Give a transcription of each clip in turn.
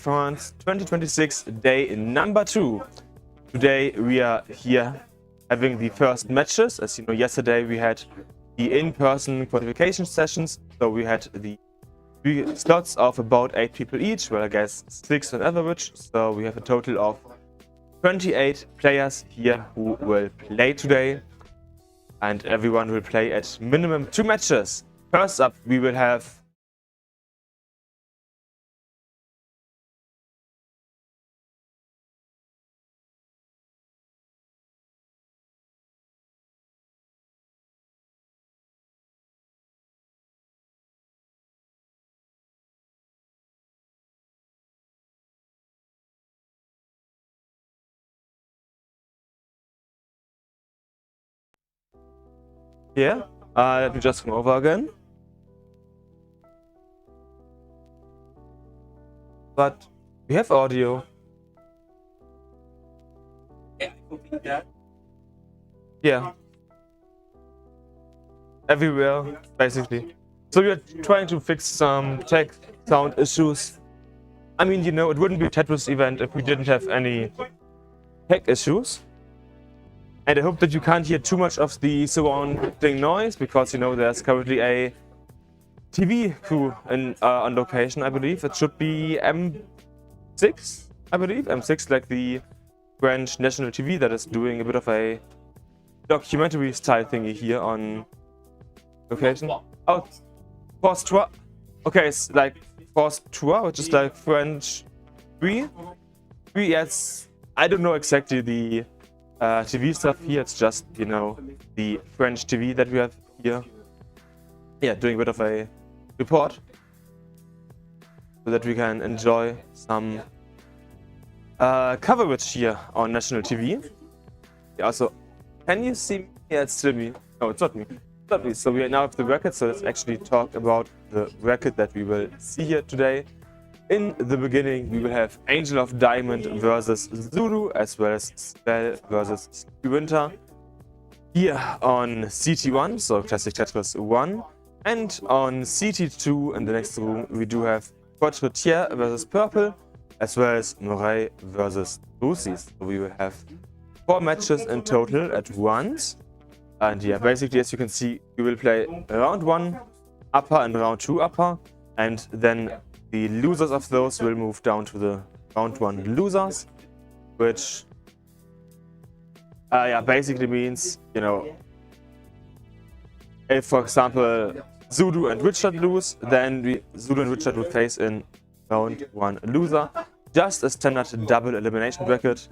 France 2026, day number 2. Today we are here having the first matches. As you know, yesterday we had the in-person qualification sessions, so we had the 3 slots of about 8 people each, well I guess 6 on average, so we have a total of 28 players here who will play today, and everyone will play at minimum 2 matches. First up we will have here. Let me just come over again. But we have audio. Yeah. Everywhere, basically. So we are trying to fix some tech sound issues. I mean, you know, it wouldn't be a Tetris event if we didn't have any tech issues. And I hope that you can't hear too much of the surrounding noise, because, you know, there's currently a TV crew on location, I believe. It should be M6, I believe. M6, like the French national TV that is doing a bit of a documentary style thingy here on location. Oh, Force Trois. Okay, it's like Force Trois, which is like French 3. Yes, I don't know exactly the TV stuff here. It's just, you know, the French TV that we have here. Yeah, doing a bit of a report so that we can enjoy some coverage here on national TV. Yeah, also, can you see me? Yeah, it's still me. No, it's not me. It's not me. So we are now with the record, so let's actually talk about the record that we will see here today. In the beginning, we will have Angel of Diamond versus Zulu, as well as Spell versus Winter. Here on CT1, so Classic Tetris 1. And on CT2, in the next room, we do have Quarterfinals versus Purple, as well as Moray versus Lucy. So we will have 4 matches in total at once. And yeah, basically, as you can see, we will play round 1 upper and round 2 upper, and then the losers of those will move down to the round 1 losers, which yeah, basically means, you know, if, for example, Zulu and Richard lose, then Zulu and Richard will face in round 1 loser. Just a standard double elimination bracket.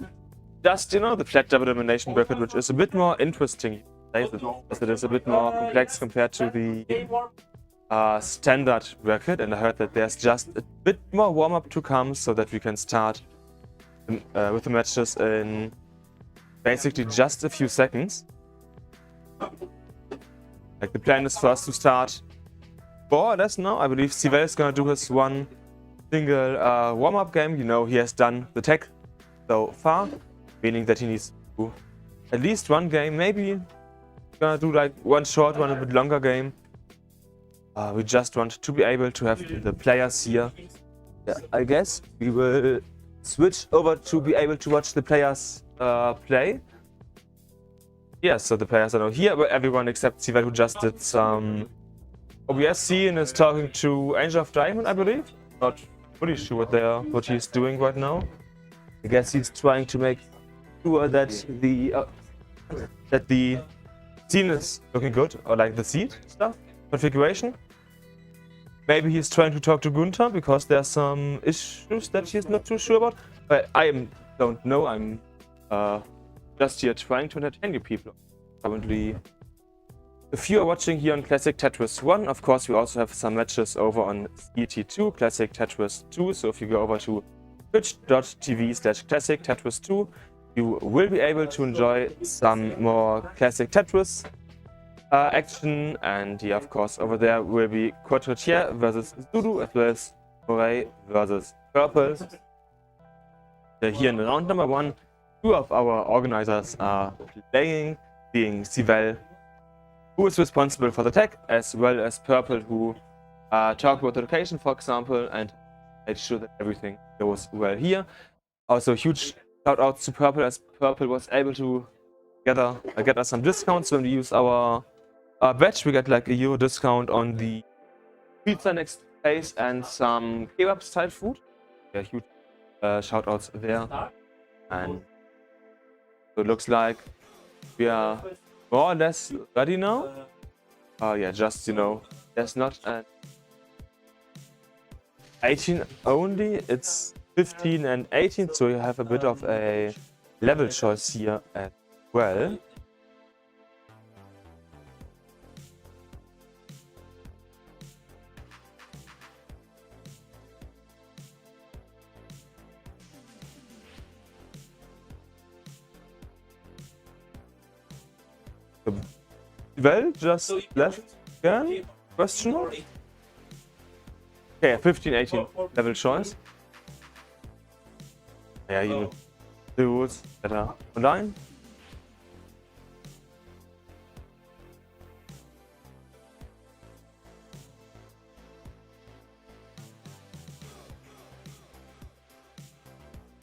Just, you know, the flat double elimination bracket, which is a bit more interesting, as it is a bit more complex compared to the standard bracket, and I heard that there's just a bit more warm-up to come so that we can start with the matches in basically just a few seconds. Like, the plan is first to start more or less now. I believe Sivel is gonna do his one single warm-up game. You know, he has done the tech so far, meaning that he needs to do at least 1 game, maybe gonna do like 1 short one, a bit longer game. We just want to be able to have the players here. Yeah, I guess we will switch over to be able to watch the players play. Yeah, so the players are now here, but everyone except Sivel, who just did some OBS and is talking to Angel of Diamond, I believe. Not fully sure what he's doing right now. I guess he's trying to make sure that the scene is looking good, or like the seat stuff configuration. Maybe he's trying to talk to Gunther because there's some issues that he's not too sure about. But I don't know. I'm just here trying to entertain you people. Currently, if you are watching here on Classic Tetris 1, of course, we also have some matches over on CT2, Classic Tetris 2. So if you go over to twitch.tv/Classic Tetris 2, you will be able to enjoy some more Classic Tetris action, and yeah, of course, over there will be Quarterfinals versus Zulu, as well as Moray versus Purple. Here in round number 1, 2 of our organizers are playing, being Sivel, who is responsible for the tech, as well as Purple, who talk about the location, for example, and made sure that everything goes well here. Also, huge shout outs to Purple, as Purple was able to get us some discounts when we use our badge. We get like a euro discount on the pizza next place and some kebab style food. Yeah, huge shout outs there. And so it looks like we are more or less ready now. Yeah, just, you know, there's not an 18 only, it's 15 and 18, so you have a bit of a level choice here as well. Well, just left again? Question mark? Okay, 15, 18 level choice. Yeah, you know the rules that are online.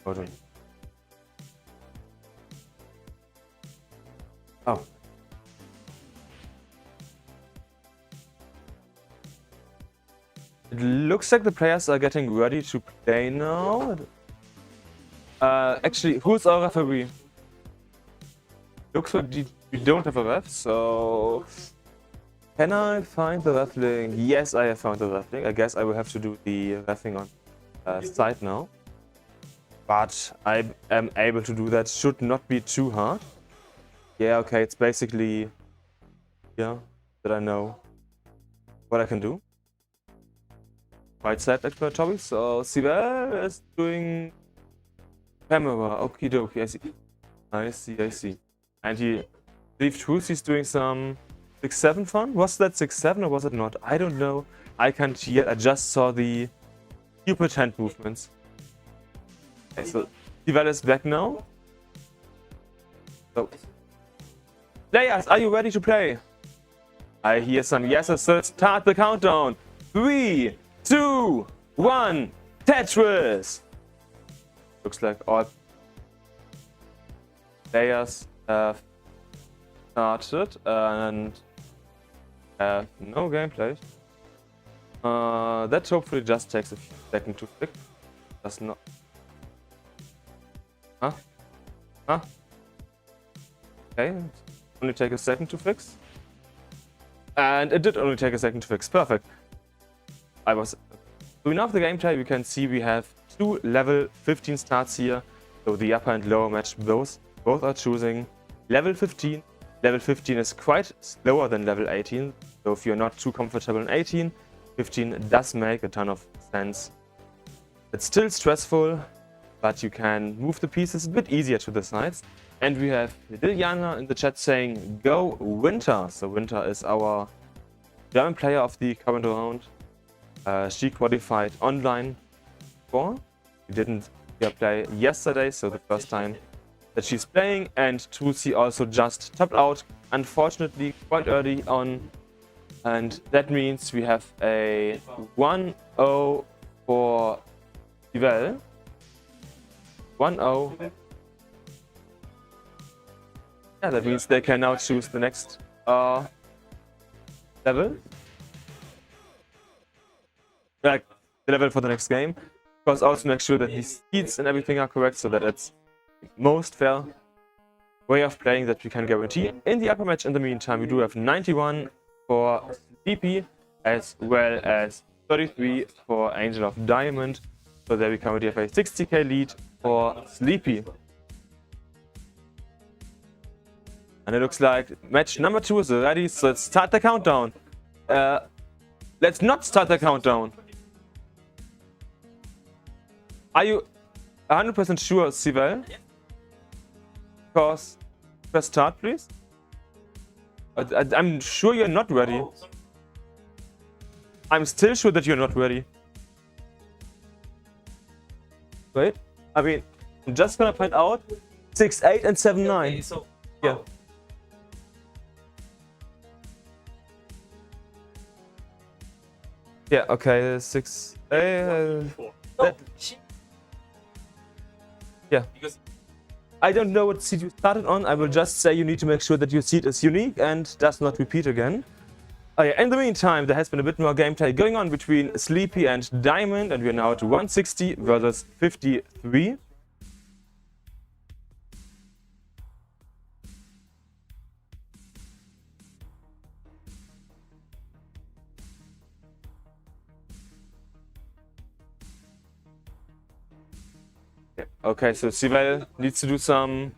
Hold on. Oh. It looks like the players are getting ready to play now. Actually, who's our referee? Looks like we don't have a ref, so... Can I find the ref link? Yes, I have found the ref link. I guess I will have to do the refing on site now. But I am able to do that. Should not be too hard. Yeah, okay, it's basically... Yeah, that I know what I can do. Right side explanatory, so Sibel is doing camera, okie dokie, I see. And I believe Trucy's doing some 6-7 fun? Was that 6-7 or was it not? I don't know. I can't yet, I just saw the stupid hand movements. Okay, so Sibel is back now. So, players, are you ready to play? I hear some yeses, so let's start the countdown. 3, 2, 1, Tetris! Looks like all players have started and have no gameplay. That hopefully just takes a few seconds to fix. Does not. Huh? Okay, only take a second to fix. And it did only take a second to fix. Perfect. So enough the gameplay, you can see we have 2 level 15 starts here. So the upper and lower match, both are choosing level 15. Level 15 is quite slower than level 18. So if you're not too comfortable in 18, 15 does make a ton of sense. It's still stressful, but you can move the pieces a bit easier to the sides. And we have Liliana in the chat saying, go Winter. So Winter is our German player of the current round. She qualified online for. We didn't see her play yesterday, so the first time that she's playing. And Trucy also just topped out, unfortunately, quite early on. And that means we have a 1-0 for Yvel. 1-0. Yeah, that means they can now choose the next level. Like the level for the next game. Of course, also make sure that the seeds and everything are correct so that it's the most fair way of playing that we can guarantee. In the upper match, in the meantime, we do have 91 for Sleepy as well as 33 for Angel of Diamond. So there we currently have a 60k lead for Sleepy. And it looks like match number 2 is ready, so let's start the countdown. Let's not start the countdown. Are you 100% sure, Sibel? Yeah. Because press start, please. I'm sure you're not ready. Oh, I'm still sure that you're not ready. Wait, I mean, I'm just gonna find out 6-8 and 7-9. Okay, so, yeah. Yeah, okay, 6-8. Yeah. Because I don't know what seed you started on. I will just say you need to make sure that your seed is unique and does not repeat again. Oh yeah, in the meantime, there has been a bit more gameplay going on between Sleepy and Diamond, and we are now at 160 versus 53. Okay, so Sivell needs to do some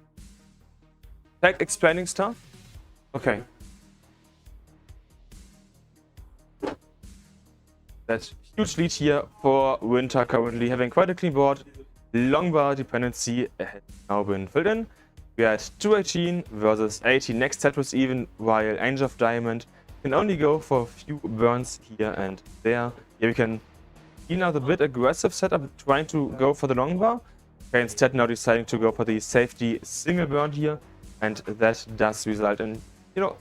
tech explaining stuff. Okay. That huge lead here for Winter, currently having quite a clean board. Long bar dependency has now been filled in. We are at 218 versus 80. Next set was even, while Angel of Diamond can only go for a few burns here and there. Here we can see now the bit aggressive setup, trying to go for the long bar. Okay, instead now deciding to go for the safety single burn here, and that does result in, you know,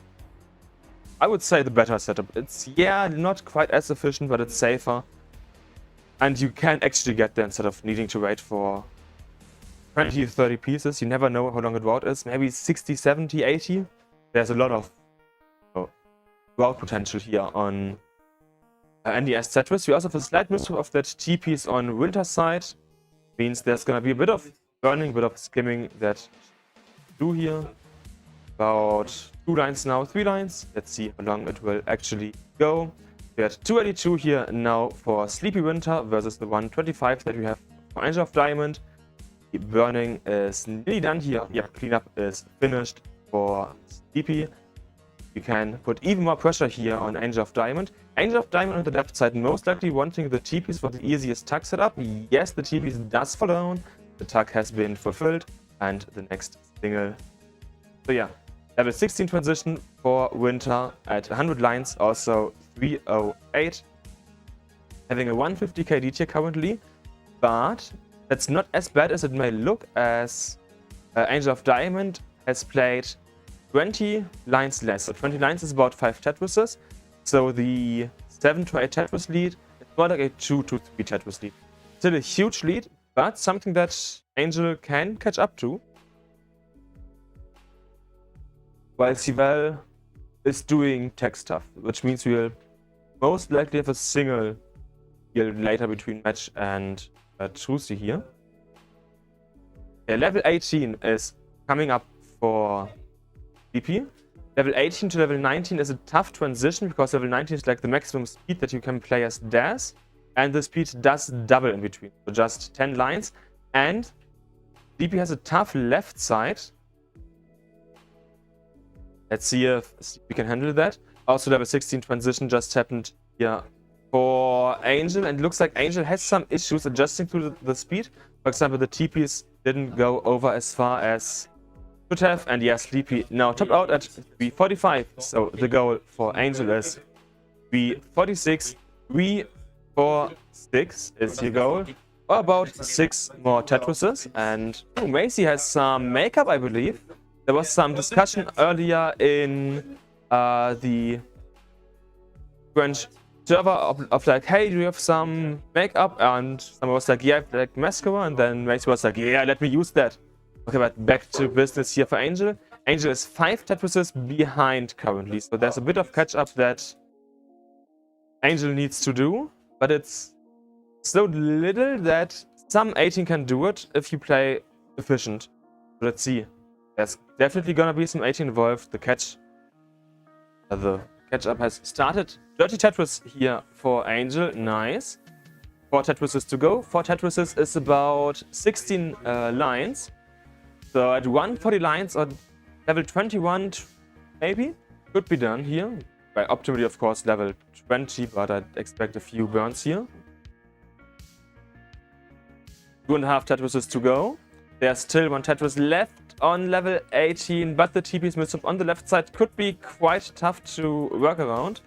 I would say the better setup. It's, yeah, not quite as efficient, but it's safer. And you can actually get there instead of needing to wait for 20, 30 pieces. You never know how long a drought is. Maybe 60, 70, 80. There's a lot of drought potential here on NES Tetris. We also have a slight misstep of that T piece on Winter's side. Means there's gonna be a bit of burning, a bit of skimming that do here. About 2 lines now, 3 lines. Let's see how long it will actually go. We had 282 here now for Sleepy Winter versus the 125 that we have for Angel of Diamond. The burning is nearly done here. Yeah, cleanup is finished for Sleepy. You can put even more pressure here on Angel of Diamond. Angel of Diamond on the left side, most likely wanting the T-piece for the easiest tug setup. Yes, the T-piece does fall down. The tug has been fulfilled. And the next single. So yeah, level 16 transition for Winter at 100 lines, also 308. Having a 150 KD tier currently, but that's not as bad as it may look, as Angel of Diamond has played 20 lines less. So 20 lines is about 5 Tetrises. So the 7 to 8 Tetris lead is more like a 2 to 3 Tetris lead. Still a huge lead, but something that Angel can catch up to. While Sivell is doing tech stuff, which means we'll most likely have a single here later between Match and Trucy here. Yeah, level 18 is coming up for DP. Level 18 to level 19 is a tough transition because level 19 is like the maximum speed that you can play as Daz, and the speed does double in between, so just 10 lines. And DP has a tough left side. Let's see if we can handle that. Also, level 16 transition just happened here for Angel, and it looks like Angel has some issues adjusting to the speed. For example, the T-piece didn't go over as far as should have, and yes, Sleepy now topped out at 345. So the goal for Angel is 346. 346 is your goal, or about 6 more Tetrises. And Macy has some makeup, I believe. There was some discussion earlier in the French server of like, hey, do you have some makeup? And someone was like, yeah, I have like mascara. And then Macy was like, yeah, let me use that. Okay, but back to business here for Angel. Angel is 5 Tetrises behind currently, so there's a bit of catch up that Angel needs to do, but it's so little that some 18 can do it if you play efficient. So let's see. There's definitely gonna be some 18 involved. The catch up has started. 30 Tetris here for Angel. Nice. 4 Tetrises to go. 4 Tetrises is about 16 lines. So at 140 lines or level 21, maybe, could be done here. By optimally, of course, level 20, but I'd expect a few burns here. 2.5 Tetrises to go. There's still 1 Tetris left on level 18, but the TP's misstep on the left side could be quite tough to work around.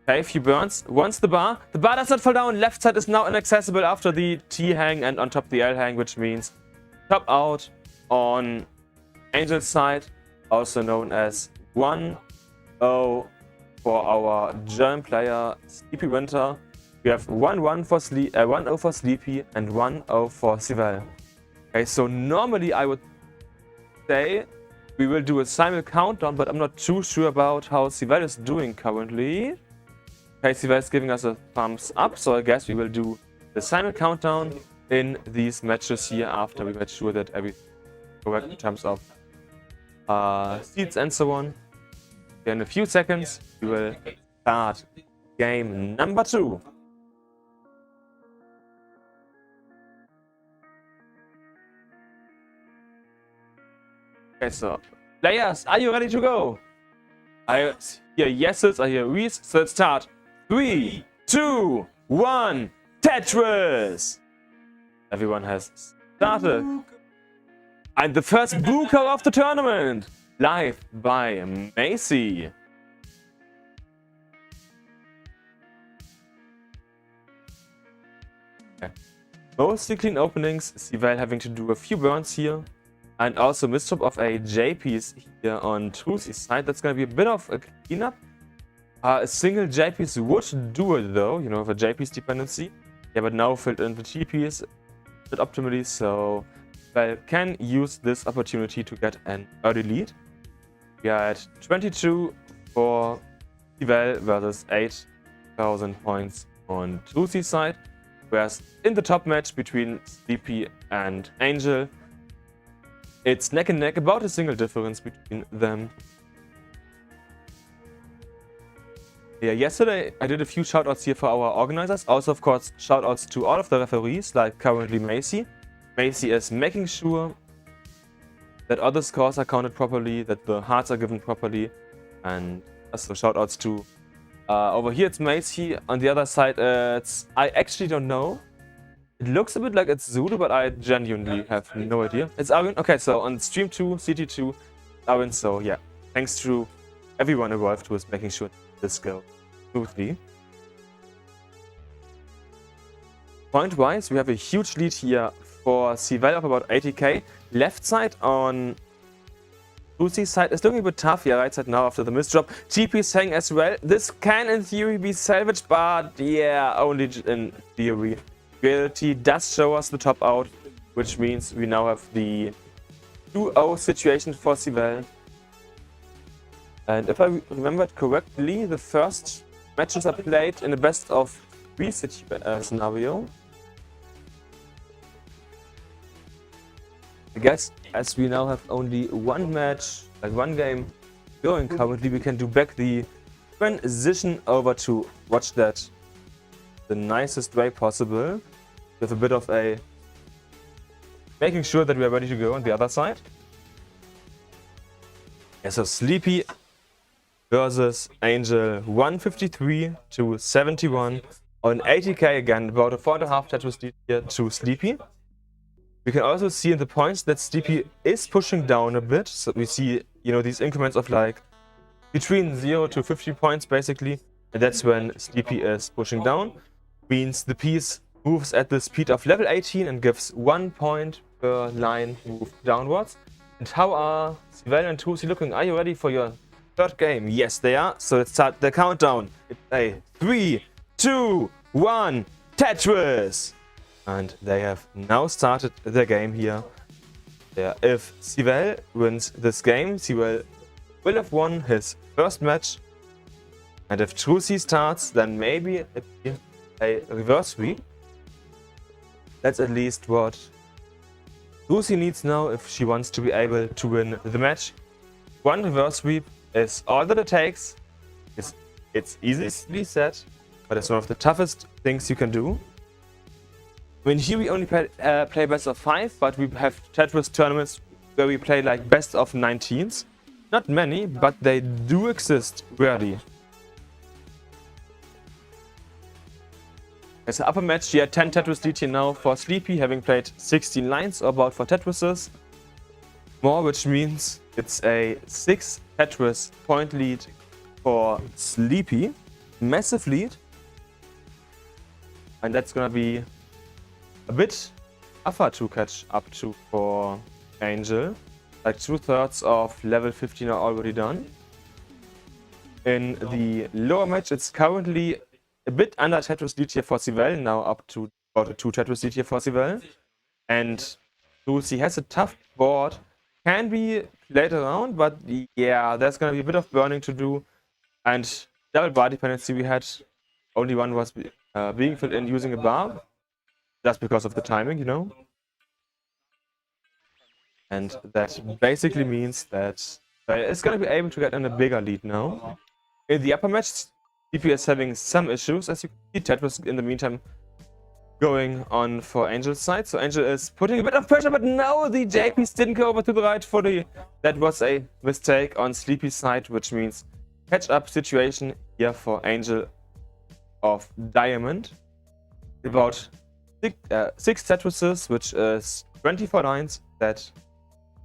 Okay, a few burns. Once the bar does not fall down. Left side is now inaccessible after the T hang and on top the L hang, which means top out on Angel's side, also known as 1-0 for our German player Sleepy Winter. We have 1-1 for 1-0 for Sleepy and 1-0 for Sivel. Okay, so normally I would say we will do a simul countdown, but I'm not too sure about how Sivel is doing currently. Okay, Sivel is giving us a thumbs up, so I guess we will do the simul countdown in these matches here after we made sure that everything is correct in terms of seeds and so on. In a few seconds, we will start game number 2. Okay, so players, are you ready to go? I hear yeses, I hear we's, so let's start. 3, 2, 1, Tetris! Everyone has started. And the first booker of the tournament, live by Macy. Okay. Mostly clean openings, Sivel having to do a few burns here. And also misdrop of a J piece here on Trucy's side. That's going to be a bit of a cleanup. A single J piece would do it though, you know, with a J piece dependency. Yeah, but now filled in the T piece a bit optimally, so Sivel can use this opportunity to get an early lead. We are at 22 for Sivel versus 8,000 points on Trucy's side. Whereas in the top match between Sleepy and Angel, it's neck and neck, about a single difference between them. Yeah, yesterday I did a few shoutouts here for our organizers. Also, of course, shoutouts to all of the referees, like currently Macy. Macy is making sure that all the scores are counted properly, that the hearts are given properly. And also shoutouts to over here it's Macy. On the other side, I actually don't know. It looks a bit like it's Zulu, but I genuinely have no idea. It's Arvin. Okay, so on stream 2, CT2, Arvin. So yeah, thanks to everyone involved who is making sure this goes smoothly. Point-wise, we have a huge lead here for Sivel of about 80k. Left side on Lucy's side is looking a bit tough. Yeah, right side now after the misdrop. TP saying as well. This can in theory be salvaged, but yeah, only in theory. Reality does show us the top out, which means we now have the 2-0 situation for Sivel. And if I remembered correctly, the first matches are played in a best of 3 scenario. I guess as we now have only one match, like one game going currently, we can do back the transition over to watch that the nicest way possible, with a bit of a making sure that we are ready to go on the other side. Yeah, so Sleepy versus Angel, 153 to 71 on 80k again, about a 4.5 Tetris lead here to Sleepy. We can also see in the points that Sleepy is pushing down a bit, so we see, you know, these increments of like between 0 to 50 points basically, and that's when Sleepy is pushing down. Means the piece moves at the speed of level 18 and gives 1 point per line move downwards. And how are Sivel and Trucy looking? Are you ready for your third game? Yes, they are. So let's start the countdown. It's a 3, 2, 1, Tetris! And they have now started the game here. Yeah, if Sivel wins this game, Sivel will have won his first match. And if Trucy starts, then maybe it'll be a reverse sweep. That's at least what Trucy needs now if she wants to be able to win the match. One reverse sweep is all that it takes. It's easily said, but it's one of the toughest things you can do. I mean, here we only play best of 5, but we have Tetris tournaments where we play like best of 19s. Not many, but they do exist rarely. As an upper match, here 10 Tetris lead here now for Sleepy, having played 16 lines or about 4 Tetrises. More, which means it's a 6 Tetris point lead for Sleepy. Massive lead. And that's gonna be a bit tougher to catch up to for Angel. Like 2/3 of level 15 are already done. In the lower match, it's currently a bit under Tetris lead here for Sivelle, now up to about a 2 Tetris lead here for Sivelle. And Lucy has a tough board, can be played around, but yeah, there's gonna be a bit of burning to do. And double bar dependency we had, only one was being filled in using a bar, just because of the timing, you know. And that basically means that it's gonna be able to get in a bigger lead now. In the upper match, DP is having some issues, as you can see. Tetris in the meantime going on for Angel's side. So Angel is putting a bit of pressure, but now the JPs didn't go over to the right for the... That was a mistake on Sleepy's side, which means catch-up situation here for Angel of Diamond. About 6 Tetrises, which is 24 lines that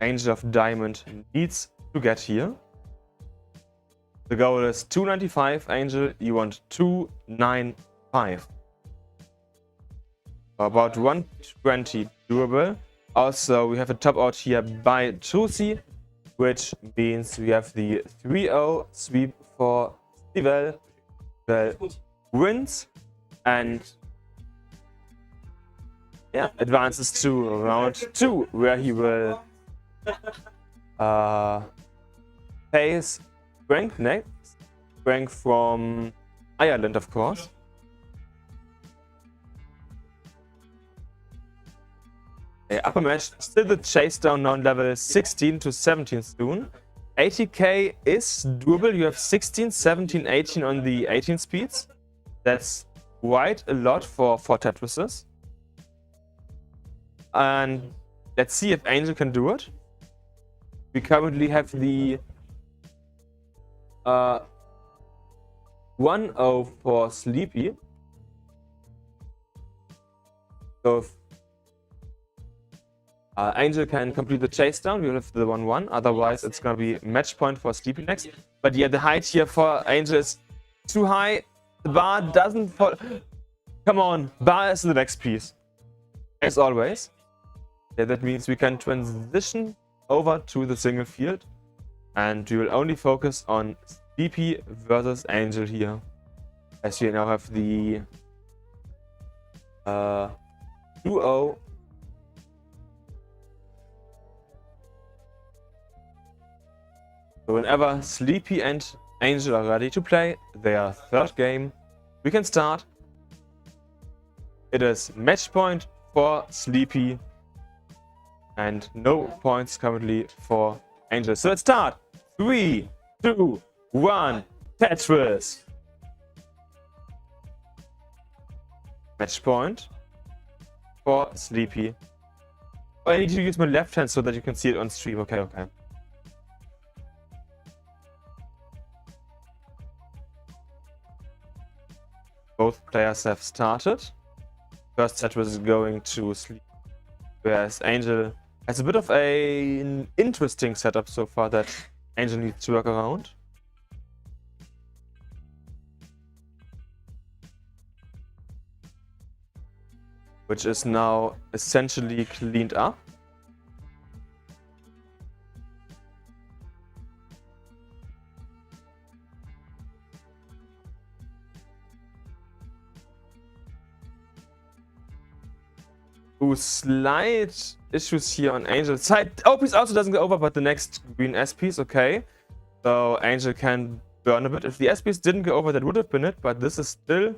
Angel of Diamond needs to get here. The goal is 295, Angel. You want 295. About 120 doable. Also, we have a top out here by Trucy, which means we have the 3-0 sweep for Sivelle. Sivelle wins and yeah, advances to round 2, where he will face Frank next. Frank from Ireland, of course. Upper match, still the chase down on level 16 to 17 soon. 80k is doable. You have 16, 17, 18 on the 18 speeds. That's quite a lot for Tetrises. And let's see if Angel can do it. We currently have the 1-0 for Sleepy. So if Angel can complete the chase down, we'll have the 1-1. Otherwise, it's gonna be match point for Sleepy next. But yeah, the height here for Angel is too high. The bar doesn't fall. Come on, bar is the next piece. As always. Yeah, that means we can transition over to the single field. And we will only focus on Sleepy versus Angel here. As we now have the 2-0. So whenever Sleepy and Angel are ready to play their third game, we can start. It is match point for Sleepy and no points currently for Angel. So let's start. 3, 2, 1, Tetris. Match point for Sleepy. Oh, I need to use my left hand so that you can see it on stream. Okay, okay. Both players have started. First Tetris is going to Sleep, whereas Angel has a bit of an interesting setup so far that Angel needs to work around. Which is now essentially cleaned up. Slight issues here on Angel's side. O piece also doesn't go over, but the next green S piece, okay. So Angel can burn a bit. If the S piece didn't go over, that would have been it, but this is still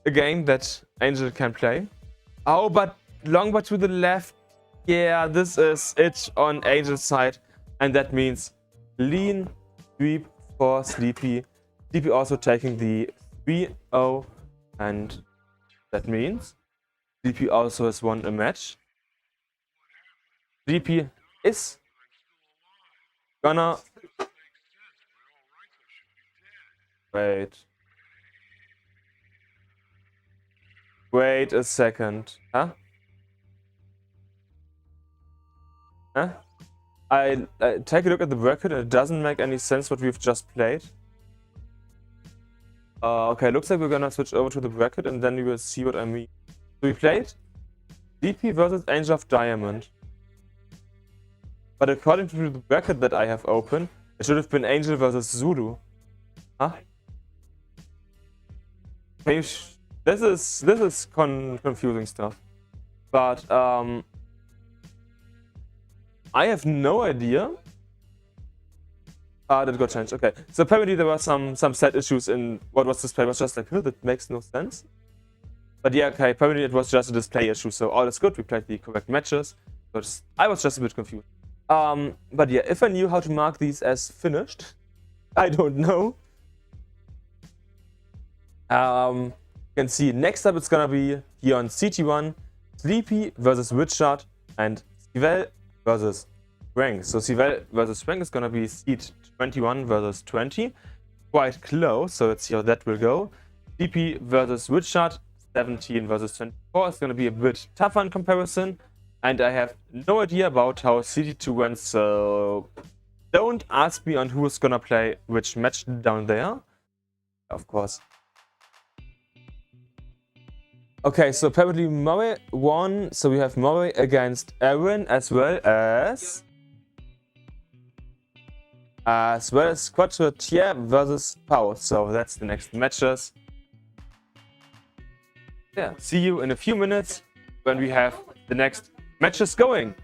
a game that Angel can play. Oh, but longbow to the left. Yeah, this is it on Angel's side, and that means clean sweep for Sleepy. Sleepy also taking the 3-0, and that means Sleepy also has won a match. Sleepy is gonna... Wait a second. Huh? Huh? I take a look at the bracket and it doesn't make any sense what we've just played. Okay, looks like we're gonna switch over to the bracket and then we will see what I mean. So we played DP versus Angel of Diamond. But according to the bracket that I have open, it should have been Angel versus Zulu. Huh? Maybe this is confusing stuff, but I have no idea. That got changed. Okay, so apparently there were some set issues in what was displayed. It was just like, that makes no sense. But yeah, okay, apparently it was just a display issue, so all is good. We played the correct matches, but I was just a bit confused. But yeah, if I knew how to mark these as finished, I don't know. You can see next up it's gonna be here on CT1, Sleepy versus Richard and Sivel versus Rank. So Sivel versus Rank is gonna be seed 21 versus 20. Quite close, so let's see how that will go. Sleepy versus Richard, 17 versus 24 is gonna be a bit tougher in comparison. And I have no idea about how CT2 went, so don't ask me on who's gonna play which match down there. Of course. Okay, so apparently Murray won, so we have Murray against Aaron as well as Quarterfinals versus Pau. So that's the next matches. Yeah, see you in a few minutes when we have the next matches going.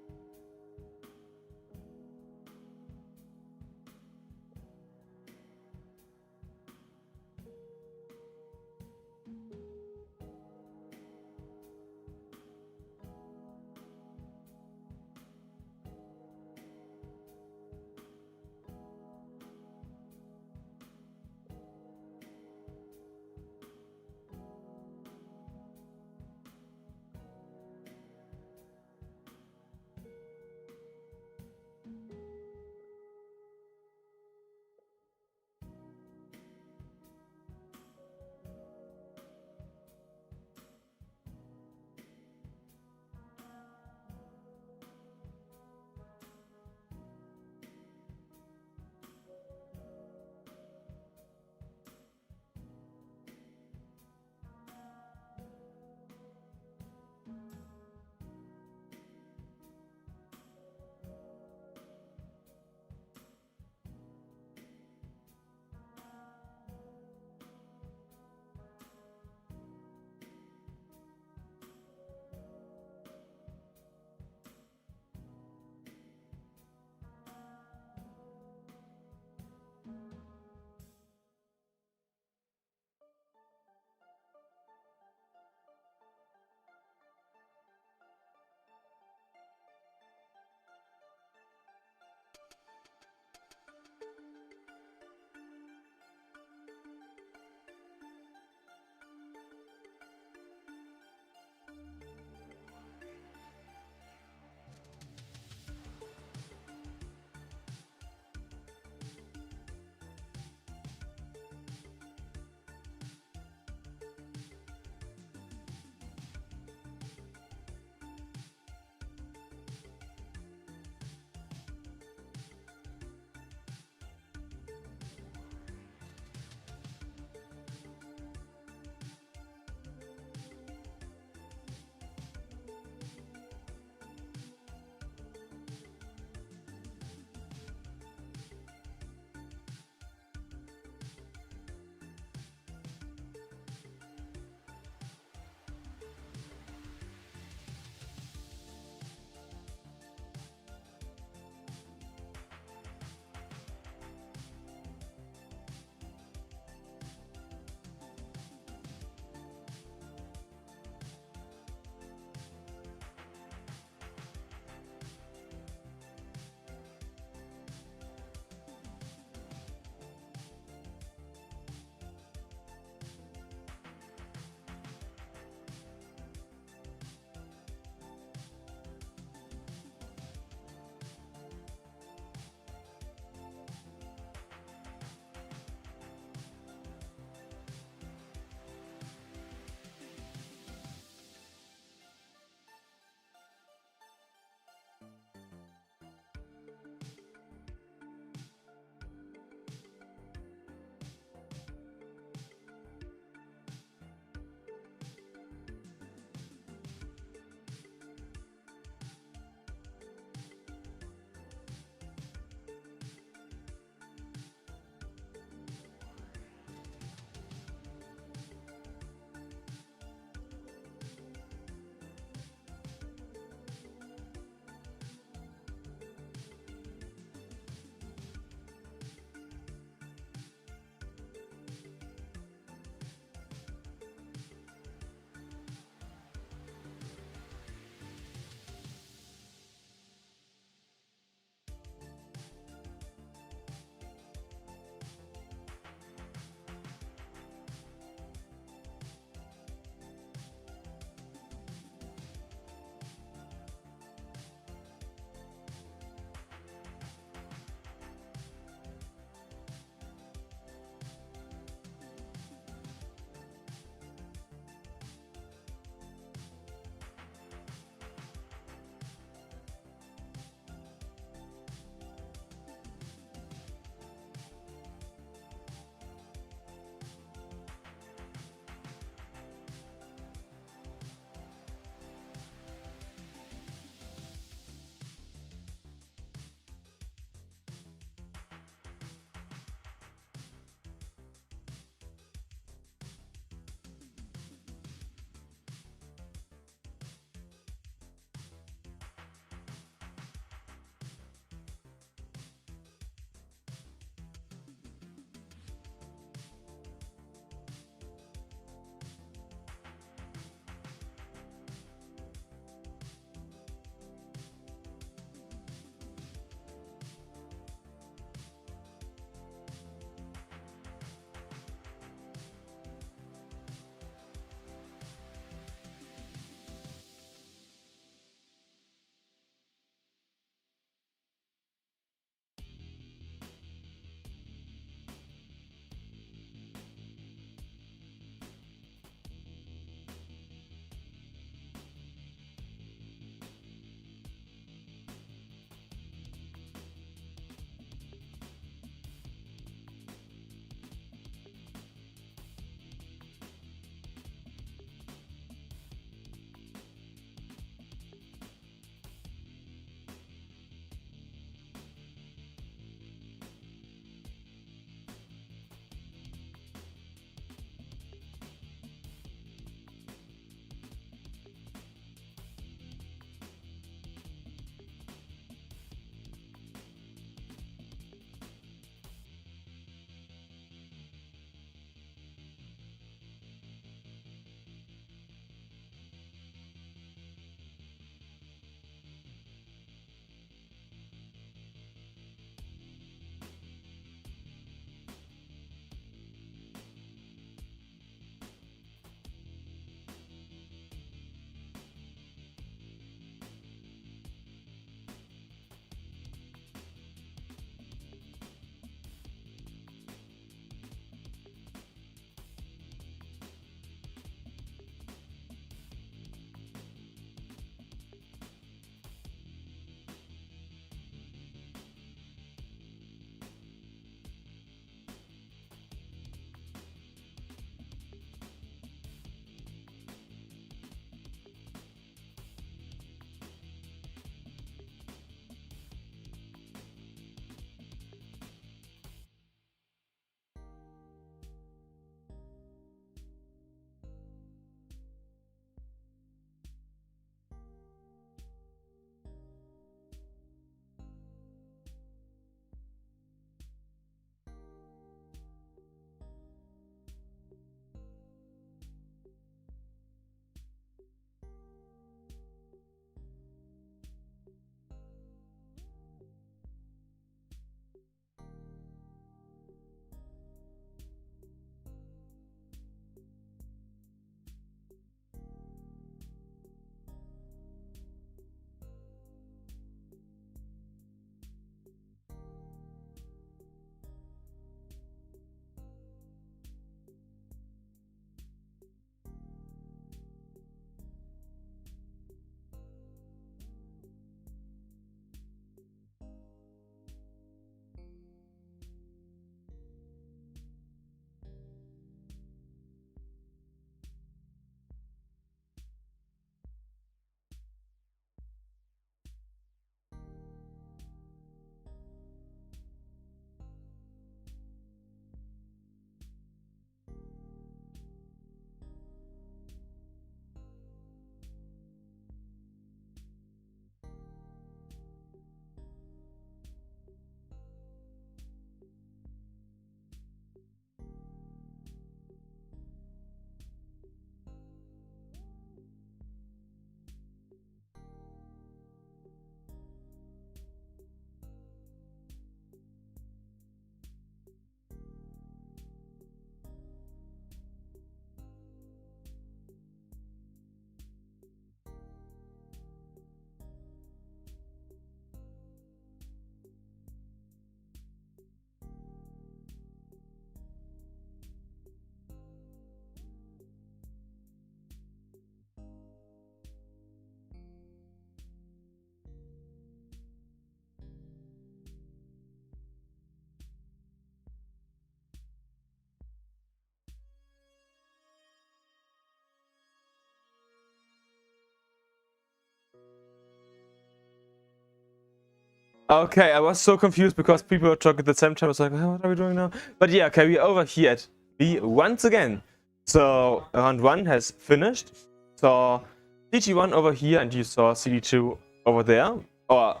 Okay, I was so confused because people were talking at the same time. I was like, oh, what are we doing now? But yeah, okay, we're over here at B once again. So round 1 has finished. So CT1 over here, and you saw CT2 over there. Or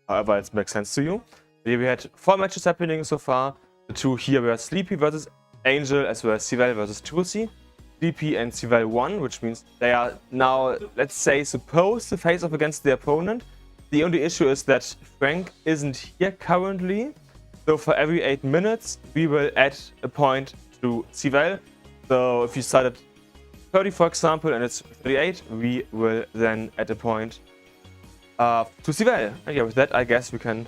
however it makes sense to you. Here we had 4 matches happening so far. The 2 here were Sleepy versus Angel, as well as Sivel versus Tulsi. Sleepy and Sivel won, which means they are now, let's say, supposed to face off against their opponent. The only issue is that Frank isn't here currently. So for every 8 minutes, we will add a point to Sivel. So if you start at 30, for example, and it's 38, we will then add a point to Sivel. And yeah, with that, I guess we can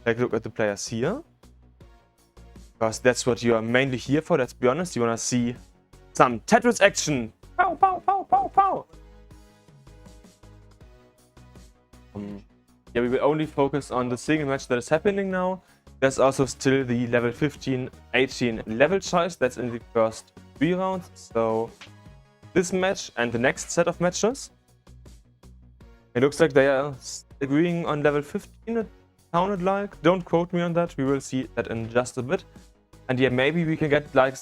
take a look at the players here. Because that's what you are mainly here for, let's be honest. You want to see some Tetris action. Pow, pow, pow, pow, pow. Yeah, we will only focus on the single match that is happening now. There's also still the level 15, 18 level choice. That's in the first 3 rounds. So this match and the next set of matches. It looks like they are agreeing on level 15, it sounded like. Don't quote me on that. We will see that in just a bit. And yeah, maybe we can get like...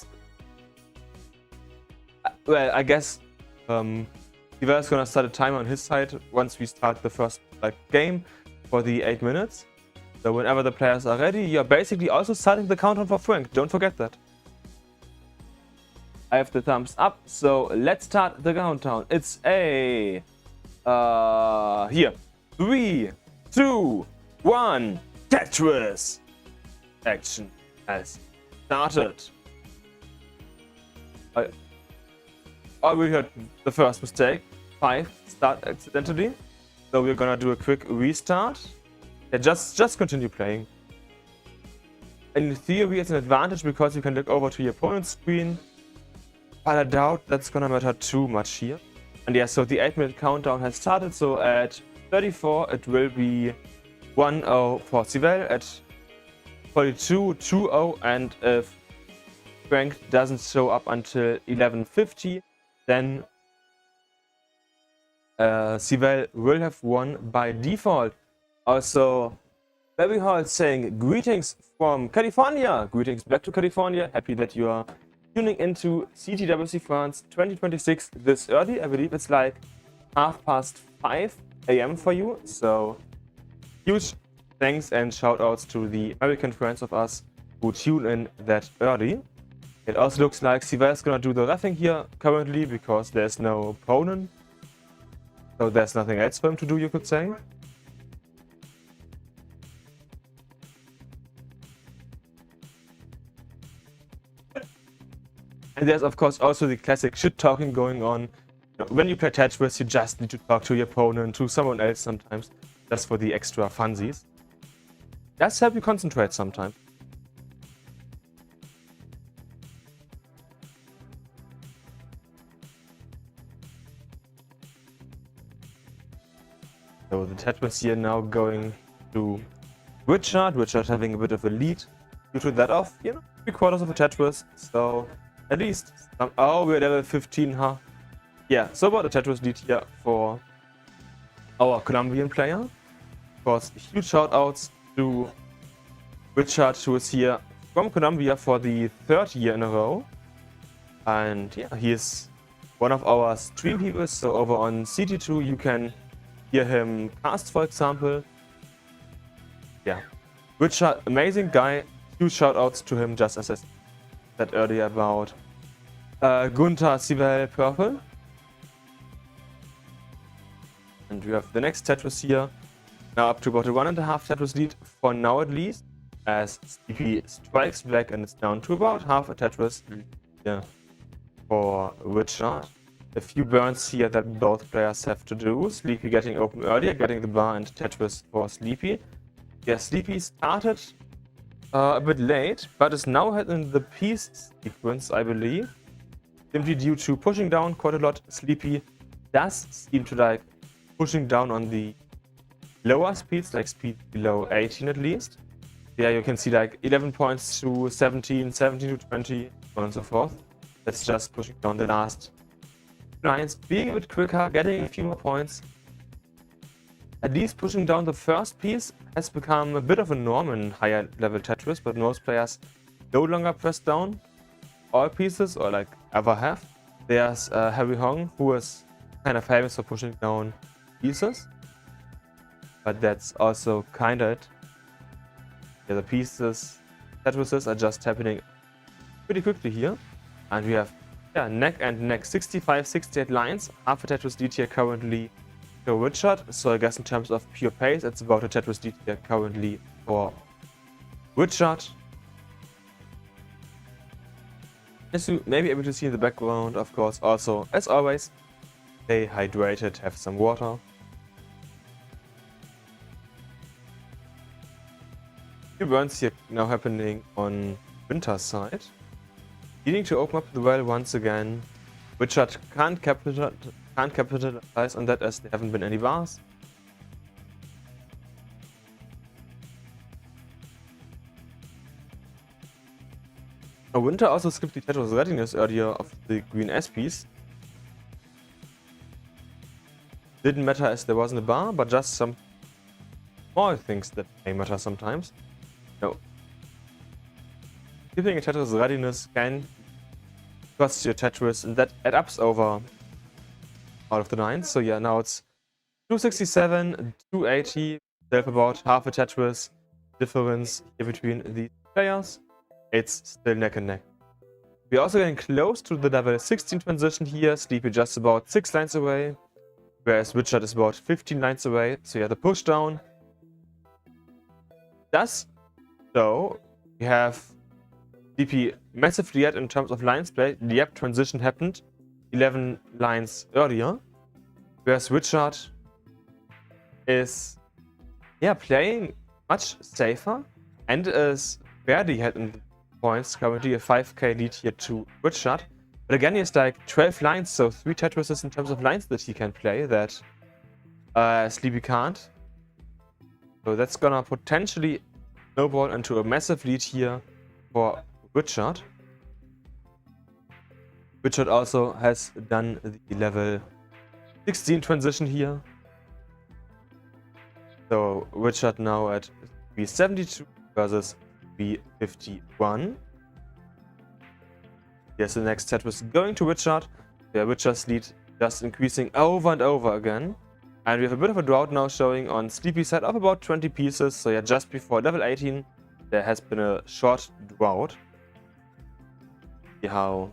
Well, I guess Sivel is gonna start a timer on his side once we start the first game for the 8 minutes. So whenever the players are ready, you're basically also starting the countdown for Frank. Don't forget that. I have the thumbs up, so let's start the countdown. It's here. 3, 2, 1. Tetris action has started. I already heard the first mistake. 5 start accidentally. So we're gonna do a quick restart. Yeah, just continue playing. In theory, it's an advantage because you can look over to your opponent's screen. But I doubt that's gonna matter too much here. And yeah, so the 8-minute countdown has started. So at 34, it will be 1-0 for Sivel. At 42, 2-0. And if Frank doesn't show up until 11:50, then Sivel will have won by default. Also, Baby Hall saying greetings from California. Greetings back to California. Happy that you are tuning into CTWC France 2026 this early. I believe it's like 5:30 AM for you. So huge thanks and shout outs to the American friends of us who tune in that early. It also looks like Sivel is gonna do the reffing here currently because there's no opponent. So there's nothing else for him to do, you could say. And there's of course also the classic shit talking going on. When you play Tetris, you just need to talk to your opponent, to someone else sometimes, just for the extra funsies. Does help you concentrate sometimes. So the Tetris here now going to Richard. Richard having a bit of a lead due to that of, 3/4 of a Tetris. So at least oh, we're level 15, huh? Yeah, so about a Tetris lead here for our Colombian player. Of course, huge shout outs to Richard, who is here from Colombia for the 3rd year in a row. And yeah, he is one of our stream people. So over on CT2 you can hear him cast, for example. Yeah, Richard, amazing guy. Huge shout outs to him, just as I said earlier about Gunther, Sivel, Purple. And we have the next Tetris here. Now up to about a 1.5 Tetris lead for now at least, as Sleepy strikes back and it's down to about half a Tetris here for Richard. A few burns here that both players have to do. Sleepy getting open earlier, getting the bar, and Tetris for Sleepy. Yeah, Sleepy started a bit late, but is now in the piece sequence, I believe. Simply due to pushing down quite a lot. Sleepy does seem to like pushing down on the lower speeds, like speed below 18 at least. Yeah, you can see like 11 points to 17, 17 to 20, so on and so forth. That's just pushing down the last lines, being a bit quicker, getting a few more points. at least pushing down the first piece has become a bit of a norm in higher level Tetris, but most players no longer press down all pieces, or like ever have. There's Harry Hong, who is kind of famous for pushing down pieces, but that's also kind of it. Yeah, the pieces, Tetrises are just happening pretty quickly here, and we have neck and neck, 65, 68 lines. Half a Tetris lead here currently for Richard, so I guess in terms of pure pace, it's about a Tetris lead here currently for Richard. As you may be able to see in the background, of course, also, as always, stay hydrated, have some water. Few burns here now happening on Winter's side. Needing to open up the well once again. Richard can't capitalize on that as there haven't been any bars. Winter also skipped the Tetris readiness earlier of the green S piece. Didn't matter as there wasn't a bar, but just some small things that may matter sometimes. No. Skipping a Tetris readiness can cost your Tetris, and that adds up over all of the nines. So yeah, now it's 267, 280, still about half a Tetris difference here between these players. It's still neck and neck. We're also getting close to the level 16 transition here. Sleepy just about 6 lines away, whereas Richard is about 15 lines away. So yeah, the push down. Thus, though, we have DP massively yet in terms of lines played. The app transition happened 11 lines earlier, whereas Richard is playing much safer and is barely ahead in the points, currently a 5k lead here to Richard. But again, he has like 12 lines, so 3 Tetrises in terms of lines that he can play that Sleepy can't. So that's gonna potentially snowball into a massive lead here for Richard. Richard also has done the level 16 transition here. So Richard now at B72 versus B51. Yes, the next set was going to Richard. Yeah, Richard's lead just increasing over and over again. And we have a bit of a drought now showing on Sleepy's side of about 20 pieces. So yeah, just before level 18, there has been a short drought. See how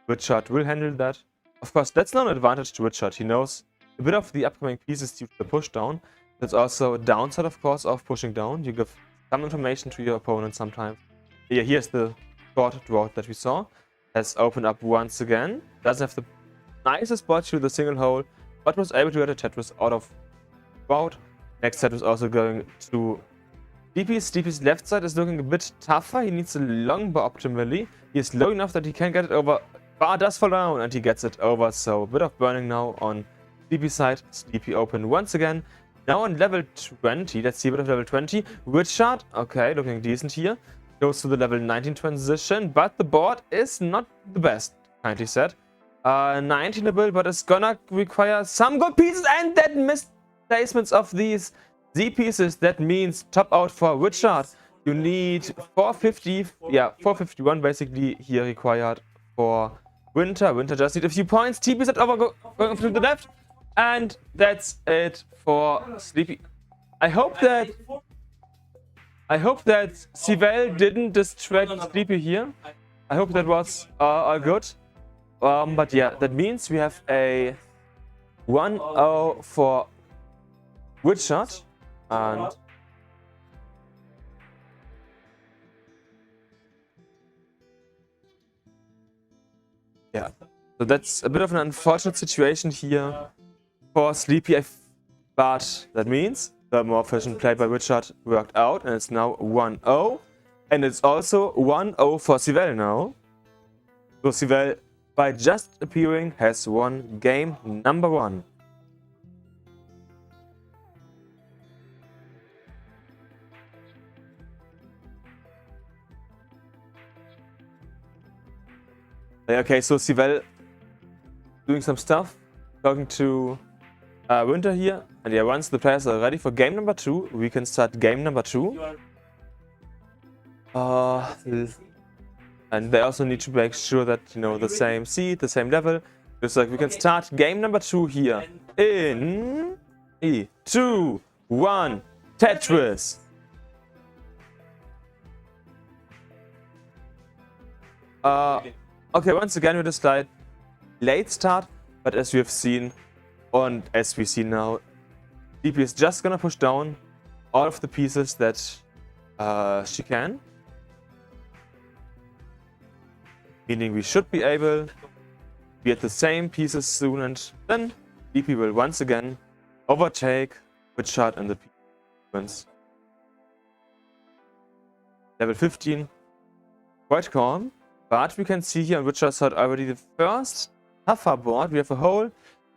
Richard will handle that. Of course, that's not an advantage to Richard. He knows a bit of the upcoming pieces due to the push down. That's also a downside, of course, of pushing down. You give some information to your opponent sometimes. Yeah, here's the short drought that we saw. Has opened up once again. Doesn't have the nicest spot to the single hole, but was able to get a Tetris out of drought. Next set is also going to Sleepy. Sleepy's left side is looking a bit tougher. He needs a long bar optimally. He is low enough that he can get it over. Bar does fall down and he gets it over. So a bit of burning now on Sleepy's side. Sleepy open once again. Now on level 20, let's see a bit of level 20. Richard, okay, looking decent here. Goes to the level 19 transition, but the board is not the best, kindly said. 19able, but it's gonna require some good pieces, and that missed placements of these Z pieces. That means top out for Richard. You need 450, 451 basically here required for Winter. Winter just need a few points. TP set over going to the left. And that's it for Sleepy. I hope that Sivell didn't distract Sleepy here. I hope that was all good. But yeah, that means we have a 1-0 for Richard. And yeah, so that's a bit of an unfortunate situation here for Sleepy, but that means the more efficient play by Richard worked out, and it's now 1-0. And it's also 1-0 for Sivell now. So Sivell, by just appearing, has won game number 1. Okay, so Sivell doing some stuff, talking to Winter here, And yeah, once the players are ready for game number 2, we can start game number 2. And they also need to make sure that, you know, the same seed, the same level. Just like we can start game number 2 here in 3, 2, 1, Tetris. Okay, once again with a slight late start, but as we have seen, and as we see now, DP is just gonna push down all of the pieces that she can. Meaning we should be able to be at the same pieces soon, and then DP will once again overtake Richard and the pieces. Level 15, quite calm, but we can see here on Richard's side already the first tougher board. We have a hole,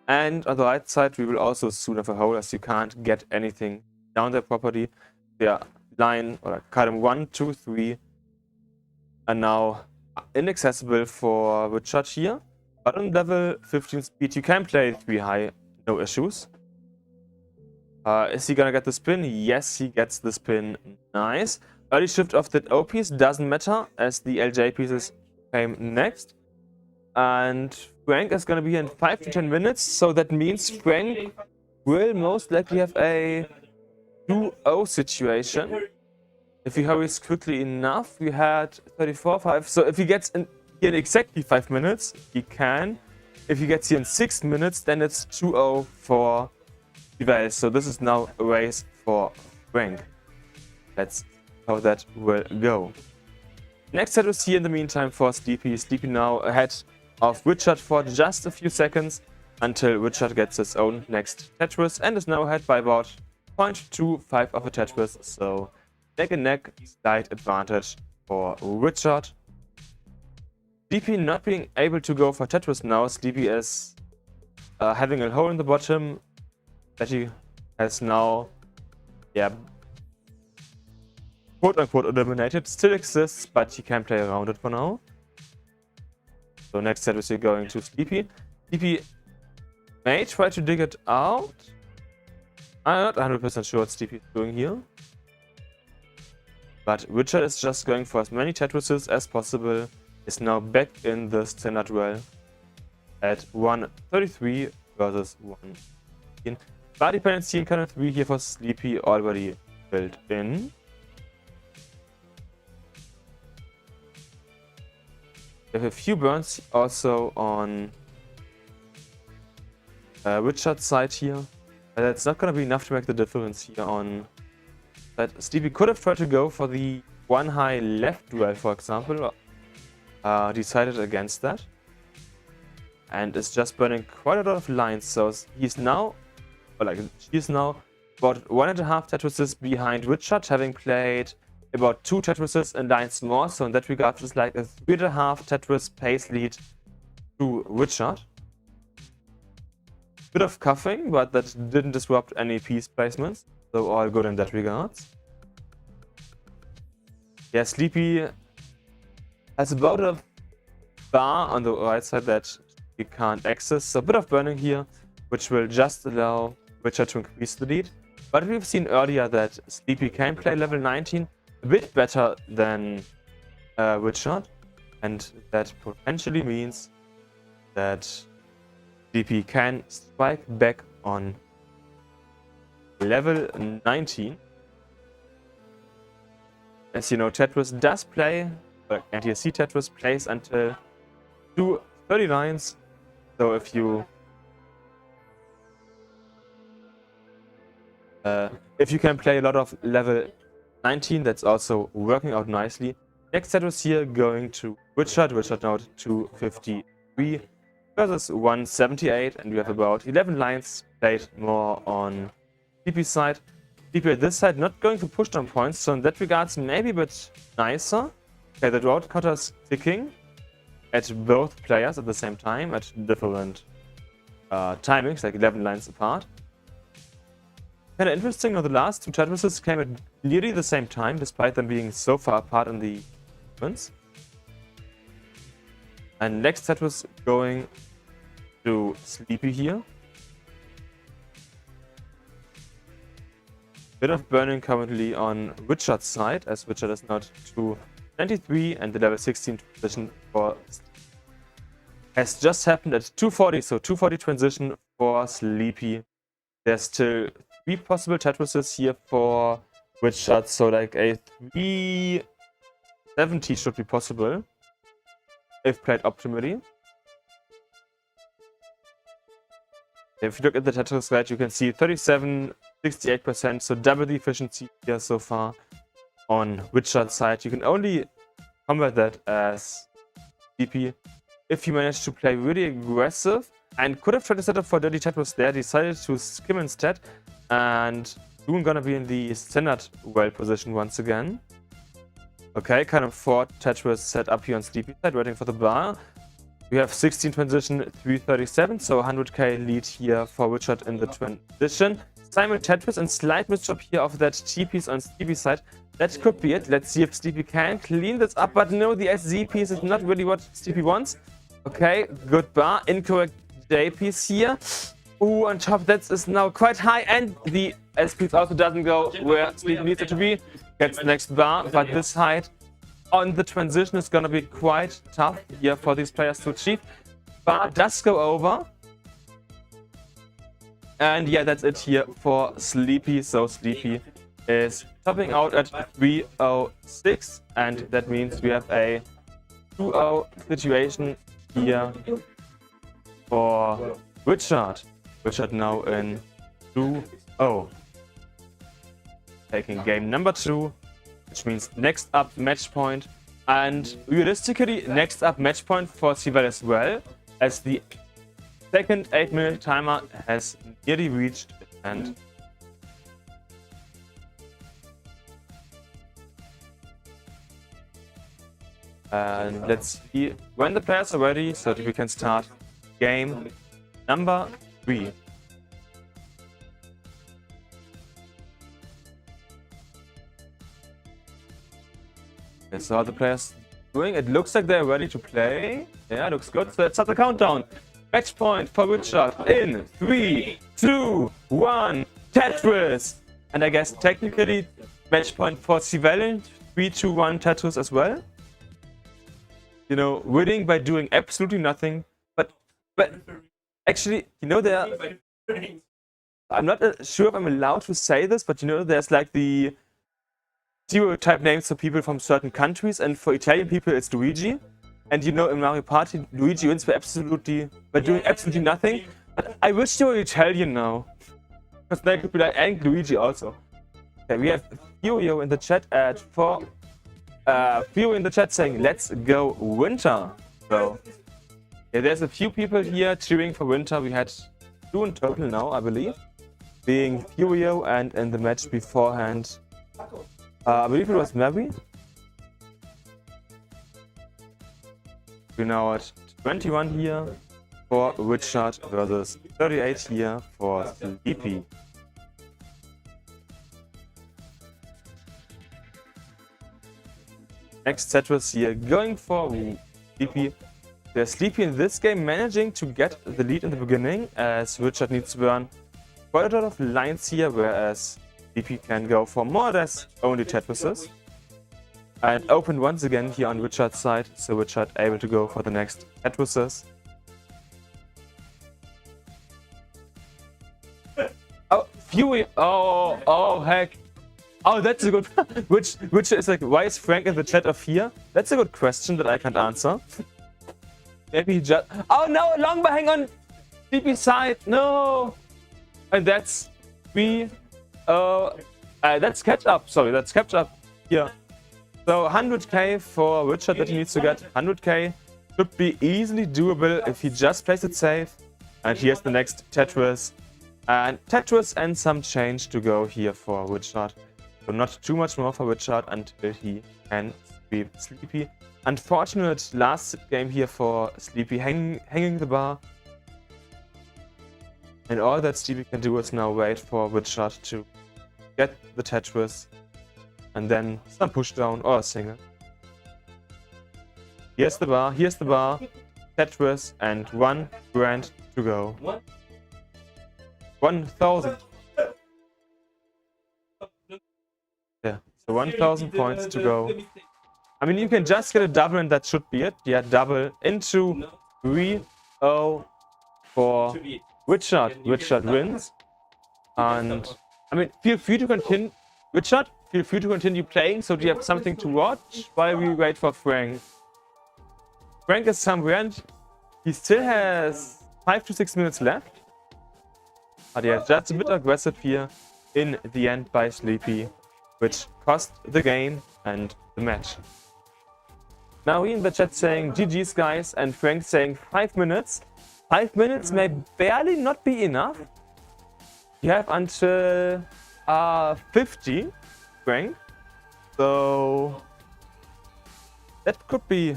and on the right side we will also soon have a hole, as you can't get anything down there properly. Yeah, line or column 1, 2, 3 are now inaccessible for Richard here, but on level 15 speed you can play 3 high, no issues. Is he gonna get the spin? Yes, he gets the spin. Nice. Early shift of that O piece doesn't matter, as the LJ pieces came next. And Frank is gonna be in 5 to 10 minutes, so that means Frank will most likely have a 2-0 situation. If he hurries quickly enough, we had 34-5. So if he gets in here in exactly 5 minutes, he can. If he gets here in 6 minutes, then it's 2-0 for Device. So this is now a race for Frank. That's how that will go. Next Tetris here in the meantime for Sleepy. Sleepy now ahead of Richard for just a few seconds until Richard gets his own next Tetris, and is now ahead by about 0.25 of a Tetris. So neck and neck, slight advantage for Richard. Sleepy not being able to go for Tetris now. Sleepy is having a hole in the bottom that he has now, yeah, quote-unquote eliminated. Still exists, but he can play around it for now. So next Tetris we're going to Sleepy. Sleepy may try to dig it out. I'm not 100% sure what Sleepy is doing here. But Richard is just going for as many Tetrises as possible. Is now back in the standard duel at 133 versus 1. Bar dependency in column 3 here for Sleepy already built in. We have a few burns also on Richard's side here. But that's not going to be enough to make the difference here on that. Sleepy could have tried to go for the 1 high left duel, for example. Decided against that. And is just burning quite a lot of lines. So he's now, she's now about 1.5 Tetrises behind Richard, having played about 2 Tetrises and lines more. So in that regard, it's like a 3.5 Tetris pace lead to Richard. Bit of cuffing, but that didn't disrupt any piece placements. So all good in that regard. Yeah, Sleepy has about a bar on the right side that you can't access. So a bit of burning here, which will just allow Richard to increase the lead. But we've seen earlier that Sleepy can play level 19 a bit better than Richard. And that potentially means that Sleepy can strike back on level 19. As you know, Tetris does play, NTSC Tetris plays until 2:39. So if you can play a lot of level 19, that's also working out nicely. Next Tetris here going to Richard. Richard now 253 versus 178, and we have about 11 lines played more on DP's side. DP at this side not going to push down points, so in that regards maybe a bit nicer. Okay, the drought cutter is ticking at both players at the same time, at different timings, like 11 lines apart. Kind of interesting, now the last 2 Tetrises came at nearly the same time, despite them being so far apart in the sequence. And next Tetris going to Sleepy here. Bit of burning currently on Richard's side, as Richard is not to 93 and the level 16 transition for has just happened at 240, so 240 transition for Sleepy. There's still 3 possible Tetrises here for Richard, so like a 370 should be possible if played optimally. If you look at the Tetris rate, you can see 37, 68%, so double the efficiency here so far on Richard's side. You can only combat that as DP if you manage to play really aggressive, and could have tried to set up for dirty Tetris there, decided to skim instead, and soon gonna be in the standard well position once again. Okay, kind of 4 Tetris set up here on Sleepy side, waiting for the bar. We have 16 transition, 337, so 100k lead here for Richard in the transition. Simon Tetris and slight misjump here of that T-piece on Sleepy's side. That could be it. Let's see if Sleepy can clean this up, but no, the SZ piece is not really what Sleepy wants. Okay, good bar. Incorrect J piece here. Ooh, on top that is now quite high, and the S piece also doesn't go where Sleepy needs it to be. Gets the next bar, but this height on the transition is gonna be quite tough here for these players to achieve. Bar does go over. And yeah, that's it here for Sleepy. So Sleepy is topping out at 306, and that means we have a 2-0 situation here for Richard. Richard now in 2-0. Taking game number 2, which means next up match point. And realistically, next up match point for Sival as well, as the second 8-minute timer has nearly reached its end. And let's see when the players are ready so that we can start game number 3. Okay, so how the players doing? It looks like they're ready to play. Yeah, looks good. So let's start the countdown. Match point for Richard in 3, 2, 1, Tetris! And I guess technically match point for Sival, 3, 2, 1, Tetris as well. You know, winning by doing absolutely nothing. But actually, you know, I'm not sure if I'm allowed to say this, but you know, there's like the stereotype names for people from certain countries, and for Italian people it's Luigi. And you know, in Mario Party, Luigi wins by doing absolutely nothing. But I wish you were Italian now, because they could be like, and Luigi also. Okay, we have Furio in the chat at Furio in the chat saying, "Let's go Winter." So yeah, there's a few people here cheering for Winter. We had 2 in total now, I believe, being Furio, and in the match beforehand, I believe it was Mary. We're now at 21 here for Richard versus 38 here for Sleepy. Next Tetris here going for Sleepy. They're Sleepy in this game managing to get the lead in the beginning, as Richard needs to burn quite a lot of lines here, whereas Sleepy can go for more or less only Tetrises. And open once again here on Richard's side, so Richard able to go for the next Tetrises. Oh, Fury! Oh, heck! Oh, that's a good. which is like, why is Frank in the chat of here? That's a good question that I can't answer. Maybe he just. Oh no, long hang on Sleepy's side. No, and that's that's catch up. Sorry, that's catch up here. So 100k for Richard that he needs to get. 100k should be easily doable if he just plays it safe. And here's the next Tetris. And Tetris and some change to go here for Richard. So not too much more for Richard until he can sweep Sleepy. Unfortunate last game here for Sleepy, hanging the bar. And all that Sleepy can do is now wait for Richard to get the Tetris. And then some push down or a single. Here's the bar, Tetris, and 1 grand to go. 1,000. So 1000 points to go. I mean, you can just get a double and that should be it. Yeah, double into 3-0 for Richard. Richard wins. And I mean, feel free to continue. Richard, feel free to continue playing so do you have something to watch while we wait for Frank. Frank is somewhere and he still has 5 to 6 minutes left. But yeah, just a bit aggressive here in the end by Sleepy, which cost the game and the match. Now in the chat saying GG's guys and Frank saying 5 minutes. 5 minutes may barely not be enough. You have until 50, Frank. So that could be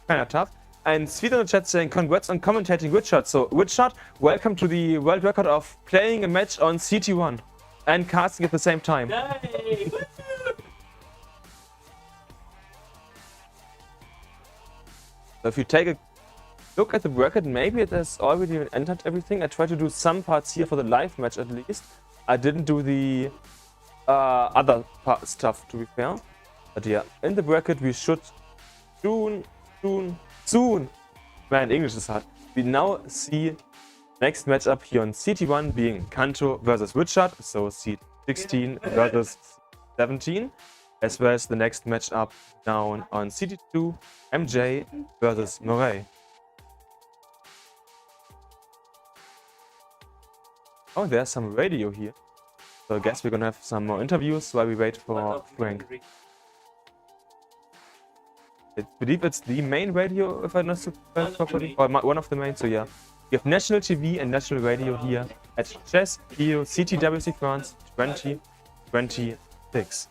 kind of tough. And Sweet in the chat saying congrats on commentating Richard. So Richard, welcome to the world record of playing a match on CT1 and casting at the same time. Yay! So if you take a look at the bracket, maybe it has already entered everything. I tried to do some parts here for the live match at least. I didn't do the other stuff, to be fair. But yeah, in the bracket we should soon, man, English is hard. We now see next matchup here on CT1 being Kanto versus Richard, so seed 16 versus 17, as well as the next matchup down on CT2, MJ versus Murray. Oh, there's some radio here. So I guess we're gonna have some more interviews while we wait for Frank. I believe it's the main radio, if I understood properly, or one of the main, so yeah. We have national TV and national radio here at Chess Bio CTWC France 2026.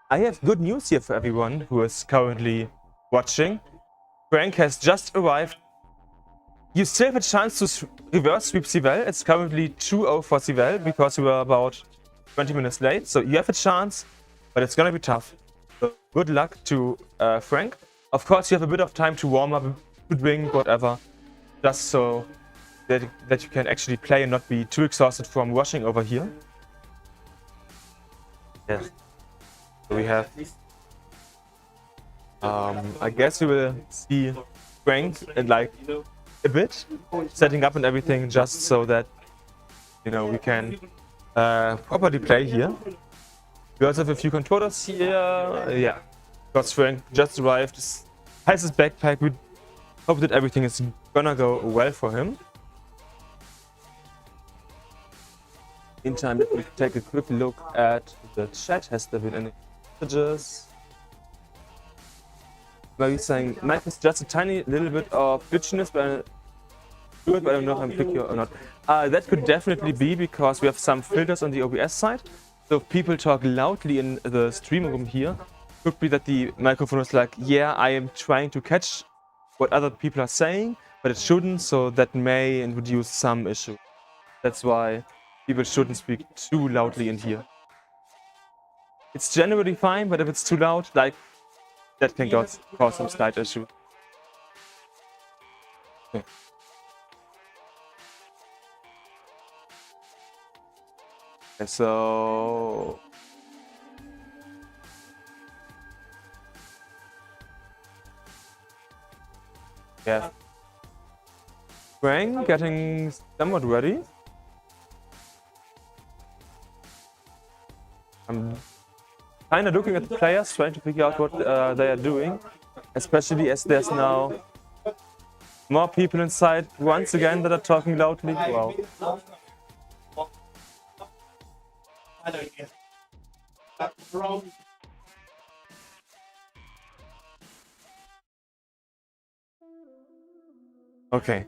I have good news here for everyone who is currently watching. Frank has just arrived. You still have a chance to reverse sweep Sivell. It's currently 2-0 for Sivell because we were about 20 minutes late. So you have a chance, but it's gonna be tough. So good luck to Frank. Of course, you have a bit of time to warm up, to drink, whatever. Just so that you can actually play and not be too exhausted from rushing over here. Yes. So we have, I guess we will see Frank in like a bit, setting up and everything just so that, you know, we can properly play here. We also have a few controllers here, yeah, because Frank just arrived, has his backpack. We hope that everything is gonna go well for him. Meantime, let me take a quick look at the chat. Has there been any messages? Marie saying, Mike is just a tiny little bit of glitchiness, but I don't know if I'm picky or not. That could definitely be because we have some filters on the OBS side. So if people talk loudly in the stream room here, could be that the microphone is like, yeah, I am trying to catch what other people are saying, but it shouldn't, so that may introduce some issue. That's why people shouldn't speak too loudly in here. It's generally fine, but if it's too loud, like, that can cause some slight issue. Okay. Okay, so yeah, Frank getting somewhat ready. I'm kind of looking at the players, trying to figure out what they are doing, especially as there's now more people inside once again that are talking loudly. Wow. Okay.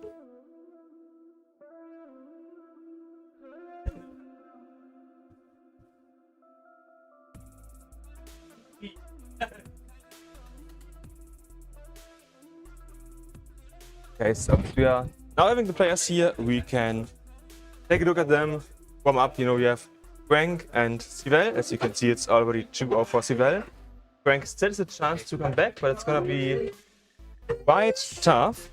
Okay, so we are now having the players here. We can take a look at them, warm up. You know, we have Frank and Sivell. As you can see, it's already 2-0 for Sivell. Frank still has a chance to come back, but it's gonna be quite tough.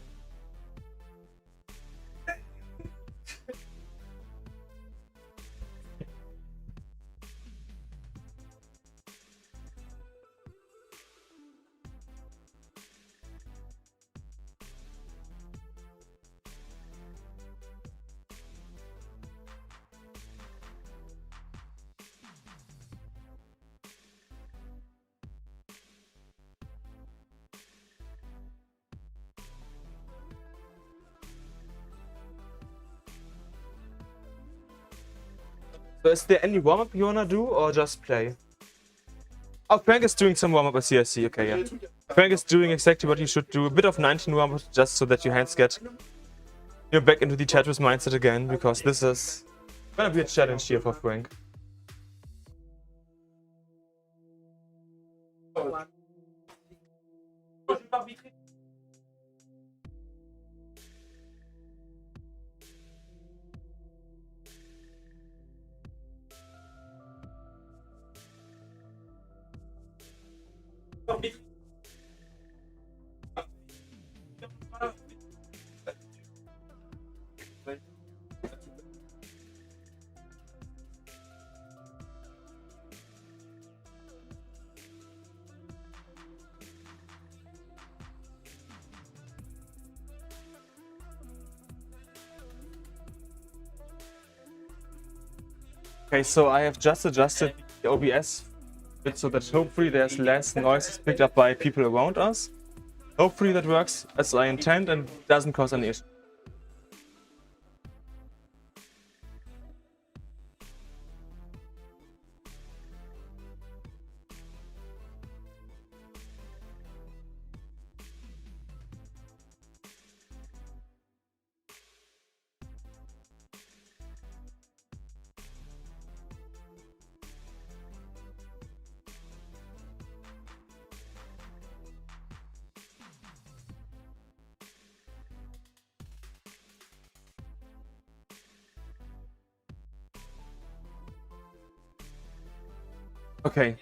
So is there any warm-up you wanna do or just play? Oh, Frank is doing some warm-up at CSC. Okay, yeah. Frank is doing exactly what you should do. A bit of 19 warm-up just so that your hands get back into the Tetris mindset again, because this is gonna be a challenge here for Frank. Okay, so I have just adjusted the OBS bit so that hopefully there's less noise picked up by people around us. Hopefully that works as I intend and doesn't cause any issue. Okay.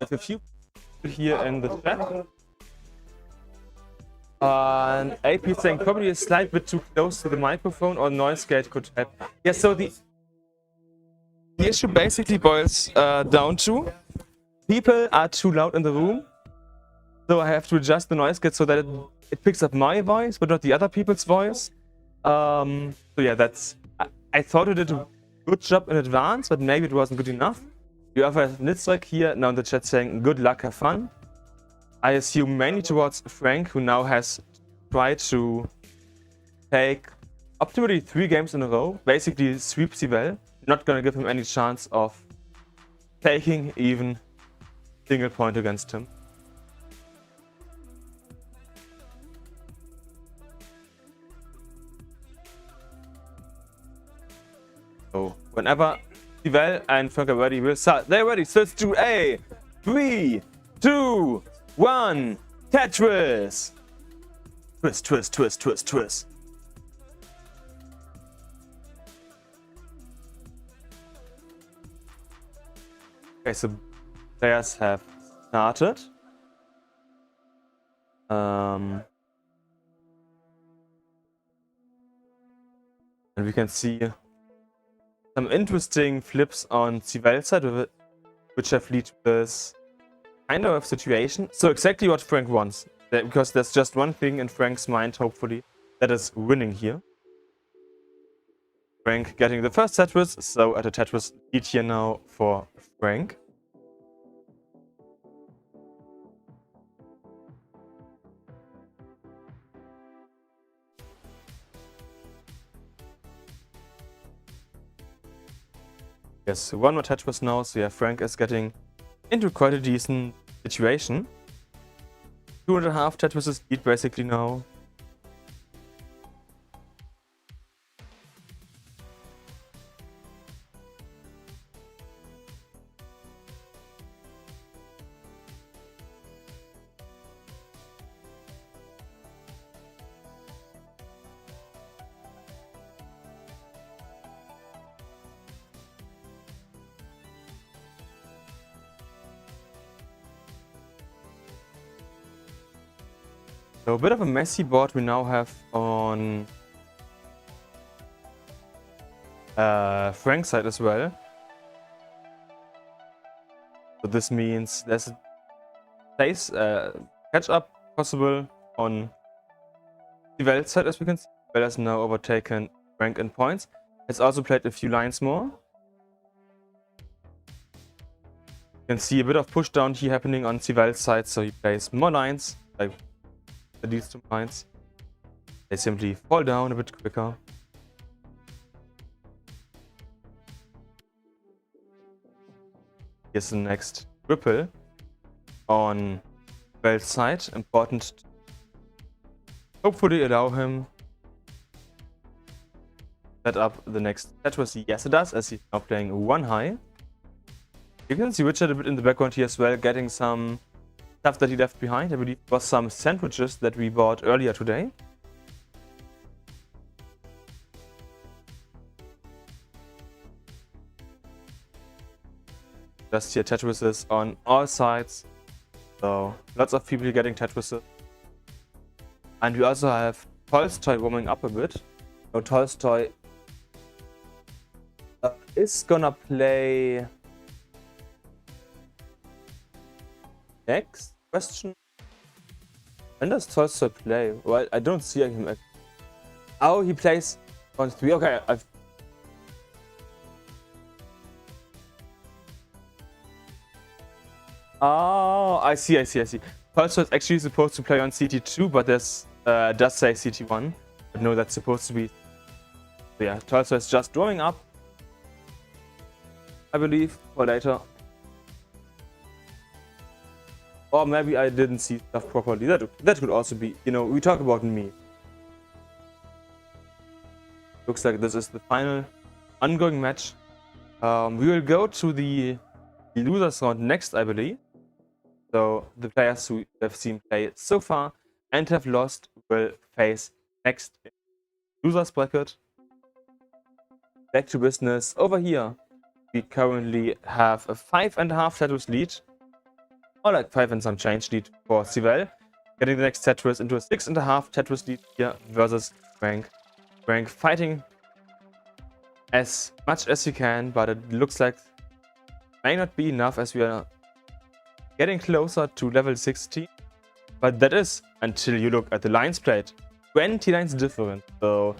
I have a few people here in the chat. And AP saying probably a slight bit too close to the microphone or noise gate could help. Yeah, so the issue basically boils down to people are too loud in the room. So I have to adjust the noise gate so that it picks up my voice, but not the other people's voice. So yeah, that's... I thought it did a good job in advance, but maybe it wasn't good enough. You have Nitzrek here now in the chat saying good luck, have fun. I assume mainly towards Frank, who now has tried to take optimally 3 games in a row, basically sweep Sivell. Not gonna give him any chance of taking even single point against him. So whenever Sivell and Frank are ready, we'll start. They're ready, so let's do a 3, 2, 1, Tetris! Twist, twist, twist, twist, twist. Okay, so players have started. And we can see some interesting flips on Sivel's side, which have led to this kind of situation. So exactly what Frank wants, because there's just one thing in Frank's mind, hopefully, that is winning here. Frank getting the first Tetris, so at a Tetris lead here now for Frank. Yes, one more Tetris now, so yeah, Frank is getting into quite a decent situation. 2.5 Tetris lead basically now. So a bit of a messy board we now have on Frank's side as well. So this means there's a place catch up possible on Sivel's side, as we can see. Sivel has now overtaken Frank in points. Has also played a few lines more. You can see a bit of push down here happening on Sivel's side, so he plays more lines, like these 2 lines. They simply fall down a bit quicker. Here's the next ripple on Sivel's side. Important to hopefully allow him set up the next Tetris. Yes, it does, as he's now playing 1 high. You can see Richard a bit in the background here as well, getting some stuff that he left behind. I believe it was some sandwiches that we bought earlier today. Just here Tetrises on all sides. So lots of people getting Tetrises. And we also have Tolstoy warming up a bit. So Tolstoy is gonna play next question. When does Tolstoy play? Well, I don't see him. Oh, he plays on 3. Okay, Oh, I see. Tolstoy is actually supposed to play on CT2, but this does say CT1. But no, that's supposed to be. So yeah, Tolstoy is just drawing up, I believe, for later. Or maybe I didn't see stuff properly. That could also be, you know, we talk about me. Looks like this is the final ongoing match. We will go to the losers round next, I believe. So the players who have seen play so far and have lost will face next losers bracket. Back to business. Over here, we currently have a 5.5 Tetris lead. Or like 5 and some change lead for Sivel. Getting the next Tetris into a 6.5 Tetris lead here versus Frank. Frank fighting as much as he can, but it looks like may not be enough as we are getting closer to level 60. But that is, until you look at the lines played, 20 lines different. So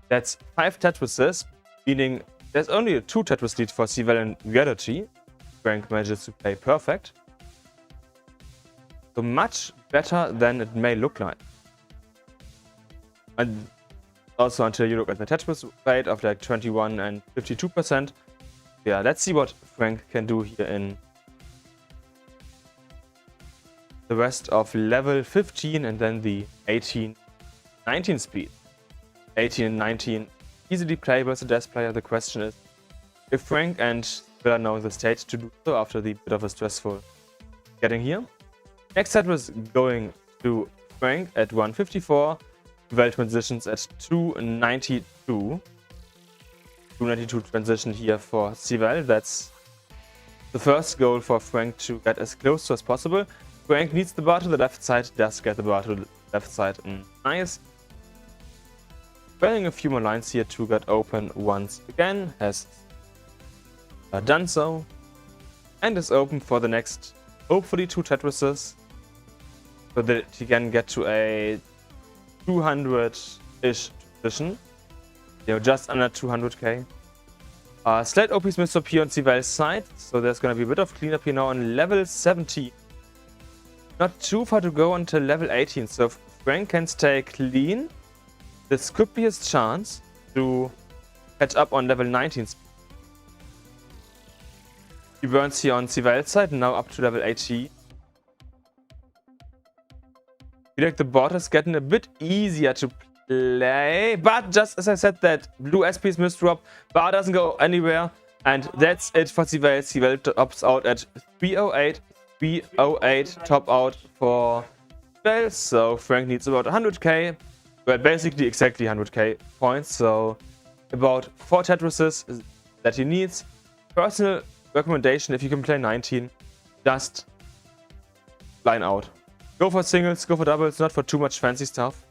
that's 5 Tetrises, meaning there's only a 2 Tetris lead for Sivel in reality. Frank manages to play perfect. So much better than it may look like. And also until you look at the Tetris rate of like 21 and 52%. Yeah, let's see what Frank can do here in the rest of level 15 and then the 18, 19 speed. 18 and 19 easily playable as a desk player. The question is if Frank and Sivel are now in the state to do so after the bit of a stressful getting here. Next set was going to Frank at 154. Sivel transitions at 292. 292 transition here for Sivel. That's the first goal for Frank to get as close to as possible. Frank needs the bar to the left side, does get the bar to the left side. Nice. Spending a few more lines here to get open once again, has done so, and is open for the next, hopefully, 2 Tetrises, so that he can get to a 200-ish position. Just under 200k. Slate OPs Mr. P on Sivel's side, so there's gonna be a bit of cleanup here now on level 17. Not too far to go until level 18, so if Frank can stay clean, this could be his chance to catch up on level 19. He burns here on Sivel's side, now up to level 80. I feel like the bot is getting a bit easier to play, but just as I said, that blue SP's misdrop, bar doesn't go anywhere, and that's it for Sivel. Sivel tops out at 308. 308 top out for Sivel, so Frank needs about 100k, well, basically exactly 100k points, so about 4 Tetrises that he needs. Personal recommendation, if you can play 19, just line out. Go for singles, go for doubles, not for too much fancy stuff.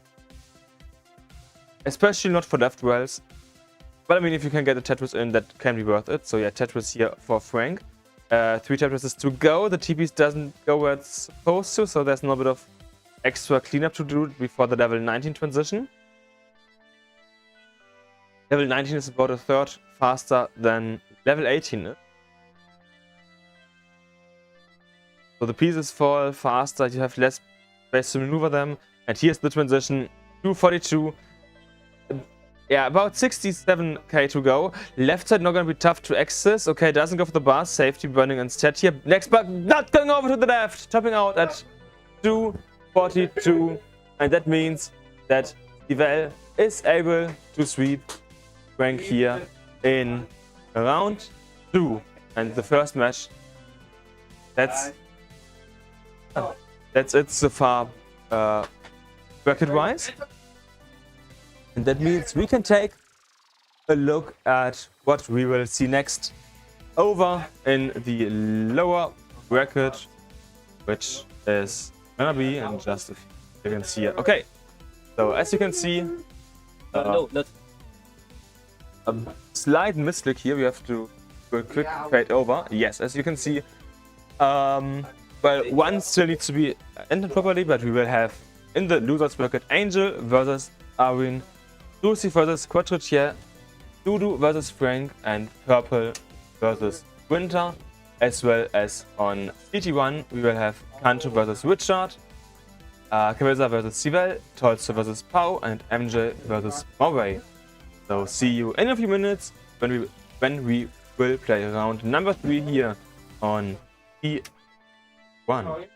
Especially not for left wells. But I mean, if you can get a Tetris in, that can be worth it. So yeah, Tetris here for Frank. 3 Tetrises to go. The TPs doesn't go where it's supposed to, so there's a little bit of extra cleanup to do before the level 19 transition. Level 19 is about a third faster than level 18. So the pieces fall faster, you have less space to maneuver them. And here's the transition, 242. Yeah, about 67k to go. Left side not gonna be tough to access. Okay, doesn't go for the bar. Safety burning instead here. Next bug not going over to the left. Topping out at 242. And that means that Sivel is able to sweep Frank here in round 2. And the first match, that's it so far, bracket-wise. And that means we can take a look at what we will see next over in the lower bracket, which is gonna be in just a few seconds here. Okay, so as you can see, a slight misclick here. We have to do a quick fade over. Yes, as you can see, well, one still needs to be entered properly, but we will have in the losers bracket Angel versus Arwin, Lucy versus Quarterfinals, Dudu versus Frank, and Purple versus Winter, as well as on CT1 we will have Kanto versus Richard, Cabeza versus Sivel, Tolsto versus Pau, and MJ versus Murray. So see you in a few minutes when we will play round number 3 here on E1.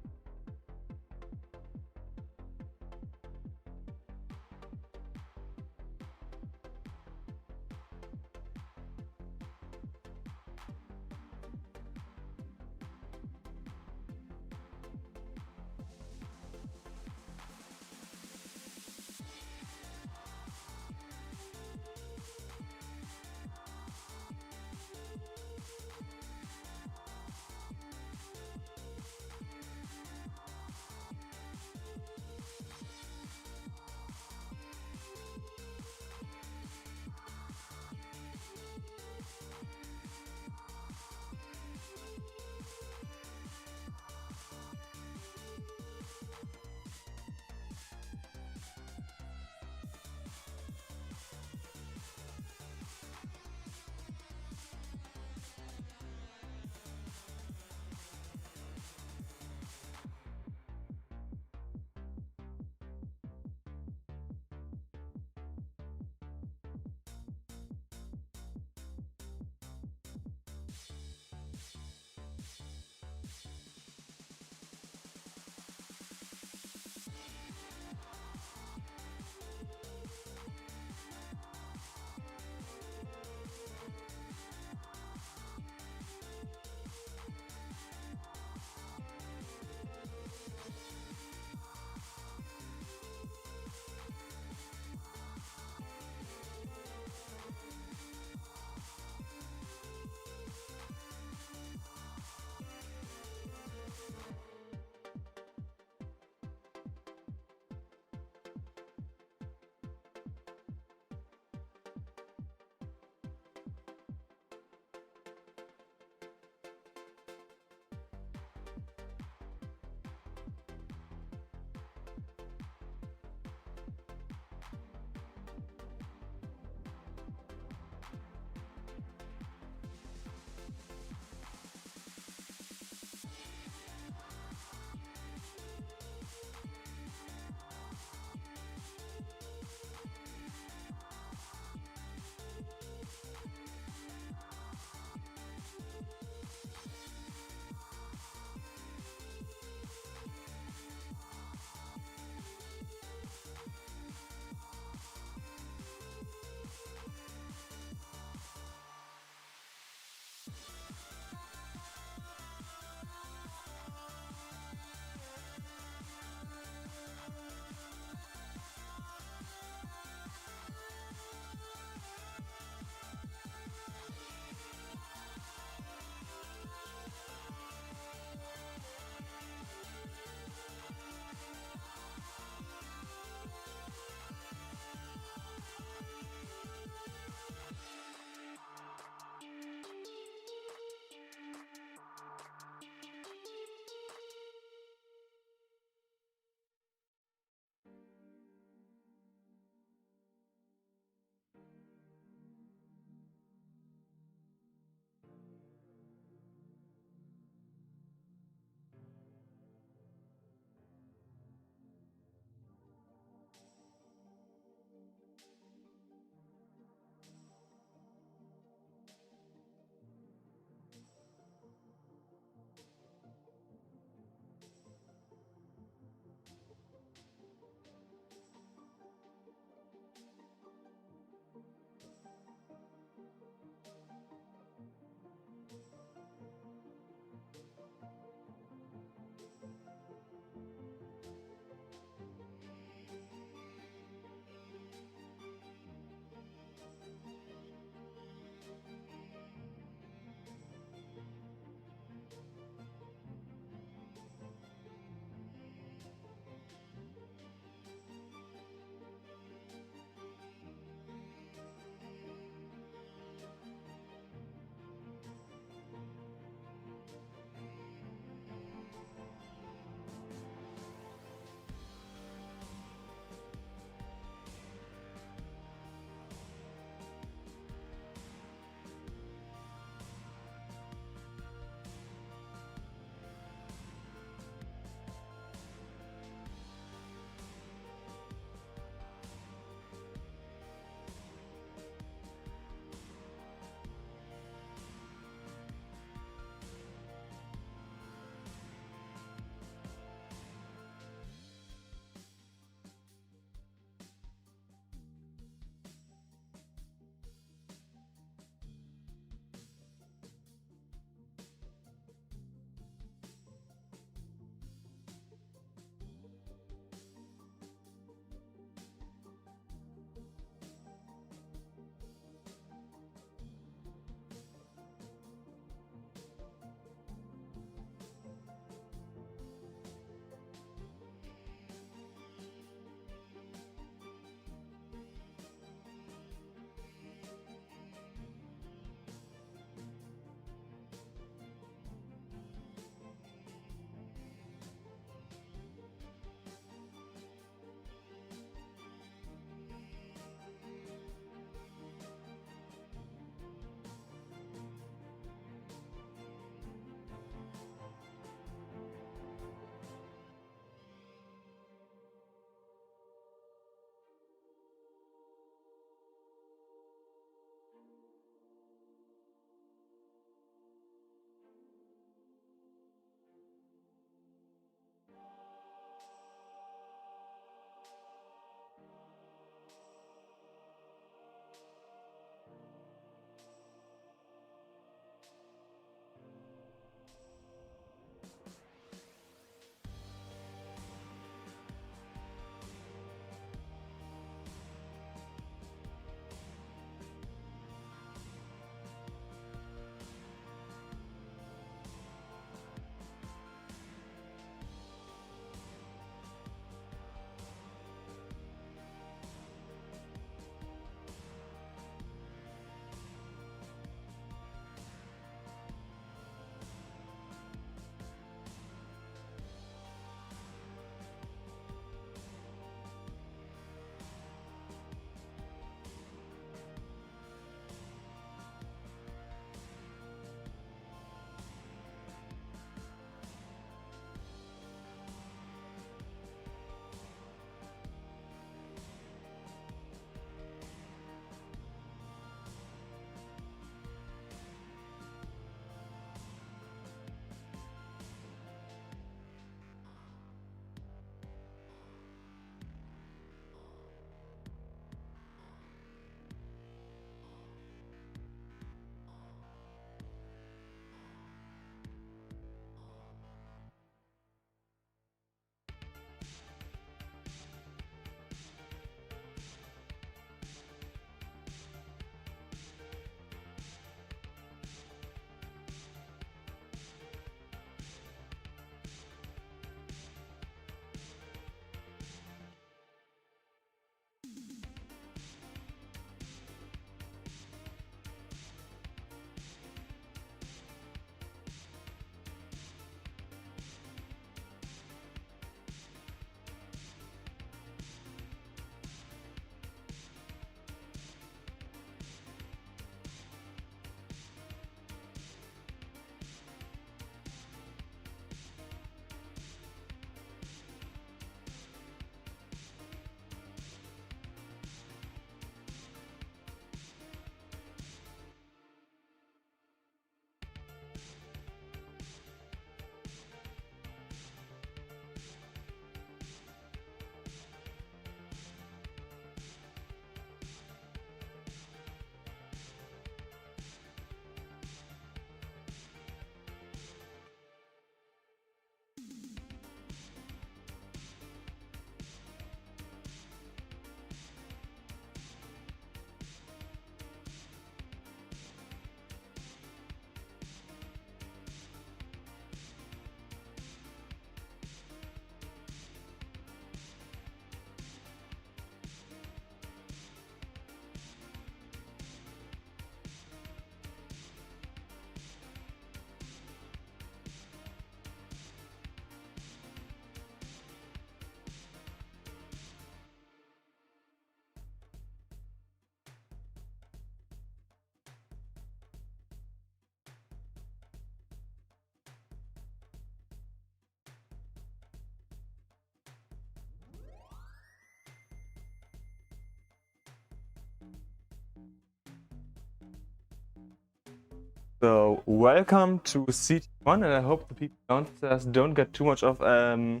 So, welcome to CT1, and I hope the people downstairs don't get too much of an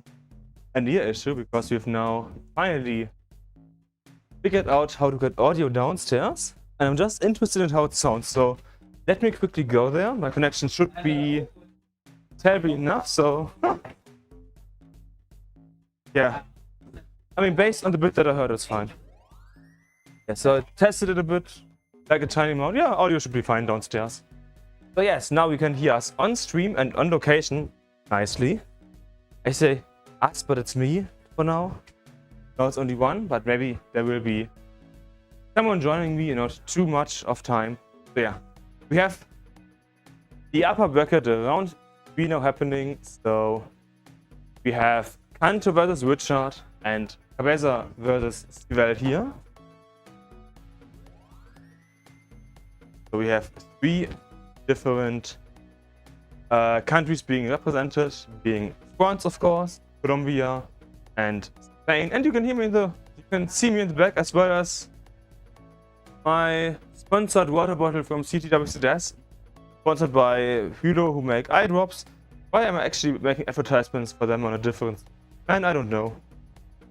ear issue, because we've now finally figured out how to get audio downstairs, and I'm just interested in how it sounds. So, let me quickly go there. My connection should be terribly enough, so yeah. I mean, based on the bit that I heard, it's fine. Yeah, so I tested it a bit, like a tiny amount. Yeah, audio should be fine downstairs. So yes, now you can hear us on stream and on location nicely. I say us, but it's me for now. Now it's only one, but maybe there will be someone joining me in not too much of time. So yeah, we have the upper bracket around 3 now happening. So we have Kanto versus Richard and Cabeza versus Stivel here. So we have 3 different countries being represented, being France, of course, Colombia, and Spain. And you can see me in the back, as well as my sponsored water bottle from CTWC, sponsored by Hülo, who make eye drops. Why am I actually making advertisements for them on a different? And I don't know.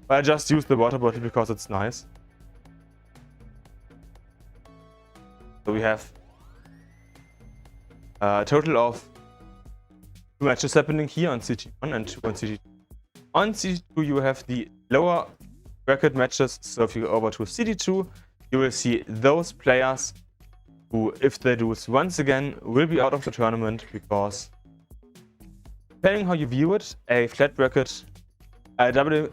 But I just use the water bottle because it's nice. So we have a total of 2 matches happening here on CT1 and 2 on CT2. On CT2 you have the lower bracket matches, so if you go over to CT2, you will see those players who, if they lose once again, will be out of the tournament, because depending how you view it, a flat bracket, a double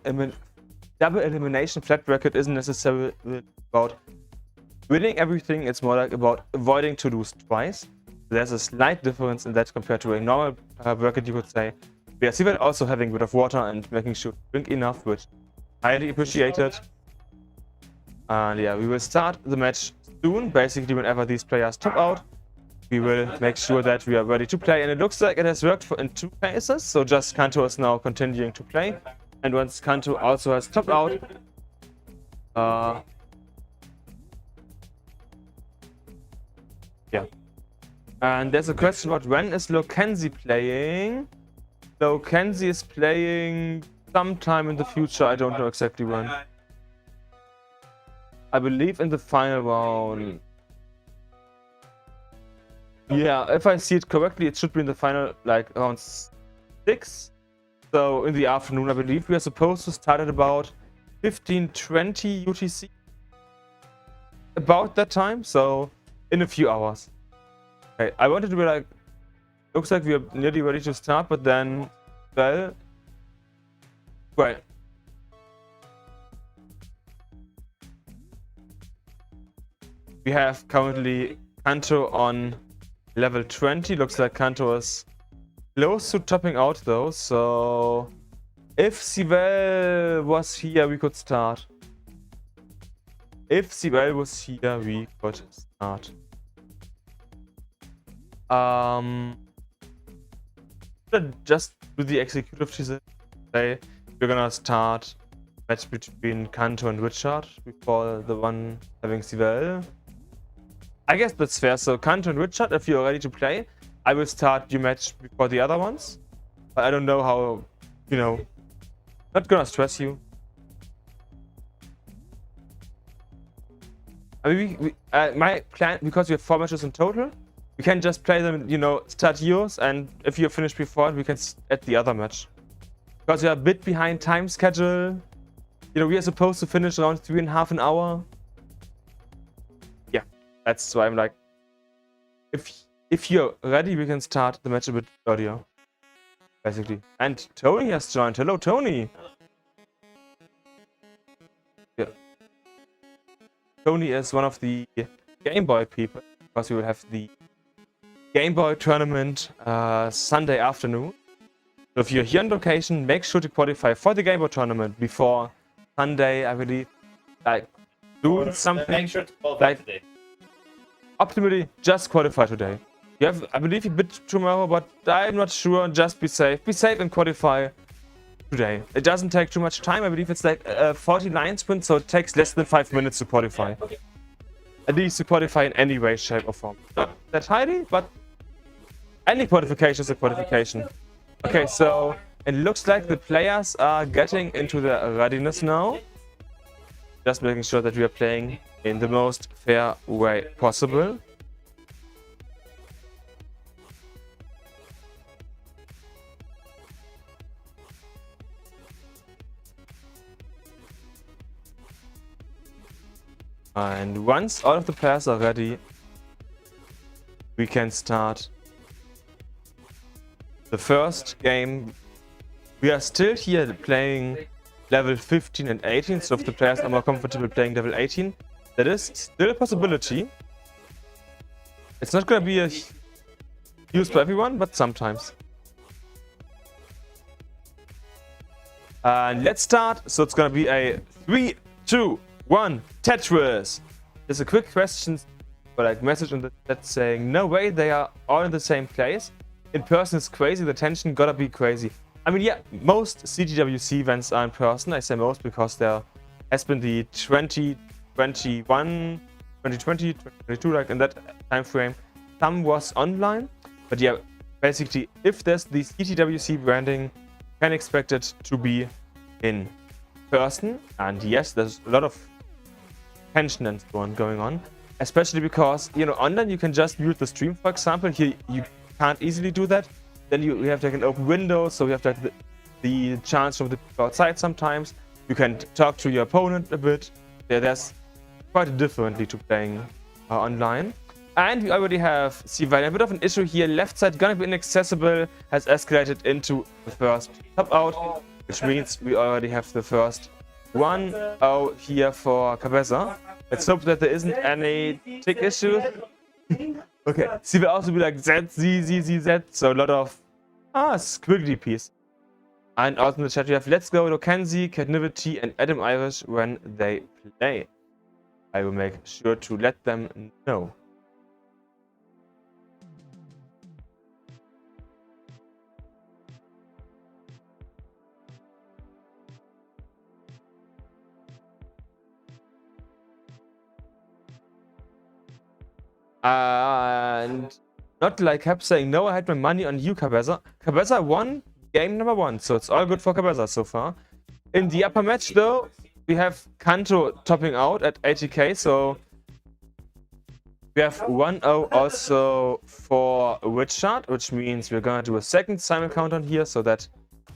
elimination flat bracket isn't necessarily about winning everything, it's more like about avoiding to lose twice. There's a slight difference in that compared to a normal bracket, you could say. We are still also having a bit of water and making sure to drink enough, which is highly appreciated. And yeah, we will start the match soon. Basically, whenever these players top out, we will make sure that we are ready to play. And it looks like it has worked in 2 cases. So just Kanto is now continuing to play. And once Kanto also has topped out, yeah. And there's a question about when is Lokenzi playing. Lokenzi is playing sometime in the future, I don't know exactly when. I believe in the final round. Yeah, if I see it correctly, it should be in the final, like around 6. So in the afternoon, I believe. We are supposed to start at about 15:20 UTC. About that time, so in a few hours. Okay, I wanted to be like, looks like we are nearly ready to start, but then, well, we have currently Kanto on level 20. Looks like Kanto is close to topping out though, so if Sivel was here, we could start. If Sivel was here, we could start. Just do the executive say we're gonna start match between Kanto and Richard before the one having Sivel. I guess that's fair. So Kanto and Richard, if you're ready to play, I will start your match before the other ones. But I don't know how, not gonna stress you. I mean, my plan, because we have 4 matches in total, we can just play them, start yours, and if you're finished before it, we can add the other match. Because we are a bit behind time schedule. We are supposed to finish around 3.5 an hour. Yeah, that's why I'm like, if you're ready, we can start the match a bit earlier, basically. And Tony has joined. Hello, Tony. Yeah. Tony is one of the Game Boy people, because we will have the Game Boy tournament Sunday afternoon. So if you're here on location, make sure to qualify for the Game Boy tournament before Sunday, I believe. Like, do something. Make sure to qualify today. Optimally, just qualify today. You have, I believe, a bit tomorrow, but I'm not sure. Just be safe. Be safe and qualify today. It doesn't take too much time. I believe it's like 49 sprints, so it takes less than 5 minutes to qualify. At least to qualify in any way, shape, or form. Not that highly, but Any qualification is a qualification. Okay, so it looks like the players are getting into their readiness now. Just making sure that we are playing in the most fair way possible. And once all of the players are ready, we can start the first game. We are still here playing level 15 and 18, so if the players are more comfortable playing level 18, that is still a possibility. It's not going to be used for everyone, but sometimes. And let's start. So it's going to be a 3, 2, 1 Tetris. There's a quick question or like message in the chat saying, no way, they are all in the same place. In person is crazy, the tension gotta be crazy. I mean, yeah, most CTWC events are in person. I say most because there has been the 2021, 2020, 2022, like in that time frame. Some was online, but yeah, basically, if there's the CTWC branding, you can expect it to be in person. And yes, there's a lot of tension and so on going on, especially because, you know, online you can just mute the stream, for example. Here you can't easily do that. Then you have to like an open window, so you have to have the chance from the people outside sometimes. You can talk to your opponent a bit. There's quite a differently to playing online. And we already have Semifinals. A bit of an issue here. Left side gonna be inaccessible, has escalated into the first top out, which means we already have the first 1-0 here for Cabeza. Let's hope that there isn't any tick issues. Okay, she will also be like Z, Z, Z, Z, Z. So a lot of squiggly piece. And also in the chat we have Let's Go, Lokenzi, Catnivity, and Adam Irish when they play. I will make sure to let them know. And not like Cap saying, no, I had my money on you, Cabeza. Cabeza won game number 1, so it's all good for Cabeza so far. In the upper match, though, we have Kanto topping out at 80k, so we have 1-0 also for Richard, which means we're gonna do a second simul countdown here, so that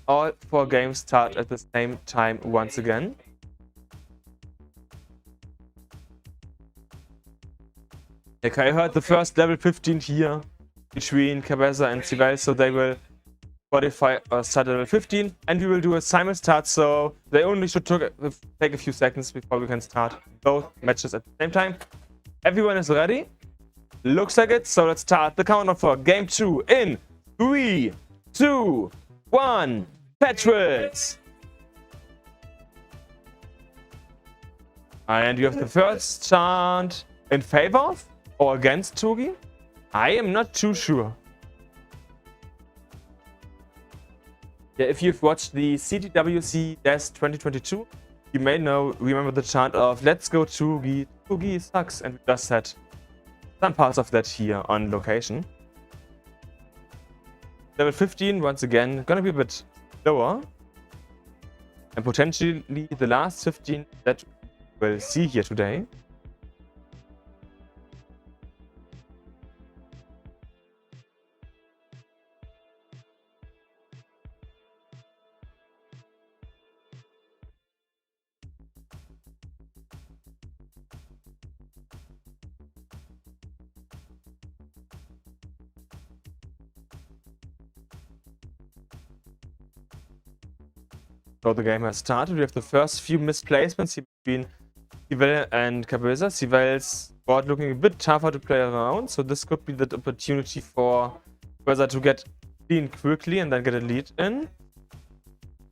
all 4 games start at the same time once again. Okay, I heard the first level 15 here between Cabeza and Semifinals, so they will qualify or start at level 15, and we will do a simul start, so they only should take a few seconds before we can start both matches at the same time. Everyone is ready? Looks like it, so let's start the countdown for game 2 in 3, 2, 1, Tetris! And you have the first chant in favor of or against Tugi? I am not too sure. Yeah, if you've watched the CTWC 2022, you may remember the chant of Let's Go Tugi, Tugi sucks, and we just had some parts of that here on location. Level 15, once again, gonna be a bit lower. And potentially the last 15 that we'll see here today. So the game has started. We have the first few misplacements between Semifinals and Cabeza. Semifinals board looking a bit tougher to play around, so this could be the opportunity for Cabeza to get clean quickly and then get a lead in.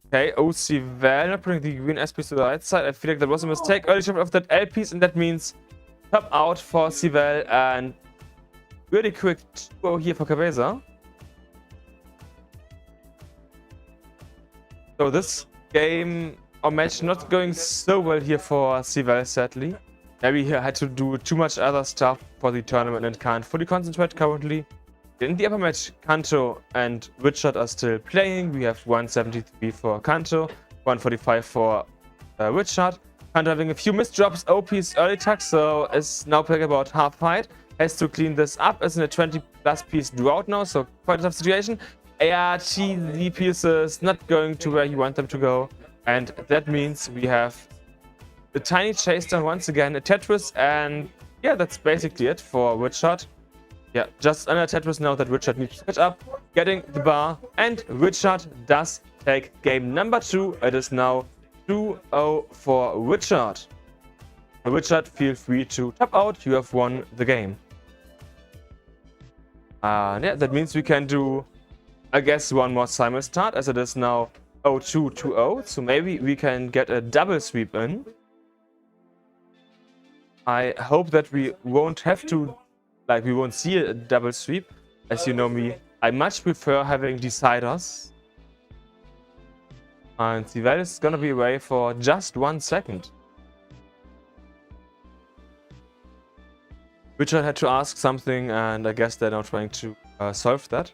Okay, Semifinals not putting the green S piece to the right side. I feel like that was a mistake. Early shot of that L piece, and that means top out for Semifinals and really quick 2-0 here for Cabeza. So this game or match not going so well here for Semifinals, sadly. Maybe he had to do too much other stuff for the tournament and can't fully concentrate currently. In the upper match, Kanto and Richard are still playing. We have 173 for Kanto, 145 for Richard. Kanto having a few missed drops, OP's early tag, so is now playing about half fight. Has to clean this up, is in a 20 plus piece drought now, so quite a tough situation. ART Z pieces not going to where you want them to go, and that means we have a tiny chase down once again, a Tetris, and yeah, that's basically it for Richard. Yeah, just another Tetris now that Richard needs to catch up, getting the bar, and Richard does take game number 2. It is now 2-0 for Richard. Richard, feel free to tap out, you have won the game. Yeah, that means we can do, I guess, one more simul start, as it is now 0-2-2-0, so maybe we can get a double sweep in. I hope that we won't have to, like, we won't see a double sweep. As you know me, I much prefer having deciders. And Sivel is gonna be away for just 1 second. Richard had to ask something, and I guess they're now trying to solve that.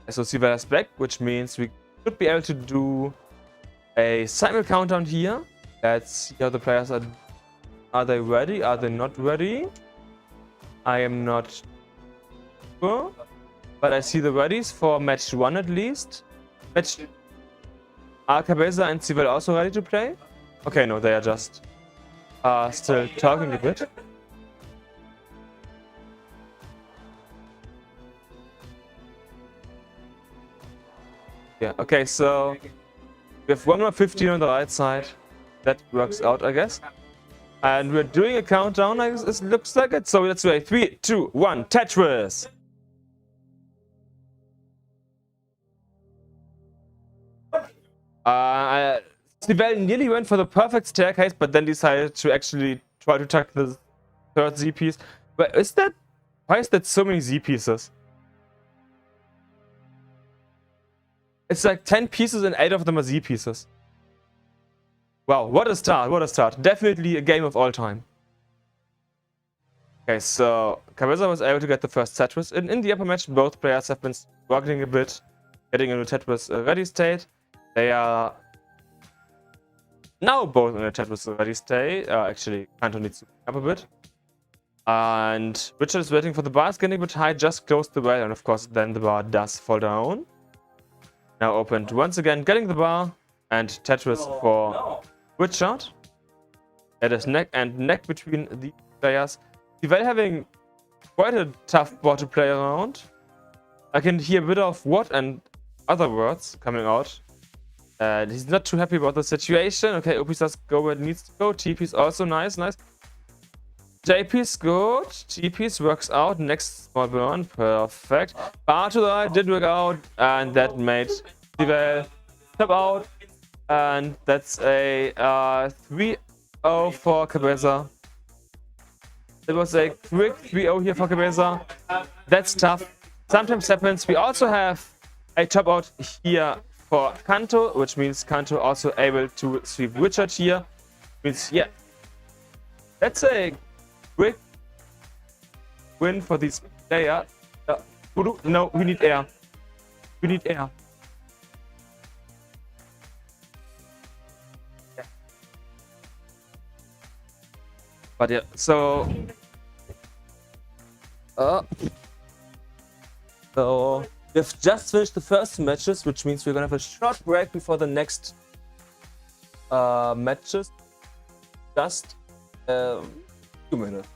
So Sivel is back, which means we should be able to do a simul countdown here. Let's see how the players are. Are they ready? Are they not ready? I am not sure, but I see the readies for match 1 at least. Are Cabeza and Sivel also ready to play? Okay, no, they are just still talking a bit. Yeah, okay, so we have 1 more 15 on the right side. That works out, I guess. And we're doing a countdown, I guess it looks like it. So let's do 3, 2, 1, Tetris! Sivel nearly went for the perfect staircase, but then decided to actually try to tuck the third Z piece. But is that... Why is that so many Z pieces? It's like 10 pieces and 8 of them are Z pieces. Wow, what a start, what a start. Definitely a game of all time. Okay, so Cabeza was able to get the first Tetris. In the upper match, both players have been struggling a bit, getting into Tetris ready state. They are now both in a Tetris ready state. Actually, Kanto needs to pick up a bit. And Richard is waiting for the bar, is getting a bit high, just close the well, and of course then the bar does fall down. Now opened once again, getting the bar, and Tetris for Richard. It is neck and neck between the players. Sivel having quite a tough board to play around. I can hear a bit of what and other words coming out. He's not too happy about the situation. Okay, OP does go where it needs to go. TP's also nice, nice. JP's good. TP's works out. Next small burn. Perfect. Bar to the right did work out. And that made Sivel tap out. And that's a 3-0 for Cabeza. It was a quick 3-0 here for Cabeza. That's tough. Sometimes happens. We also have a top out here for Kanto, which means Kanto also able to sweep Richard here. Means, yeah, that's a quick win for this player. No, we need air. We need air. Yeah. But yeah, so we've just finished the first matches, which means we're gonna have a short break before the next matches. Just 2 minutes.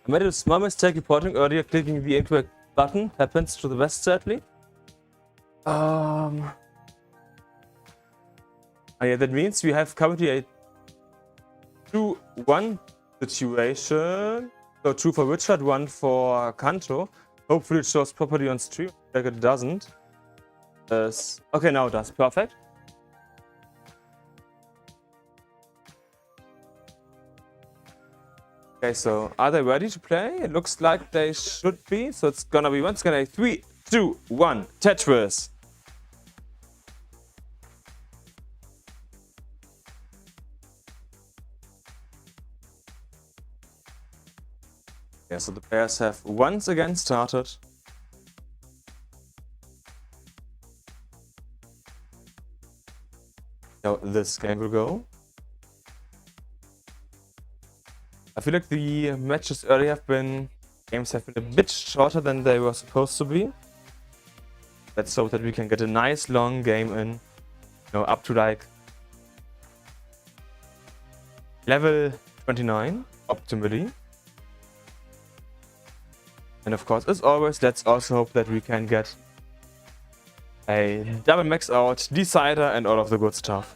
I made a small mistake reporting earlier. Clicking the incorrect button happens to the best, sadly. Oh yeah, that means we have currently a 2-1 situation. So 2 for Richard, 1 for Kanto. Hopefully it shows properly on stream. Like it doesn't. Okay, now it does. Perfect. Okay, so are they ready to play? It looks like they should be. So it's gonna be once again a 3, 2, 1 Tetris. Yeah, so the players have once again started. Now this game will go. I feel like the matches earlier games have been a bit shorter than they were supposed to be. Let's hope that we can get a nice long game in, up to like level 29 optimally. And of course, as always, let's also hope that we can get a double max out, decider, and all of the good stuff.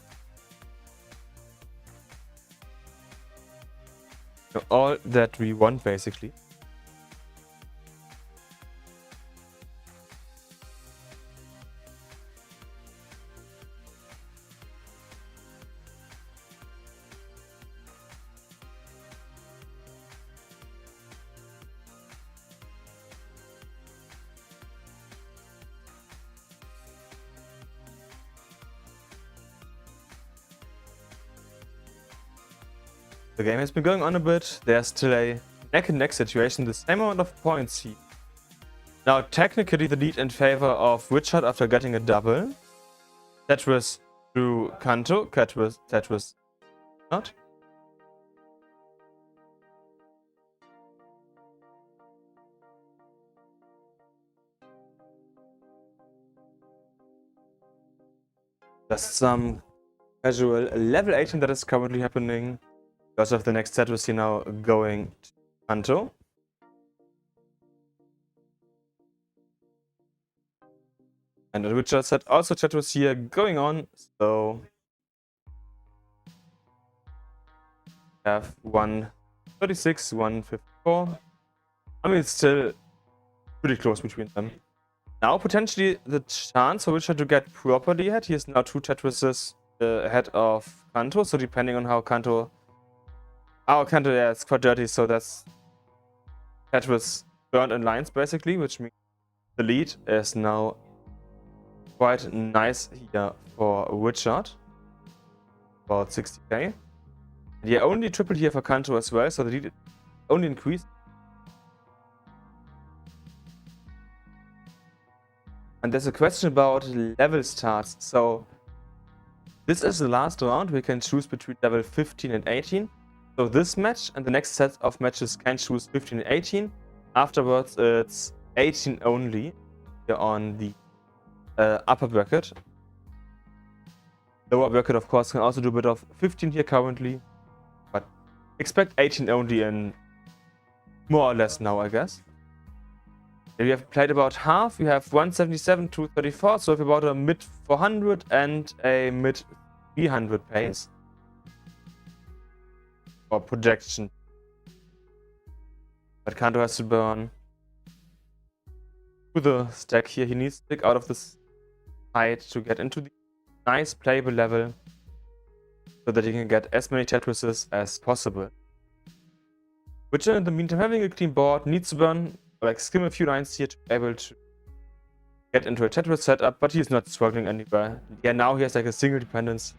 All that we want, basically. The game has been going on a bit. There's still a neck-and-neck situation, the same amount of points here. Now, technically, the lead in favor of Richard after getting a double. Tetris through Kanto. Tetris not. Just some casual level 18 that is currently happening. Because of the next Tetris here now going to Kanto. And Richard said also Tetris here going on, so we have 136, 154. I mean, it's still pretty close between them. Now, potentially, the chance for Richard to get properly ahead. He has now 2 Tetrises ahead of Kanto, so depending on how Kanto... Oh, Kanto, yeah, it's quite dirty, so that's Tetris burned in lines, basically, which means the lead is now quite nice here for Richard. About 60k. And yeah, only triple here for Kanto as well, so the lead only increased. And there's a question about level starts. So this is the last round. We can choose between level 15 and 18. So this match and the next set of matches can choose 15 and 18. Afterwards, it's 18 only here on the upper bracket. Lower bracket, of course, can also do a bit of 15 here currently. But expect 18 only in more or less now, I guess. We have played about half. We have 177 to 34, so we have about a mid 400 and a mid 300 pace. Or projection. But Kanto has to burn to the stack here. He needs to stick out of this side to get into the nice playable level so that he can get as many Tetrises as possible. Which in the meantime, having a clean board, needs to burn, like skim a few lines here to be able to get into a Tetris setup, but he's not struggling anywhere. Yeah, now he has like a single dependence.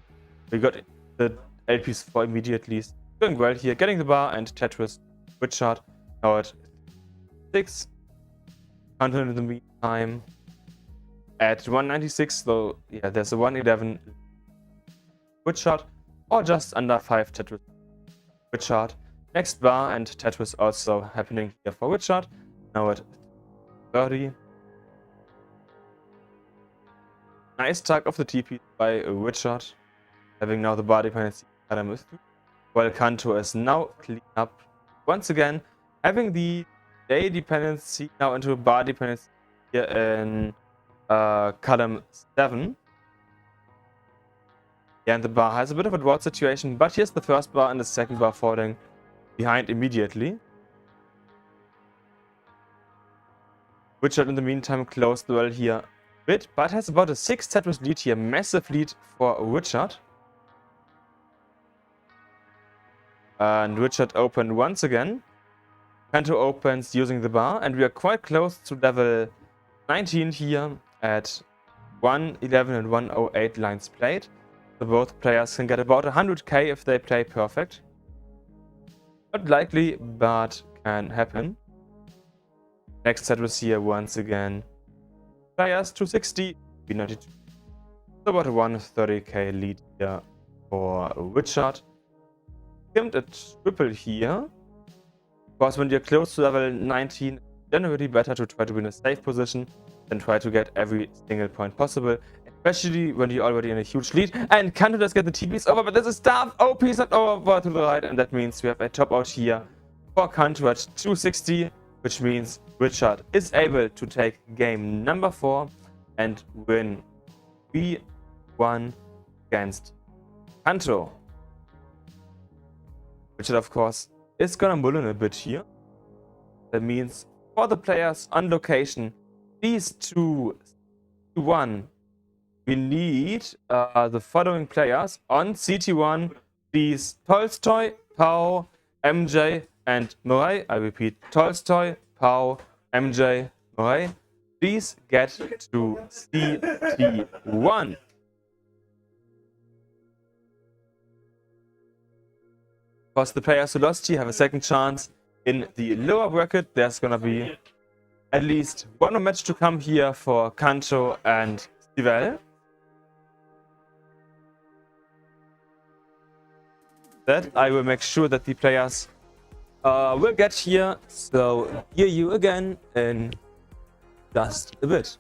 We got the LPs for immediately. Doing well here, getting the bar and Tetris Richard now at 6. Kanto in the meantime at 196, so yeah, there's a 111 Richard, or just under 5 Tetris Richard. Next bar and Tetris also happening here for Richard, now at 30. Nice tug of the TP by Richard, having now the bar dependency. While Kanto is now clean up once again, having the day dependency now into a bar dependency here in column 7. Yeah, and the bar has a bit of a drought situation, but here's the first bar and the second bar falling behind immediately. Richard in the meantime closed well here a bit, but has about a 6 Tetris lead here, massive lead for Richard. And Richard opened once again. Kanto opens using the bar, and we are quite close to level 19 here at 111 and 108 lines played. So both players can get about 100k if they play perfect. Not likely, but can happen. Next set was here once again. Players 260, B92. So about a 130k lead here for Richard. Skimmed a triple here. Of course, when you're close to level 19, generally better to try to be in a safe position than try to get every single point possible, especially when you're already in a huge lead. And Kanto does get the TPs over, but there's a staff. OP is not over to the right, and that means we have a top out here for Kanto at 260, which means Richard is able to take game number 4 and win 3-1 against Kanto. Richard, of course, is gonna mullen a bit here. That means for the players on location, these 2-1, we need the following players on CT1, please Tolstoy, Pau, MJ, and Murray. I repeat, Tolstoy, Pau, MJ, Murray. Please get to CT1. Of course, the players who lost here have a second chance in the lower bracket. There's gonna be at least one more match to come here for Kanto and Stivell. That I will make sure that the players will get here. So hear you again in just a bit.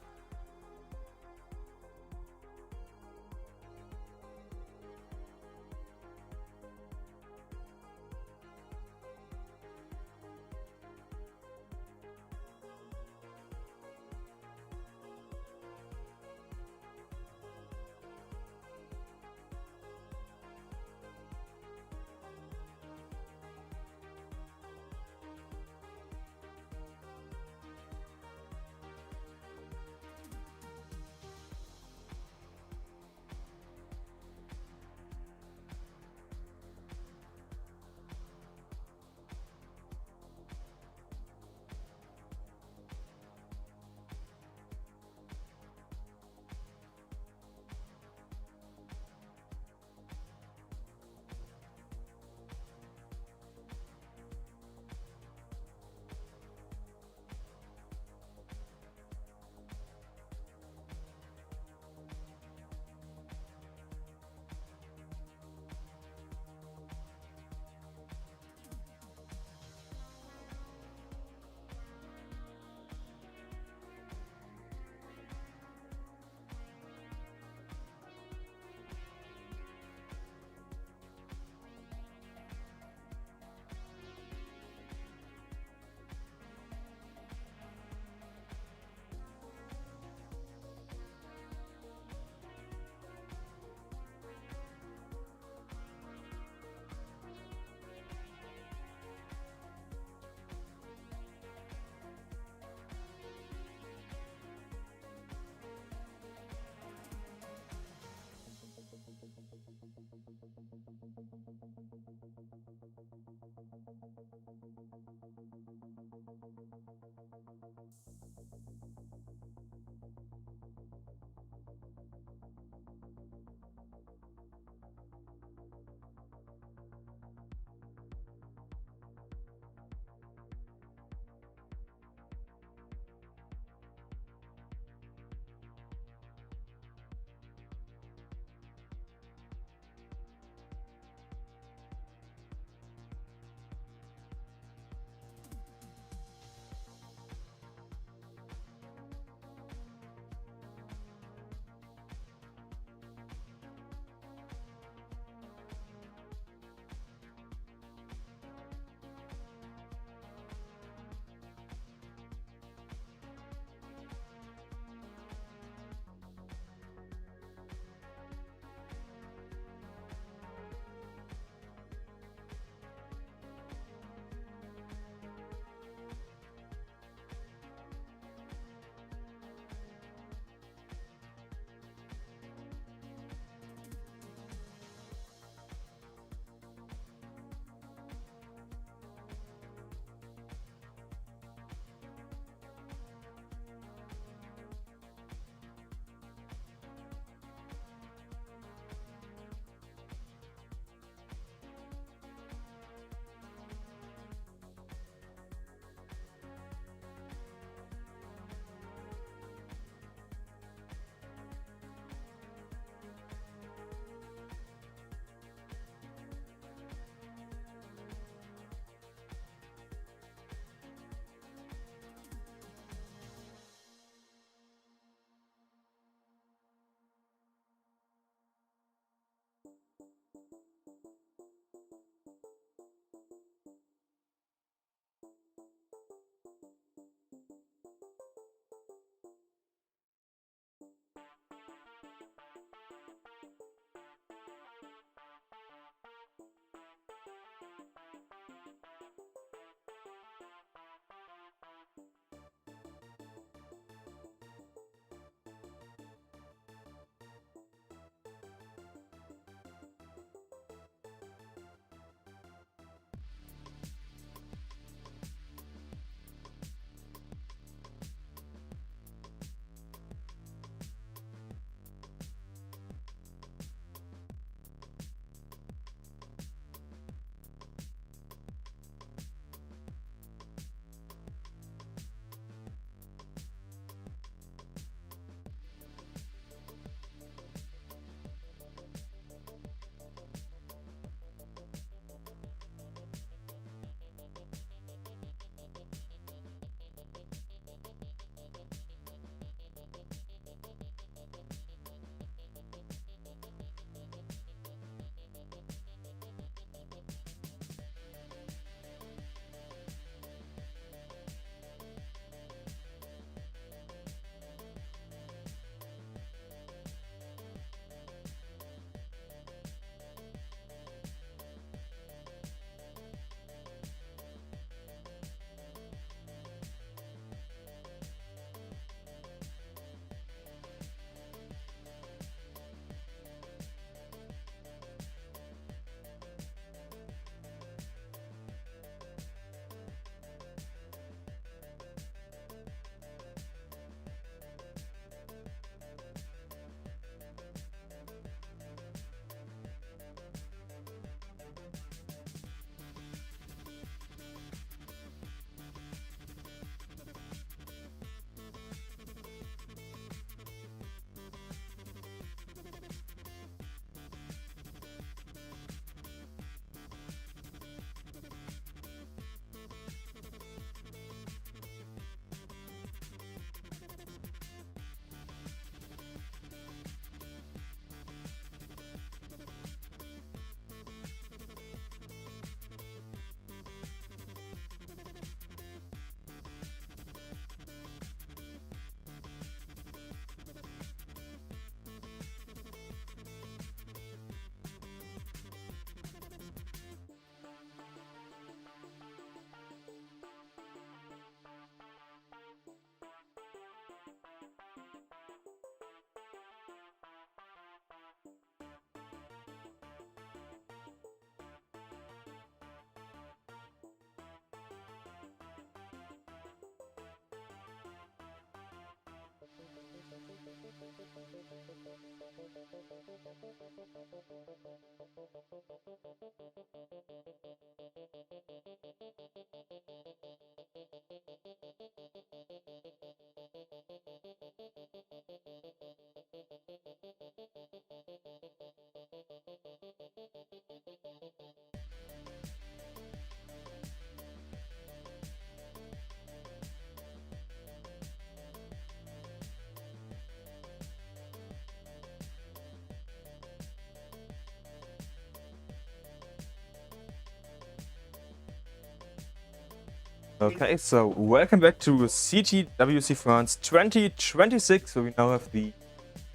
Okay, so welcome back to CTWC France 2026, where we now have the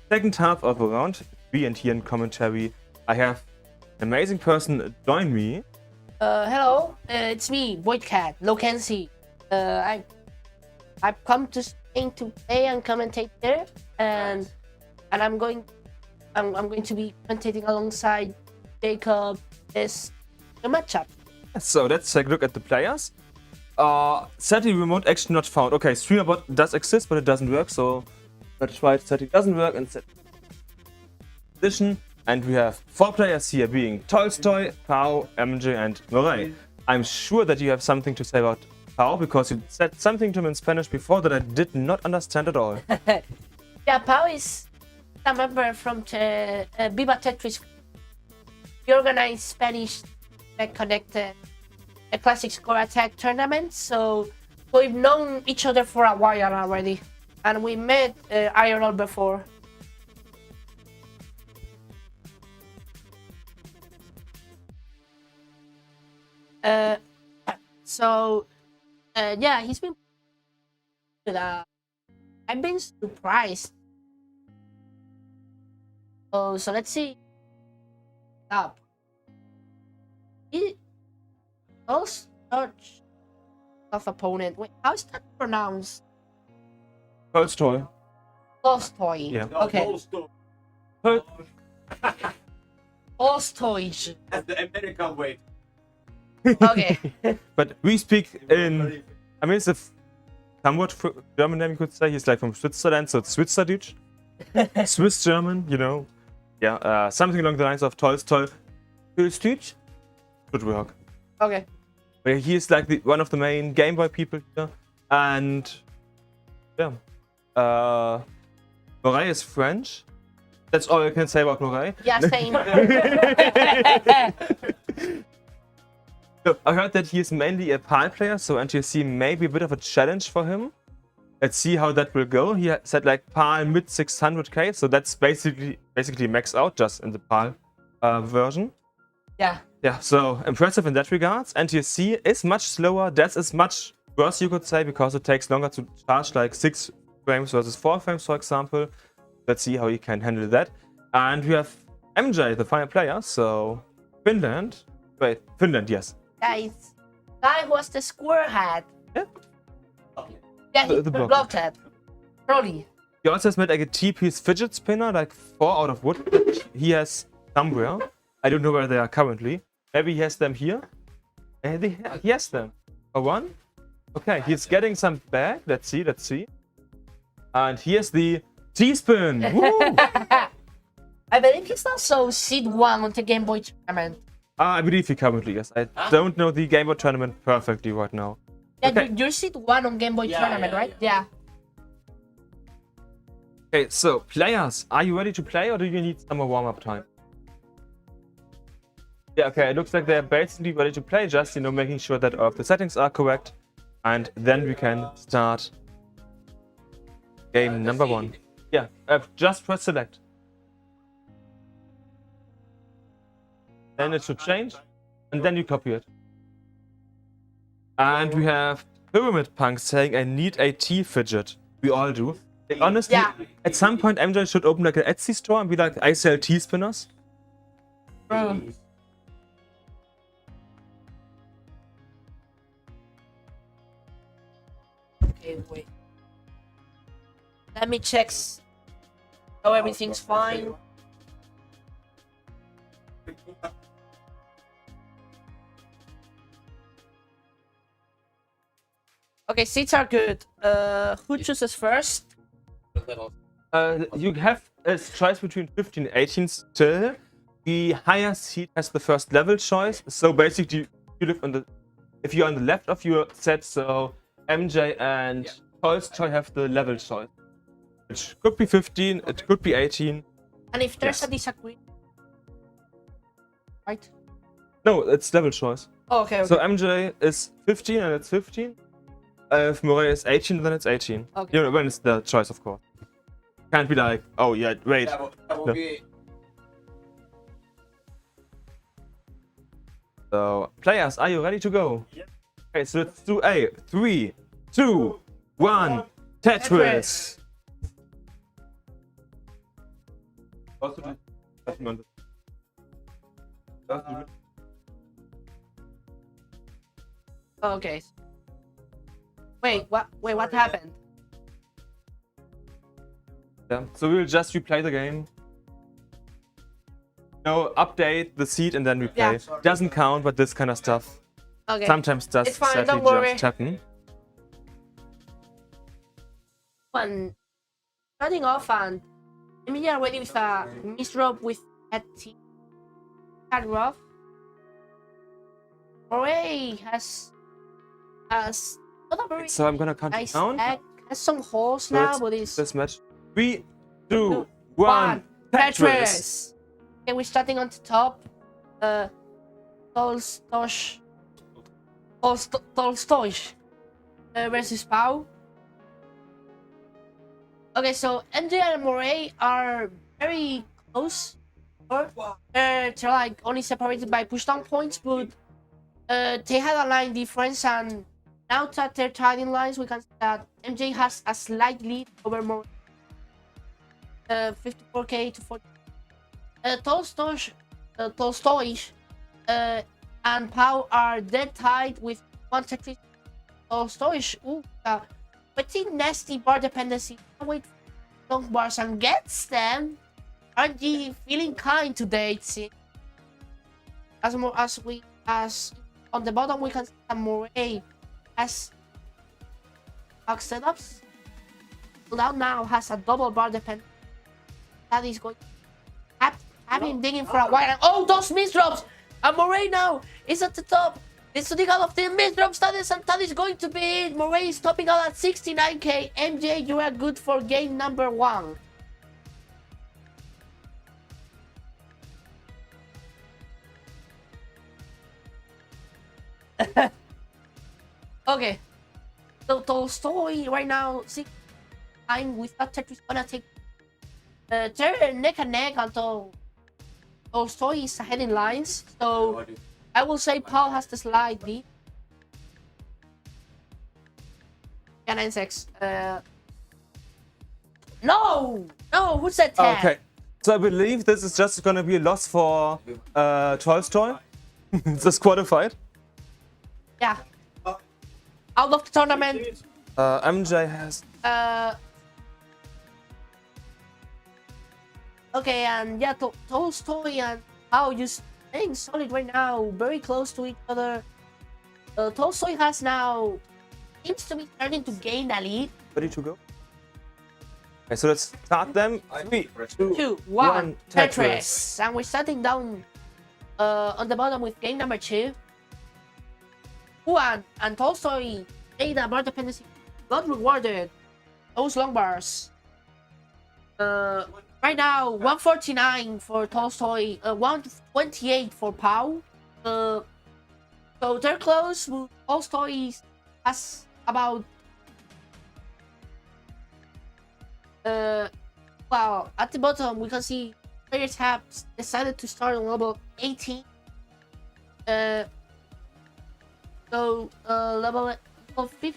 second half of round 3, and here in commentary I have an amazing person join me. Hello, it's me, Voidcat, Locancy. I've come to Spain to play and commentate there, and I'm going to be commentating alongside Jacob this matchup. So let's take a look at the players. Sadly, remote action not found. Okay, streamerbot does exist, but it doesn't work, so let's try it. Sadly doesn't work and set position. And we have 4 players here, being Tolstoy, Pau, MJ, and Moray. I'm sure that you have something to say about Pau, because you said something to me in Spanish before that I did not understand at all. Yeah, Pau is a member from Viva Tetris. We organize Spanish connected a classic score attack tournament, so we've known each other for a while already, and we met IRL before. Yeah, he's been. I've been surprised. Oh, so let's see. Up. Those such of opponent. Wait, how is that pronounced? Tolstoy. Tolstoy. Yeah. Okay. Tolstoy. That's the American way. Okay. But we speak in. I mean, it's a somewhat German name, you could say. He's like from Switzerland, so it's Schweizerdeutsch. Swiss German, you know. Yeah, something along the lines of Tolstoy. Pilstütsch should work. Okay. But he is like one of the main Game Boy people here, and yeah, Moray is French. That's all I can say about Moray. Yeah, same. So I heard that he is mainly a PAL player, so NTSC may be a bit of a challenge for him. Let's see how that will go. He said like PAL mid 600k, so that's basically maxed out just in the PAL version. Yeah. Yeah, so impressive in that regards. NTSC is much slower. That is much worse, you could say, because it takes longer to charge, like 6 frames versus 4 frames, for example. Let's see how he can handle that. And we have MJ, the final player. So Finland. Wait, Finland, yes. Guys, guy who has the square hat. Yeah. Yeah, he The block. blocked it. Probably. He also has made like a T-piece fidget spinner, like 4 out of wood, that he has somewhere. I don't know where they are currently. Maybe he has them here. He has them. A 1. Okay, he's getting some back. Let's see. And here's the T-spin. Woo! I believe he's also seed 1 on the Game Boy tournament. I believe he currently is. I don't know the Game Boy tournament perfectly right now. Yeah, Okay. you're seed 1 on Game Boy tournament, right? Yeah. Okay, so players, are you ready to play, or do you need some more warm-up time? Yeah, okay, it looks like they're basically ready to play, just, you know, making sure that all of the settings are correct. And then we can start game number 1. Yeah, just press select. Then it should change, and then you copy it. And we have Pyramid Punk saying, I need a T fidget. We all do. Honestly, Yeah. at some point MJ should open like an Etsy store and be like, I sell T spinners. Bro. Okay, wait. Let me check. Oh, everything's fine. Okay, seats are good. Who chooses first? You have it's choice between 15 and 18 still. The higher seed has the first level choice. So basically, you live on the, if you're on the left of your set, so MJ and Tolstoy have the level choice. It could be 15, it could be 18. And if there's a disagreement, right? No, it's level choice. Oh, okay. So MJ is 15 and it's 15. If Moray is 18, then it's 18. Okay. You know, when it's the choice, of course. Can't be like, oh yeah, wait. That will be. So, players, are you ready to go? Yeah. Okay, so let's do a 3, 2, 1, Tetris. Also, nothing on the. Okay. Wait, what? Wait, what happened? Yeah. So we'll just replay the game. No, update the seed and then replay. Yeah. Doesn't count, but this kind of stuff Okay. sometimes does It's fine, sadly don't worry. just happen. One. Starting off, and we are ready with a misdrop with that team. Cut rough. Moray has not a very So I'm gonna count nice down. egg. Has some holes So now, let's- but it's This match. 3, 2, one. 1, Tetris. Okay, we're starting on the top. Tolstoy versus Pau. Okay, so MJ and Moray are very close. They're like only separated by pushdown points, but they had a line difference, and now that they're tied in lines, we can see that MJ has a slight lead over Moray. 54k to 40. Tolstoy and Pau are dead tied with 1 Tetris. Tolstoy, pretty nasty bar dependency. Wait for long bars and gets them. Aren't you feeling kind today, it seems? As on the bottom we can see that Moray has back setups. Cloud now has a double bar dependency. That is going. I've been digging for a while. And, oh, those misdrops! And Moray now is at the top. It's to dig out of the misdrop status, and that is going to be it. Moray is topping out at 69k. MJ, you are good for game number 1. Okay. So Tolstoy right now, 6 time with that Tetris gonna take they're neck and neck until Tolstoy is ahead in lines. So I will say Paul has the slight lead. Yeah, 9-6. No, who said 10? Okay. So I believe this is just gonna be a loss for Tolstoy. It's just qualified. Yeah. Out of the tournament. MJ has. Okay, and yeah, Tolstoy and Pau just staying solid right now, very close to each other. Tolstoy has now seems to be starting to gain the lead. Ready to go? Okay, so let's start them. 3, 2, 1, Tetris. And we're starting down on the bottom with game number 2. Juan and Tolstoy made a bar dependency, got rewarded. Those long bars. Right now, 149 for Tolstoy, 128 for Pau. So they're close. Tolstoy has about well, at the bottom we can see players have decided to start on level 18. Level 50.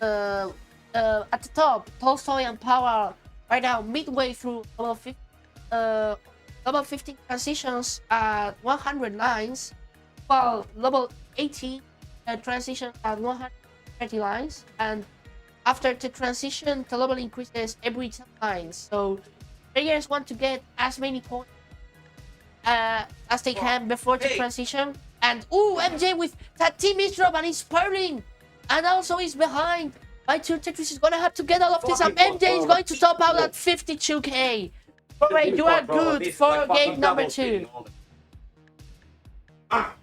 At the top, Tolstoy and Pau are right now midway through level 50. Level 15 transitions at 100 lines, while level 18 transitions at 130 lines, and after the transition, the level increases every 10 lines. So players want to get as many points as they can before the transition. And MJ with that team is drop and he's purling, and also he's behind by 2 Tetris. Is gonna have to get all of this, and MJ is going to top out at 52k. Alright, you are Bro, good this is for like game fucking number double 2. teaming all the- Ah!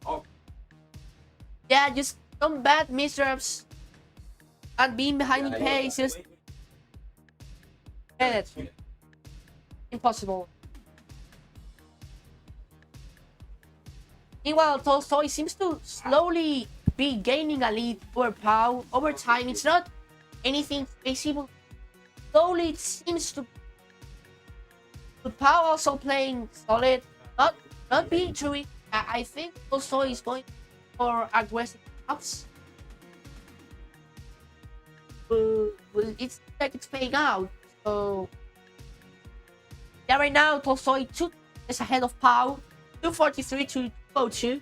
Oh, Yeah, just some bad missteps and being behind in pace just get it. Impossible. Meanwhile, Tolstoy seems to slowly be gaining a lead over Pau. Over time, it's not anything visible. Slowly, it seems to. But Pau also playing solid, not being too weak. I think Tolstoy is going for aggressive ups. It's like it's paying out. So yeah, right now Tolstoy 2 is ahead of Pau, 243 to 202.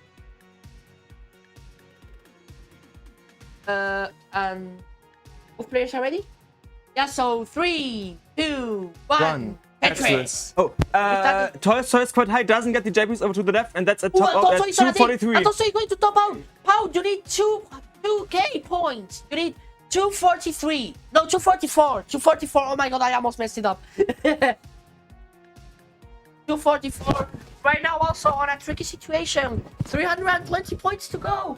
And both players are ready. Yeah, so 3, 2, 1. Tetris. Oh, Tolstoy is quite high, doesn't get the JPs over to the left, and that's a top out at 243. And Tolstoy is going to top out. Pau, you need 2k points. You need 243. No, 244. 244. Oh my god, I almost messed it up. 244. Right now, also on a tricky situation. 320 points to go.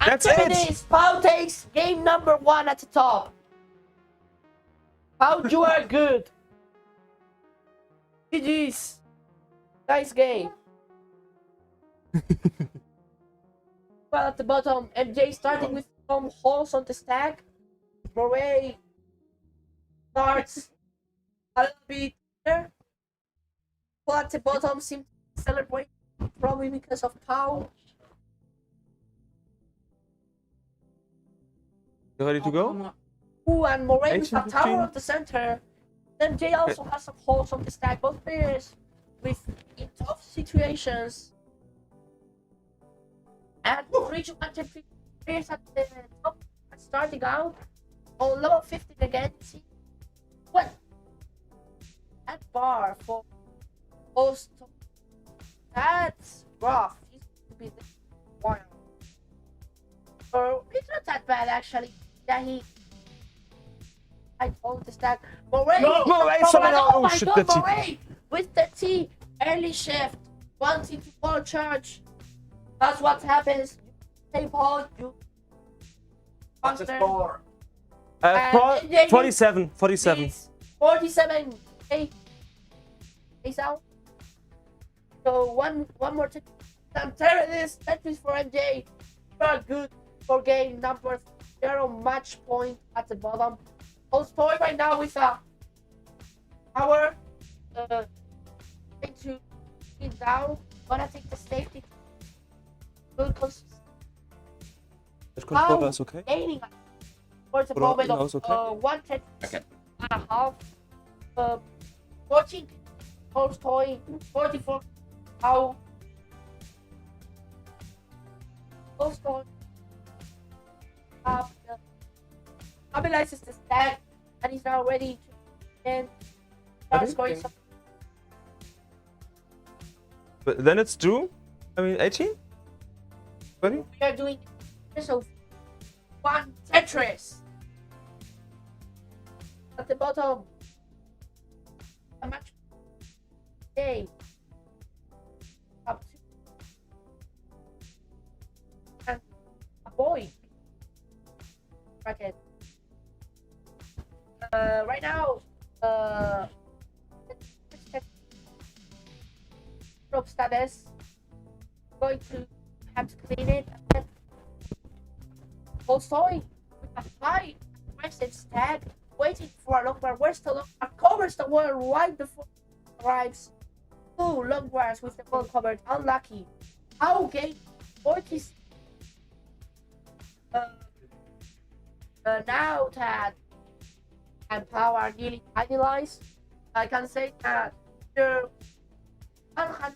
That's After it. this, Pau takes game number 1 at the top. Pau, you are good. GG's. Nice game. Well, at the bottom, MJ starting with some holes on the stack. Moray starts a little bit there. Well, at the bottom, seems to celebrate, probably because of Pau. You ready to go? Ooh, and Moray with a 18, tower 15. of the center. MJ also has some holes on the stack. Both players with in tough situations. And 3-2 players at the top starting out on level 15 again. See what that bar for most. That's rough. He's going to be the one. So it's not that bad actually. Yeah, I told the stack. Moray! No, Moray, sorry, no. Oh my Shit, god, that's it. Moray! With the T, early shift, wanting to full charge. That's what happens. You take hold, you what's the faster. score? And 47. 47. 47. Hey, he's out. So one more thing. Tetris for MJ. Very good for game number 0 match point at the bottom. Tolstoy right now with a power into it down. Gonna take the safety. Good Let's control that's okay. gaining for the Put on moment of mouse, okay? 110.5. 14 Tolstoy, 44 how Tolstoy stabilizes the stack and is now ready to then start scoring some. But then it's Drew. I mean, 18? 20? We are doing so 1 Tetris at the bottom. A match game up to and a boy bracket. Right now, drop status. Going to have to clean it. Tolstoy with a high aggressive stack, waiting for a long bar. Where's the long bar? Covers the wall right before it arrives. 2 long bars with the ball covered. Unlucky. How game 40. Now that and Pau are nearly finalized, I can say that they're 100.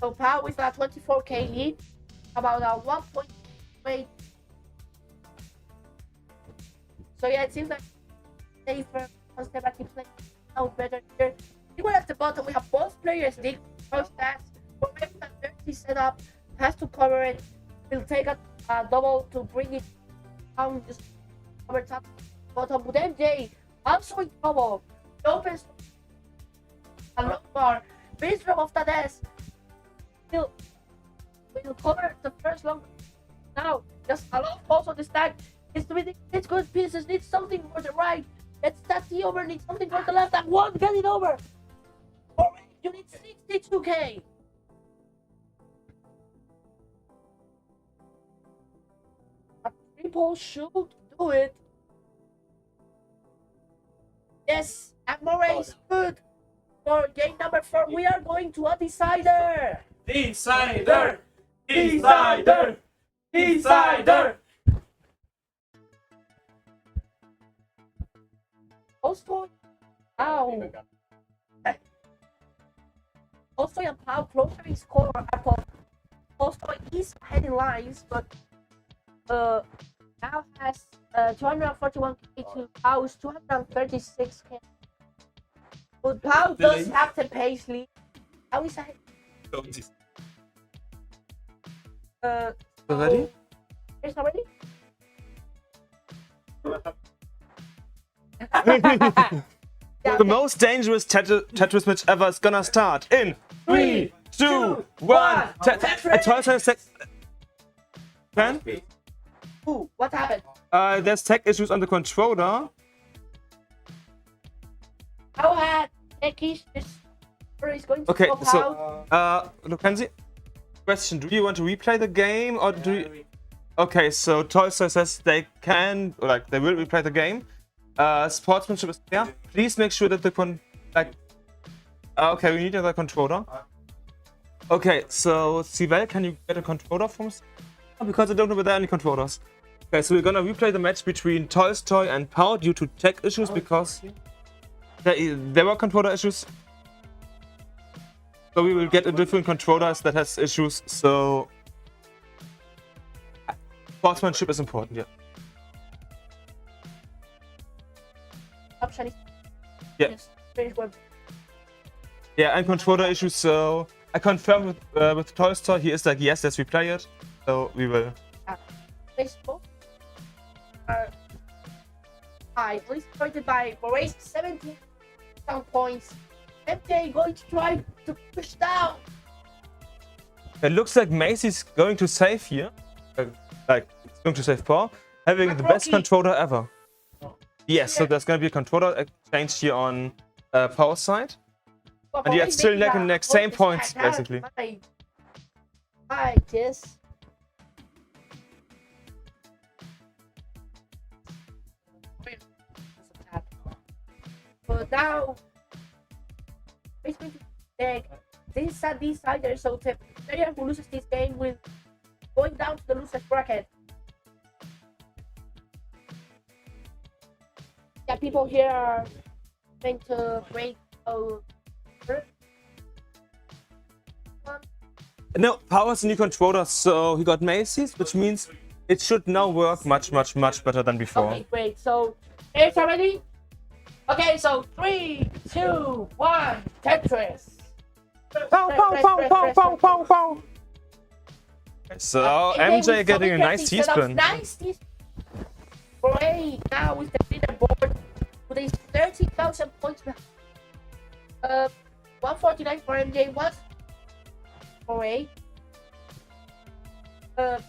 So Pau with a 24k lead, about a 1 point weight. So yeah, it seems like safer, conservative play out better here. Even at the bottom, we have both players dig first stats. But maybe the dirty setup has to cover it. We'll take a double to bring it down just over top bottom. With MJ Also in trouble. He opens a long bar. Bistro of the desk. We'll cover the first long. Now, just allow falls on the stack. It's good pieces. Need something for the right. Let's start the over. Need something for the left. And won't get it over. Alright, you need 62k. A triple should do it. Yes, and Moray is good. For game number 4, we are going to a decider. Decider! Decider! Decider! Also, also and Pau closer in score Apple. Also is heading lines, but now has 241k to Pau's 236k. But Pau does have the pace lead. How is that? Ready? It's not ready? The most dangerous Tetris match ever is gonna start in 3, 2, 1. Ooh, what happened? There's tech issues on the controller. How had Ekish is going to Okay, pop so out? Lukenzi, question: do you want to replay the game or do you? Okay, so Tolstoy says they can, like, they will replay the game. Sportsmanship is there. Please make sure that the okay, we need another controller. Okay, so Sivel, can you get a controller from? Because I don't know whether there are any controllers. Okay, so we're gonna replay the match between Tolstoy and Pau due to tech issues because there were controller issues. So we will get a different controllers that has issues. So sportsmanship is important, yeah. Option is Yeah. Finish one. Yeah, and controller issues. So I confirmed with Tolstoy. He is like, yes, let's replay it. So we will. Facebook. High, please started by Moraes 17 points. MJ going to try to push down. It looks like Macy's going to save here. Like, it's going to save Paul, having the best controller ever. Yes, so there's going to be a controller exchange here on Paul's side. Well, And yet still like the same points, basically. Hi, yes. But now, it's going to take this is a decider, so the player who loses this game will going down to the loser's bracket. Yeah, people here are going to break. No, Paul has a new controller, so he got Macy's, which means it should now work much better than before. Okay, great. So, it's already. Okay, so 3, 2, 1, Tetris. Pow. So MJ getting a nice teaspoon. Nice teaspoon. Great. Now with the leaderboard, with his 30,000 points behind. 149 for MJ. What? Great.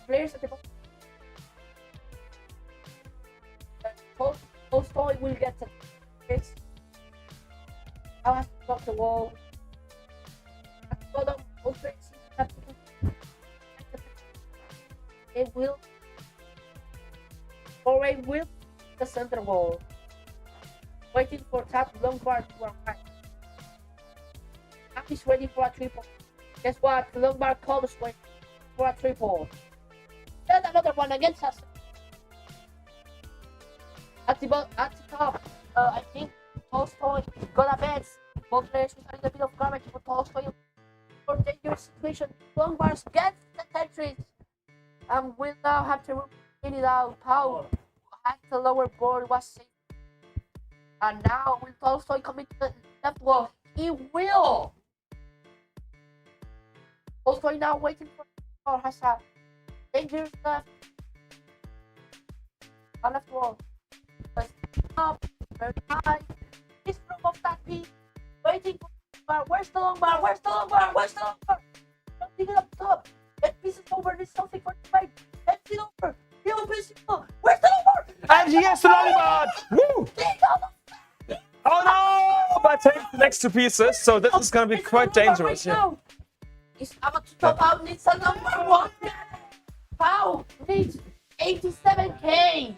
Players at the bottom. Tolstoy will get the. I'll have to block the wall. It will. Moray will the center wall. Waiting for tap long bar to arrive. Tap is ready for a triple. Guess what? The long bar comes waiting for a triple. Then another one against us. At the top, I think Tolstoy got a bet. Both players with a little bit of garbage, but Tolstoy for dangerous situation. Long bars gets the Tetris and will now have to get it out. Pau at the lower board was safe. And now will Tolstoy commit to the left wall? He will. Tolstoy now waiting for has a dangerous left. A left wall. Up. Very high. This room of that piece. Waiting for the bar. Where's the long bar? Where's the long bar? Where's the long bar? Something up top. That piece is over. There's something for the fight. That's it over. The open is over. Where's the long bar? And he has the long bar! Woo! Oh no! But take the next two pieces, so this is gonna be quite dangerous here. He's about to top out. Needs a number one. Wow! Needs 87k.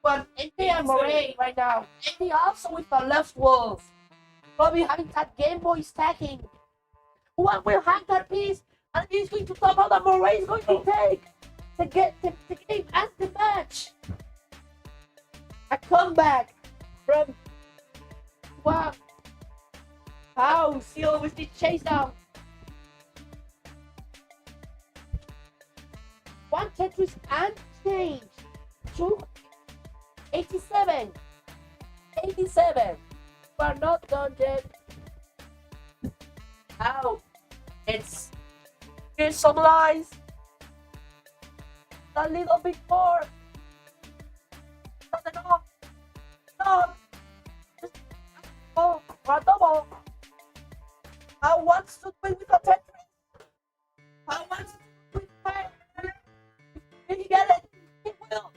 But NP and Moray right now. NP also with the left wolf. Probably having that GameBoy stacking. One will hang that piece, and he's going to top out, and Moray is going to take to get the game and the match. A comeback from wow. Wow, Seal with the chase down. One Tetris and change. 87. 87. We're not done yet. Wow. Here's some lies. A little bit more. Not enough. No. Just oh, for a double. I want to win with a Tetris. I want to win with fire. If you get it, it will.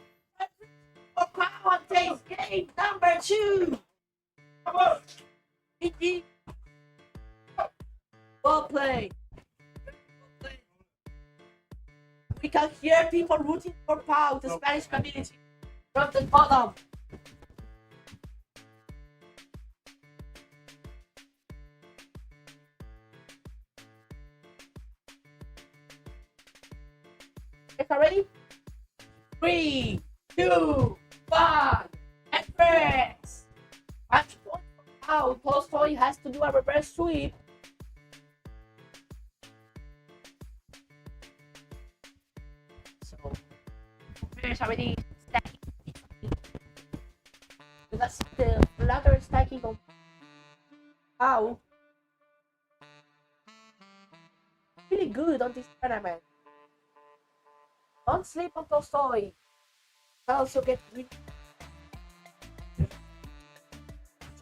For power takes game number 2. Come on. GG. Well played. We can hear people rooting for Pau, the Spanish community, from the bottom. Is ready? 3, 2, 1, and first. Match point for Pau. Tolstoy has to do a reverse sweep. There's already stacking. That's the ladder stacking of Pau. Really good on this tournament. Don't sleep on Tolstoy. I also get really.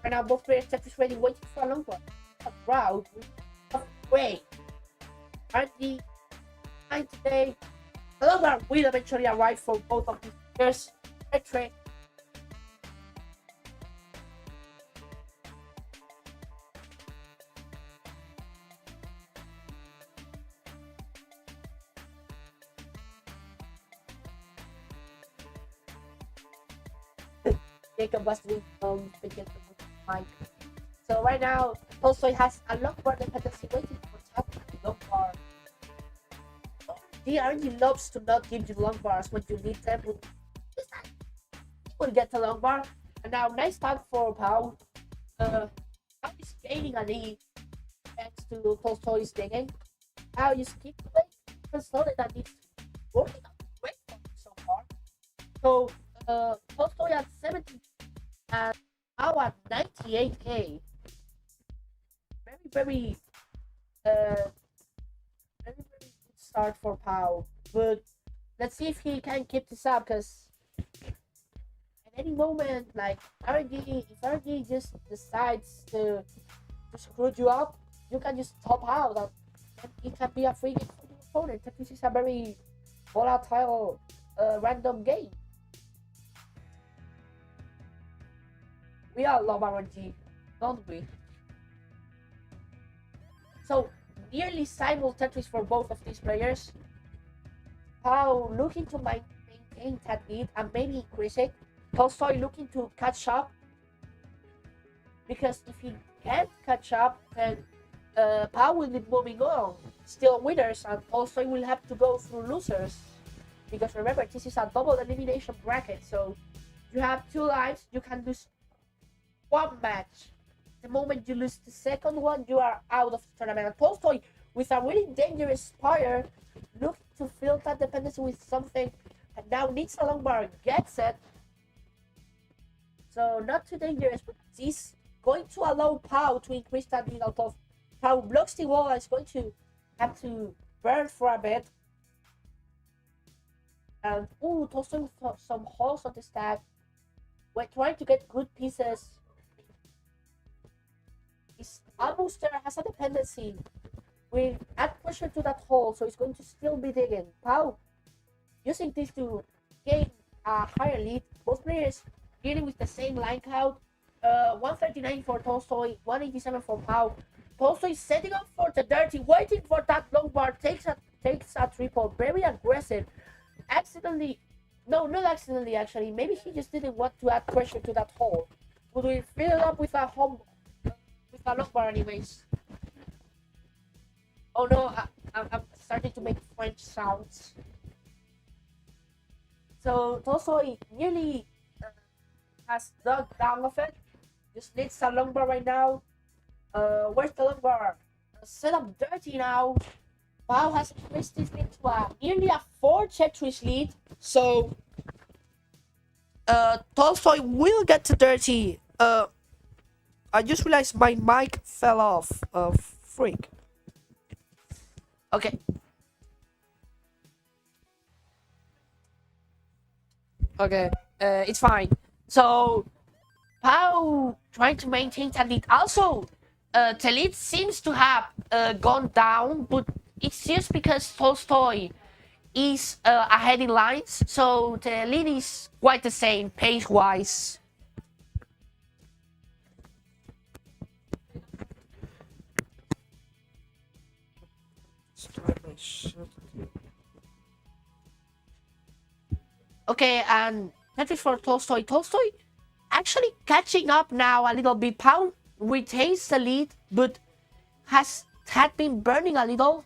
Right now, both players Tetris ready, waiting for a long one. A crowd. Great. RG 9 today. The long one will eventually arrive for both of these players. Retreat. Jacob was doing begin to mic. So right now, Tolstoy has a long bar dependency waiting for top long bar. The RNG loves to not give you long bars when you need them. Will get a long bar. And now nice time for Pau. Pau is gaining a lead thanks to Tolstoy's digging. Pau you skip play slowly that needs working out great for him so far. So Tolstoy at 70 and Pau at 98k. Very good start for Pau. But let's see if he can keep this up, because at any moment, like RG, if RG just decides to screw you up, you can just top out and it can be a free game for the opponent. This is a very volatile random game. We all love RNG, don't we? So nearly simul Tetris for both of these players. Pau looking to maintain that lead and maybe increase it. Tolstoy looking to catch up, because if he can't catch up, then Pau will be moving on, still winners, and Tolstoy will have to go through losers. Because remember, this is a double elimination bracket, so you have 2 lives, you can lose 1 match. The moment you lose the second one, you are out of the tournament. And Tolstoy, with a really dangerous fire, looking to fill that dependency with something, and now needs a long bar, gets it. So not too dangerous, but this going to allow Pau to increase that lead out of. Pau blocks the wall and is going to have to burn for a bit. And ooh, Tolstoy with some holes on the stack. we're trying to get good pieces. Is almost there, has a dependency. We add pressure to that hole, so it's going to still be digging. Pau using this to gain a higher lead. Both players dealing with the same line count. 139 for Tolstoy, 187 for Pau. Tolstoy setting up for the dirty, waiting for that long bar, takes a triple, very aggressive. Accidentally, no, not accidentally actually. Maybe he just didn't want to add pressure to that hole. Would we fill it up with a long bar anyways? Oh no, I'm starting to make French sounds. So Tolstoy nearly has dug down of it. Just needs a long bar right now. Where's the long bar? Set up dirty now. Pau has increased this lead to nearly a 4 Tetris lead. So Tolstoy will get to dirty. I just realized my mic fell off. Freak. Okay. Okay. It's fine. So Pau trying to maintain that lead. Also, the lead seems to have gone down, but it's just because Tolstoy is ahead in lines, so the lead is quite the same pace-wise. Okay, and that is for Tolstoy. Tolstoy actually catching up now a little bit. Pau retains the lead, but had been burning a little.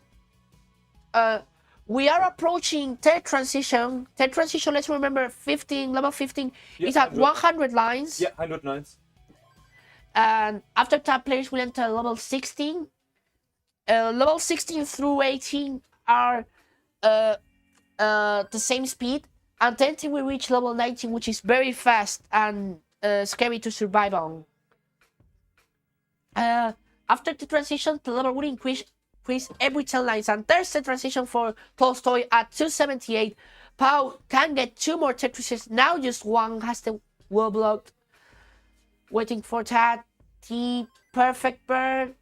We are approaching third transition. Third transition, let's remember, 15, level 15 is at 100 lines. Yeah, 100 lines. And after that, players will enter level 16. Level 16 through 18 are the same speed. And then till we reach level 19, which is very fast and scary to survive on. After the transition, the level will increase every 10 lines. And there's the transition for Tolstoy at 278. Pau can get 2 more Tetrises. Now just 1 has the wall blocked. Waiting for that. The perfect burn.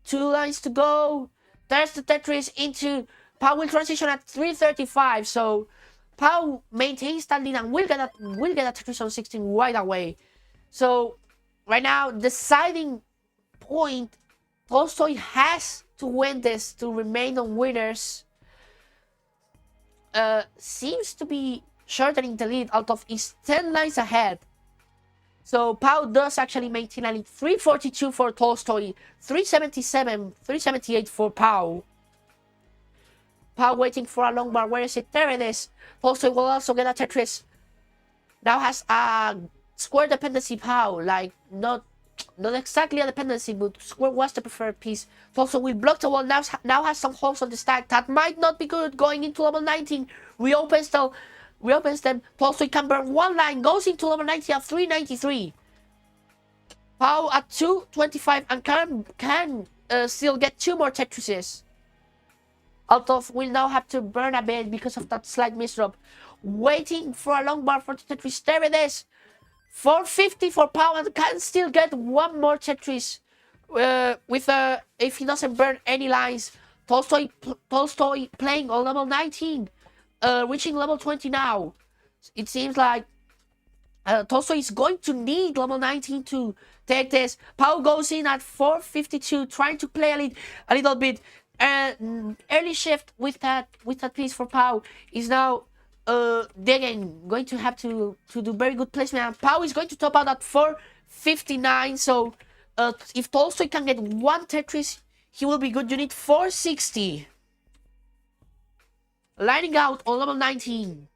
2 lines to go. There's the Tetris into... Pau will transition at 335. So Pau maintains that lead and will get a Tetris on 16 right away. So right now, deciding point, Tolstoy has to win this to remain on winners. Seems to be shortening the lead out of his 10 lines ahead. So Pau does actually maintain a lead. 342 for Tolstoy, 377, 378 for Pau. Pau waiting for a long bar. Where is it? There it is. Tolstoy will also get a Tetris. Now has a square dependency Pau. Like, not exactly a dependency, but square was the preferred piece. Tolstoy will block the wall. Now has some holes on the stack. That might not be good. Going into level 19. Reopens them. Tolstoy can burn 1 line. Goes into level 19 at 393. Pau at 225 and can still get 2 more Tetrises. Although will now have to burn a bit because of that slight misdrop. Waiting for a long bar for the Tetris. There it is. 450 for Pau and can still get 1 more Tetris. If he doesn't burn any lines. Tolstoy playing on level 19. Reaching level 20 now. It seems like Tolstoy is going to need level 19 to take this. Pau goes in at 452, trying to play a little bit. Early shift with that piece for Pau is now digging. Going to have to do very good placement. And Pau is going to top out at 459. So if Tolstoy can get 1 Tetris, he will be good. You need 460. Lining out on level 19.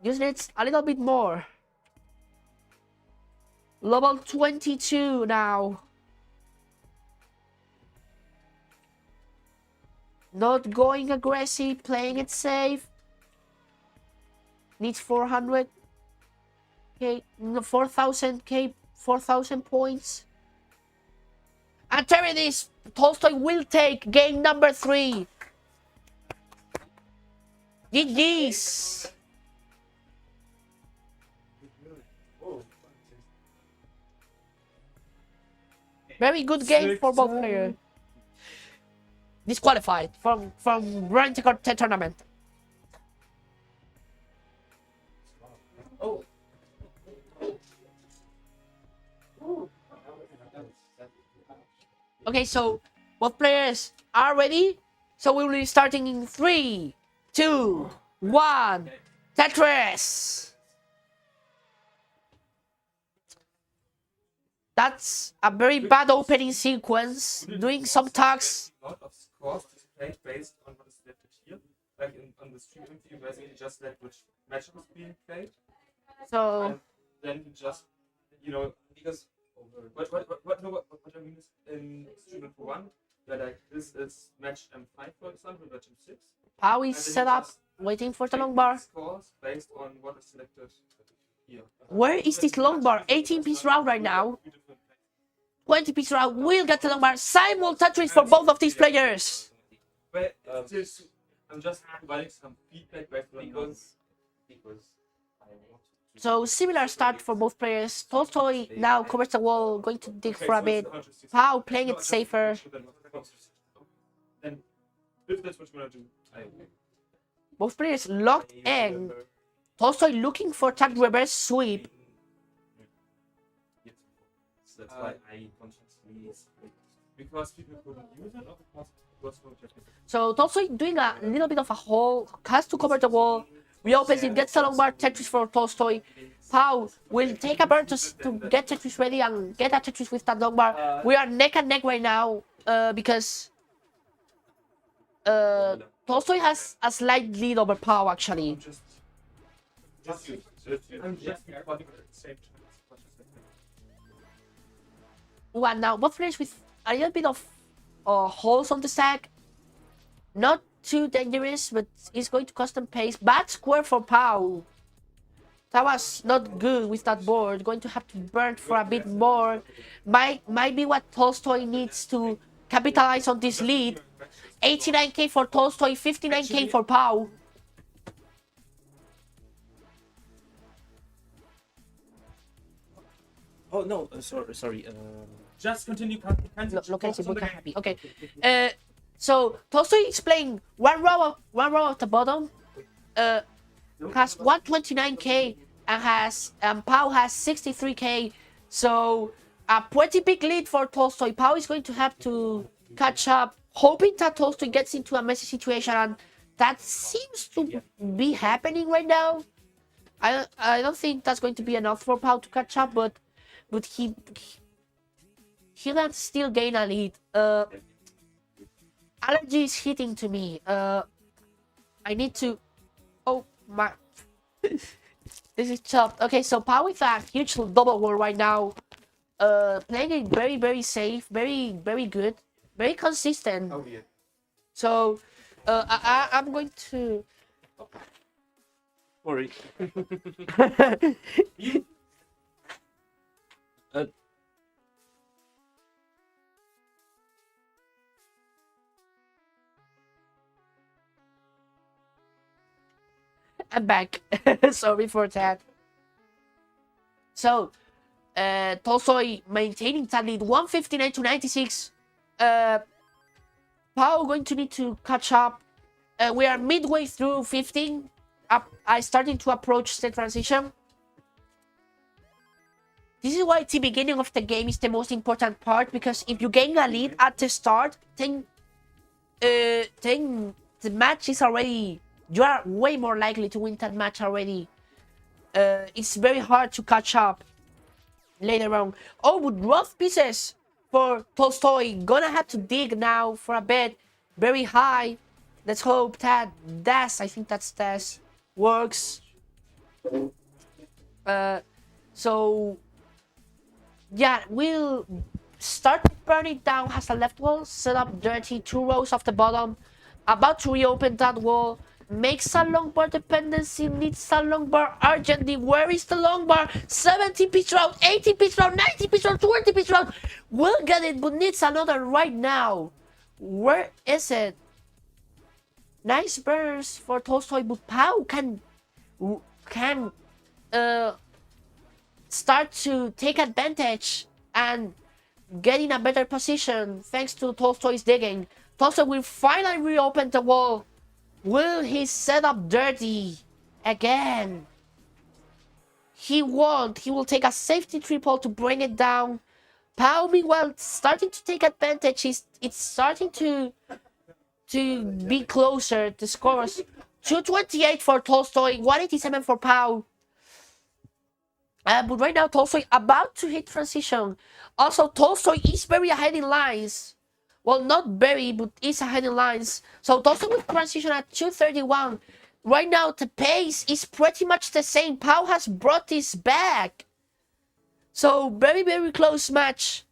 Just needs a little bit more. Level 22 now. Not going aggressive, playing it safe. Needs 400. Okay, 4,000 points. And there it is. Tolstoy will take game number 3. GG's. Very good game for both players. Disqualified from running the tournament. Oh. Okay, so both players are ready. So we will be starting in 3, 2, 1. Tetris. That's a very bad opening sequence. Doing some talks. A lot of scores displayed based on what is selected here. Like on the stream view, basically just select which match is being played. So And then you just, because what I mean is in stream for one, like this is match M5 for example, match M6. Pau is set up, waiting for the long bar. Scores based on what is selected here. Where is this long bar? 18-piece round right now. 20-piece round will get the long bar. Simul Tetris for both of these players. But I'm just providing some feedback based on because So similar start for both players. Tolstoy now covers the wall, going to dig for a bit. Pau playing it safer. Then if that's what you want to do, I agree. Both players locked in. Tolstoy looking for that reverse sweep. So that's why I consciously because people couldn't use it, or because it was no technical. So Tolstoy doing a little bit of a hole, has to cover the wall. Reopens it, gets the long bar, Tetris for Tolstoy. Pau will take a burn to get Tetris ready and get a Tetris with that long bar. We are neck and neck right now because Tolstoy has a slight lead over Pau actually. I'm just recording at the same time as much as I can. Well, now both players with a little bit of holes on the stack. Not too dangerous, but it's going to cost them pace. Bad square for Pau. That was not good with that board. Going to have to burn for a bit more. Might be what Tolstoy needs to capitalize on this lead. 89k for Tolstoy, 59k for Pau. Oh no, sorry. Just continue. Lo que dice happy. Okay. So Tolstoy is playing one row at the bottom. Has 129k and Pau has 63k. So a pretty big lead for Tolstoy. Pau is going to have to catch up, hoping that Tolstoy gets into a messy situation, and that seems to be happening right now. I don't think that's going to be enough for Pau to catch up, but he can still gain a lead. Allergy is hitting to me. I need to. Oh my! This is chopped. Okay, so Pau with a huge double wall right now. Playing it very safe, very good, very consistent. Oh yeah. So, I'm going to. Sorry. I'm back. Sorry for that. So, Tolstoy maintaining that lead, 159 to 96. Pau going to need to catch up. We are midway through 15. I starting to approach state transition. This is why the beginning of the game is the most important part, because if you gain a lead at the start, then the match is already. You are way more likely to win that match already. It's very hard to catch up later on. Oh, with rough pieces for Tolstoy. Gonna have to dig now for a bit. Very high. Let's hope that I think that's Dash works. So yeah, we'll start burning down. Has a left wall set up dirty. 2 rows off the bottom. About to reopen that wall. Makes a long bar dependency, needs a long bar urgently. Where is the long bar? 70-piece round, 80-piece round, 90-piece round, 20-piece round. Will get it, but needs another right now. Where is it? Nice burst for Tolstoy, but Pau can start to take advantage and getting a better position thanks to Tolstoy's digging. Tolstoy will finally reopen the wall. Will he set up dirty again? He won't. He will take a safety triple to bring it down. Pau, meanwhile, starting to take advantage. It's starting to be closer. The score was 228 for Tolstoy, 187 for Pau. But right now, Tolstoy about to hit transition. Also, Tolstoy is very ahead in lines. Well, not very, but is ahead in lines. So Tolstoy will transition at 231. Right now, the pace is pretty much the same. Pau has brought this back. So, very, very close match.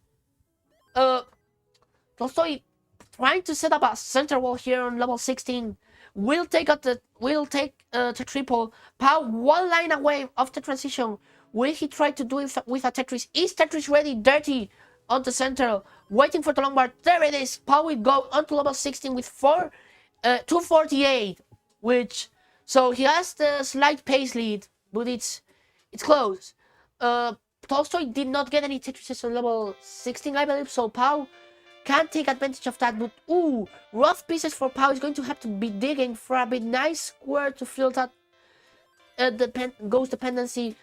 Tolstoy trying to set up a center wall here on level 16. Will take the triple. Pau 1 line away of the transition. Will he try to do it with a Tetris? Is Tetris ready? Dirty on the center. Waiting for the long bar. There it is. Pau will go onto level 16 with 248. So he has the slight pace lead, but it's close. Tolstoy did not get any Tetrises on level 16, I believe, so Pau can't take advantage of that. But rough pieces for Pau. Is going to have to be digging for a bit nice square to fill that ghost dependency.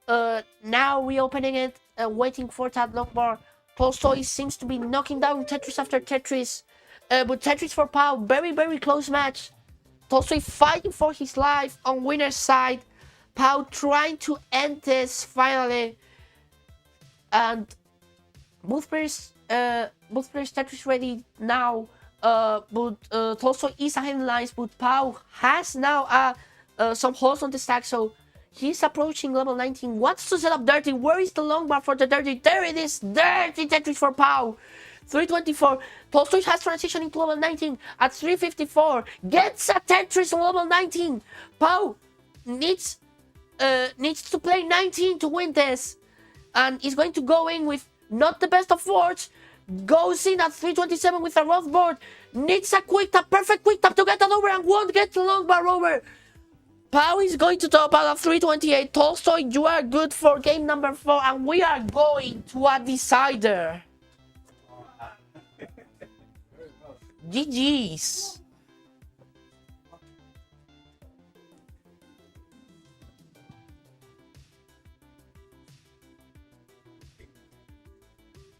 Now reopening it, waiting for that long bar. Tolstoy seems to be knocking down Tetris after Tetris. But Tetris for Pau, very, very close match. Tolstoy fighting for his life on winner's side. Pau trying to end this finally. And both players Tetris ready now. But Tolstoy is ahead in lines. But Pau has now some holes on the stack. So he's approaching level 19. Wants to set up dirty. Where is the long bar for the dirty? There it is. Dirty Tetris for Pau. 324. Tolstoy has transitioned into level 19 at 354. Gets a Tetris on level 19. Pau needs to play 19 to win this. And is going to go in with not the best of fours. Goes in at 327 with a rough board. Needs a quick tap, perfect quick tap to get that over and won't get the long bar over. Pau is going to top out at 328. Tolstoy, you are good for game number 4, and we are going to a decider. GG's.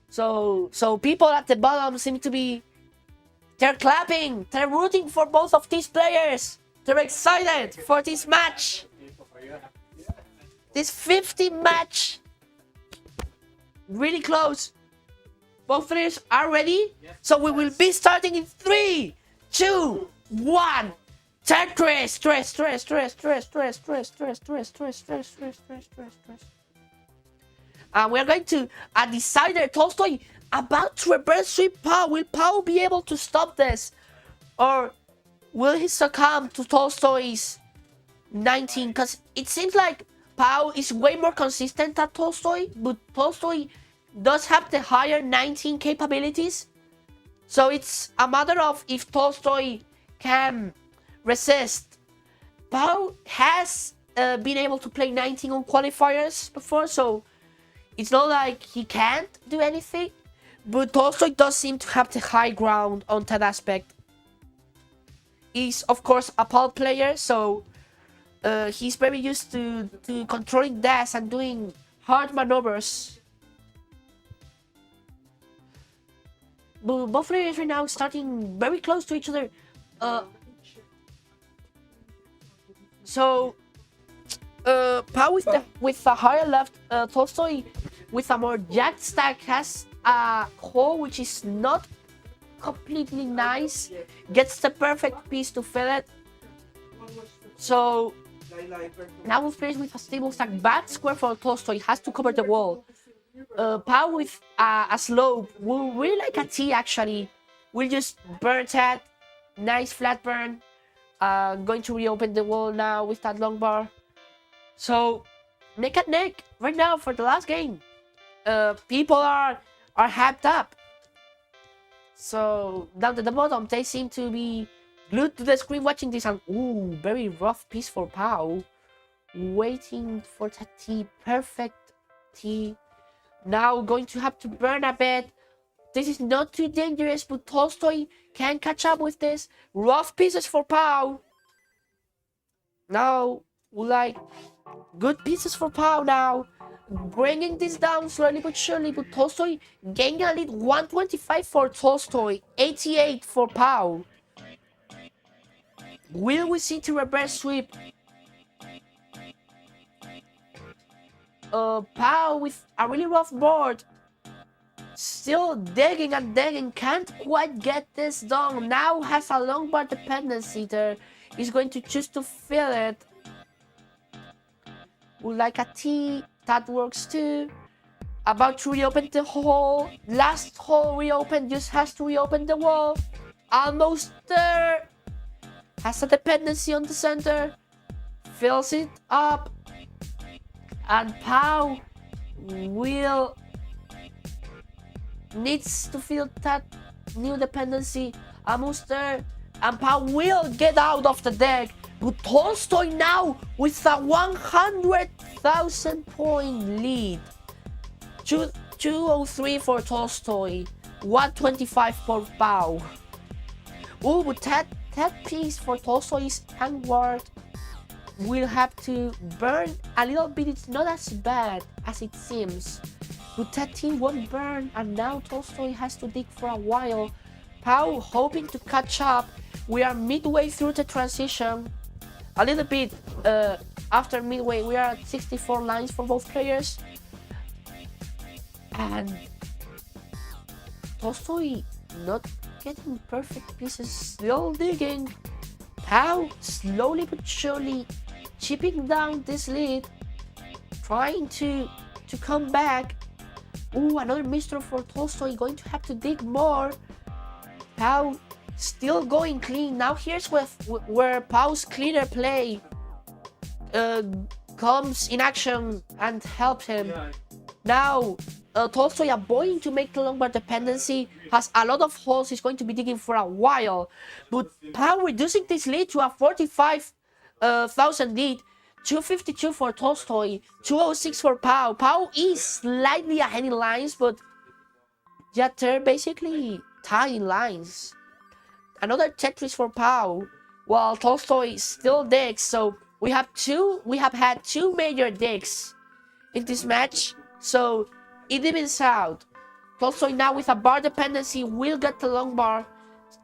So people at the bottom seem to be, they're clapping, they're rooting for both of these players. They're excited for this match. This 50 match. Really close. Both players are ready. So we will be starting in 3, 2, 1. Tetris. And we're going to a decider. Tolstoy about to reverse sweep Pau. Will Pau be able to stop this? Or will he succumb to Tolstoy's 19? Because it seems like Pau is way more consistent than Tolstoy. But Tolstoy does have the higher 19 capabilities. So it's a matter of if Tolstoy can resist. Pau has been able to play 19 on qualifiers before. So it's not like he can't do anything, but Tolstoy does seem to have the high ground on that aspect. He's, of course, a PAL player, so he's very used to controlling dash and doing hard maneuvers. But both players right now starting very close to each other. Pau with a higher left, Tolstoy with a more jacked stack has a hole which is not completely nice. Gets the perfect piece to fill it. So now we'll play with a stable stack. Bad square for Tolstoy, has to cover the wall. Pau with a slope, really like a T actually. We'll just burn that. Nice flat burn. Going to reopen the wall now with that long bar. So neck and neck right now for the last game. People are hyped up. So down at the bottom, they seem to be glued to the screen watching this, and very rough piece for Pau. Waiting for that T, perfect T. Now going to have to burn a bit. This is not too dangerous, but Tolstoy can catch up with this. Rough pieces for Pau. Now, like, good pieces for Pau now. Bringing this down slowly but surely, but Tolstoy gaining a lead. 125 for Tolstoy, 88 for Pau. Will we see to reverse sweep? Pau with a really rough board. Still digging and digging, can't quite get this done. Now has a long bar dependency there. He's going to choose to fill it. Would like a T, that works too. About to reopen the hole. Last hole reopened, just has to reopen the wall. Almost there. Has a dependency on the center. Fills it up. And Pau will needs to fill that new dependency. Almost there. And Pau will get out of the deck. But Tolstoy now with a 100,000 point lead. 203 for Tolstoy. 125 for Pau. Oh, but that piece for Tolstoy's handguard will have to burn a little bit. It's not as bad as it seems. But that team won't burn, and now Tolstoy has to dig for a while. Pau hoping to catch up. We are midway through the transition. A little bit after midway, we are at 64 lines for both players. And Tolstoy not getting perfect pieces, still digging. Pau slowly but surely chipping down this lead, trying to come back. Ooh, another mistro for Tolstoy, going to have to dig more. Pau still going clean. Now here's where Pau's cleaner play comes in action and helps him. Now Tolstoy avoiding to make the long bar dependency, has a lot of holes, he's going to be digging for a while. But Pau reducing this lead to a 45,000 lead. 252 for Tolstoy, 206 for Pau. Pau is slightly ahead in lines, but yeah, they're basically tying lines. Another Tetris for Pau, while Tolstoy still digs. So we have had two major digs in this match. So it evens out. Tolstoy now with a bar dependency will get the long bar.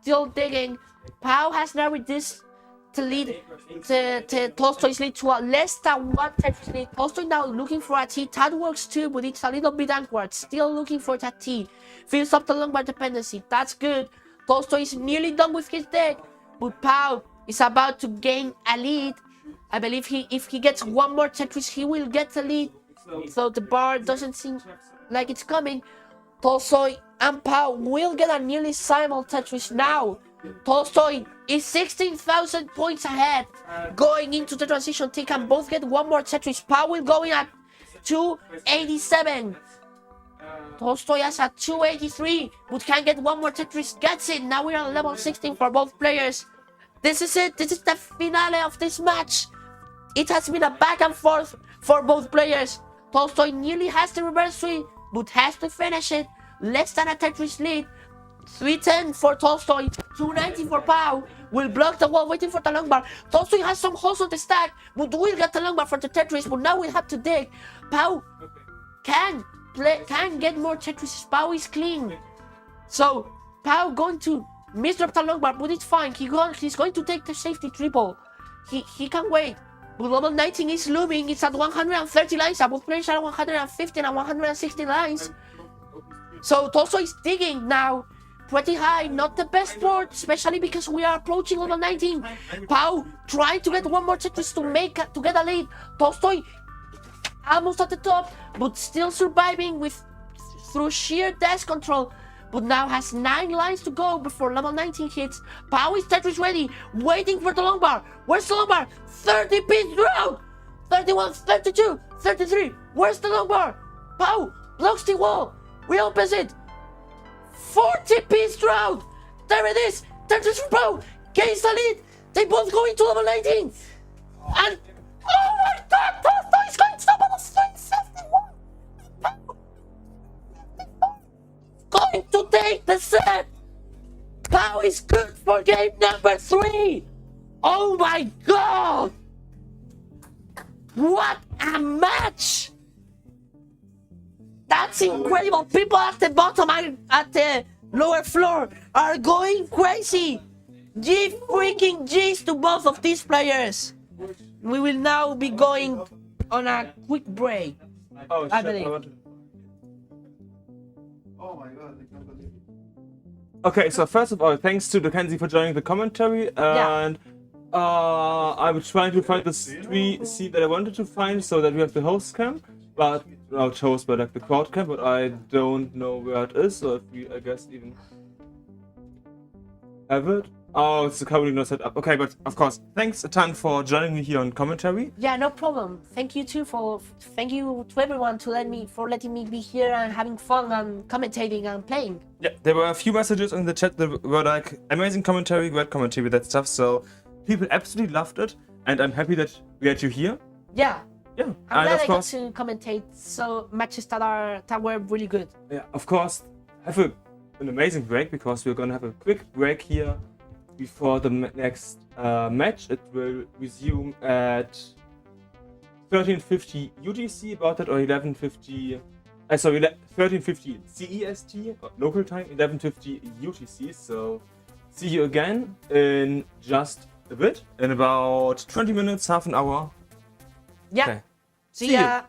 Still digging. Pau has now reduced the lead, the Tolstoy's lead to a less than one Tetris lead. Tolstoy now looking for a T. That works too, but it's a little bit awkward. Still looking for that T. Fills up the long bar dependency. That's good. Tolstoy is nearly done with his deck, but Pau is about to gain a lead. I believe if he gets one more Tetris, he will get the lead. So the bar doesn't seem like it's coming. Tolstoy and Pau will get a nearly simul Tetris now. Tolstoy is 16,000 points ahead. Going into the transition, they can both get one more Tetris. Pau will go in at 287. Tolstoy has a 283, but can get one more Tetris. Gets it. Now we're on level 16 for both players. This is it. This is the finale of this match. It has been a back and forth for both players. Tolstoy nearly has the reverse sweep, but has to finish it. Less than a Tetris lead. 310 for Tolstoy, 290 for Pau. Will block the wall, waiting for the long bar. Tolstoy has some holes on the stack, but will get the long bar for the Tetris. But now we'll have to dig. Pau can get more Tetris. Pau is clean. So Pau going to misdrop the long bar, but it's fine. He's going to take the safety triple. He can wait. But level 19 is looming. It's at 130 lines. Both players are 115 and 116 lines. So Tolstoy is digging now. Pretty high, not the best board, especially because we are approaching level 19. Pau trying to get one more Tetris to get a lead. Tolstoy almost at the top, but still surviving through sheer desk control. But now has 9 lines to go before level 19 hits. Pau is Tetris ready, waiting for the long bar. Where's the long bar? 30 pins round. 31, 32, 33. Where's the long bar? Pau blocks the wall, reopens it. 40 piece round. There it is. Tetris for Pau gains the lead. They both go into level 19. And oh my god, Tolstoy is going to level 51. Going to take 98%! Pau is good for game number 3! Oh my god! What a match! That's incredible! People at the bottom and at the lower floor are going crazy! G freaking G's to both of these players! We will now be going on a quick break. Oh, I shit. believe. Oh my god, I can't believe it. Okay, so first of all, thanks to Mackenzie for joining the commentary, and I was trying to find the 3C that I wanted to find so that we have the host cam, but not host, but like the crowd cam, but I don't know where it is, so if we, I guess, even have it. Oh, it's currently not set up. Okay, but of course, thanks a ton for joining me here on commentary. Yeah, no problem. Thank you too thank you to everyone to letting me be here and having fun and commentating and playing. Yeah, there were a few messages in the chat that were like, amazing commentary, great commentary with that stuff, so people absolutely loved it, and I'm happy that we had you here. Yeah. Yeah, I'm and glad of I got course, to commentate so matches that were really good. yeah, of course, have an amazing break because we're gonna have a quick break here before the next match. It will resume at 13:50 UTC, about that, or 11:50. 13:50 CEST, local time, 11:50 UTC. So, see you again in just a bit, in about 20 minutes, half an hour. Yeah. Okay. See ya.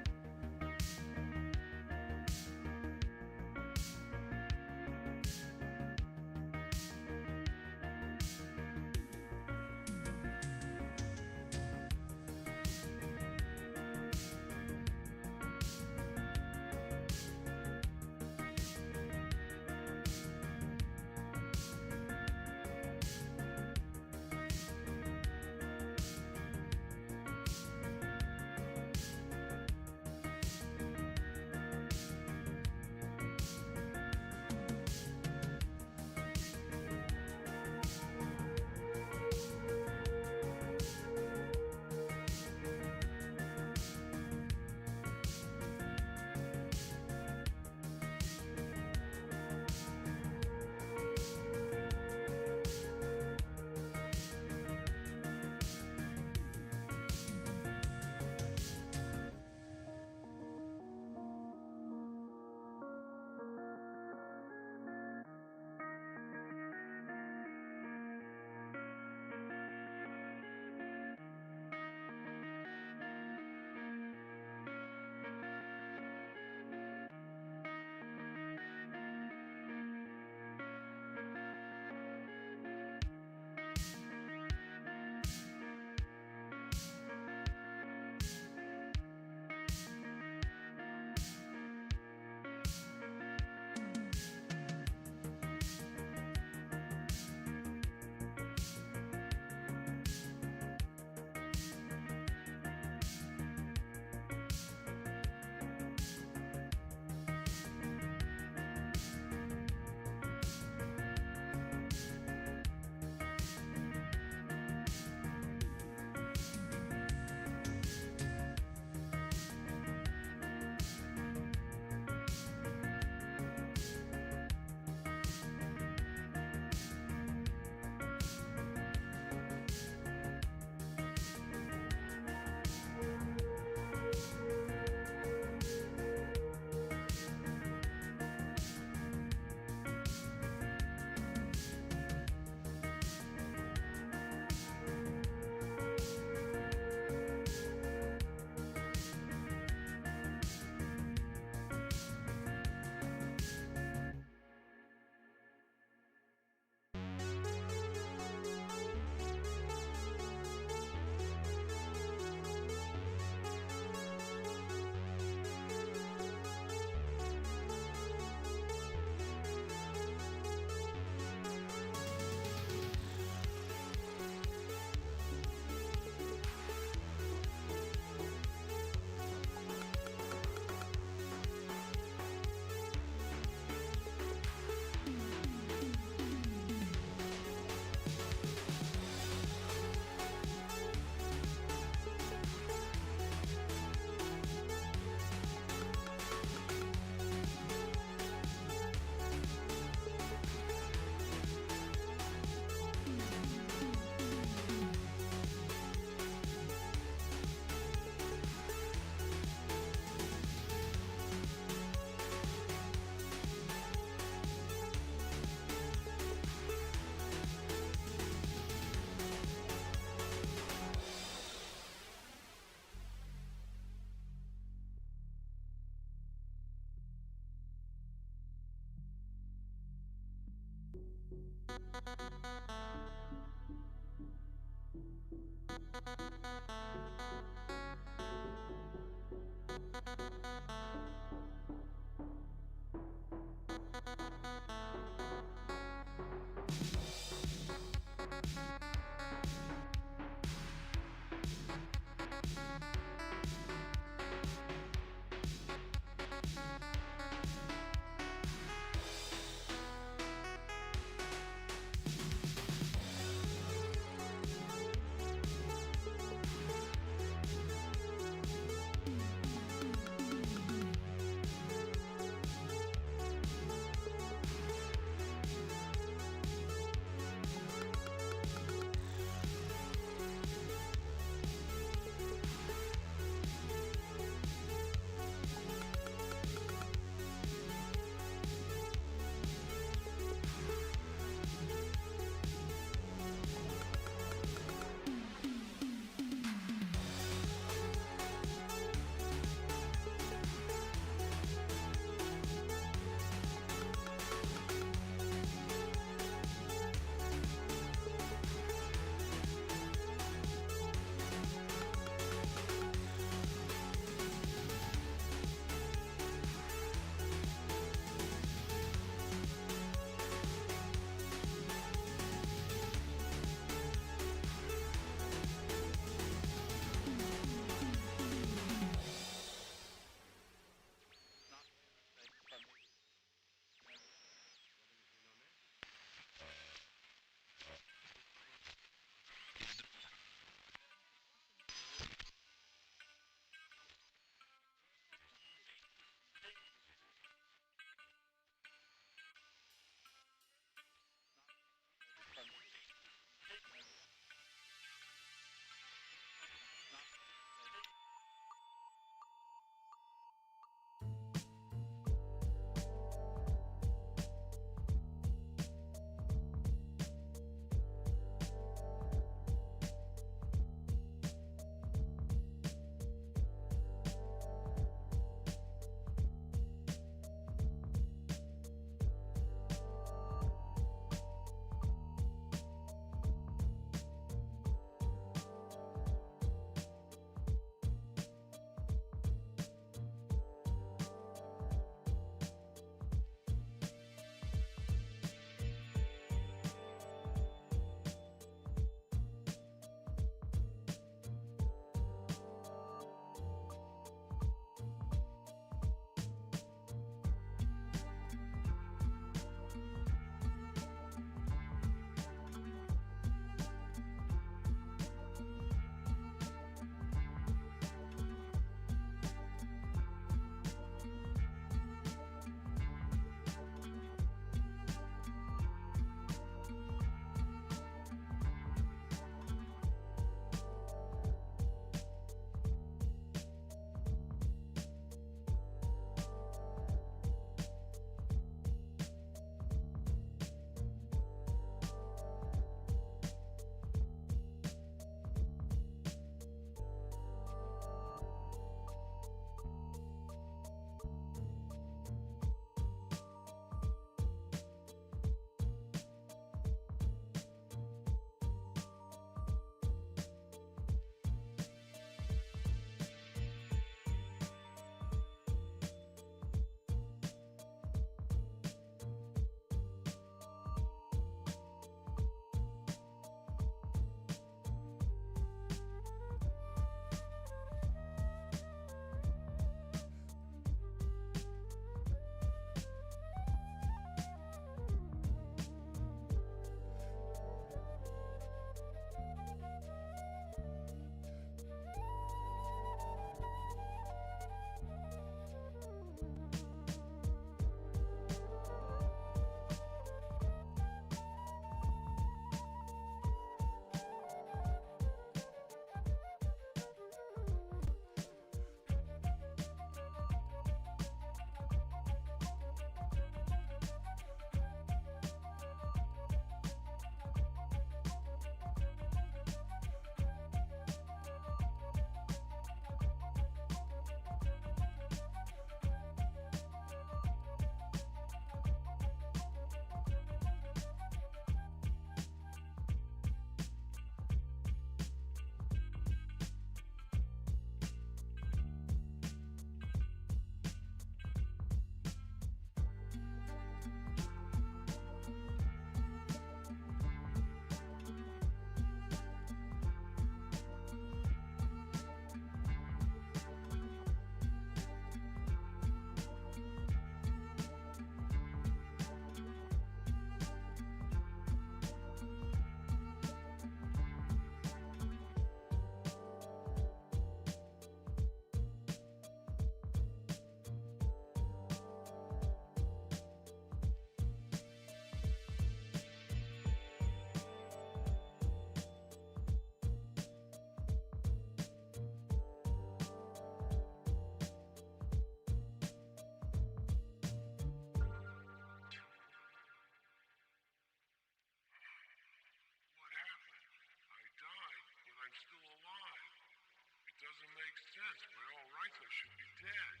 Michael should be dead.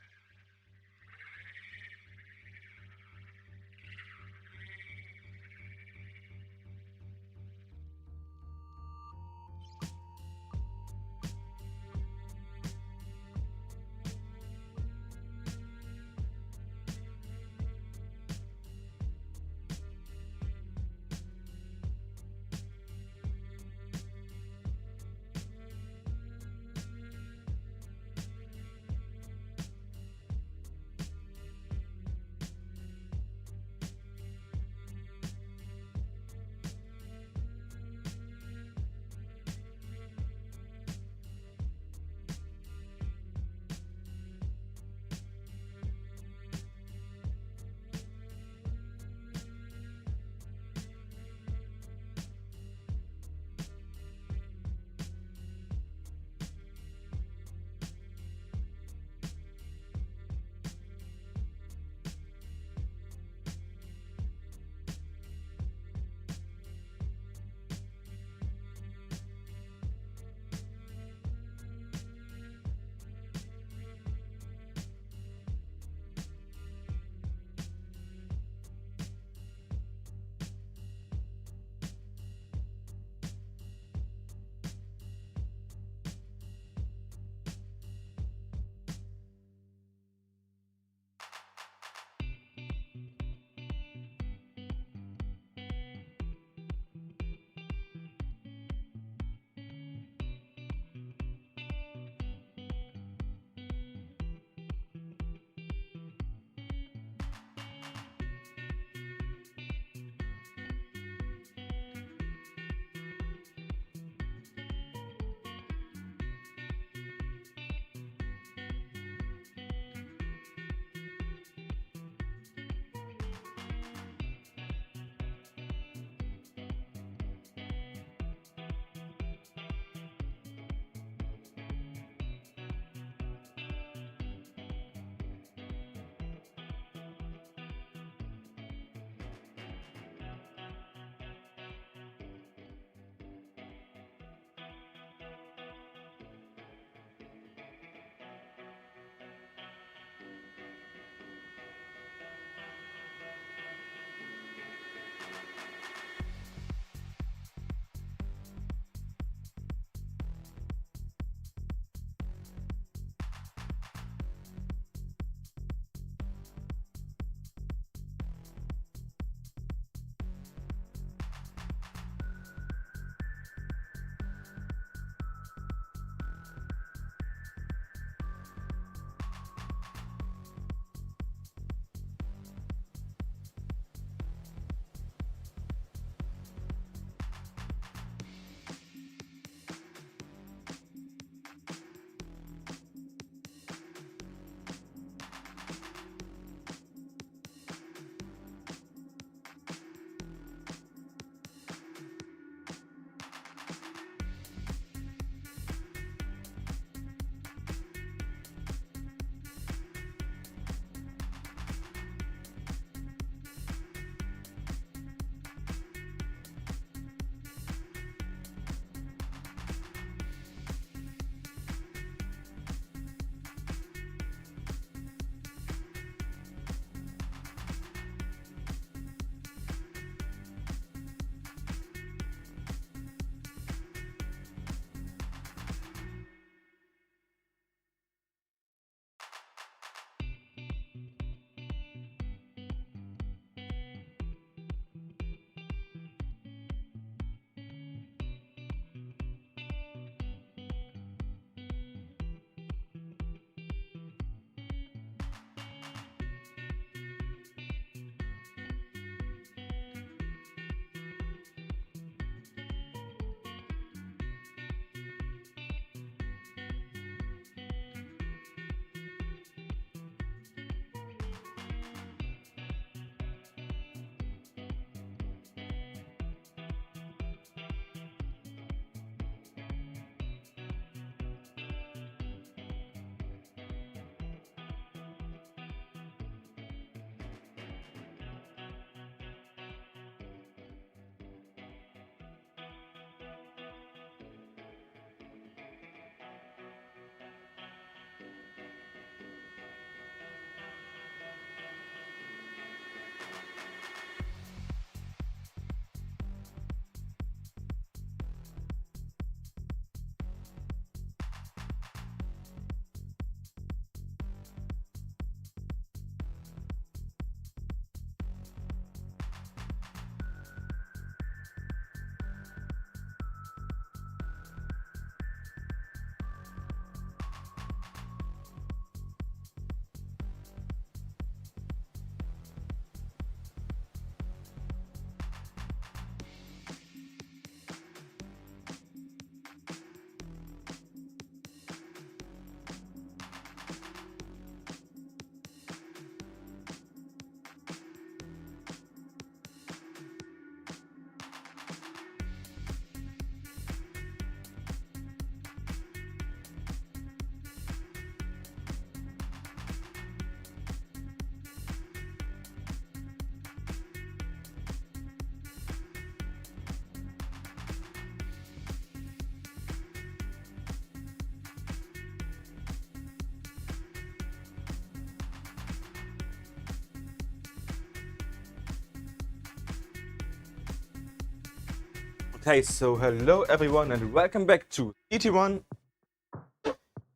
Okay, so hello everyone and welcome back to CT1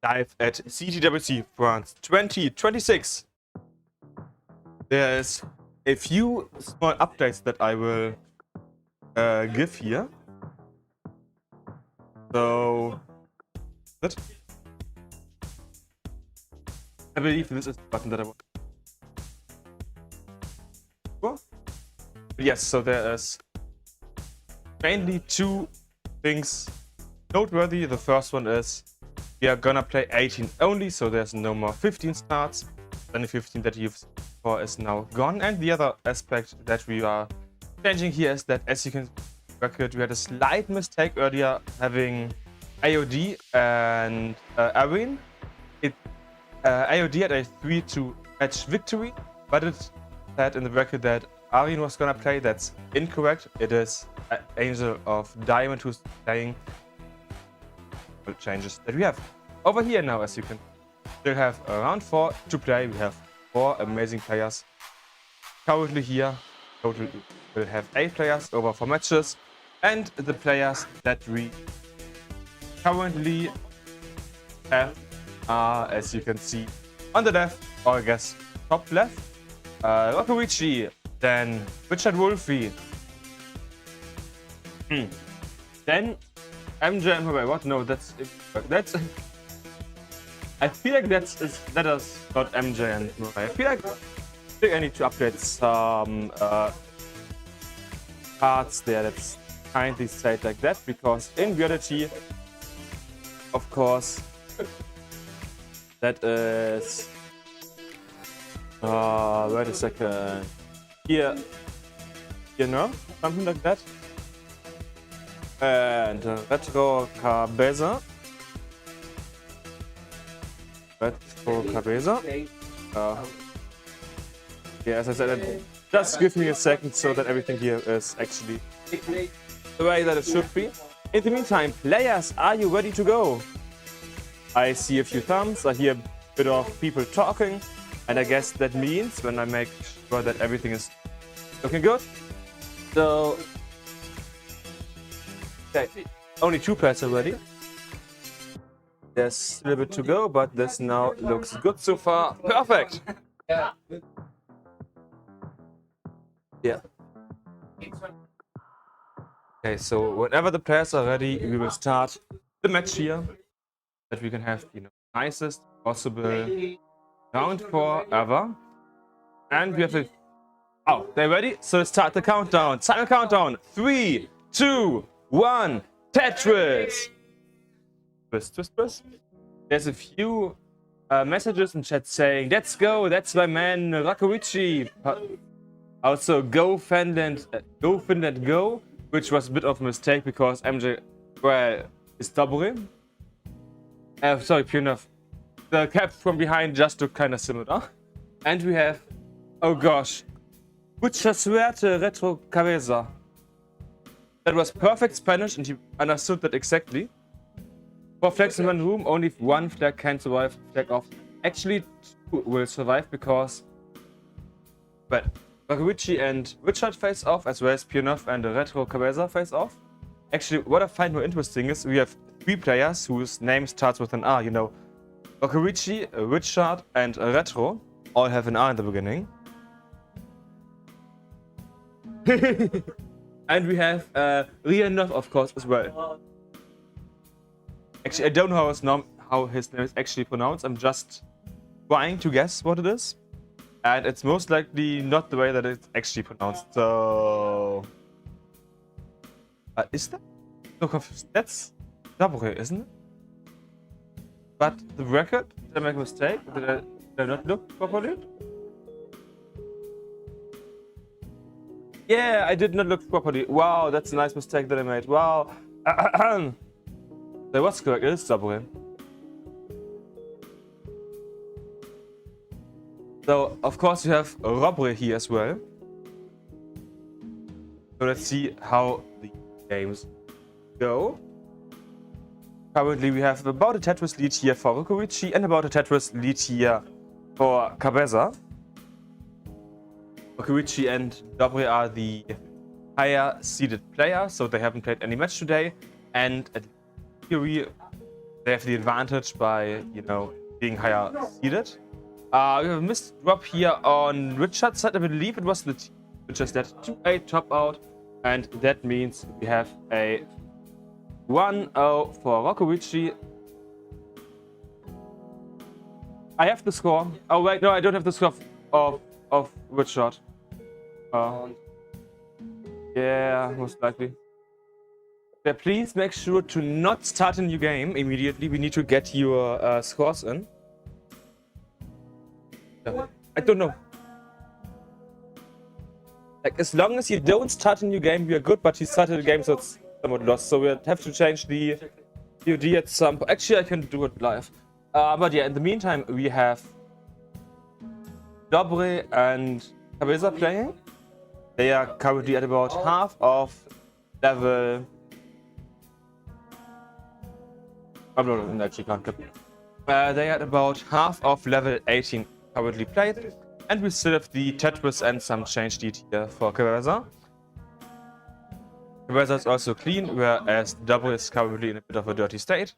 live at CTWC France 2026. There's a few small updates that I will give here. So, what? I believe this is the button that I want. But yes, so there is mainly two things noteworthy. The first one is we are gonna play 18 only, so there's no more 15 starts. Then the 15 that you've seen before is now gone. And the other aspect that we are changing here is that, as you can record, we had a slight mistake earlier having AOD and Arene. AOD had a 3-2 match victory, but it said in the record that Arene was gonna play. That's incorrect. It is Angel of Diamond who's playing. Changes that we have over here now, as you can still have around 4 to play. We have 4 amazing players currently here. Total will have 8 players over 4 matches, and the players that we currently have are, as you can see on the left, or I guess top left, Rockovici, then Richard Wolfie, then MJ and Murray. What? No, that's I feel like that is not MJ and Murray. I feel like I need to update some parts there. Let's kindly say it like that, because in reality, of course, that is wait a second. Here, you know, something like that. And Retro Cabeza. Yeah, as I said, just give me a second so that everything here is actually the way that it should be. In the meantime, players, are you ready to go? I see a few thumbs, I hear a bit of people talking, and I guess that means when I make sure that everything is looking good. So, okay, only 2 players already. There's a little bit to go, but this now looks good so far. Perfect! Yeah. Okay, so whenever the players are ready, we will start the match here. That we can have the nicest possible round 4 ever. And we have a... Oh, they're ready? So let's start the countdown. Time countdown. 3, 2, 1. Tetris! Twist, twist, twist. There's a few messages in chat saying, let's go, that's my man Rakovici. Also, go Finland, go, which was a bit of a mistake because MJ, well, is doubling. Sorry, pure enough. The cap from behind just looked kind of similar. And we have, oh gosh, mucha suerte Retro Cabeza. That was perfect Spanish and he understood that exactly. 4 flags in 1 room, only 1 flag can survive, flag off. Actually, 2 will survive because, well, Rakovici and Richard face off, as well as Pionov and Retro Cabeza face off. Actually, what I find more interesting is we have 3 players whose name starts with an R, you know. Rakovici, Richard, and Retro all have an R in the beginning. And we have Rianov, of course, as well. Actually, I don't know how his name is actually pronounced. I'm just trying to guess what it is. And it's most likely not the way that it's actually pronounced. So... is that? No, confused. That's Dabre, isn't it? But the record, did I make a mistake? Did I not look properly? Yeah, I did not look properly. Wow, that's a nice mistake that I made. Wow. That was correct, it is Dabre. So, of course, we have Robre here as well. So let's see how the games go. Currently, we have about a Tetris lead here for Rockovici and about a Tetris lead here for Cabeza. Rockovici and Dobre are the higher seeded player, so they haven't played any match today, and at theory they have the advantage by, you know, being higher seeded. We have a missed drop here on Richard's side. I believe it was the team which has that 2-8 top out, and that means we have a 1-0 for Rokovici. I have the score. Oh wait, no, I don't have the score of Richard. Yeah, most likely. Yeah, please make sure to not start a new game immediately. We need to get your scores in. Yeah. I don't know. Like, as long as you don't start a new game, we are good, but he started a game, so it's somewhat lost. So we'll have to change the POD at some point. Actually, I can do it live. But yeah, in the meantime, we have Dobre and Cabeza playing. They are currently at about half of level. Oh, no, actually can't. They are at about half of level 18 currently played. And we still have the Tetris and some change DT here for Cabeza. Cabeza is also clean, whereas Dobre is currently in a bit of a dirty state.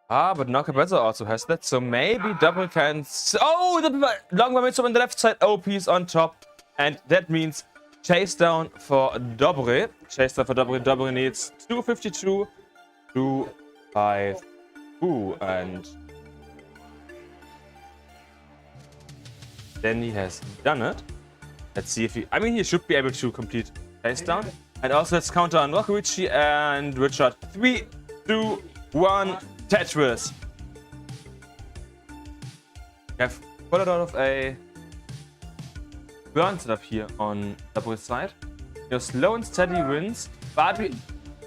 But now Cabeza also has that, so maybe Double can... Oh, the long momentum on the left side, OP's on top. And that means chase down for Dobre. Chase down for Dobre. Dobre needs 252 to 5-2. And then he has done it. Let's see if he... I mean, he should be able to complete chase down. And also let's counter on Rokovici and Richard. 3, 2, 1... Tetris. We have pulled out of a burn setup here on Dobre's side. Your slow and steady wins, but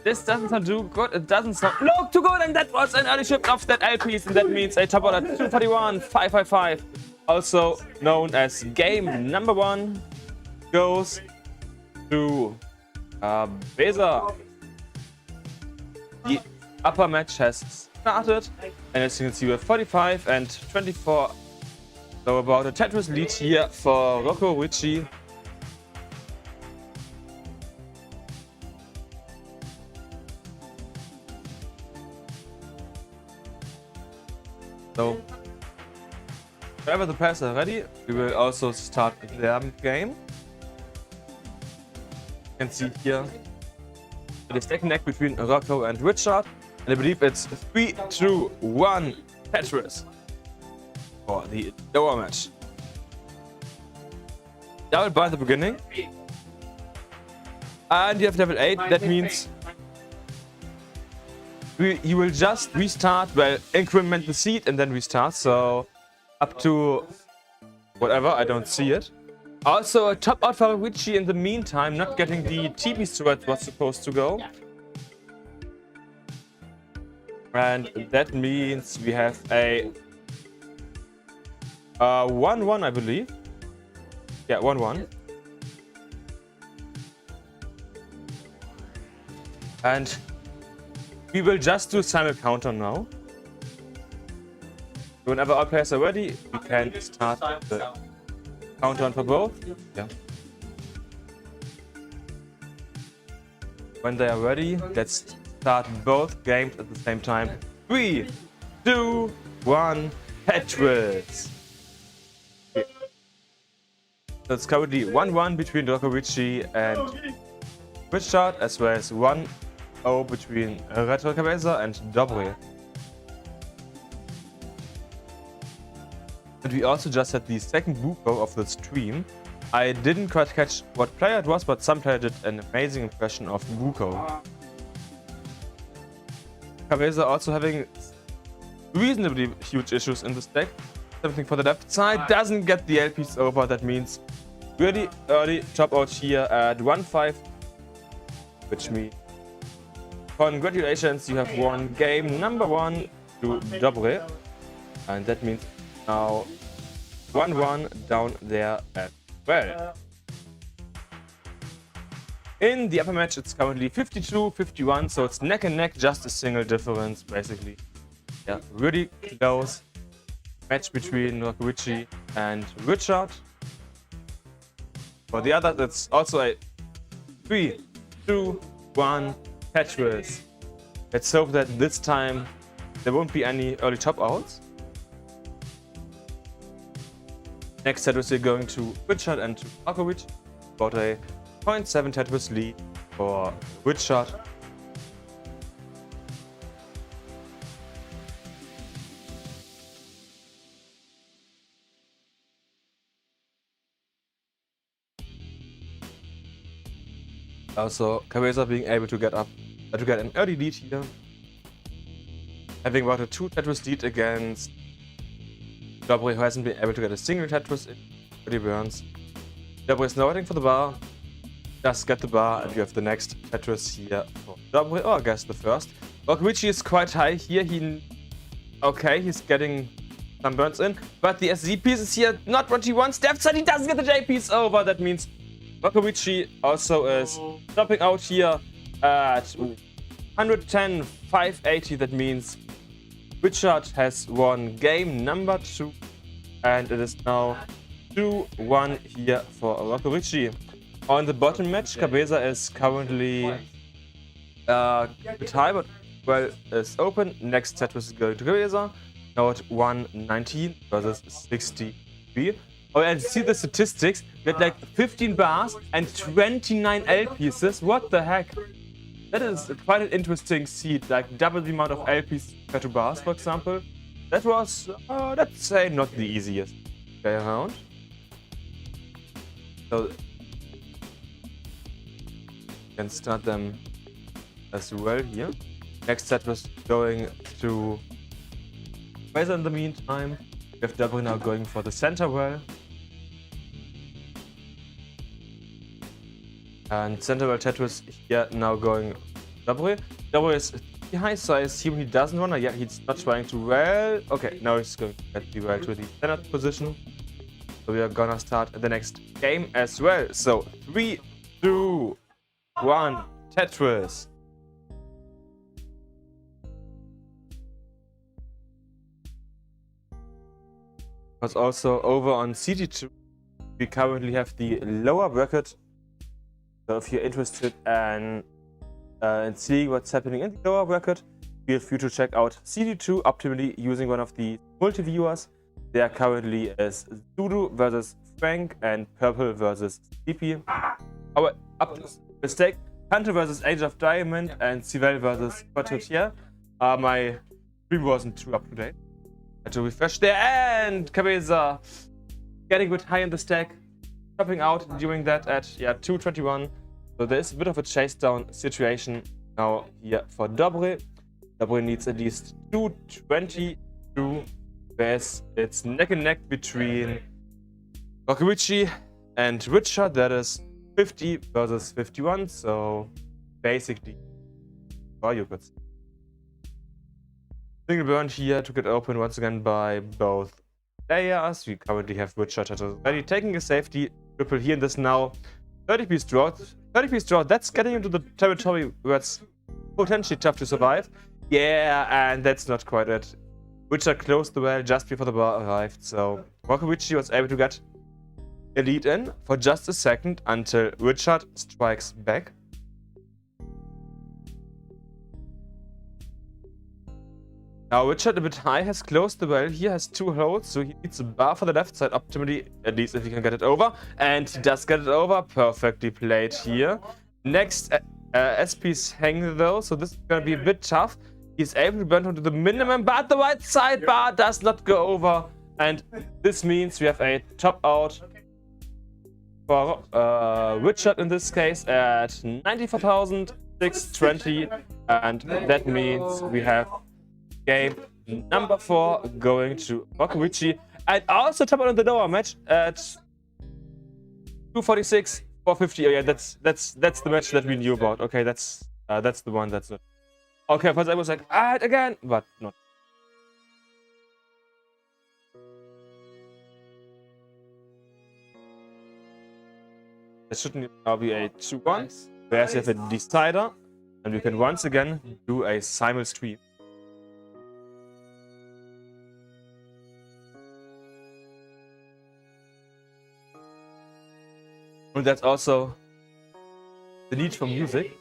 this doesn't sound too good. It doesn't sound too good, and that was an early shift of that LPs, and that means a top out at 241, 555. Also known as game number 1 goes to Beza. The upper match has started, and as you can see we have 45 and 24, so about a Tetris lead here for Rokovici. So whenever the pairs are ready, we will also start their game. You can see here the stack neck between Rocco and Richard. And I believe it's 3, 2, 1 Tetris for the lower match. Double by the beginning. And you have level 8. That means you will just restart, well, increment the seed and then restart. So up to whatever, I don't see it. Also a top out for Richie in the meantime, not getting the TP sword was supposed to go. And that means we have a 1-1, I believe. Yeah, 1-1. And we will just do simul counter now. Whenever our players are ready, we can start the countdown for both. Yeah. When they are ready, let's start both games at the same time. 3, 2, 1, Tetris. Okay. So it's currently 1-1 between Rokovici and Richard, as well as 1-0 between Retro Cabeza and Dobre. And we also just had the second buko of the stream. I didn't quite catch what player it was, but some player did an amazing impression of buko. Cabeza also having reasonably huge issues in this deck. Something for the left side, doesn't get the LPs over. That means really early top out here at 1-5, which means congratulations, you have won game number 1 to Dobre. And that means now 1-1 down there as well. In the upper match, it's currently 52-51, so it's neck and neck, just a single difference, basically. Yeah, really close match between Rokovici and Richard. For the others, it's also a 3, 2, 1 Tetris. Let's hope that this time there won't be any early top outs. Next Tetris we're going to Richard and to Markovic. About a 0.7 Tetris lead for Richard. Also, Cabeza being able to get an early lead here. Having about a 2 Tetris lead against Dobre, who hasn't been able to get a single Tetris in 30 burns. Dobre is now waiting for the bar. Just get the bar, and you have the next Tetris here for Dobre, or I guess the first. Markovic is quite high here. He's getting some burns in, but the SZ piece is here not what he wants. Left side, he doesn't get the J piece over. That means Markovic also is stopping out here at 110, 580. That means Richard has won game number 2, and it is now 2-1 here for Markovic. On the bottom match, Cabeza is currently a bit high, but well is open. Next Tetris is going to Cabeza, now at 119 versus 63. Oh, and see the statistics. We had like 15 bars and 29 L pieces. What the heck? That is quite an interesting seed, like double the amount of L pieces compared to bars, for example. That was, let's say, not the easiest play around. So, you can start them as well here. Next set was going to Razor in the meantime. We have Dobre now going for the center well. And center well Tetris here now going Dobre. Dobre is behind, so I assume he doesn't wanna. Yeah, he's not trying to well. Okay, now he's going to get the well to the standard position. So we are gonna start the next game as well. So 3, 2, 1, Tetris. But also over on CT2, we currently have the lower bracket. So if you're interested in seeing what's happening in the lower bracket, feel free to check out CT2 optimally using one of the multi-viewers. There currently is Zudu versus Frank and Purple versus CP. Our mistake, Hunter versus Age of Diamond and Sivell versus Quarterfinals. My stream wasn't too up to date. I had to refresh there, and Cabeza getting a bit high in the stack, dropping out during that at 221. So there's a bit of a chase down situation now here for Dobre. Dobre needs at least 222. Whereas it's neck and neck between Markovic and Richard. That is 50 versus 51. So basically, you could see. Single burn here to get open once again by both players. We currently have Richard already taking a safety triple here in this now 30-piece draw. 30-piece draw, that's getting into the territory where it's potentially tough to survive. Yeah, and that's not quite it. Richard closed the well just before the bar arrived, so Markovic was able to get a lead in for just a second until Richard strikes back. Now Richard, a bit high, has closed the well. He has 2 holes, so he needs a bar for the left side optimally, at least if he can get it over. And he does get it over. Perfectly played here. Next S-piece hang though, so this is going to be a bit tough. He's able to burn onto the minimum, but the right side bar does not go over. And this means we have a top out for Richard in this case at 94,620. And that means we have game number 4 going to Markovic. And also top out on the lower match at 246, 450. Oh yeah, that's the match that we knew about. Okay, that's the one that's it. Okay, first I was like, again, but not. This shouldn't now be a 2-1, whereas you have a decider, and we can once again do a simul stream. And that's also the need for music.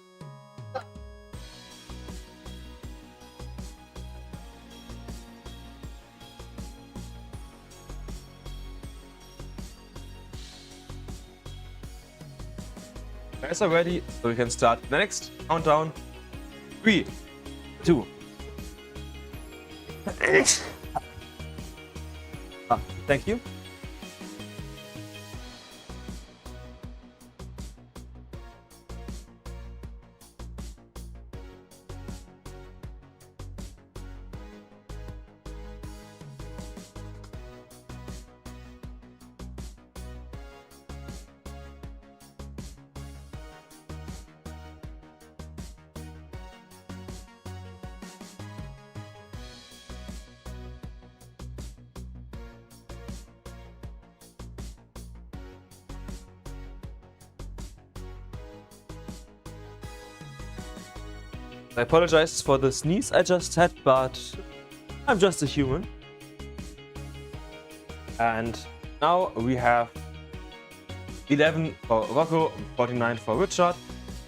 Guys are ready, so we can start the next countdown. 3, 2. Thank you. I apologize for the sneeze I just had, but I'm just a human. And now we have 11 for Rocco, 49 for Richard,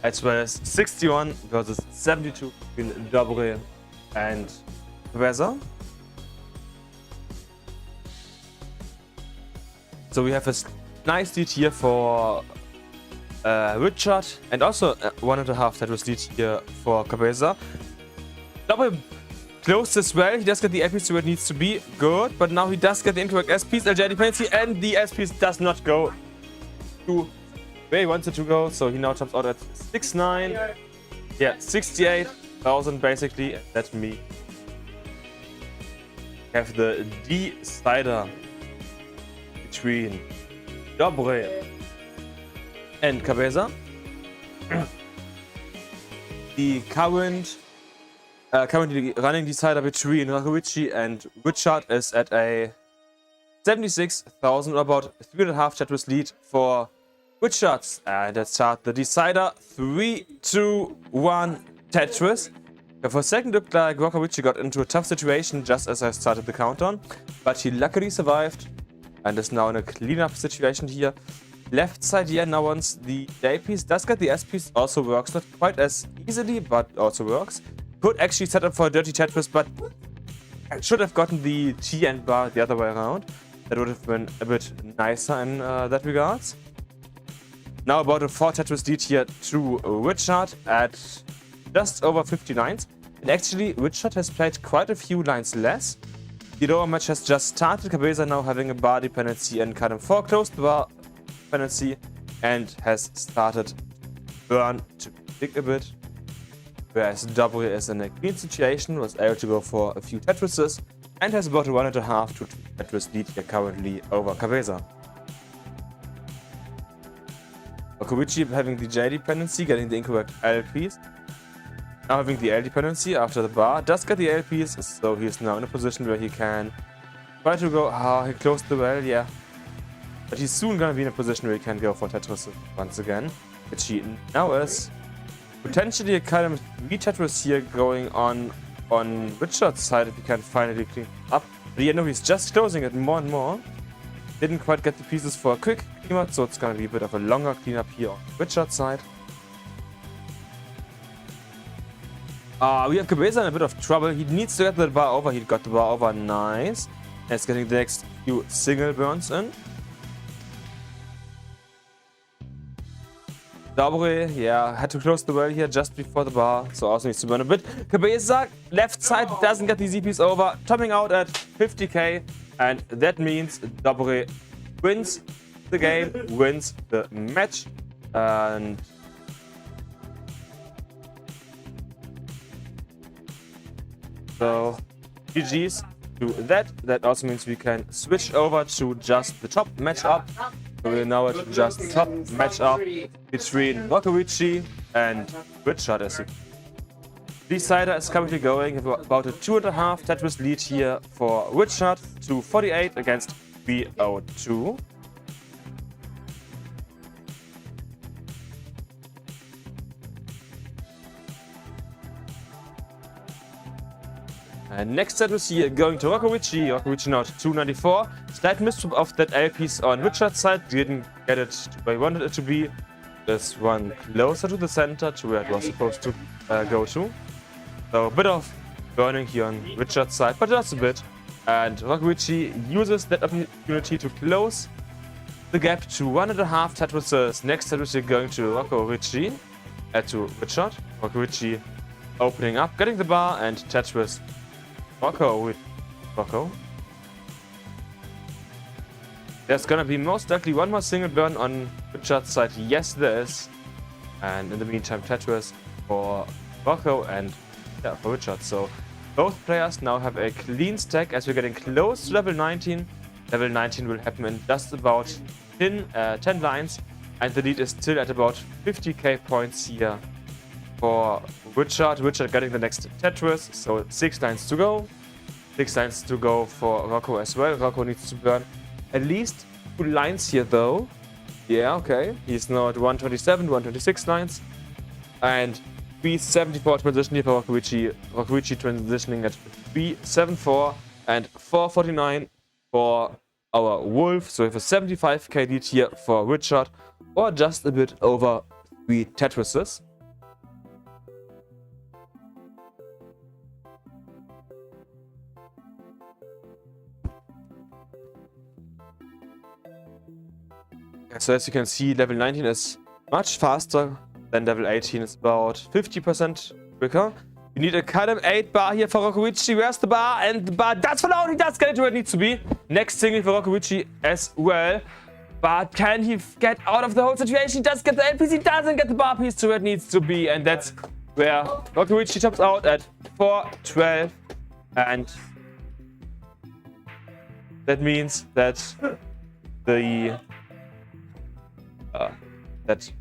as well as 61 versus 72 between Dobre and Weather. So we have a nice lead here for Richard, and also 1.5 Tetris lead here for Cabeza. Double closed as well. He does get the LPs to where it needs to be. Good, but now he does get the incorrect SPs, LJ dependency, and the SPs does not go to where he wants it to go. So he now tops out at 69. Yeah, 68,000 basically. And let me have the decider between Dobre and Cabeza. The currently running decider between Rakovici and Richard is at a 76,000, about 3.5 Tetris lead for Richards. And let's start the decider. 3, 2, 1, Tetris. For a second, it looked like Rakovici got into a tough situation just as I started the countdown, but he luckily survived and is now in a cleanup situation here. Left side, yeah, now once the A piece does get the S piece, also works. Not quite as easily, but also works. Could actually set up for a dirty Tetris, but I should have gotten the T and bar the other way around. That would have been a bit nicer in that regards. Now about a 4 Tetris lead here to Richard at just over 59. And actually, Richard has played quite a few lines less. The lower match has just started. Cabeza now having a bar dependency and kind of foreclosed the bar dependency and has started burn to dig a bit. Whereas W is in a clean situation, was able to go for a few Tetrises and has about a 1.5 to 2 Tetris lead here currently over Cabeza. Rakovici having the J dependency, getting the incorrect LPs. Now having the L dependency after the bar, does get the LPs, so he is now in a position where he can try to go. He closed the well, yeah. But he's soon gonna be in a position where he can go for Tetris once again, which he now is. Potentially a kind of 3 Tetris here going on Richard's side if he can finally clean up. But yeah, no, he's just closing it more and more. Didn't quite get the pieces for a quick cleanup, so it's gonna be a bit of a longer cleanup here on Richard's side. We have Cabeza in a bit of trouble. He needs to get the bar over. He got the bar over, nice. And it's getting the next few single burns in. Dobre, yeah, had to close the well here just before the bar, so also needs to burn a bit. Cabeza, left side, doesn't get the ZPs over, topping out at 50k, and that means Dobre wins the game, wins the match, and so GG's to that. That also means we can switch over to just the top matchup. So we're now at just top matchup between Rakovici and Richard, as you can see. Decider is currently going about a 2.5 Tetris lead here for Richard to 48 against 302. And next set we see going to Rokovici. Rokovici now to 294. Slight misstep of that L piece on Richard's side. Didn't get it where he wanted it to be. This one closer to the center to where it was supposed to go to. So a bit of burning here on Richard's side, but just a bit. And Rokovici uses that opportunity to close the gap to 1.5 Tetrises. Next Tetrises going to Rokovici. To Richard. Rokovici opening up, getting the bar, and Tetris Rocco with Rocco. There's gonna be most likely one more single burn on Richard's side. Yes, there is. And in the meantime, Tetris for Rocco and yeah, for Richard. So both players now have a clean stack as we're getting close to level 19. Level 19 will happen in just about 10 lines. And the lead is still at about 50k points here for Richard. Richard getting the next Tetris, so 6 lines to go. 6 lines to go for Rocco as well. Rocco needs to burn at least 2 lines here though. Yeah, okay. He's now at 127, 126 lines. And 374 transition here for Rokovici. Rokovici transitioning at 374 and 449 for our Wolf. So we have a 75k lead here for Richard, or just a bit over 3 Tetrises. So as you can see, level 19 is much faster than level 18. It's about 50% quicker. We need a column 8 bar here for Rokovici. Where's the bar? And the bar does fall out. He does get it where it needs to be. Next single for Rokovici as well. But can he get out of the whole situation? He does get the LPC. He doesn't get the bar piece to where it needs to be. And that's where Rokovici tops out at 412. And that means that that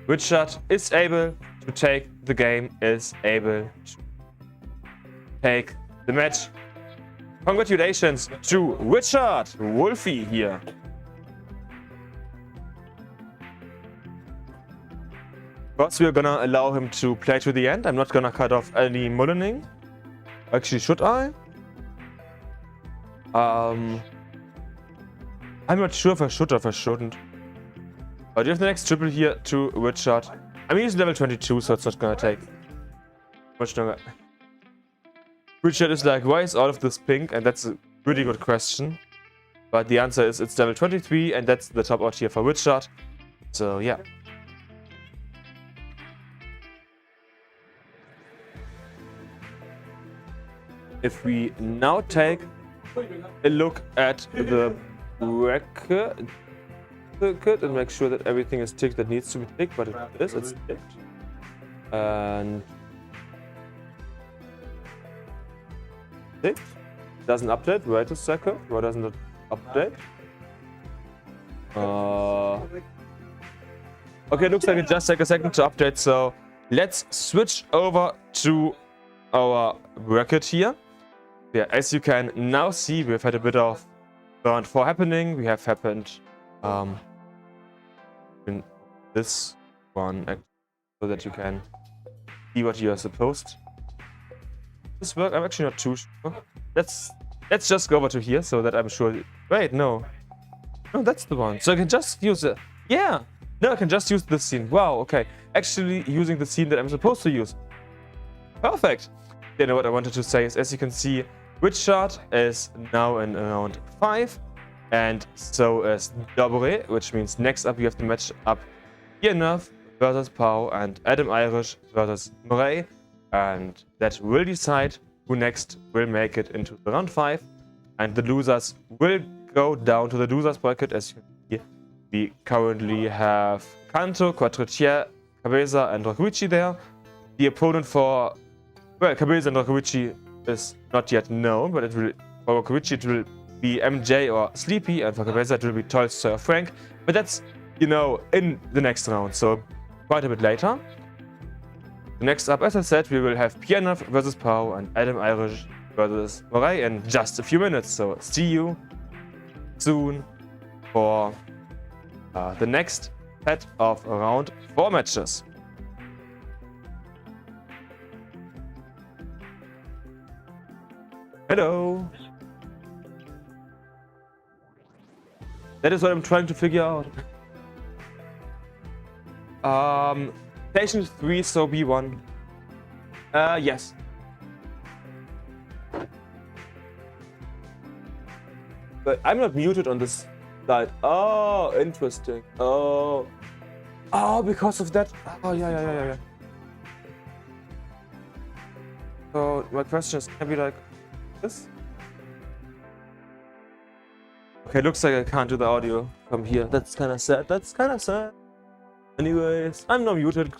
Richard is able to take the game, is able to take the match. Congratulations to Richard Wolfie here. Of course, we're gonna allow him to play to the end. I'm not gonna cut off any mullining. Actually, should I? I'm not sure if I should or if I shouldn't. But you have the next triple here to Richard. I mean, he's level 22, so it's not gonna take much longer. Richard is like, why is all of this pink? And that's a pretty good question. But the answer is it's level 23, and that's the top out here for Richard. So, yeah. If we now take a look at the record and make sure that everything is ticked that needs to be ticked, but it is, it's ticked. And ticked. Doesn't update. Wait a second. Why doesn't it update? Okay, looks like it just takes a second to update, so let's switch over to our record here. Yeah, as you can now see, we've had a bit of round 4 happening. We have happened in this one, so that you can see what you are supposed to. This work? I'm actually not too sure. Let's just go over to here so that I'm sure. Wait, no, that's the one. So I can just use it. Yeah, no, I can just use this scene. Wow, okay, actually using the scene that I'm supposed to use. Perfect. You know what I wanted to say is, as you can see, Richard is now in round 5. And so is Dobre, which means next up we have to match up Enough versus Pau and Adam Irish versus Murray. And that will decide who next will make it into the round 5. And the losers will go down to the losers bracket. As you can see, we currently have Kanto, Quattretier, Cabeza, and Rokovici there. The opponent for, well, Cabeza and Rokovici is not yet known, but it will, for Rokovici it will be MJ or Sleepy, and for Cabeza it will be Tolstoy or Frank. But that's, you know, in the next round, so quite a bit later. Next up, as I said, we will have Pianov versus Pau and Adam Irish versus Moray in just a few minutes. So see you soon for the next set of round 4 matches. Hello. That is what I'm trying to figure out. Station 3, so B1. Yes. But I'm not muted on this side. Oh, interesting. Oh. Oh, because of that. Oh, yeah. So my question is, can we like this? Okay, looks like I can't do the audio from here. That's kind of sad. That's kind of sad. Anyways, I'm not muted.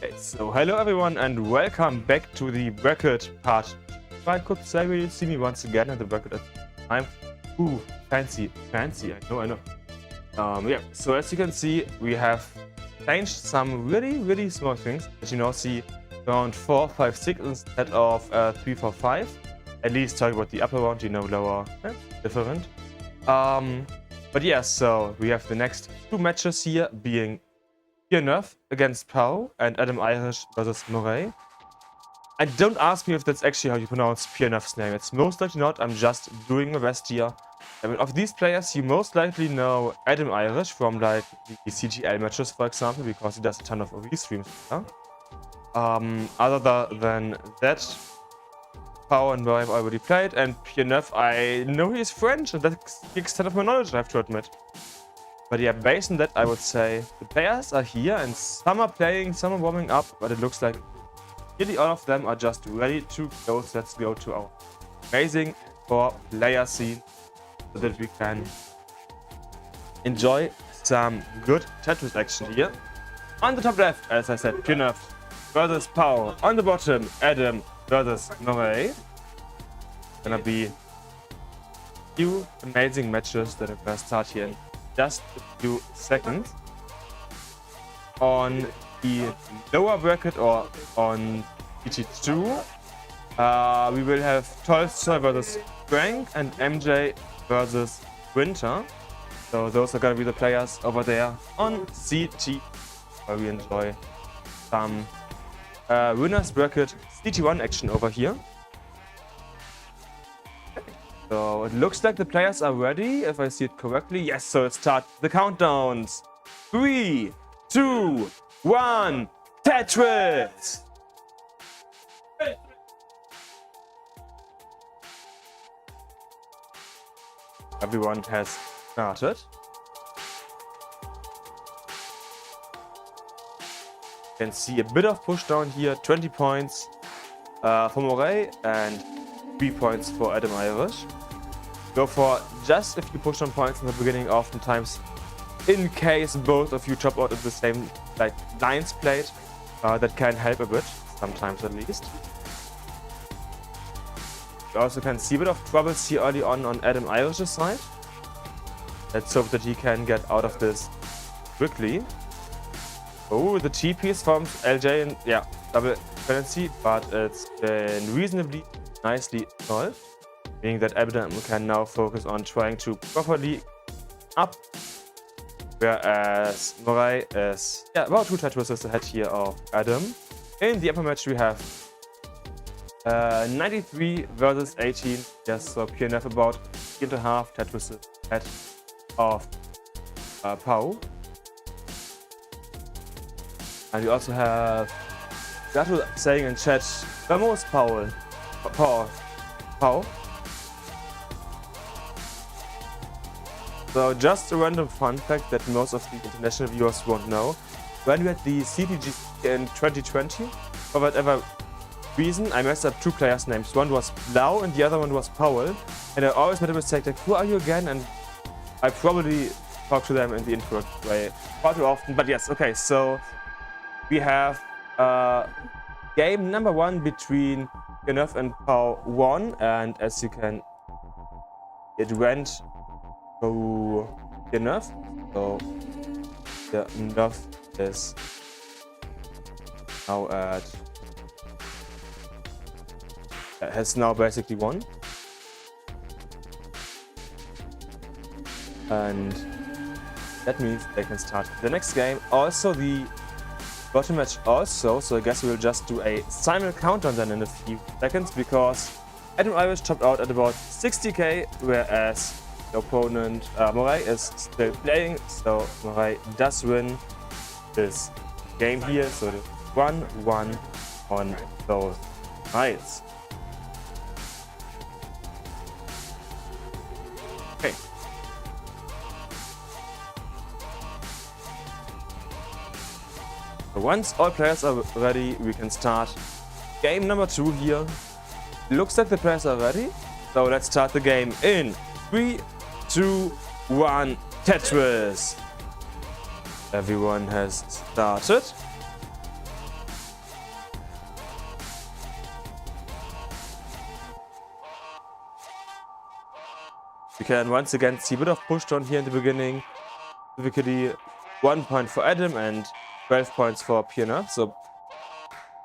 Okay, so hello everyone and welcome back to the bracket part. I could say you see me once again at the bracket at the time. Ooh, fancy, I know. Yeah, so as you can see, we have changed some really small things. As you now see, round 4, 5, 6 instead of 3, 4, 5. At least talk about the upper round, you know, lower, different. But yeah, so we have the next two matches here being Pierre against Pau and Adam Irish versus Murray. And don't ask me if that's actually how you pronounce Pierre's name. It's most likely not. I'm just doing my best here. I mean, of these players, you most likely know Adam Irish from like the CGL matches, for example, because he does a ton of OV streams. Yeah? Other than that, Power and I've already played, and PNF, I know he's French, and that's the extent of my knowledge, I have to admit. But yeah, based on that, I would say the players are here, and some are playing, some are warming up, but it looks like nearly all of them are just ready to go. So let's go to our amazing 4-player scene so that we can enjoy some good Tetris action here. On the top left, as I said, PNF versus Power. On the bottom, Adam versus Norway. Gonna be few amazing matches that are gonna start here in just a few seconds. On the lower bracket, or on GT2, we will have Tolstoy versus Frank and MJ versus Winter. So those are gonna be the players over there on CT, where we enjoy some winners bracket CT1 action over here. So it looks like the players are ready, if I see it correctly. Yes, so let's start the countdowns. 3, 2, 1, Tetris! Everyone has started. You can see a bit of push down here, 20 points for Moray and 3 points for Adam Irish. Go for just a few push down points in the beginning, oftentimes, in case both of you top out at the same lines played. That can help a bit, sometimes at least. You also can see a bit of troubles here early on Adam Irish's side. Let's hope that he can get out of this quickly. Oh, the TPs from LJ, and yeah, double dependency, but it's been reasonably nicely solved, meaning that Adam can now focus on trying to properly up, whereas Moray is about 2 Tetrises ahead here of Adam. In the upper match we have 93 versus 18. Yes, so PNF about 3.5 Tetrises ahead of Pau. And we also have Gato saying in chat, Vamos Pau. So just a random fun fact that most of the international viewers won't know. When we had the CTWC in 2020, for whatever reason, I messed up 2 players' names. One was Blau and the other one was Powell. And I always made a mistake like, who are you again? And I probably talk to them in the incorrect way far too often. But yes, okay, so we have game number 1 between Genov and Pau 1, and as you can, it went to Genov. So Genov is now has now basically won, and that means they can start the next game. Also the bottom match also, so I guess we'll just do a simul countdown then in a few seconds, because Adam Irish topped out at about 60k, whereas the opponent Moray is still playing, so Moray does win this game here, so the 1-1 on both sides. Okay. So once all players are ready, we can start game number 2 here. Looks like the players are ready, so let's start the game in 3, 2, 1, Tetris! Everyone has started. We can once again see a bit of push down here in the beginning. Specifically 1 point for Adam and 12 points for Pioneer. So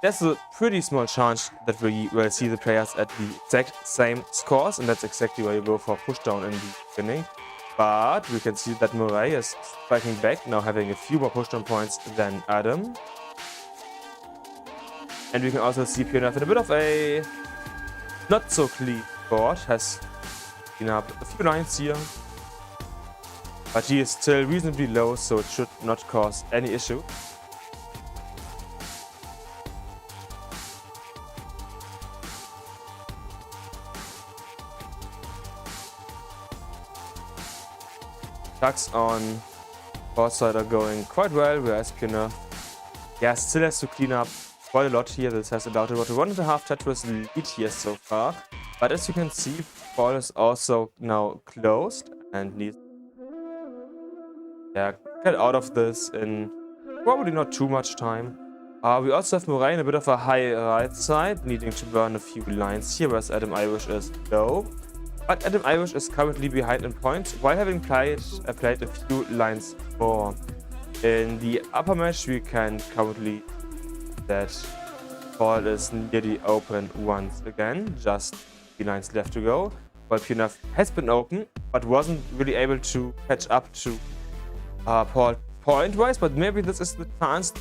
there's a pretty small chance that we will see the players at the exact same scores, and that's exactly why you go for push down in the beginning. But we can see that Moray is striking back, now having a few more push down points than Adam. And we can also see Pioneer in a bit of a not so clean board, has clean up a few lines here. But he is still reasonably low, so it should not cause any issue. Attacks on board side are going quite well, whereas Pioneer, yeah, still has to clean up quite a lot here. This has allowed about a 1.5 Tetris lead here so far. But as you can see, Paul is also now closed and needs to get out of this in probably not too much time. We also have Moraine a bit of a high right side, needing to burn a few lines here, whereas Adam Irish is low. But Adam Irish is currently behind in points, while having played a few lines more. In the upper match, we can currently see that Paul is nearly open once again, just 3 lines left to go. While Pioneer has been open, but wasn't really able to catch up to Paul point-wise, but maybe this is the chance.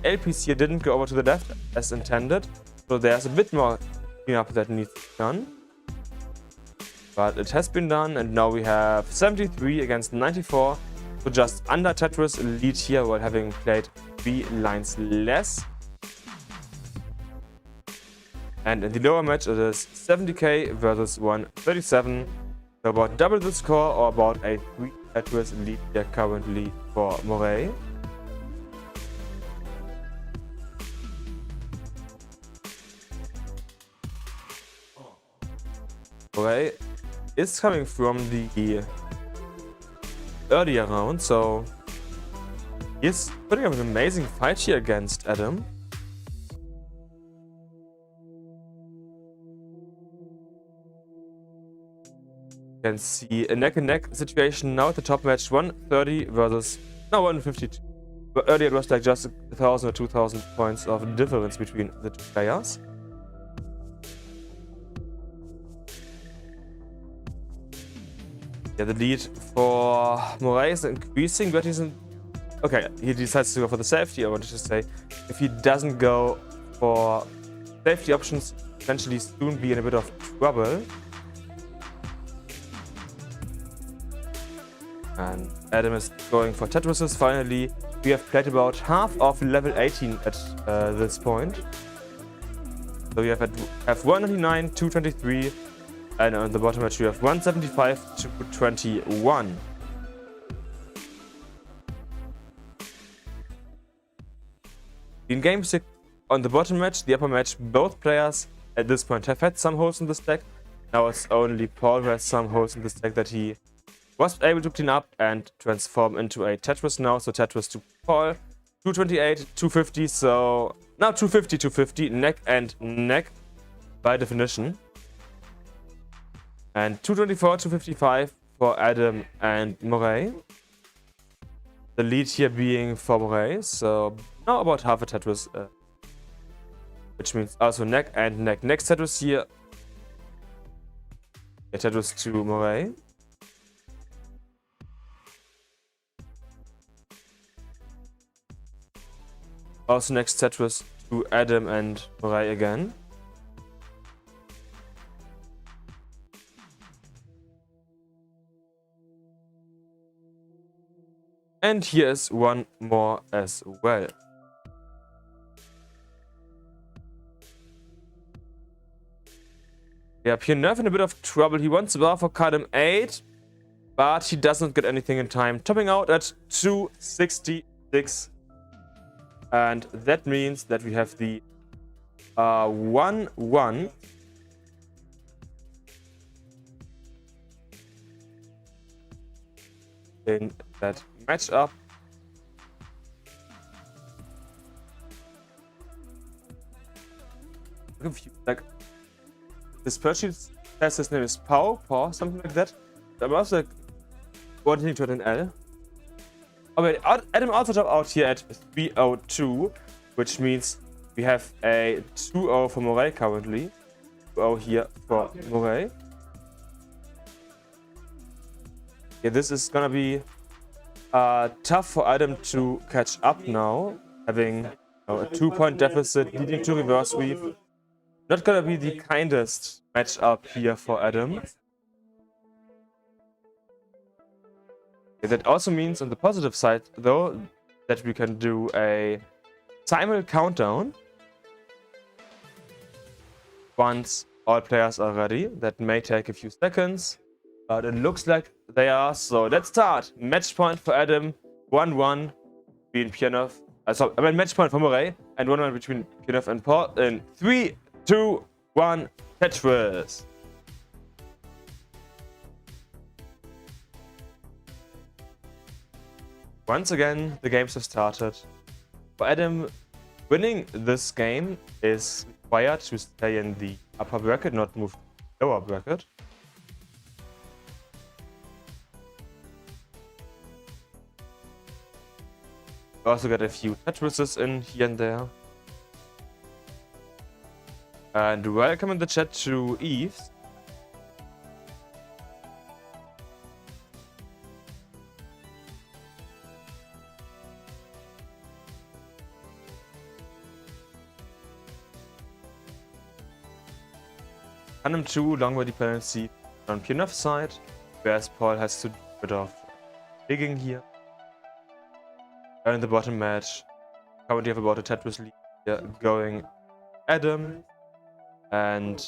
LPs here didn't go over to the left as intended, so there's a bit more cleanup that needs to be done. But it has been done, and now we have 73 against 94, so just under Tetris lead here while having played 3 lines less. And in the lower match it is 70k versus 137, so about double the score, or about a 3 Tetris lead here currently for Moray. Moray is coming from the earlier round, so he's putting up an amazing fight here against Adam. You can see a neck-and-neck situation now at the top match, 130 versus 152. But earlier it was like just 1,000 or 2,000 points of difference between the two players. Yeah, the lead for Moray is increasing, but he's in... Okay, he decides to go for the safety, I wanted to say. If he doesn't go for safety options, potentially soon be in a bit of trouble. And Adam is going for Tetrises finally. We have played about half of level 18 at this point. So we have 199, 223. And on the bottom edge we have 175 to 21. In game 6 on the bottom match, the upper match, both players at this point have had some holes in the stack. Now it's only Paul who has some holes in the stack that he was able to clean up and transform into a Tetris now. So Tetris to Paul, 228, 250, so now 250, 250, neck and neck by definition. And 224, 255 for Adam and Moray. The lead here being for Moray, so now about half a Tetris, which means also neck and neck. Next Tetris here, a Tetris to Moray. Also next Tetris to Adam and Moray again. And here is one more as well. Yeah, Pioneer in a bit of trouble. He wants to bar for card M8, but he doesn't get anything in time, topping out at 266. And that means that we have the 1-1. In that matchup. I'm confused. Like, this person says his name is Paul, something like that. I'm also like wanting to add an L. Oh wait, Adam also dropped out here at 302, which means we have a 2-0 for Moray currently. 2-0 here for Moray. Yeah, this is gonna be tough for Adam to catch up now, having a 2-point deficit leading to reverse sweep. Not gonna be the kindest matchup here for Adam. That also means on the positive side, though, that we can do a simul countdown once all players are ready. That may take a few seconds, but it looks like they are. So let's start. Match point for Adam, 1-1 between Pianov. Match point for Moray, and 1-1 between Pianov and Paul. In 3, 2, 1, Tetris. Once again, the games have started. For Adam, winning this game is required to stay in the upper bracket, not move to the lower bracket. We also got a few Tetrises in here and there. And welcome in the chat to Eves. Hanem 2, longer dependency on Pianov's side, whereas Paul has to do a bit of digging here. And in the bottom match, currently have about a Tetris lead here going Adam, and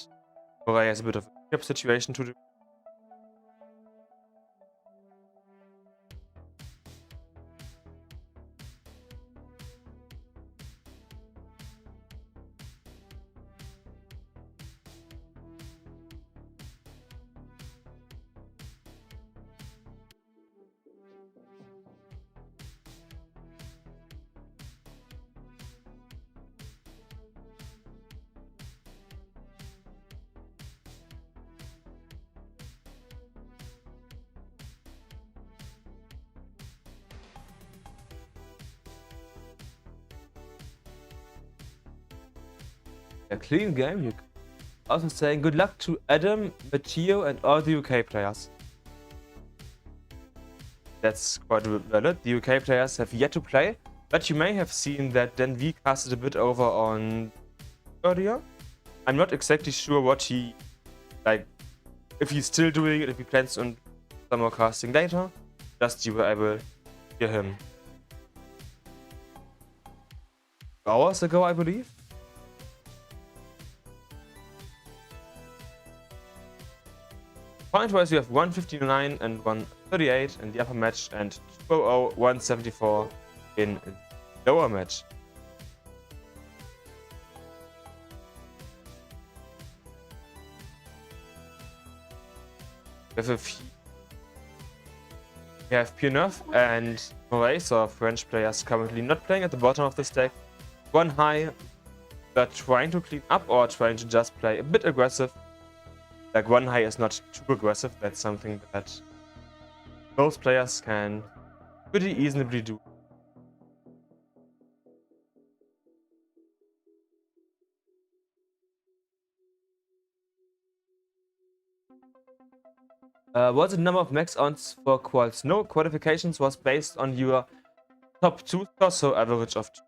Moray has a bit of a trip situation to do. A clean game. You also saying good luck to Adam, Matteo, and all the UK players. That's quite valid. The UK players have yet to play, but you may have seen that then we casted a bit over on earlier. I'm not exactly sure what he, like, if he's still doing it, if he plans on some more casting later. Just you were able to hear him hours ago, I believe. Point-wise, you have 159 and 138 in the upper match, and 200, 174 in the lower match. We have Pianov and Moray, so French players currently not playing at the bottom of the stack. One high, they're trying to clean up or trying to just play a bit aggressive. Like, one high is not too aggressive. That's something that most players can pretty easily do. What's the number of max ons for quals? No, qualifications was based on your top 2 scores, so average of 2.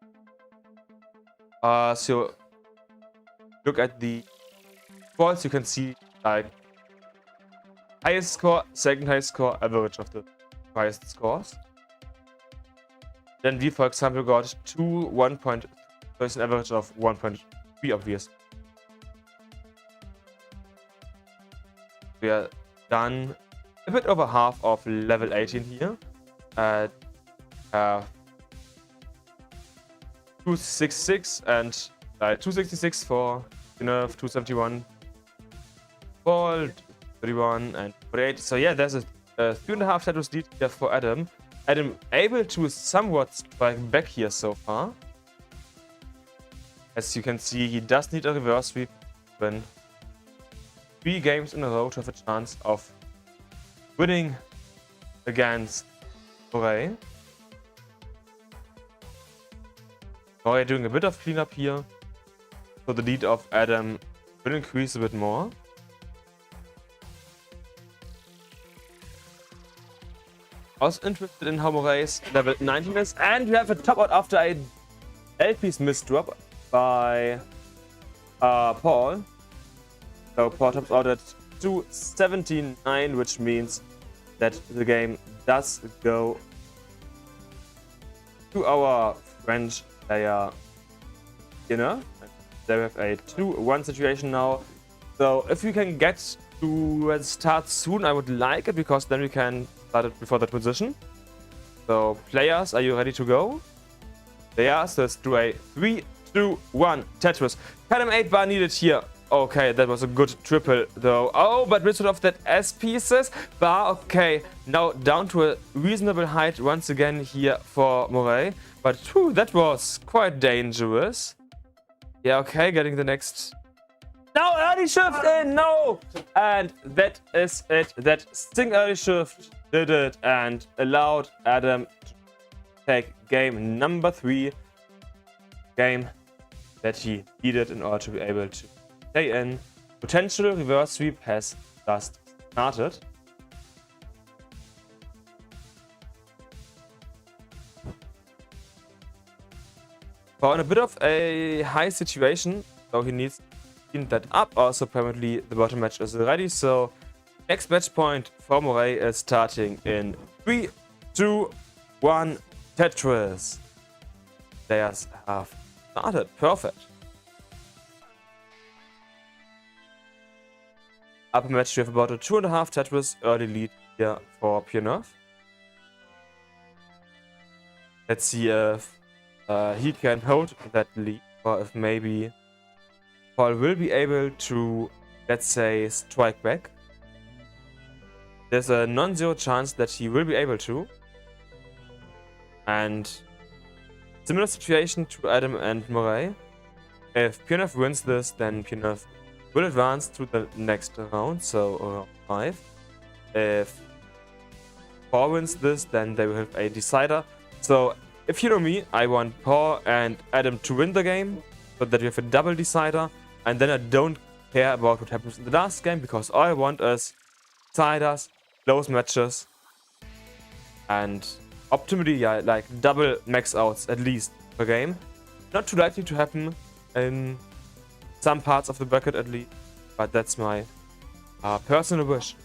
So look at the quals, you can see like highest score, second highest score, average of the highest scores. Then we, for example, got 1.3, so it's an average of 1.3, obviously. We are done a bit over half of level 18 here at 266 and 266 for Nerf, 271 Paul, 31 and 48. So yeah, there's a 3.5 Tetris lead here for Adam. Adam able to somewhat strike back here so far. As you can see, he does need a reverse sweep when 3 games in a row to have a chance of winning against Moray. Moray doing a bit of cleanup here, so the lead of Adam will increase a bit more. Also interested in how Moray's level 19 is, and we have a top out after a LP's missed drop by Paul. So Paul tops out at 279, which means that the game does go to our French player, you know. They have a 2-1 situation now. So if we can get to start soon, I would like it, because then we can start it before that position. So players, are you ready to go? They are, so let's do a 3, 2, 1 Tetris. Column 8 bar needed here. Okay, that was a good triple though. Oh, but rid of that S pieces. Bar, okay. Now down to a reasonable height once again here for Moray. But whew, that was quite dangerous. Yeah, okay, getting the next... No, early shift in, no! And that is it. That sting early shift did it and allowed Adam to take game number 3. Game that he needed in order to be able to stay in. Potential reverse sweep has just started. For in a bit of a high situation, so he needs to clean that up. Also, apparently the bottom match is ready. So next match point for Moray is starting in 3, 2, 1 Tetris. Players have started. Perfect. Upper match, we have about a 2.5 Tetris early lead here for Pianov. Let's see if he can hold that lead, or if maybe Paul will be able to, let's say, strike back. There's a non-zero chance that he will be able to. And similar situation to Adam and Moray. If Pianov wins this, then Pianov will advance to the next round, so round 5. If Paul wins this, then they will have a decider. So if you know me, I want Paul and Adam to win the game, so that we have a double decider, and then I don't care about what happens in the last game, because all I want is deciders, close matches, and optimally, yeah, like double max outs at least per game. Not too likely to happen in some parts of the bracket at least, but that's my personal wish.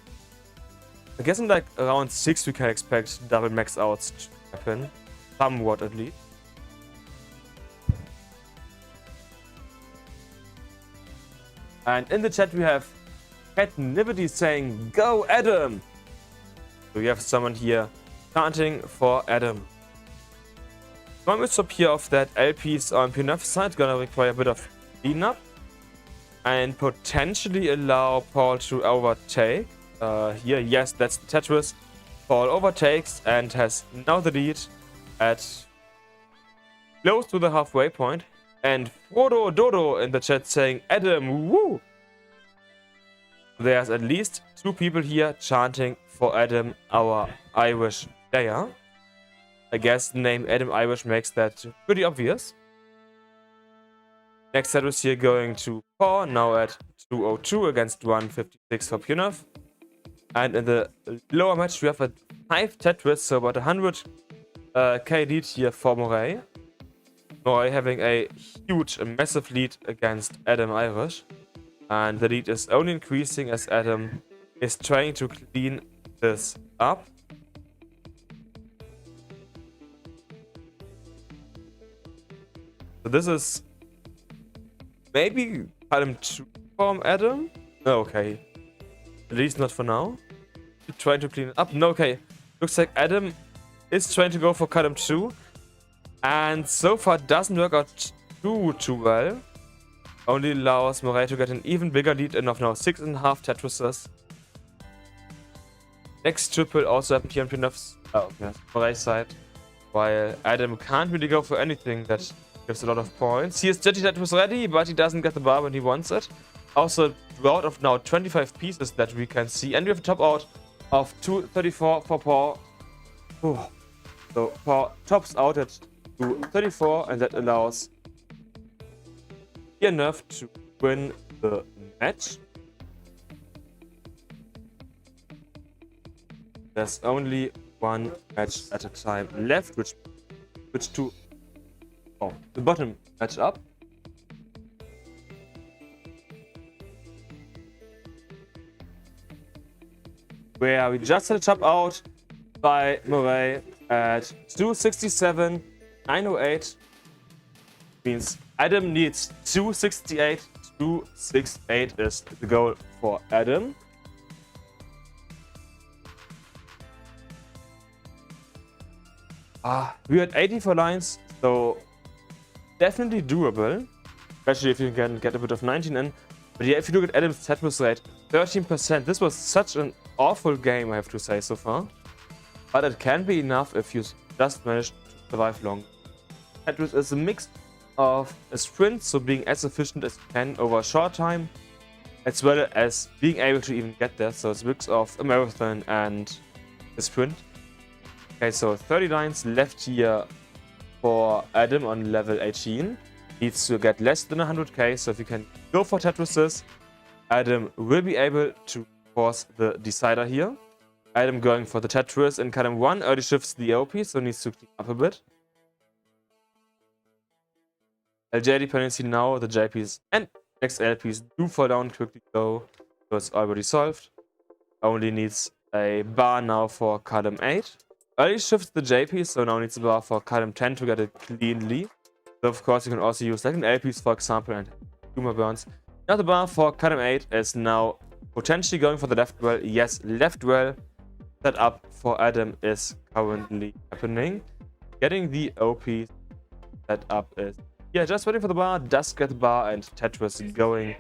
I guess in like round 6 we can expect double max outs to happen, somewhat at least. And in the chat we have Cat Nivity saying, "Go Adam!" So we have someone here chanting for Adam. One mishap here of that LPs on Pianov side gonna require a bit of cleanup and potentially allow Paul to overtake. Here, yes, that's the Tetris. Paul overtakes and has now the lead at close to the halfway point. And Frodo Dodo in the chat saying, "Adam, woo!" There's at least 2 people here chanting for Adam, our Irish player. I guess the name Adam Irish makes that pretty obvious. Next set was here going to Paul, now at 202 against 156 for Pianov. And in the lower match we have a 5 Tetris, so about 100k lead here for Moray. Moray having a huge, massive lead against Adam Irish. And the lead is only increasing as Adam is trying to clean this up. So this is maybe column 2 from Adam? No, okay. At least not for now. Trying to clean it up. No, okay. Looks like Adam is trying to go for column 2. And so far doesn't work out too well. Only allows Moray to get an even bigger lead in of now 6.5 Tetrises. Next triple also happened here on Pianov's Moray's side. While Adam can't really go for anything that gives a lot of points. He has Jetty Tetris ready, but he doesn't get the bar when he wants it. Also, drought of now 25 pieces that we can see. And we have a top out of 234 for Paul. Ooh. So Paul tops out at 234, and that allows enough to win the match. There's only one match at a time left, which to the bottom match up. where we just had a top out by Murray at 267, 908. Means Adam needs 268. 268 is the goal for Adam. We had 84 lines, so definitely doable. Especially if you can get a bit of 19 in. But yeah, if you look at Adam's Tetris rate, 13%. This was such an awful game, I have to say, so far. But it can be enough if you just manage to survive long. Tetris is a mix of a sprint, so being as efficient as you can over a short time, as well as being able to even get there. So it's a mix of a marathon and a sprint. Okay, so 30 lines left here for Adam on level 18. Needs to get less than 100k, so if you can go for Tetrises, Adam will be able to force the decider here. Adam going for the Tetris in column 1, early shifts the OP, so needs to clean up a bit. LJ dependency now, the JPs and next LPs do fall down quickly though, so it's already solved. Only needs a bar now for column 8. Early shifts the JPs, so now needs a bar for column 10 to get it cleanly. So of course you can also use second LPs for example and tumor burns. Now the bar for column 8 is now potentially going for the left well. Yes, left well set up for Adam is currently happening. Getting the OP set up is just waiting for the bar, does get the bar and Tetris going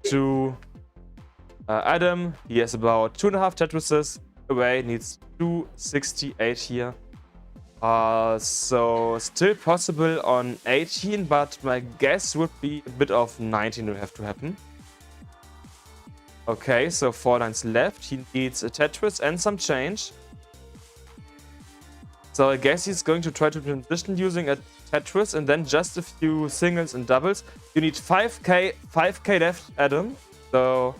to Adam. He has about 2.5 Tetrises away, needs 268 here. So still possible on 18, but my guess would be a bit of 19 will have to happen. Okay, so 4 lines left. He needs a Tetris and some change. So I guess he's going to try to transition using a Tetris and then just a few singles and doubles. You need 5k left, Adam. So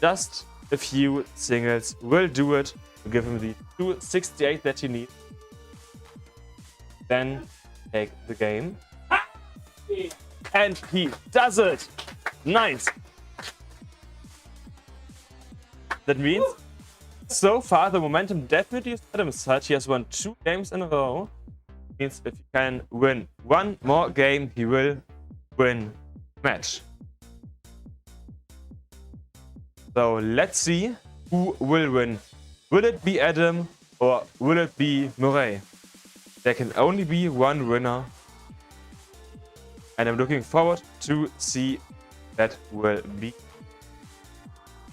just a few singles will do it to give him the 268 that he needs. Then take the game. And he does it! Nice! That means, so far the momentum definitely is Adam's side. He has won 2 games in a row. Means if he can win 1 more game, he will win match. So let's see who will win. Will it be Adam or will it be Murray? There can only be one winner. And I'm looking forward to see that will be.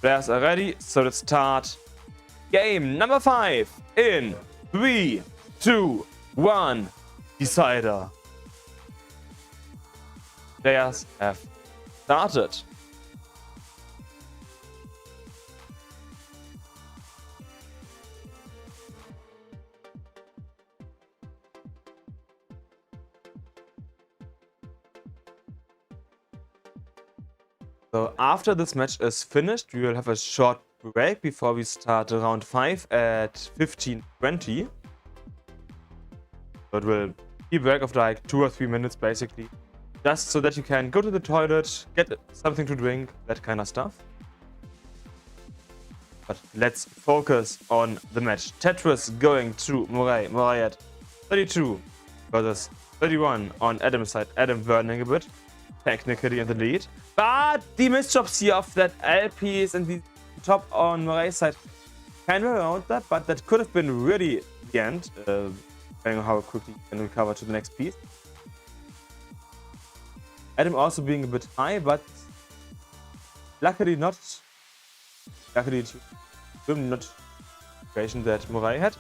Players are ready, so let's start game number 5 in 3, 2, 1. Decider. Players have started. So after this match is finished, we will have a short break before we start round 5 at 15:20. So it will be a break of like 2 or 3 minutes basically. Just so that you can go to the toilet, get something to drink, that kind of stuff. But let's focus on the match. Tetris going to Murray. Murray at 32 versus 31 on Adam's side. Adam burning a bit, technically in the lead. But the misjobs here of that LPs and the top on Murray's side can be around that, but that could have been really the end, depending on how quickly you can recover to the next piece. Adam also being a bit high, but luckily not. Luckily, not the situation that Murray had.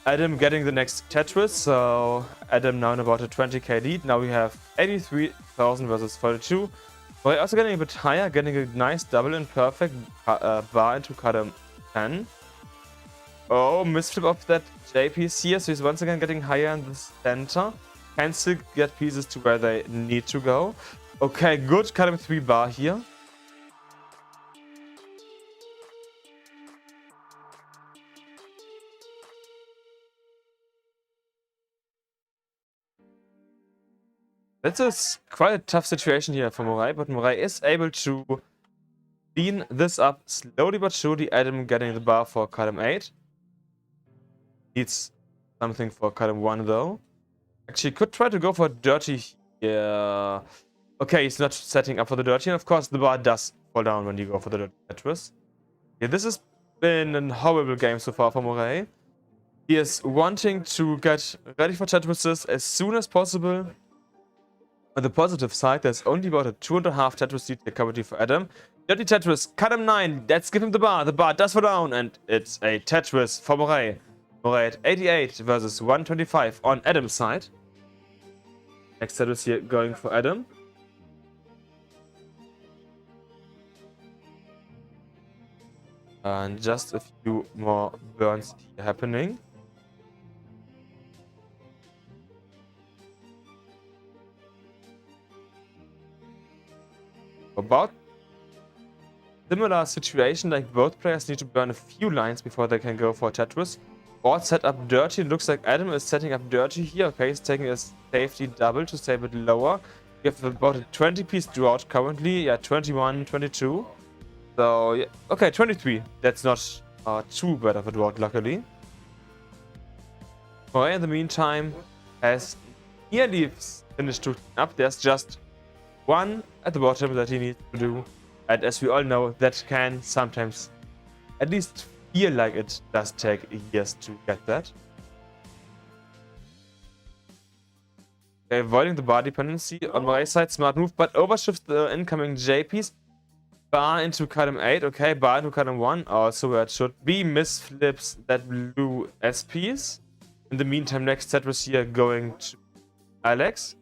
Adam getting the next Tetris, so Adam now in about a 20k lead. Now we have 83,000 versus 42. Murray also getting a bit higher, getting a nice double and perfect bar into column 10. Oh, misflip of that JP's here, so he's once again getting higher in the center. Can still get pieces to where they need to go. Okay, good column 3 bar here. This is quite a tough situation here for Murray, but Murray is able to clean this up slowly but surely. Adam getting the bar for column 8. Needs something for column 1 though. Actually, could try to go for dirty here. Okay, he's not setting up for the dirty, and of course the bar does fall down when you go for the dirty Tetris. Yeah, this has been a horrible game so far for Moray. He is wanting to get ready for Tetrises as soon as possible. On the positive side, there's only about a 2.5 Tetris lead recovery for Adam. Dirty Tetris, column 9, let's give him the bar. The bar does fall down, and it's a Tetris for Moray. Moray at 88 versus 125 on Adam's side. Next Tetris here going for Adam. And just a few more burns here happening. About similar situation, like both players need to burn a few lines before they can go for Tetris. Board set up dirty. Looks like Adam is setting up dirty here. Okay, he's taking a safety double to stay a bit lower. We have about a 20-piece drought currently. Yeah, 21, 22. So, yeah, okay, 23. That's not too bad of a drought, luckily. Moray, in the meantime, has nearly finished to clean up. There's just one at the bottom that he needs to do. And as we all know, that can sometimes at least feel like it does take years to get that. Okay, avoiding the bar dependency on Moray's side, smart move, but overshifts the incoming J piece. Bar into column 8, okay, bar into column 1, also where it should be. Misflips that blue S piece. In the meantime, next Tetris here going to Alex.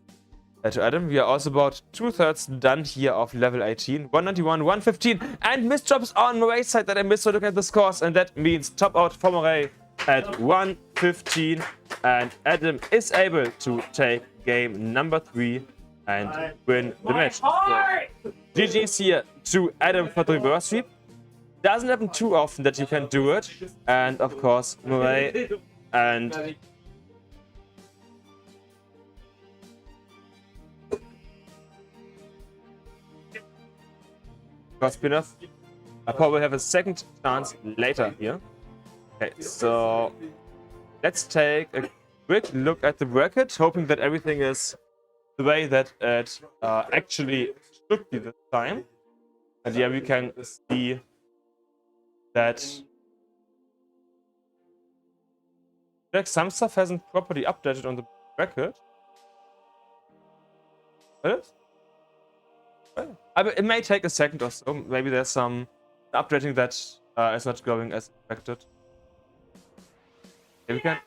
To Adam, we are also about 2/3 done here of level 18. 191, 115, and misdrops on Moray's side that I missed. So look at the scores, and that means top out for Moray at 115. And Adam is able to take game number 3 and win the match. So, GG's here to Adam for the reverse sweep. Doesn't happen too often that you can do it. And of course, Moray and Spinner. I probably have a second chance later here. Okay, so let's take a quick look at the bracket, hoping that everything is the way that it actually should be this time. And yeah, we can see that some stuff hasn't properly updated on the bracket. What? It may take a second or so. Maybe there's some updating that is not going as expected. Okay,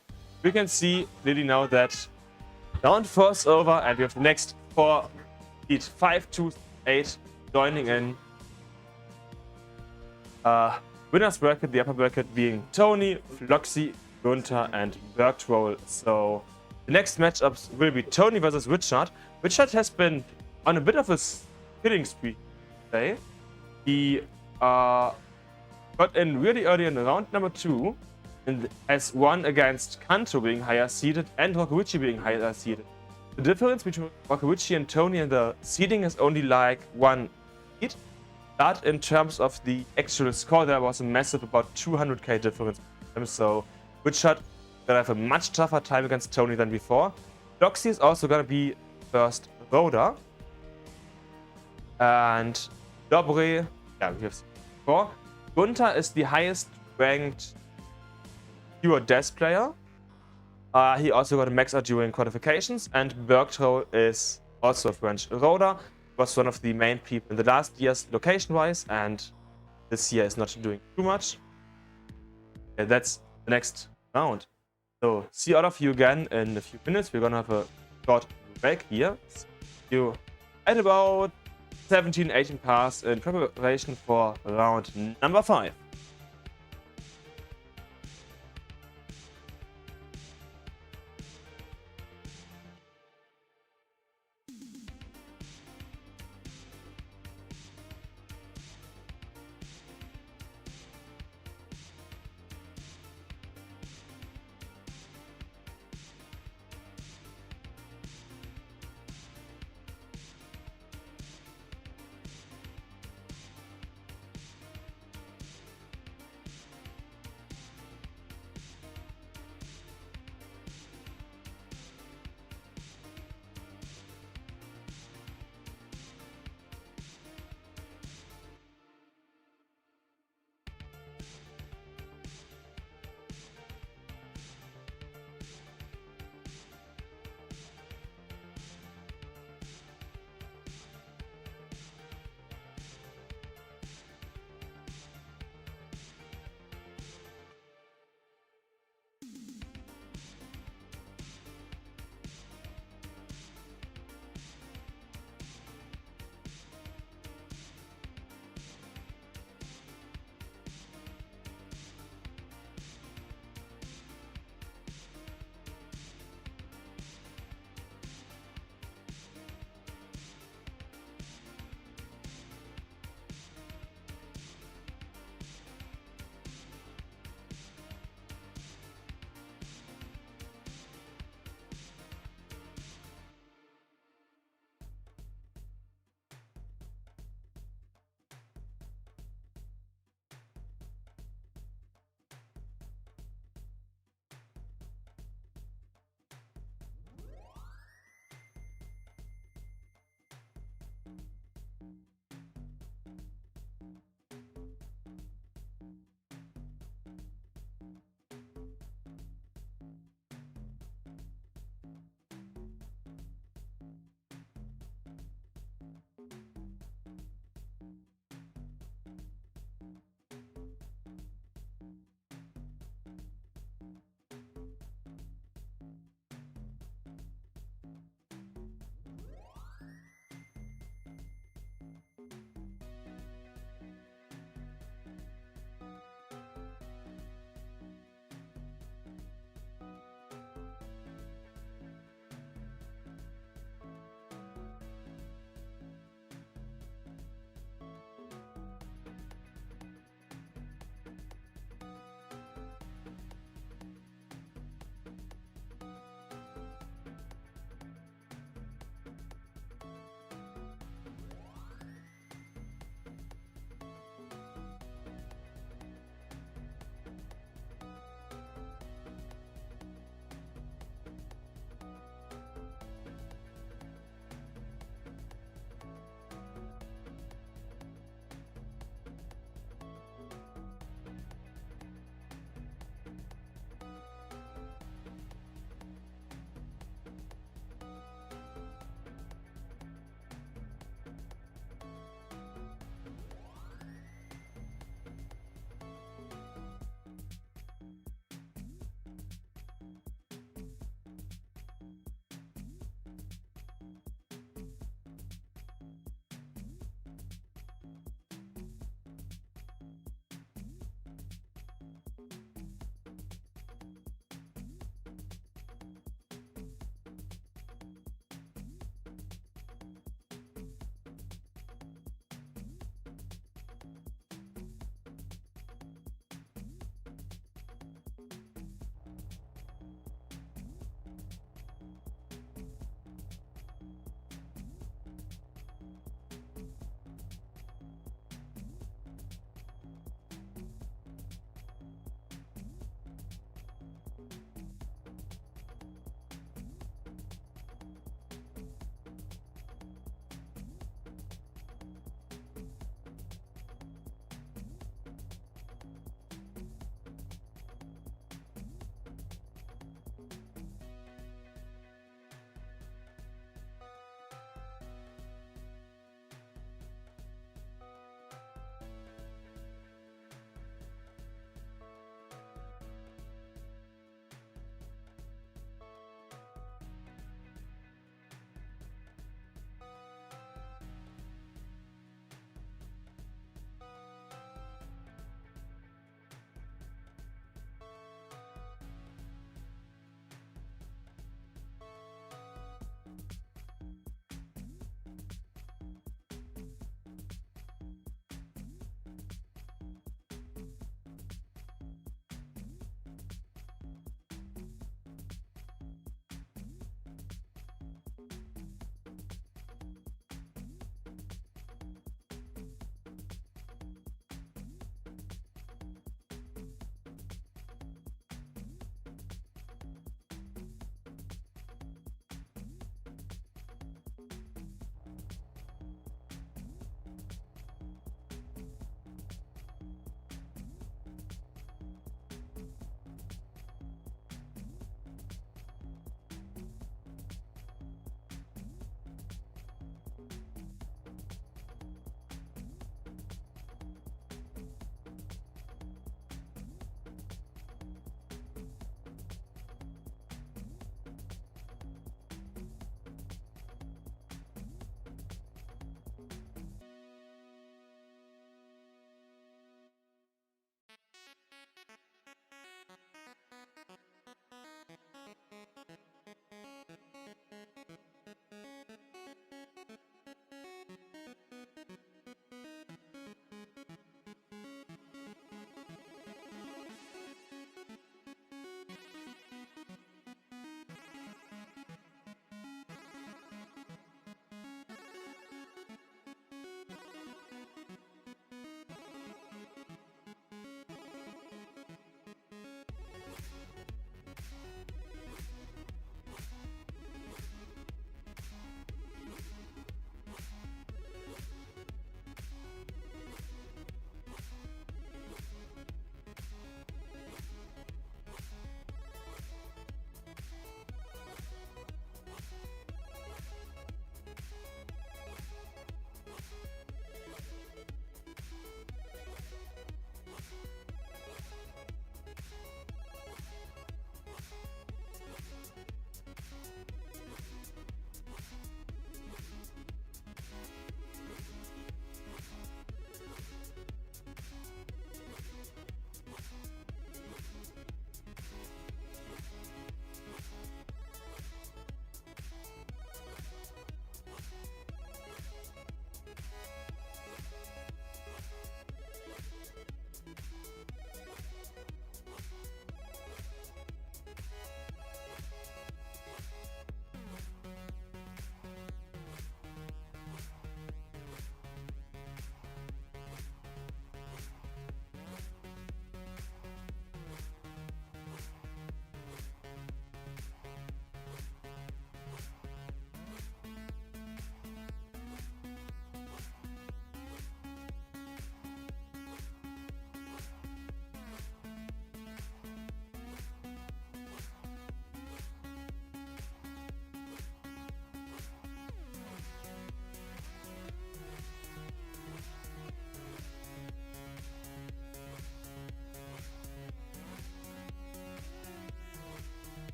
we can see clearly now that round 4 is over, and we have the next 4 lead 5, 2, 8 joining in. Winners bracket, the upper bracket being Tony, Floxy, Gunther, and Bergtroll. So the next matchups will be Tony versus Richard. Richard has been on a bit of a killing spree today. He got in really early in round number 2 and has won against Kanto being higher seeded and Rokuichi being higher seeded. The difference between Rokuichi and Tony in the seeding is only like 1 seed, but in terms of the actual score, there was a massive about 200k difference. So Richard gonna have a much tougher time against Tony than before. Doxy is also gonna be first roader. And Dobre, yeah, we have seen before. Gunther is the highest ranked pure death player. He also got a max out during qualifications, and Bergtroll is also a French roader. Was one of the main people in the last years location-wise, and this year is not doing too much. Okay, that's the next round. So see all of you again in a few minutes. We're gonna have a short break here. See you at about 17-18 pass in preparation for round number 5.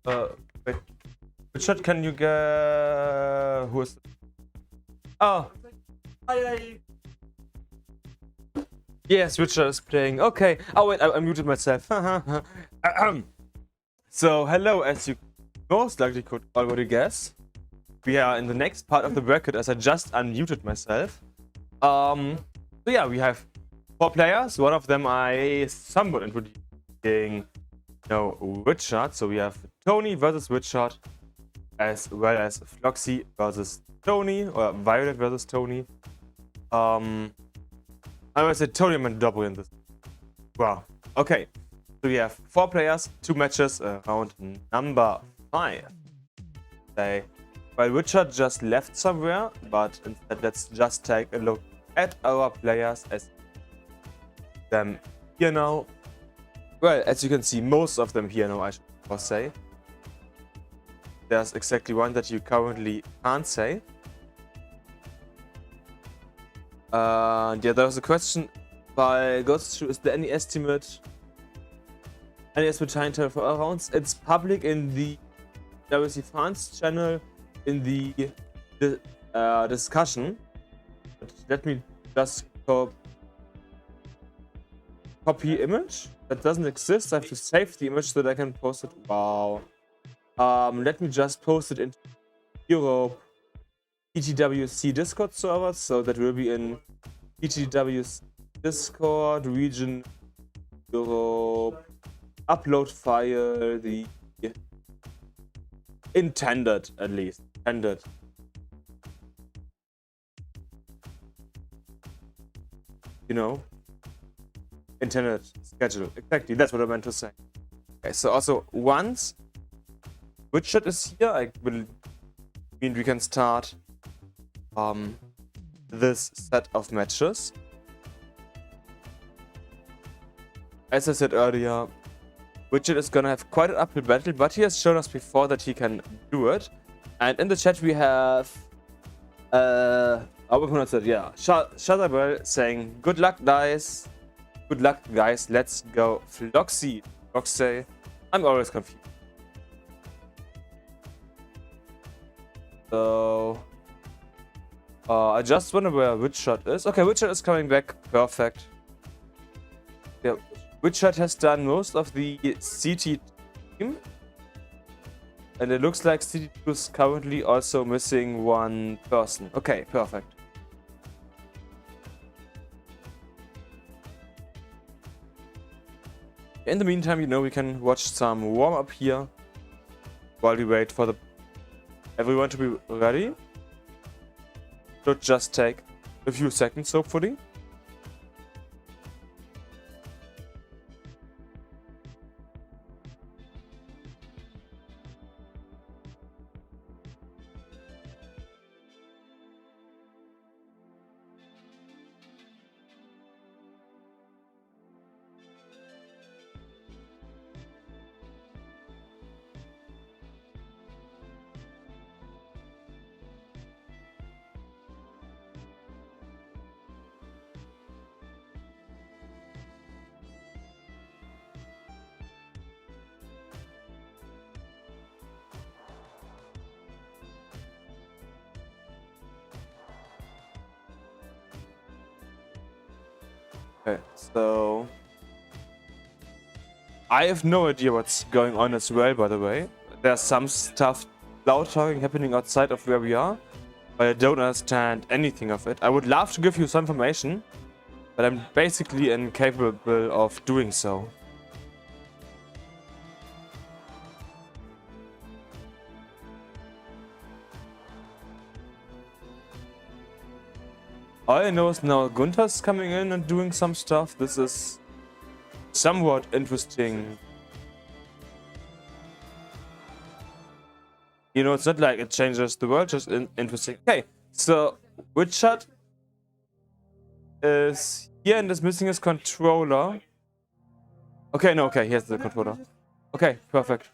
Wait. Richard, can you get... Who is... Oh. Yes, Richard is playing. Okay. Oh, wait, I muted myself. So, hello, as you most likely could already guess. We are in the next part of the bracket as I just unmuted myself. So yeah, we have 4 players. One of them I somewhat introducing, Richard. So we have Tony versus Richard, as well as Floxy versus Tony, or Violet versus Tony. I always said Tony, I meant double in this. Wow. Okay. So we have 4 players, 2 matches, round number 5. Say, well, Richard just left somewhere, but instead let's just take a look at our players as them here now. Well, as you can see, most of them here now, I should say. There's exactly one that you currently can't say. Yeah, there was a question by Ghost Shoe, is there any estimate time for rounds? It's public in the CTWC France channel in the discussion. But let me just copy image. That doesn't exist. I have to save the image so that I can post it. Wow. Let me just post it into Europe CTWC Discord servers. So that will be in CTWC Discord region Europe upload file, the intended, at least intended. Intended schedule. Exactly, that's what I meant to say. Okay, so also once Richard is here, I will mean we can start this set of matches. As I said earlier, Richard is gonna have quite an uphill battle, but he has shown us before that he can do it. And in the chat we have Shazabel saying, good luck guys. Good luck guys, let's go. Floxy. Floxy. I'm always confused. So I just wonder where Richard is. Okay, Richard is coming back. Perfect. Yeah, Richard has done most of the CT team. And it looks like CT2 is currently also missing one person. Okay, perfect. In the meantime, we can watch some warm-up here while we wait for everyone to be ready. Should just take a few seconds, hopefully. Okay, so I have no idea what's going on as well, by the way. There's some stuff, loud talking happening outside of where we are, but I don't understand anything of it. I would love to give you some information, but I'm basically incapable of doing so. All I know is now Gunther's coming in and doing some stuff. This is somewhat interesting. It's not like it changes the world, just interesting. Okay, so Richard is here and is missing his controller. Okay, no, okay, he has the controller. Okay, perfect.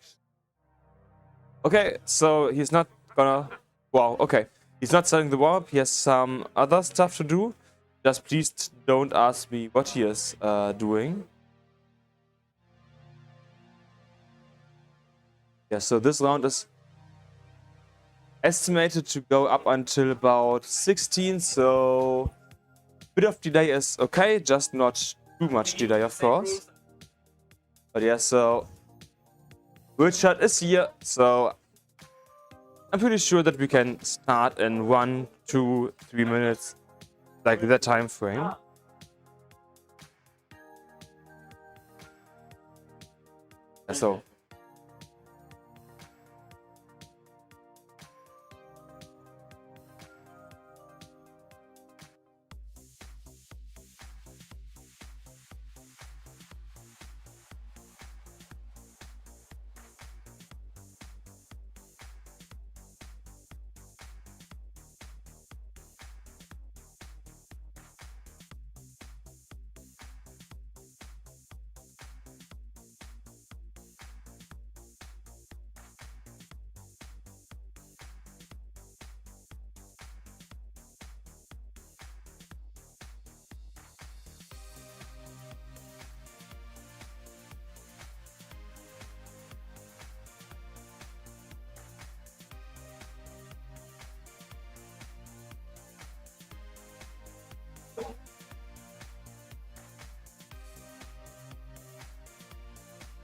Okay, so he's not gonna... Wow, okay. He's not starting the warm-up, he has some other stuff to do. Just please don't ask me what he is doing. Yeah, so this round is estimated to go up until about 16, so a bit of delay is okay, just not too much delay, of course. But yeah, so Richard is here, so I'm pretty sure that we can start in 1, 2, 3 minutes, like that time frame. Yeah, so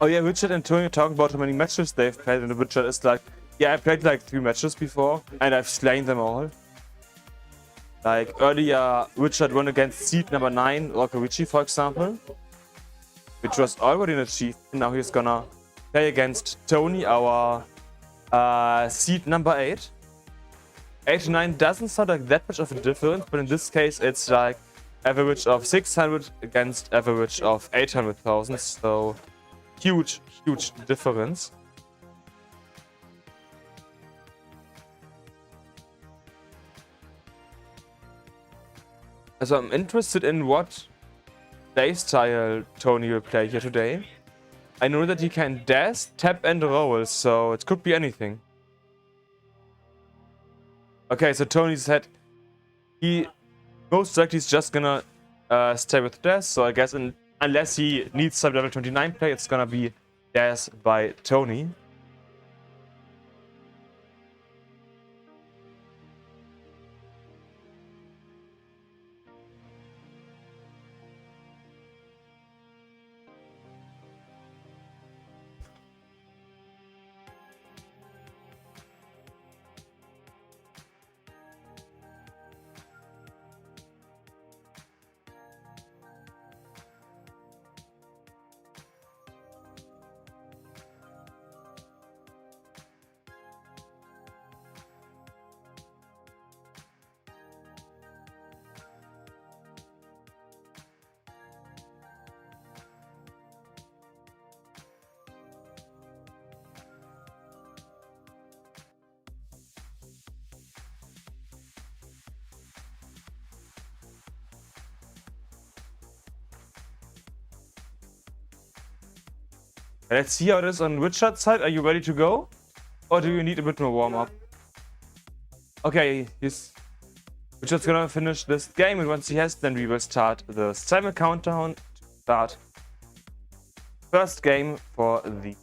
oh yeah, Richard and Tony talking about how many matches they've played, and Richard is like, yeah, I played like 3 matches before, and I've slain them all. Like earlier, Richard won against seed number 9, Rockawichi, for example, which was already an achievement. Now he's gonna play against Tony, our seed number 8. 8 to 9 doesn't sound like that much of a difference, but in this case, it's like average of 600 against average of 800,000, so huge difference. So I'm interested in what playstyle Tony will play here today. I know that he can dash, tap, and roll, so it could be anything. Okay, so Tony said he most likely is just gonna stay with dash, so I guess unless he needs some level 29 play, it's gonna be dash by Tony. Let's see how it is on Richard's side. Are you ready to go? Or do you need a bit more warm-up? Okay, Richard's gonna finish this game, and once he has, then we will start the timer countdown to start first game for the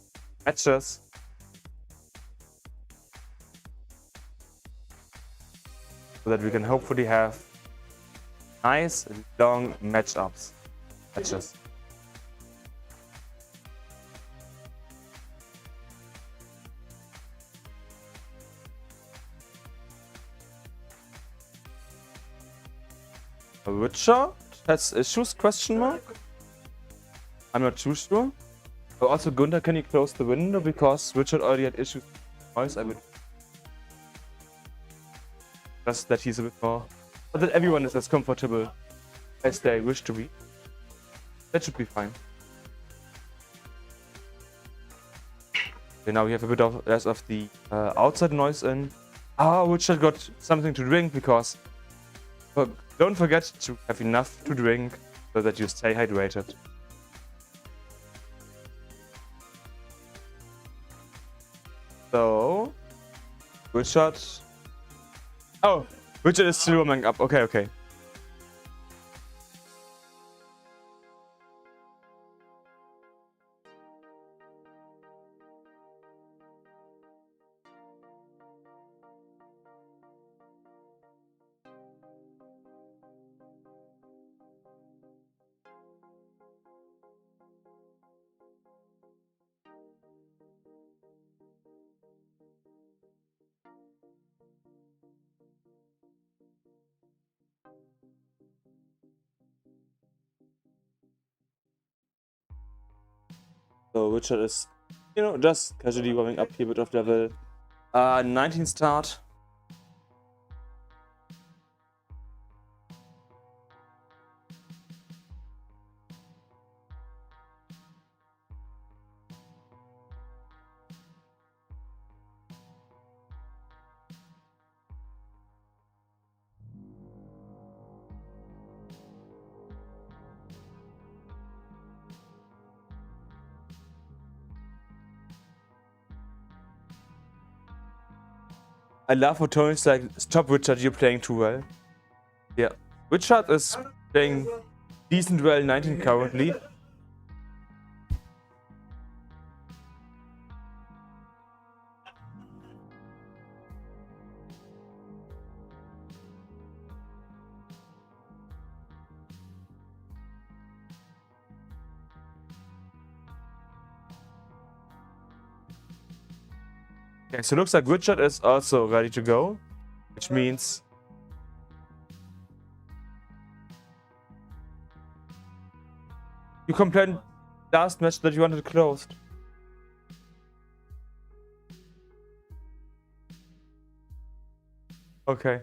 matches. So that we can hopefully have nice long matches. Richard has issues, question mark? I'm not too sure. Oh, also, Gunther, can you close the window? Because Richard already had issues with noise. I would just that he's a bit more... But that everyone is as comfortable as they wish to be. That should be fine. Okay, now we have a bit of less of the outside noise in. Ah, Richard got something to drink because... Don't forget to have enough to drink so that you stay hydrated. So, Richard. Oh, Richard is still warming up. Okay, okay. So Richard is, just casually warming up here, bit of level 19 start. I love how Tony's like, stop Richard, you're playing too well. Yeah, Richard is playing decent well, 19 currently. Okay, so looks like Richard is also ready to go, which means you complained last match that you wanted it closed. Okay,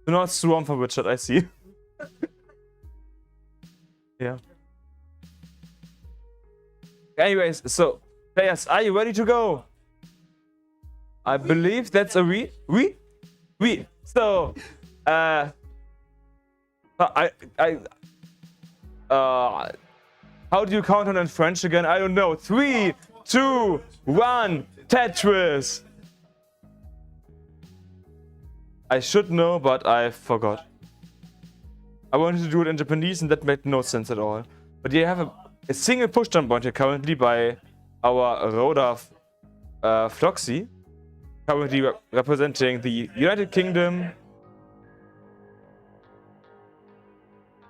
so now it's warm for Richard, I see. Yeah. Anyways, so players, are you ready to go? I believe that's a we. So, how do you count on in French again? I don't know. 3, 2, 1, Tetris. I should know, but I forgot. I wanted to do it in Japanese, and that made no sense at all. But you have a single push down point here currently by our Roda Floxy. Currently representing the United Kingdom.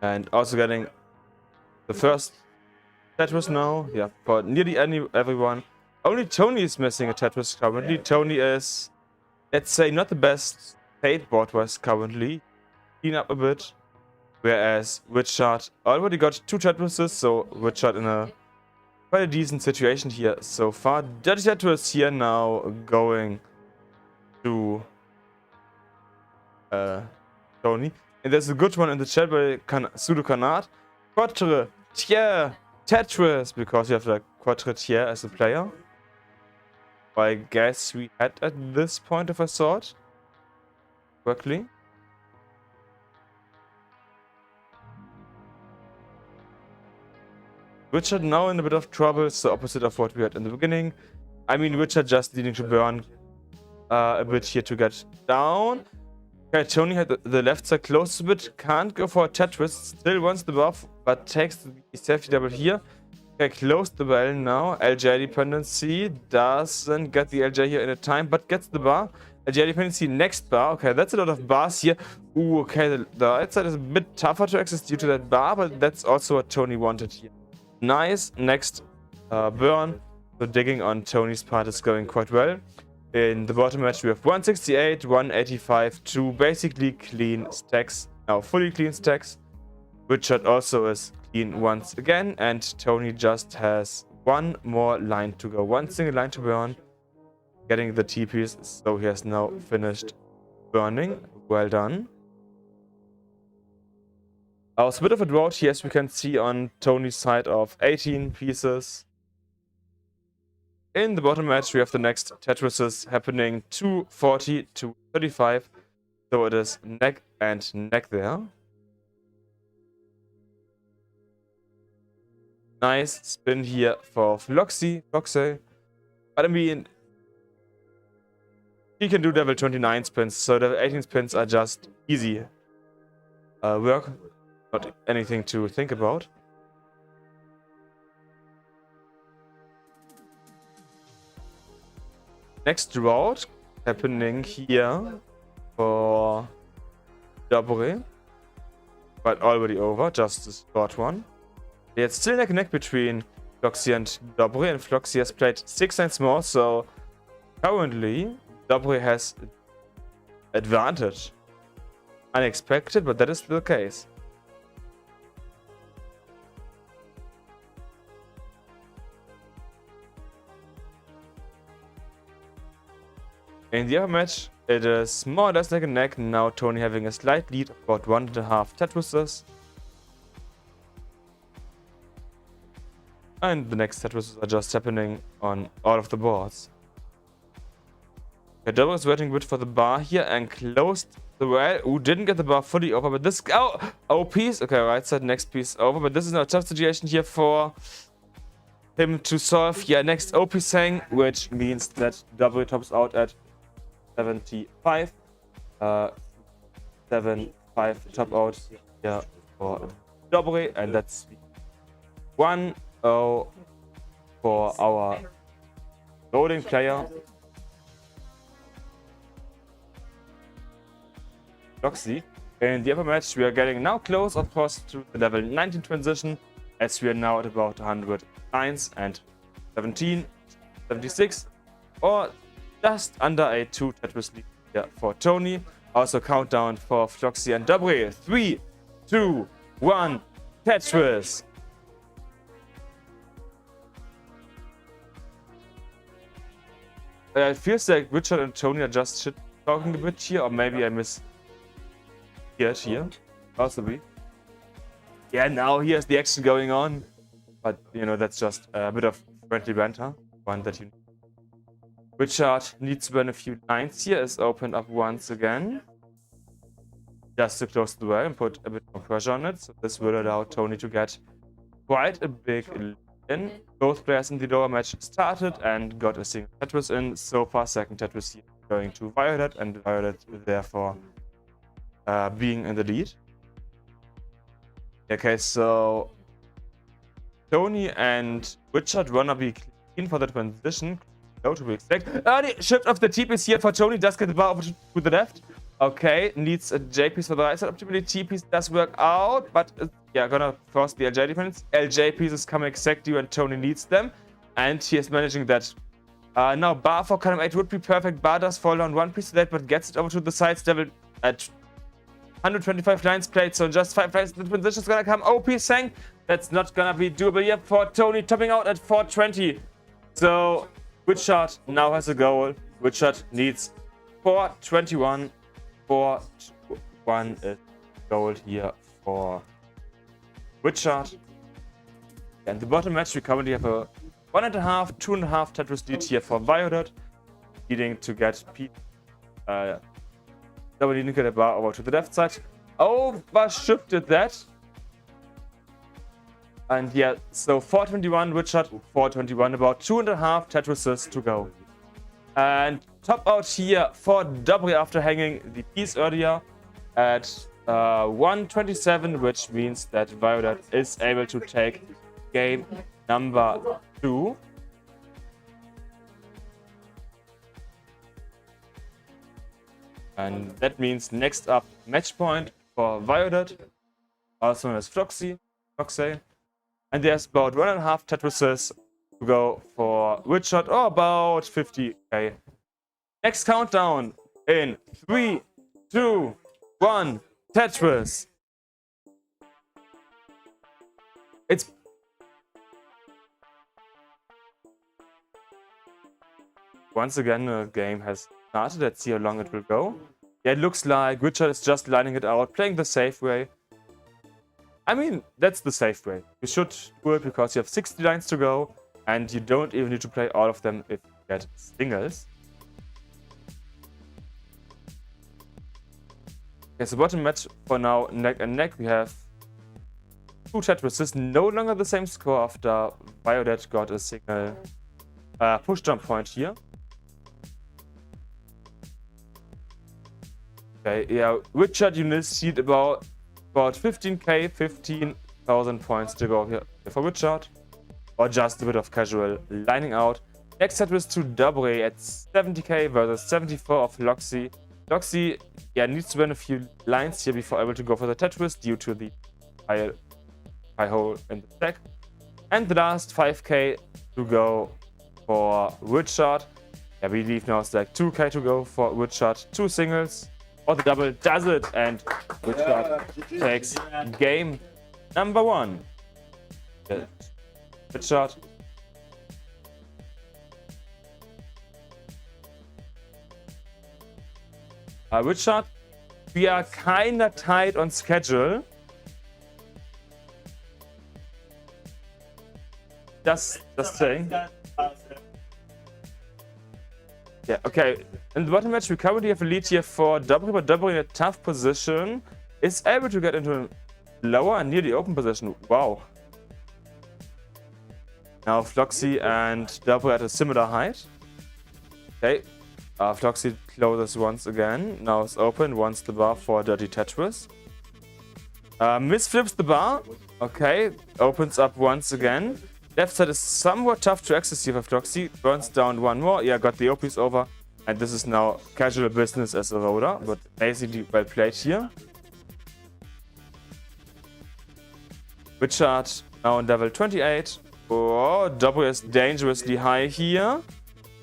And also getting the first Tetris now. Yeah, for nearly everyone. Only Tony is missing a Tetris currently. Tony is, let's say, not the best paid board-wise currently. Clean up a bit. Whereas Richard already got 2 Tetrises, so Richard in a quite a decent situation here so far. Dirty Tetris here now going to Tony. And there's a good one in the chat by Sudo Kanat. Quarterfinals Tetris, because you have like Quarterfinals as a player. I guess we had at this point, if I saw it correctly. Richard now in a bit of trouble, it's the opposite of what we had in the beginning. I mean, Richard just needing to burn a bit here to get down. Okay, Tony had the left side closed a bit, can't go for a Tetris, still wants the buff, but takes the safety double here. Okay, close the bell now. LJ dependency doesn't get the LJ here in a time, but gets the bar. LJ dependency next bar. Okay, that's a lot of bars here. Ooh, okay, the right side is a bit tougher to access due to that bar, but that's also what Tony wanted here. Nice, next burn. So digging on Tony's part is going quite well. In the bottom match we have 168, 185, 2 basically clean stacks. Now fully clean stacks. Richard also is clean once again, and Tony just has one more line to go. One single line to burn. Getting the TPs, so he has now finished burning. Well done. Also a bit of a drought here, as we can see on Tony's side of 18 pieces. In the bottom match, we have the next Tetrises happening 240 to 35. So it is neck and neck there. Nice spin here for Floxy. But I mean, he can do level 29 spins, so level 18 spins are just easy work. Not anything to think about. Next drought happening here for Dobre, but already over, just a short one. It's still neck and neck between Floxy and Dobre, and Floxy has played 6 hands more, so currently Dobre has advantage. Unexpected, but that is the case. In the other match, it is more or less neck and neck. Now Tony having a slight lead of about 1.5 Tetris's. And the next Tetris's are just happening on all of the boards. Double is waiting a bit for the bar here and closed the well. Who didn't get the bar fully over, but this piece. Okay, right side, next piece over, but this is now a tough situation here for him to solve. Yeah, next OP sang, which means that double tops out at 75. 7-5 top out here for double, and that's 1-0 for our loading player. Roxy. In the upper match, we are getting now close, of course, to the level 19 transition, as we are now at about 109 and 17, 76, or just under a 2 Tetris lead here for Tony. Also countdown for Floxy and Double. 3, 2, 1, Tetris. It feels like Richard and Tony are just shit talking a bit here, or maybe I miss here, possibly. Yeah, now here's the action going on, but you know, that's just a bit of friendly banter, one that you. Richard needs to burn a few lines here, is opened up once again, just to close the well and put a bit more pressure on it. So this will allow Tony to get quite a big lead in. Both players in the lower match started and got a single Tetris in. So far, second Tetris here going to Violet, and Violet therefore being in the lead. Okay, so Tony and Richard wanna be clean for the transition. No to be expected. Early shift of the T-piece here for Tony, does get the bar over to the left. Okay, needs a J-piece for the right side. Optimally, T-piece does work out, but yeah, gonna force the LJ defense. LJ pieces come exactly when Tony needs them, and he is managing that. Now bar for column 8 would be perfect. Bar does fall down one piece of that, but gets it over to the sides level at 125 lines played, so in just 5 lines the transition is gonna come. OP Sang, that's not gonna be doable yet for Tony, topping out at 420. So Richard now has a goal. Richard needs 421. 4-1 is goal here for Richard. And the bottom match, we currently have a 1.5, 2.5 Tetris lead here for Violet, needing to get Pete. Double needing to get a bar over to the left side. Over shifted that. And yeah, so 421 Richard, 421, about 2.5 Tetrises to go. And top out here for Double after hanging the piece earlier at 127, which means that Violet is able to take game number 2. And that means next up match point for Violet, also known as Floxy. And there's about 1.5 Tetrises to go for Richard, or about 50k. Next countdown in 3, 2, 1, Tetris. It's once again the game has started. Let's see how long it will go. Yeah, it looks like Richard is just lining it out, playing the safe way. I mean, that's the safe way. You should do it because you have 60 lines to go, and you don't even need to play all of them if you get singles. Okay, so bottom match for now, neck and neck. We have 2 Tetrises, no longer the same score after Violet got a single push jump point here. Okay, yeah, Richard, you see about 15k, 15,000 points to go here for Richard. Or just a bit of casual lining out. Next Tetris to Double at 70k versus 74 of Loxy. Loxy, yeah, needs to win a few lines here before able to go for the Tetris due to the high hole in the stack. And the last 5k to go for Richard. I believe now it's like 2k to go for Richard. 2 singles. Or the double does it, and Richard takes game number 1. Richard. Richard, we are kinda tight on schedule. Just saying. Yeah, okay. In the bottom match, we currently have a lead here for W, but W in a tough position is able to get into a lower and near the open position. Wow. Now Floxy and W at a similar height. Okay. Floxy closes once again. Now it's open, wants the bar for Dirty Tetris. Miss flips the bar. Okay, opens up once again. Left side is somewhat tough to access here for Floxy. Burns down one more. Yeah, got the OPs over. And this is now casual business as a roller, but basically well played here. Richard now on level 28. Oh, W is dangerously high here.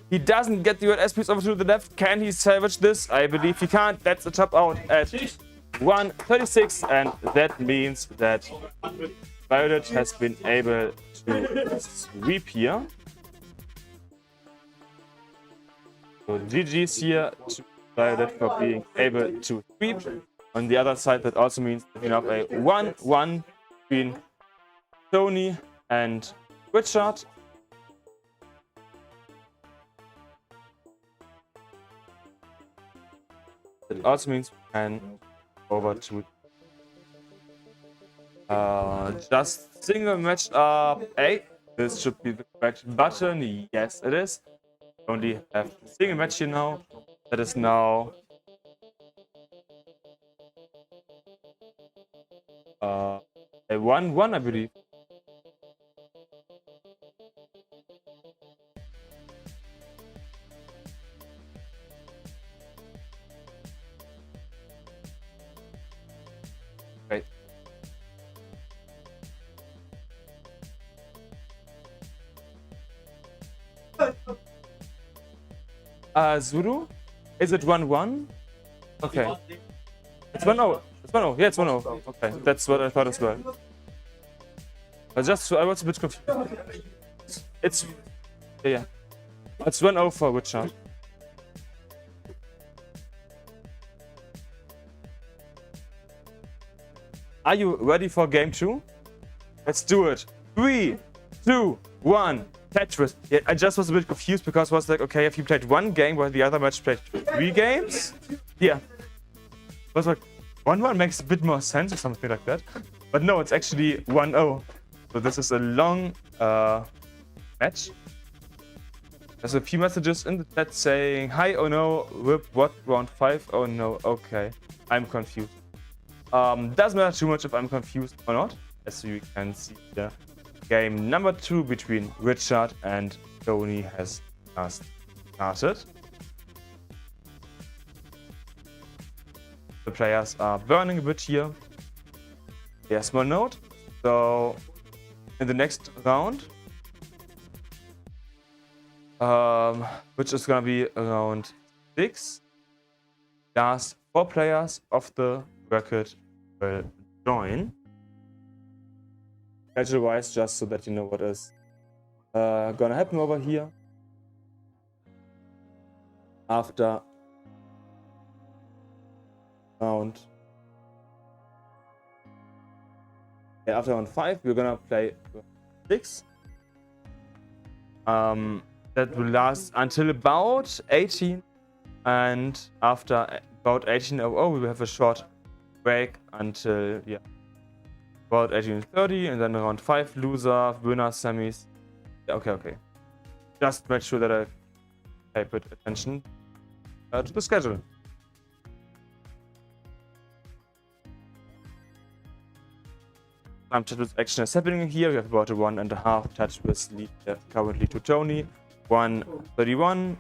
He doesn't get the US piece over to the left. Can he salvage this? I believe he can't. That's a top out at 136, and that means that Violet has been able to sweep here. So GG's here to Violet for being able to sweep. On the other side, that also means that we have a 1-1 between Tony and Richard. It also means we can over to just single match up A. This should be the correct button. Yes, it is. Only have a single match here now. That is now a 1-1, I believe. Right. Zuru? Is it 1-1? Okay. It's 1-0. It's 1-0. Yeah, it's 1-0. Okay, that's what I thought as well. I was a bit confused. It's... Yeah. It's 1-0 for Witcher. Are you ready for game 2? Let's do it. 3, 2, 1. Tetris. Yeah, I just was a bit confused because I was like, okay, if you played one game while the other match played 3 games? Yeah. I was like, 1-1 makes a bit more sense or something like that. But no, it's actually 1-0. So this is a long match. There's a few messages in the chat saying, hi, oh no, whip, what, round 5? Oh no, okay. I'm confused. Doesn't matter too much if I'm confused or not. As you can see here. Game number 2 between Richard and Tony has just started. The players are burning a bit here. Yeah, small note. So in the next round, which is gonna be around 6, last 4 players of the bracket will join. Schedule-wise, just so that you know what is gonna happen over here. After round 5, we're gonna play 6. That will last until about 18, and after about 18:00 we will have a short break until about 18:30, and then around 5 loser, winner, semis. Yeah, okay. Just make sure that I pay put attention to the schedule. Some Tetris action is happening here. We have about a 1.5 Tetris lead currently to Tony. 131,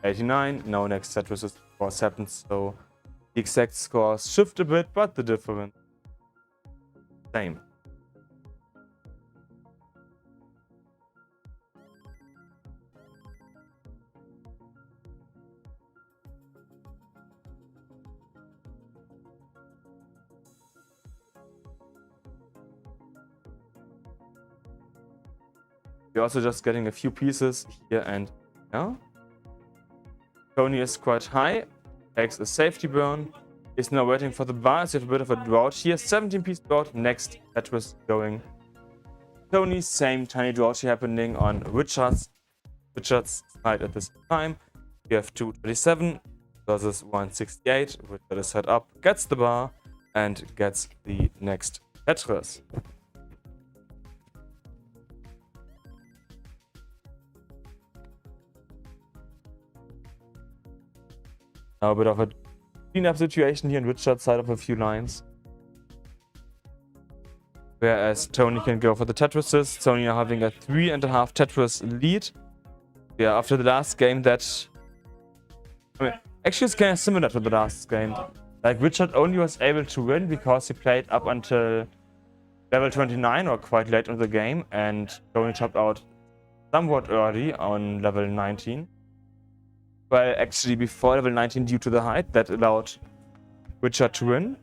89. Now next Tetris is 4-7, so the exact scores shift a bit, but the difference same. We're also just getting a few pieces here and now. Tony is quite high. takes a safety burn. He's now waiting for the bars. You have a bit of a drought here. 17-piece drought. Next Tetris going. Tony, same tiny drought here happening on Richard's side at this time. We have 227 versus 168. Richard is set up, gets the bar, and gets the next Tetris. Now a bit of a cleanup situation here on Richard's side of a few lines. Whereas Tony can go for the Tetrises. Tony now having a 3.5 Tetris lead. Yeah, after the last game that... I mean, actually it's kind of similar to the last game. Like, Richard only was able to win because he played up until level 29 or quite late in the game. And Tony topped out somewhat early on level 19. Well, actually before level 19 due to the height that allowed Richard to win.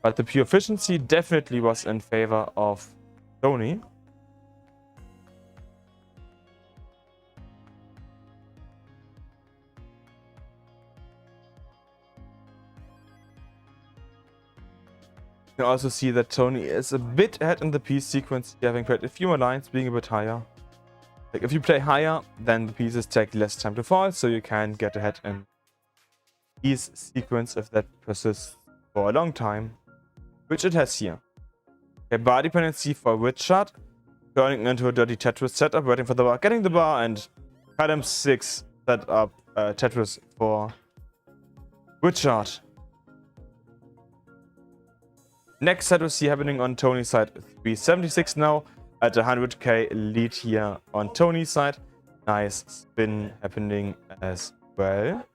But the pure efficiency definitely was in favor of Tony. You can also see that Tony is a bit ahead in the piece sequence, having played a few more lines, being a bit higher. Like, if you play higher, then the pieces take less time to fall, so you can get ahead in piece sequence if that persists for a long time. Which it has here. Okay, bar dependency for Richard, turning into a dirty Tetris setup, waiting for the bar, getting the bar, and column 6 set up Tetris for Richard. Next Tetris here happening on Tony's side, 376 now, at 100k lead here on Tony's side. Nice spin happening as well.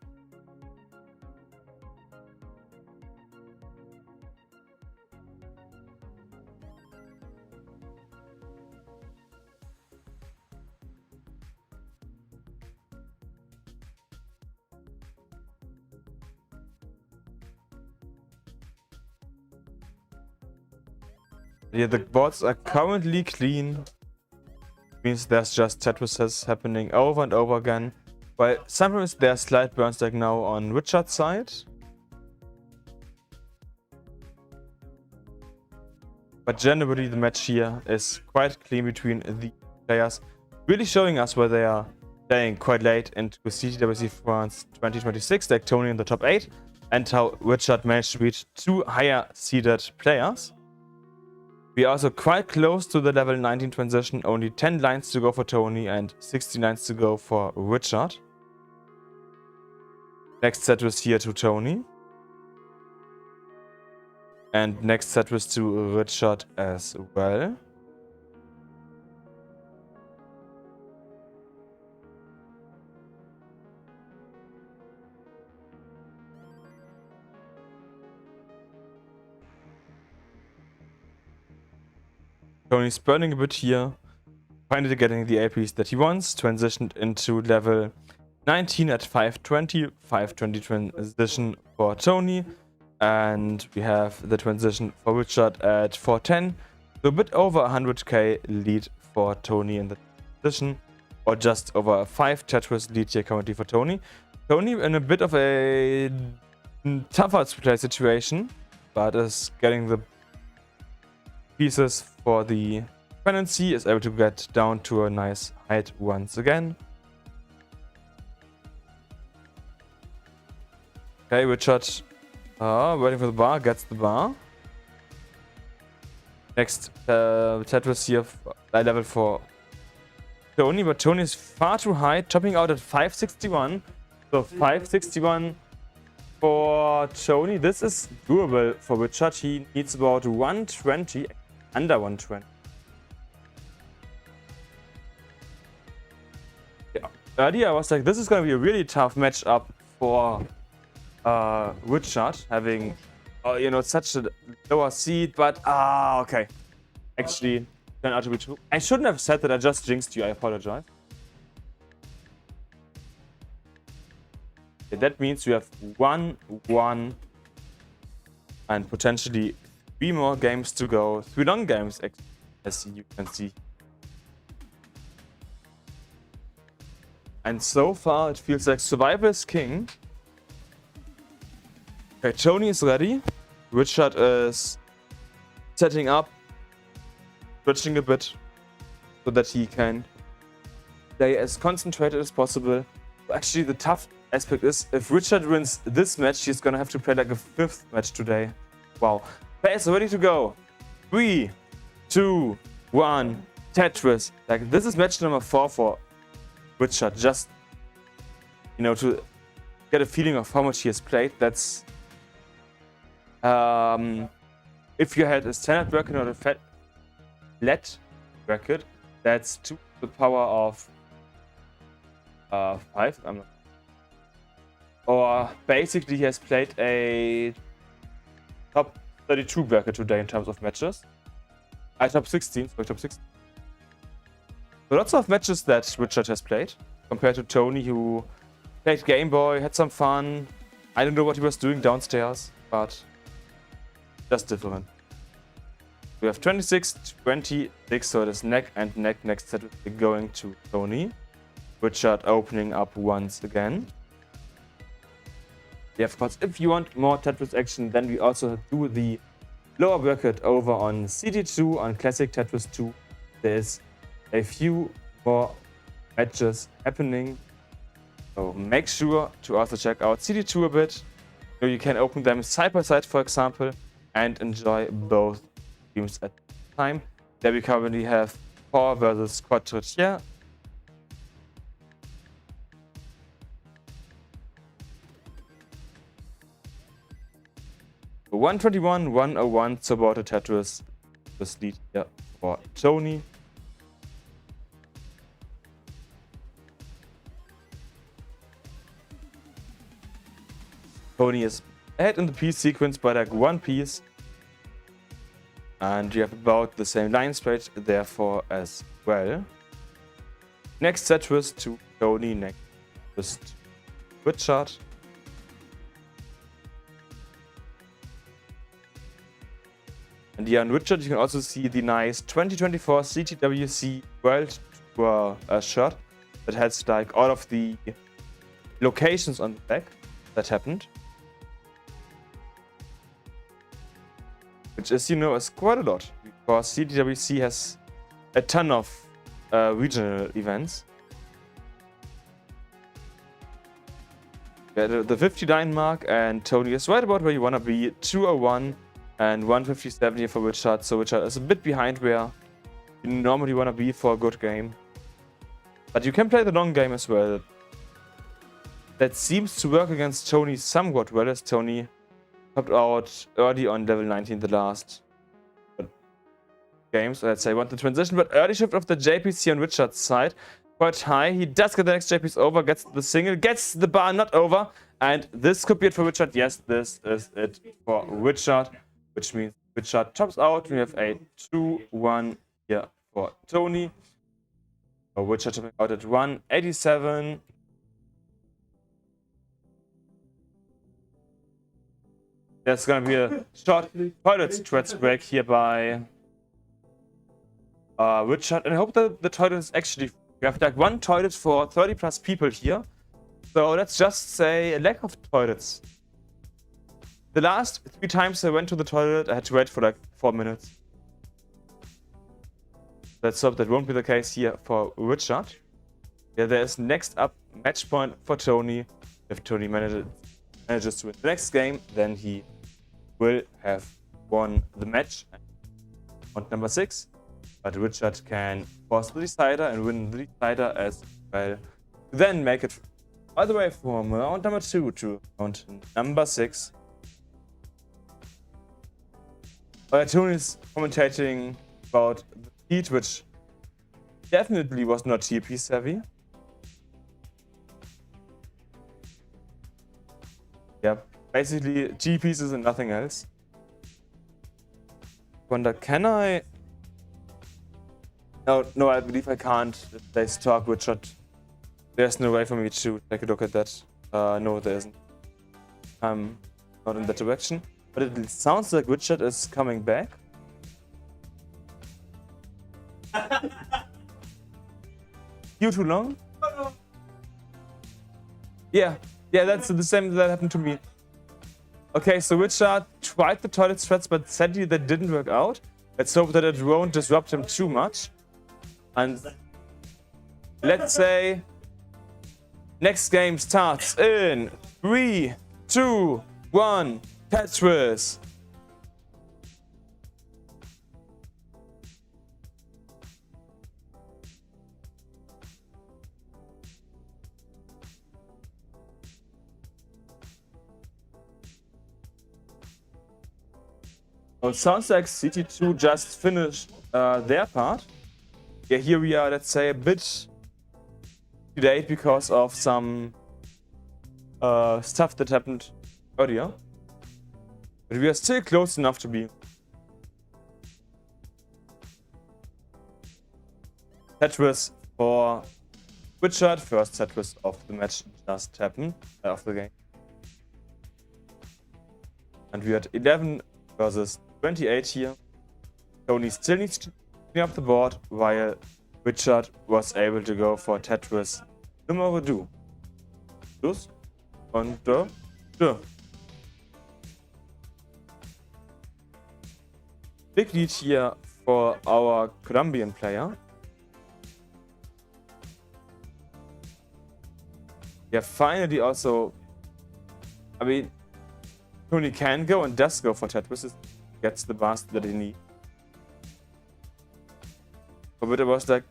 Yeah, the boards are currently clean. Means there's just Tetrises happening over and over again. Well, sometimes there's slight burns like now on Richard's side. But generally the match here is quite clean between the players. Really showing us where they are playing quite late into CTWC France 2026, like Tony in the top 8. And how Richard managed to beat 2 higher seeded players. We are also quite close to the level 19 transition, only 10 lines to go for Tony and 60 lines to go for Richard. Next set was here to Tony. And next set was to Richard as well. Tony's burning a bit here, finally getting the APs that he wants, transitioned into level 19 at 520, 520 transition for Tony, and we have the transition for Richard at 410, so a bit over 100k lead for Tony in the transition, or just over a 5 Tetris lead here currently for Tony. Tony in a bit of a tougher play situation, but is getting the pieces for the dependency, is able to get down to a nice height once again. Okay, Richard waiting for the bar, gets the bar. Next Tetris here, level for Tony, but Tony is far too high, topping out at 561. So 561 for Tony. This is doable for Richard. He needs about 120. Under 120. Yeah. Earlier I was like, this is going to be a really tough matchup for Richard, having you know, such a lower seed, but okay. Actually, turned out to be true. I shouldn't have said that. I just jinxed you. I apologize. Okay, that means we have 1-1 and potentially 3 more games to go. 3 long games, as you can see. And so far, it feels like survival is king. Okay, Tony is ready. Richard is setting up, stretching a bit so that he can play as concentrated as possible. Actually, the tough aspect is if Richard wins this match, he's gonna have to play like a 5th match today. Wow. Players ready to go. 3, 2, 1. Tetris. Like, this is match number 4 for Richard. Just, you know, to get a feeling of how much he has played. That's if you had a standard bracket or a flat bracket, that's 2 to the power of 5. I'm not. Or basically, he has played a top 32 bracket today in terms of matches. Top 16, sorry, top 16. So lots of matches that Richard has played compared to Tony, who played Game Boy, had some fun. I don't know what he was doing downstairs, but just different. We have 26, 26, so it is neck and neck. Next set is going to Tony. Richard opening up once again. Yeah, of course, if you want more Tetris action, then we also do the lower bracket over on CT2, on Classic Tetris 2. There's a few more matches happening. So make sure to also check out CT2 a bit. So you can open them side by side, for example, and enjoy both teams at the time. There we currently have 4 versus Quarterfinals. 121, 101, supported Tetris. This lead here for Tony. Tony is ahead in the piece sequence by like 1 piece. And you have about the same line spread therefore as well. Next Tetris to Tony, next Tetris to Richard. And here on Richard, you can also see the nice 2024 CTWC World Tour shirt that has like all of the locations on the back that happened. Which is, you know, is quite a lot, because CTWC has a ton of regional events. Yeah, the 59 mark, and Tony is right about where you want to be, 201 and 157 here for Richard. So Richard is a bit behind where you normally want to be for a good game. But you can play the long game as well. That seems to work against Tony somewhat well, as Tony topped out early on level 19 the last game. So let's say want the transition, but early shift of the JPC on Richard's side. Quite high. He does get the next JP's over, gets the single, gets the bar not over. And this could be it for Richard. Yes, this is it for Richard, which means Richard tops out. We have a 2-1 here for Tony. So Richard topping out at 187. There's gonna be a short toilet stretch break here by Richard, and I hope that the toilet is actually. We have like 1 toilet for 30 plus people here. So let's just say a lack of toilets. The last 3 times I went to the toilet, I had to wait for like 4 minutes. Let's hope that won't be the case here for Richard. Yeah, there's next up match point for Tony. If Tony manages to win the next game, then he will have won the match. Point number 6. But Richard can force the decider and win the decider as well. Then make it all the way from round number 2 to round number 6. Tony is commentating about the speed, which definitely was not TP savvy. Yeah, basically G pieces and nothing else. Wonder, can I? No, I believe I can't. Let's talk, Richard. There's no way for me to take a look at that. No, there isn't. I'm not in that direction. But it sounds like Richard is coming back. You too long? Yeah, that's the same that happened to me. Okay, so Richard tried the toilet threads, but sadly that didn't work out. Let's hope that it won't disrupt him too much. And let's say next game starts in 3, 2, 1, Tetris. Oh, it sounds like CT2 just finished their part. Yeah, here we are, let's say, a bit delayed because of some stuff that happened earlier. But we are still close enough to be. Tetris for Richard. First Tetris of the match just happened, of the game. And we had 11 versus 28 here. Tony still needs to clean up the board, while Richard was able to go for Tetris Numero 2. Dos und deux. Big lead here for our Colombian player. Yeah, finally also, I mean, Tony can go and does go for Tetris, gets the bars that he needs. But it was like,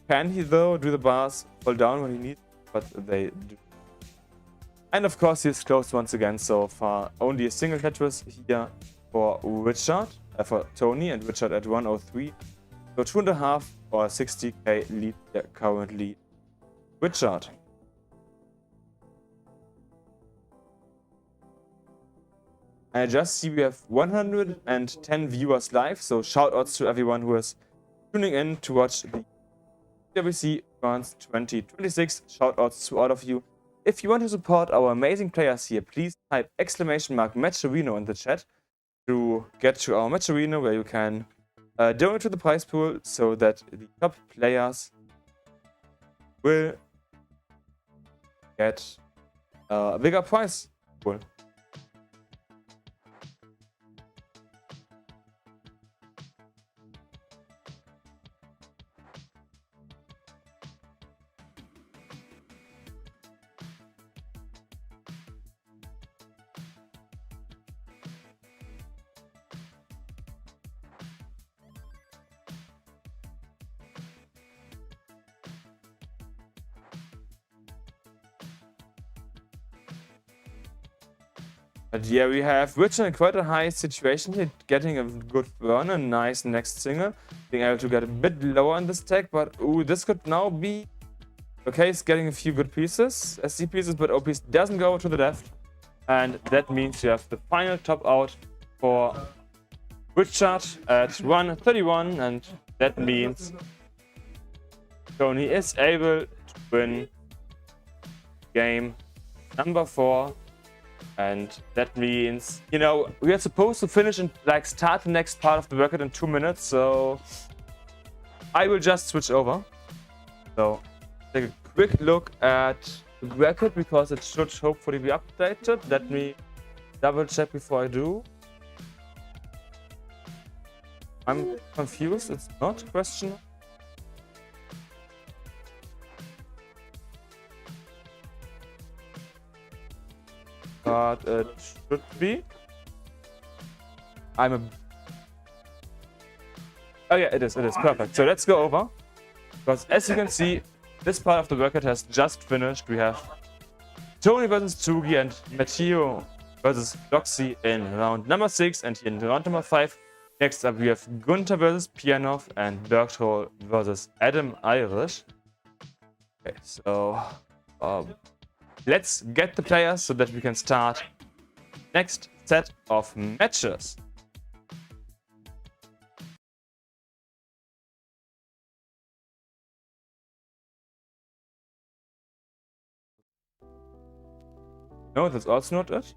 can he though do the bars fall down when he needs? But they do. And of course he's close once again so far. Only a single Tetris here for Richard, for Tony, and Richard at 103. So 2.5 or 60k lead currently Richard. I just see we have 110 viewers live, so shout outs to everyone who is tuning in to watch the CTWC France 2026. Shout outs to all of you. If you want to support our amazing players here, please type !Matcherino in the chat to get to our Matcherino, where you can donate to the prize pool so that the top players will get a bigger prize pool. But yeah, we have Richard in quite a high situation here, getting a good burn, a nice next single, being able to get a bit lower in this stack, but ooh, this could now be... Okay, he's getting a few good pieces, SD pieces, but O piece doesn't go to the left, and that means you have the final top out for Richard at 131, and that means Tony is able to win game number 4. And that means, you know, we are supposed to finish and like start the next part of the workout in 2 minutes, so I will just switch over. So take a quick look at the workout because it should hopefully be updated. Let me double check before I do. I'm confused, it's not a question. But it should be. Oh yeah, it is perfect. So let's go over. Because as you can see, this part of the workout has just finished. We have Tony versus Tsugi and Matcherino versus Loxy in round number 6. And here in round number 5, next up we have Gunther versus Pianov and Bergtroll versus Adam Irish. Okay, so let's get the players so that we can start next set of matches. No, that's also not it.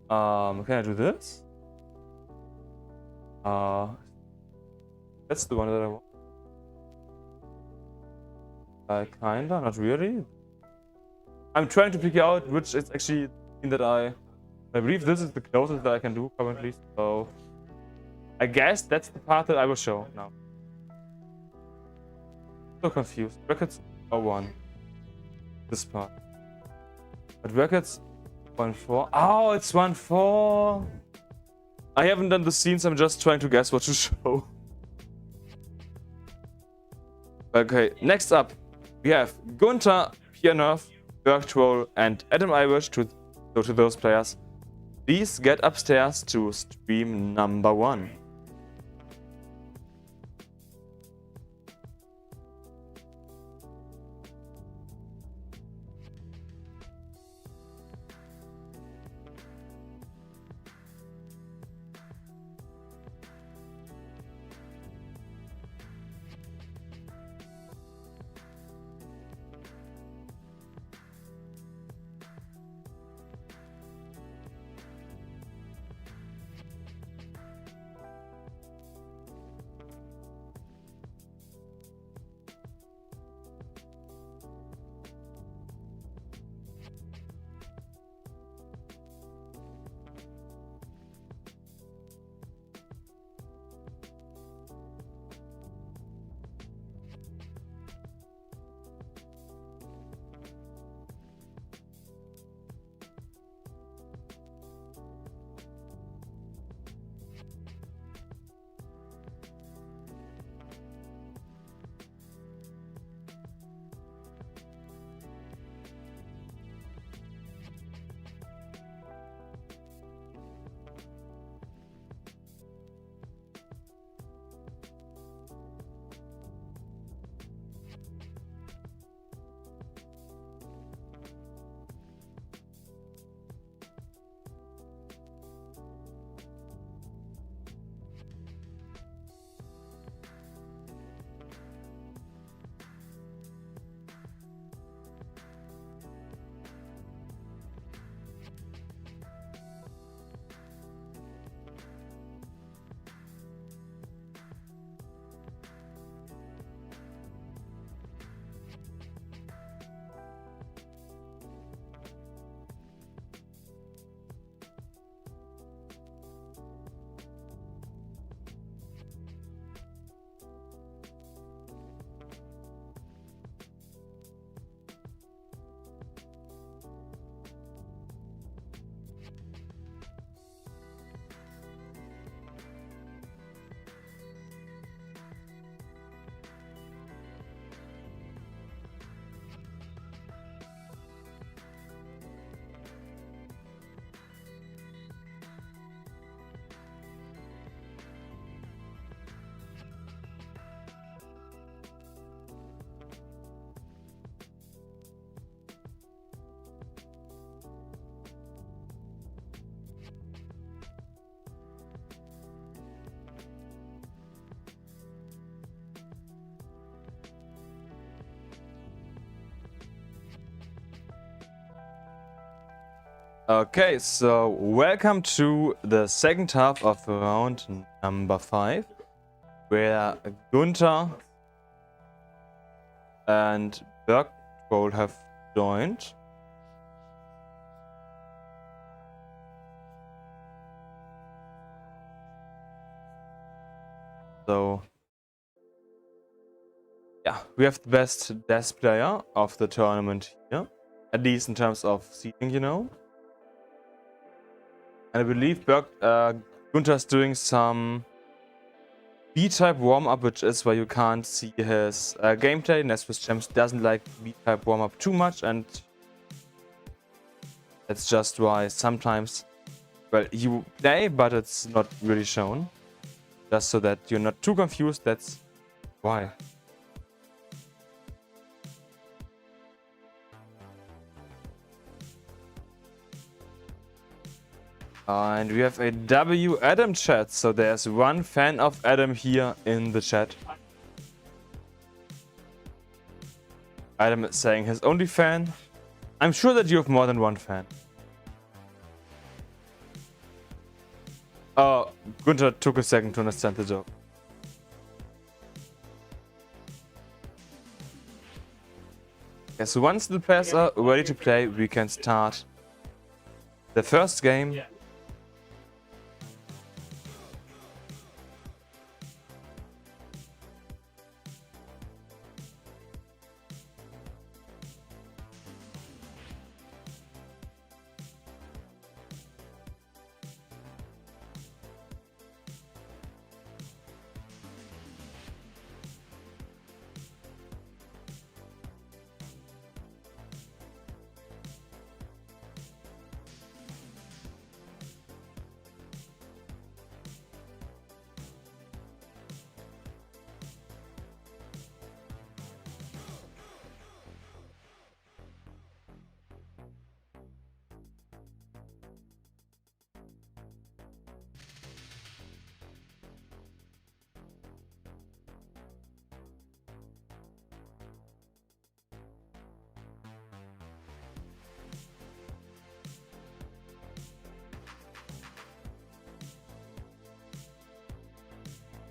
Can I do this? That's the one that I want. Kinda, not really. I'm trying to figure out which is actually the thing that I I believe this is the closest that I can do currently, so I guess that's the part that I will show now. So confused. Brackets are 1. This part. But brackets 1-4. Oh, it's 1-4. I haven't done the scenes, I'm just trying to guess what to show. Okay, next up, we have Gunther, Pianov, Bergtroll, and Adam Irish. To those players, please get upstairs to stream number 1. Okay, so welcome to the second half of round number 5, where Gunther and Bergtroll have joined. So, yeah, we have the best desk player of the tournament here, at least in terms of seating, you know. And I believe Gunther's doing some B-type warm-up, which is where you can't see his gameplay. NES Gems doesn't like B-type warm-up too much, and that's just why sometimes, well, you play, but it's not really shown. Just so that you're not too confused, that's why. And we have a W Adam chat, so there's one fan of Adam here in the chat. Adam is saying his only fan. I'm sure that you have more than one fan. Oh, Gunther took a second to understand the joke. Okay, so once the players are ready to play, we can start the first game. Yeah.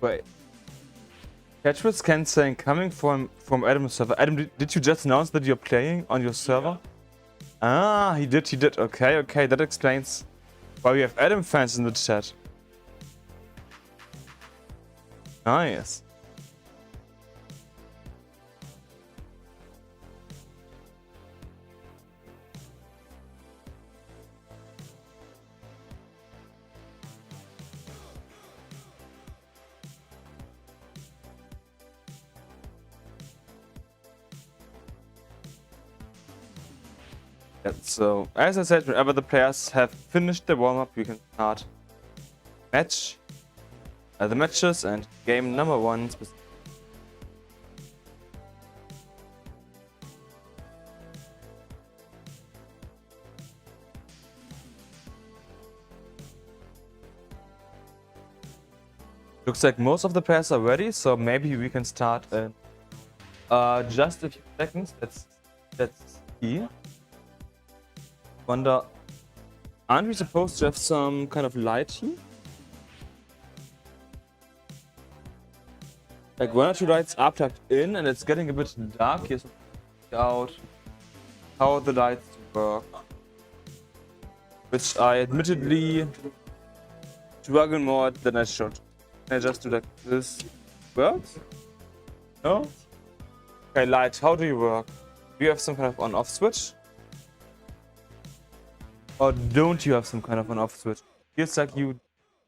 Wait. Tetris can saying coming from Adam's server. Adam, did you just announce that you're playing on your server? Ah, he did. Okay, that explains why we have Adam fans in the chat. Nice. Yeah, so, as I said, whenever the players have finished the warm-up, we can start the matches and game number 1. Looks like most of the players are ready, so maybe we can start in just a few seconds. Let's see. Wonder, aren't we supposed to have some kind of light here? Like 1 or 2 lights are plugged in and it's getting a bit dark here, so figure out how the lights work. Which I admittedly struggle more than I should. Can I just do like this? Works? No? Okay, light, how do you work? Do you have some kind of on-off switch? Or don't you have some kind of an off switch? Feels like you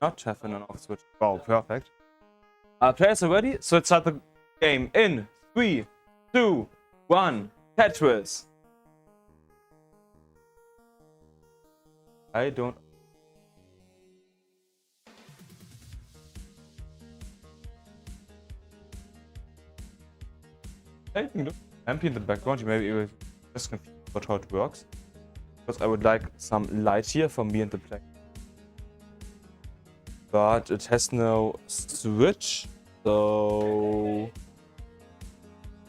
not have an off switch. Wow, perfect. Players are ready, so let's start the game in 3, 2, 1, Tetris. I don't. I think look empty in the background. You maybe were just confused about how it works. Because I would like some light here for me and the player. But it has no switch, so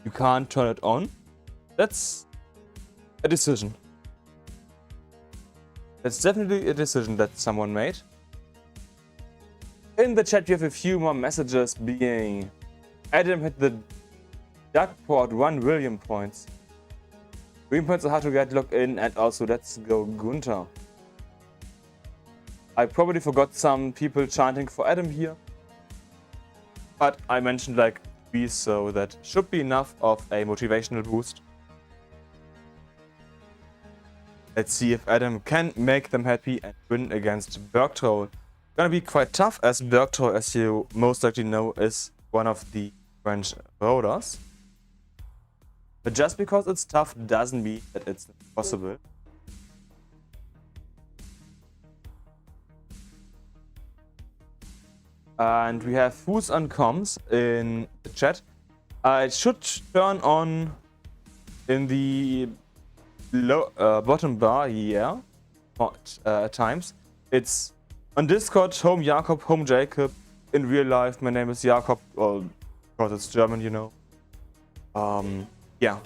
you can't turn it on. That's a decision. That's definitely a decision that someone made. In the chat, we have a few more messages being Adam hit the jackpot 1 William points. Green points are hard to get logged in, and also let's go Gunther. I probably forgot some people chanting for Adam here. But I mentioned like 3, so that should be enough of a motivational boost. Let's see if Adam can make them happy and win against Bergtroll. Gonna be quite tough, as Bergtroll, as you most likely know, is one of the French rollers. But just because it's tough doesn't mean that it's possible. And we have who's on comms in the chat. It should turn on in the bottom bar here at times. It's on Discord, home Jakob, home Jacob. In real life, my name is Jakob, because it's German, you know. Yeah.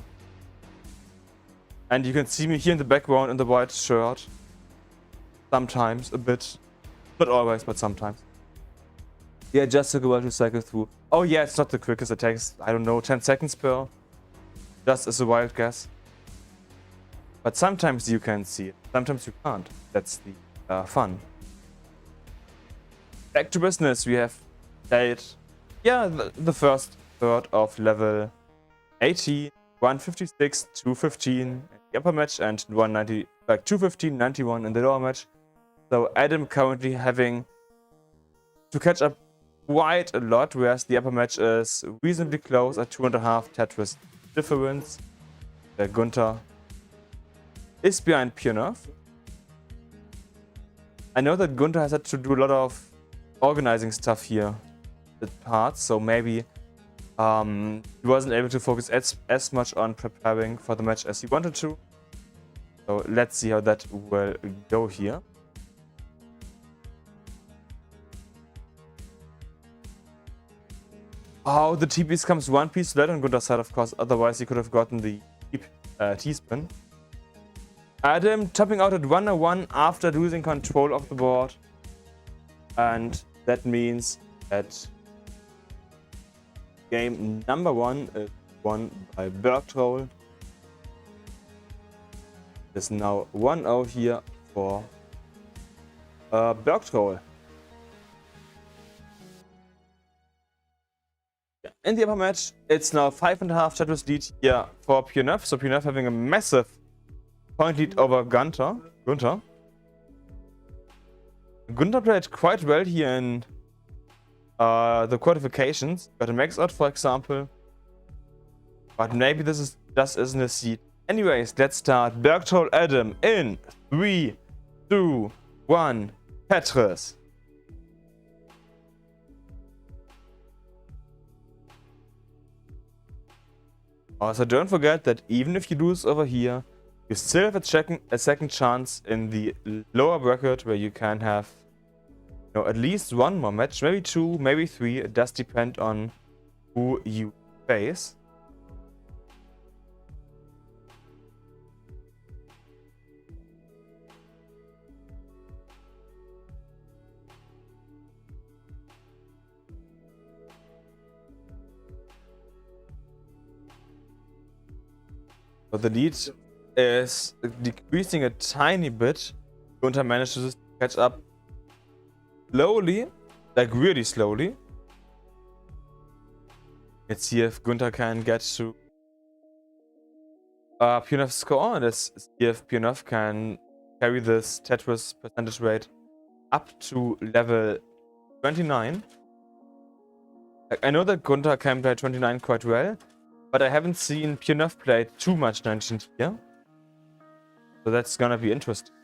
And you can see me here in the background in the white shirt. Sometimes, a bit. Not always, but sometimes. Yeah, just took a while to cycle through. Oh yeah, it's not the quickest. It takes, I don't know, 10 seconds per. Just as a wild guess. But sometimes you can see it, sometimes you can't. That's the fun. Back to business, we have played, yeah, the first third of level 80, 156, 215 in the upper match, and 190, 215, 91 in the lower match. So Adam currently having to catch up quite a lot, whereas the upper match is reasonably close at 2.5 Tetris difference. Gunther is behind Pionov. I know that Gunther has had to do a lot of organizing stuff here, the parts, so maybe he wasn't able to focus as much on preparing for the match as he wanted to. So let's see how that will go here. Oh, the T-piece comes one piece late on Gunther's side, of course, otherwise he could have gotten the T-spin. Adam topping out at 101 after losing control of the board. And that means that game number 1 is won by Bergtroll. It's now 1-0 here for Bergtroll. In the upper match, it's now 5.5 Tetris lead here for Pionov. So Pionov having a massive point lead over Gunther. Gunther played quite well here in the qualifications. Got a max out, for example. But maybe this isn't a seed. Anyways, let's start. Bergtroll Adam in 3, 2, 1, Tetris. Also, don't forget that even if you lose over here, you still have a second chance in the lower bracket where you can have at least one more match, maybe 2, maybe 3. It does depend on who you face. So the lead is decreasing a tiny bit. Gunther managed to just catch up slowly, like really slowly. Let's see if Gunther can get to Pionov's score, and let's see if Pionov can carry this Tetris percentage rate up to level 29. Like, I know that Gunther can play 29 quite well, but I haven't seen Pionov play too much 19 here. So that's gonna be interesting.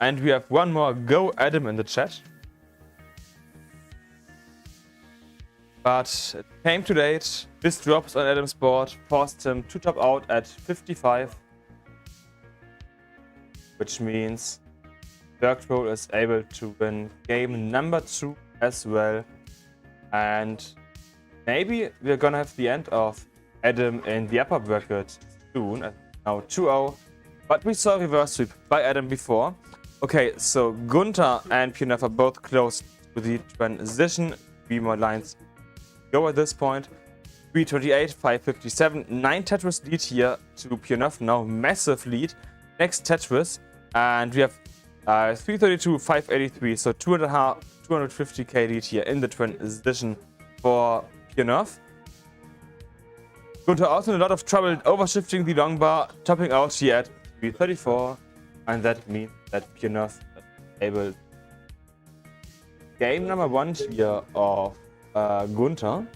And we have one more Go Adam in the chat. But it came too late. This drops on Adam's board, forced him to top out at 55. Which means Bergtroll is able to win game number 2 as well. And maybe we're gonna have the end of Adam in the upper bracket soon. Now 2-0. But we saw a reverse sweep by Adam before. Okay, so Gunther and Pionov are both close to the transition. 3 more lines go at this point. 328, 557, 9 Tetris lead here to Pionov. Now massive lead. Next Tetris. And we have 332, 583. So 250k lead here in the transition for Pionov. Gunther also in a lot of trouble overshifting the long bar, topping out here at 334. And that means that Pionov is able to game number 1 here of Gunther.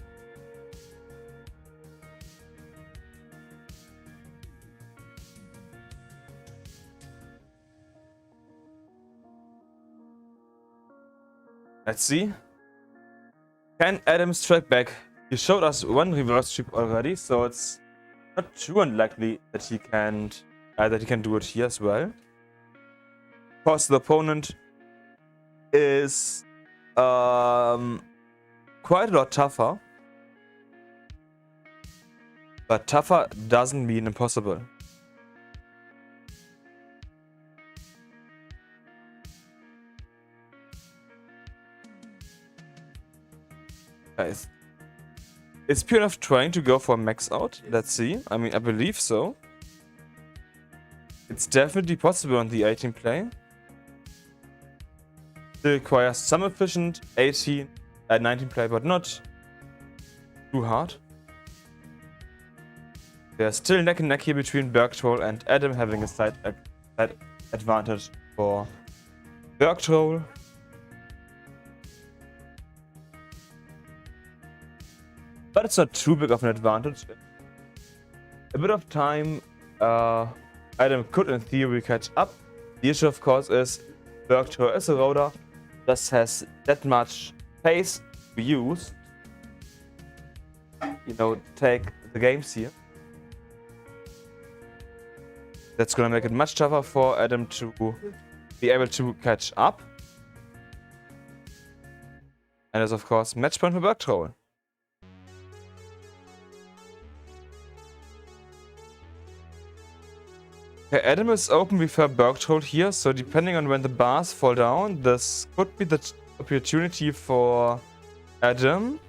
Let's see. Can Adam strike back? He showed us one reverse sweep already, so it's not too unlikely that he can do it here as well. Of course, the opponent is quite a lot tougher, but tougher doesn't mean impossible. Guys, is Pionov trying to go for max out? Let's see. I mean, I believe so. It's definitely possible on the 18 play. It requires some efficient 18 and 19 play, but not too hard. There's still neck and neck here between Bergtroll and Adam, having a slight advantage for Bergtroll. But it's not too big of an advantage. A bit of time, Adam could in theory catch up. The issue, of course, is Bergtroll is a roader, just has that much pace to use. You know, take the games here. That's gonna make it much tougher for Adam to be able to catch up. And is of course match point for Bergtroll. Okay, Adam is open before Bergtroll here, so depending on when the bars fall down, this could be the opportunity for Adam.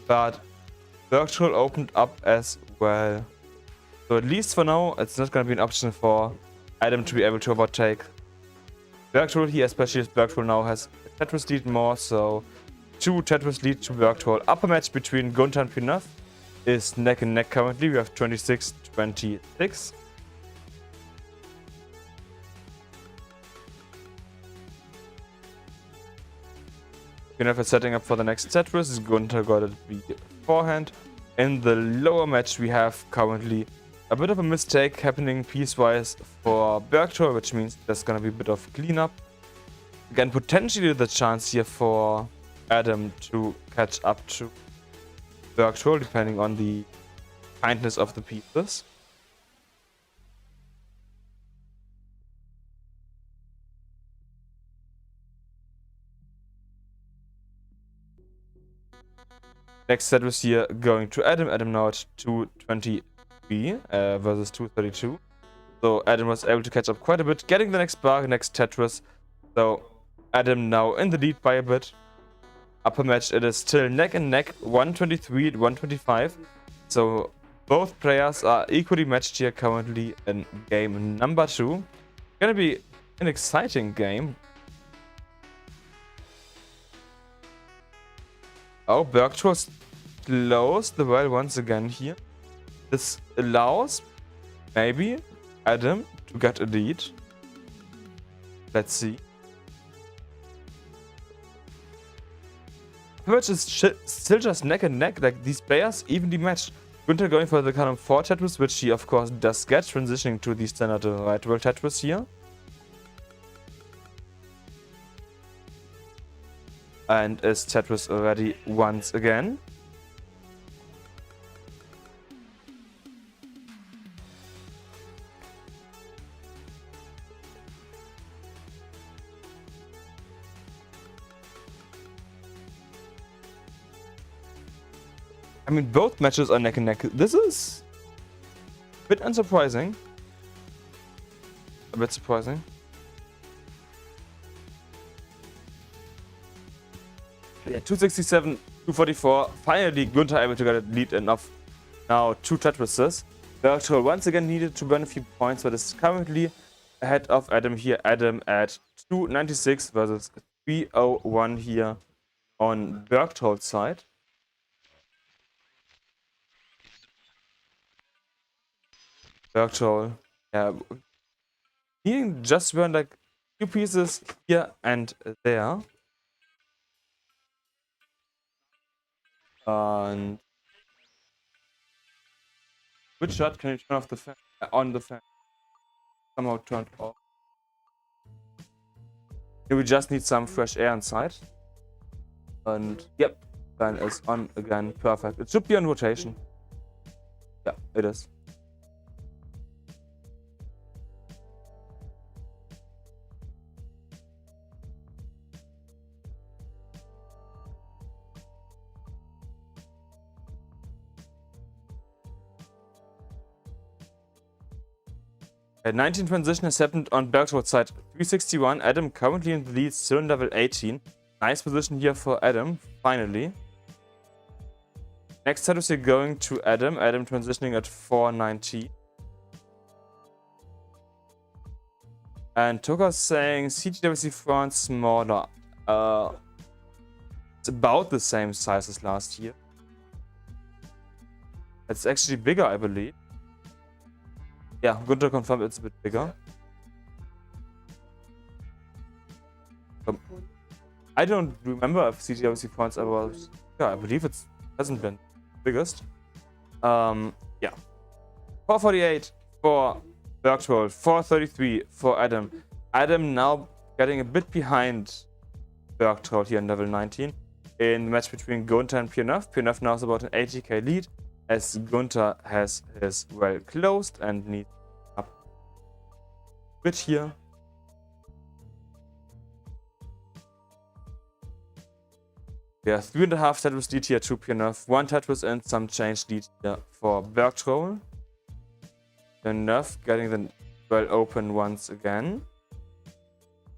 But Bergtroll opened up as well. So at least for now, it's not going to be an option for Adam to be able to overtake Bergtroll here, especially as Bergtroll now has a Tetris lead more, so 2 Tetris lead to Bergtroll. Upper match between Gunther and Pinov is neck and neck currently. We have 26-26. Pinov is setting up for the next Tetris. Gunther got it beforehand. In the lower match, we have currently a bit of a mistake happening piecewise for Bergtroll, which means there's gonna be a bit of cleanup. Again, potentially the chance here for Adam to catch up to Bergtroll, depending on the kindness of the pieces. Next set was here going to Adam. Adam now at 223 versus 232. So Adam was able to catch up quite a bit, getting the next bar, next Tetris. So Adam now in the lead by a bit. Upper match, it is still neck and neck, 123 to 125. So both players are equally matched here currently in game number 2. Gonna be an exciting game. Oh, Bergtroll slows the well once again here. This allows, maybe, Adam to get a lead. Let's see. The match is still just neck and neck, like these players evenly matched. Gunther going for the column 4 Tetris, which he of course does get, transitioning to the standard right world Tetris here. And is Tetris already once again. I mean, both matches are neck and neck. This is a bit unsurprising. A bit surprising. Yeah, 267, 244. Finally, Gunther able to get a lead enough. Now 2 Tetrises. Bergtroll once again needed to burn a few points, but is currently ahead of Adam here. Adam at 296 versus 301 here on Bergtroll's side. Bergtroll, yeah, needing just burn like 2 pieces here and there. And which shot can you turn off the fan? On the fan. Somehow turned off. Here we just need some fresh air inside. And yep, fan is on again. Perfect. It should be on rotation. Yeah, it is. A 19 transition has happened on Bergtroll's side. 361. Adam currently in the lead, still in level 18. Nice position here for Adam, finally. Next set is here going to Adam. Adam transitioning at 490. And Toka's saying CTWC France smaller. It's about the same size as last year. It's actually bigger, I believe. Yeah, Gunter confirmed it's a bit bigger. I don't remember if CTWC France ever was. Yeah, I believe it hasn't been biggest. Yeah. 448 for Bergtroll, 433 for Adam. Adam now getting a bit behind Bergtroll here in level 19 in the match between Gunter and Pionov. Pionov now is about an 80k lead as Gunter has his well closed and needs up a bit here. Yeah, 3.5 Tetris lead here to Pionov, 1 Tetris and some change lead here for Bergtroll. Enough getting the well open once again.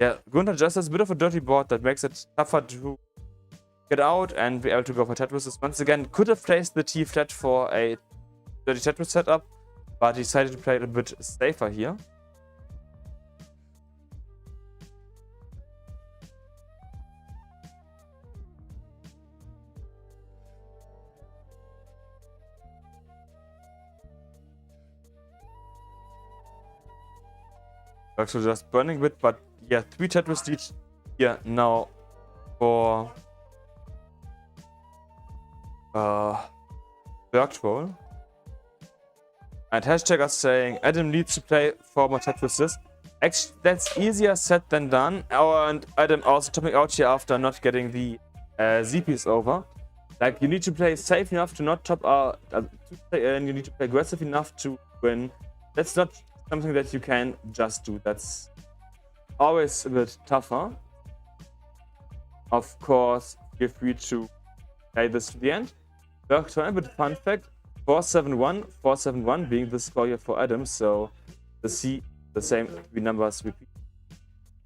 Yeah, Gunter just has a bit of a dirty board that makes it tougher to get out and be able to go for Tetrises. Once again, could have placed the T flat for a dirty Tetris setup, but decided to play it a bit safer here. Actually just burning a bit, but yeah, 3 Tetris lead here now for Bergtroll. And hashtag is saying Adam needs to play 4 more Tetrises. Actually, that's easier said than done. And Adam also topping out here after not getting the ZPs over. Like, you need to play safe enough to not top out, and you need to play aggressive enough to win. That's not something that you can just do. That's always a bit tougher. Of course, feel free to play this to the end. Bergtroll, but fun fact, 471, 471 being the score here for Adam, so the same 3 numbers repeat.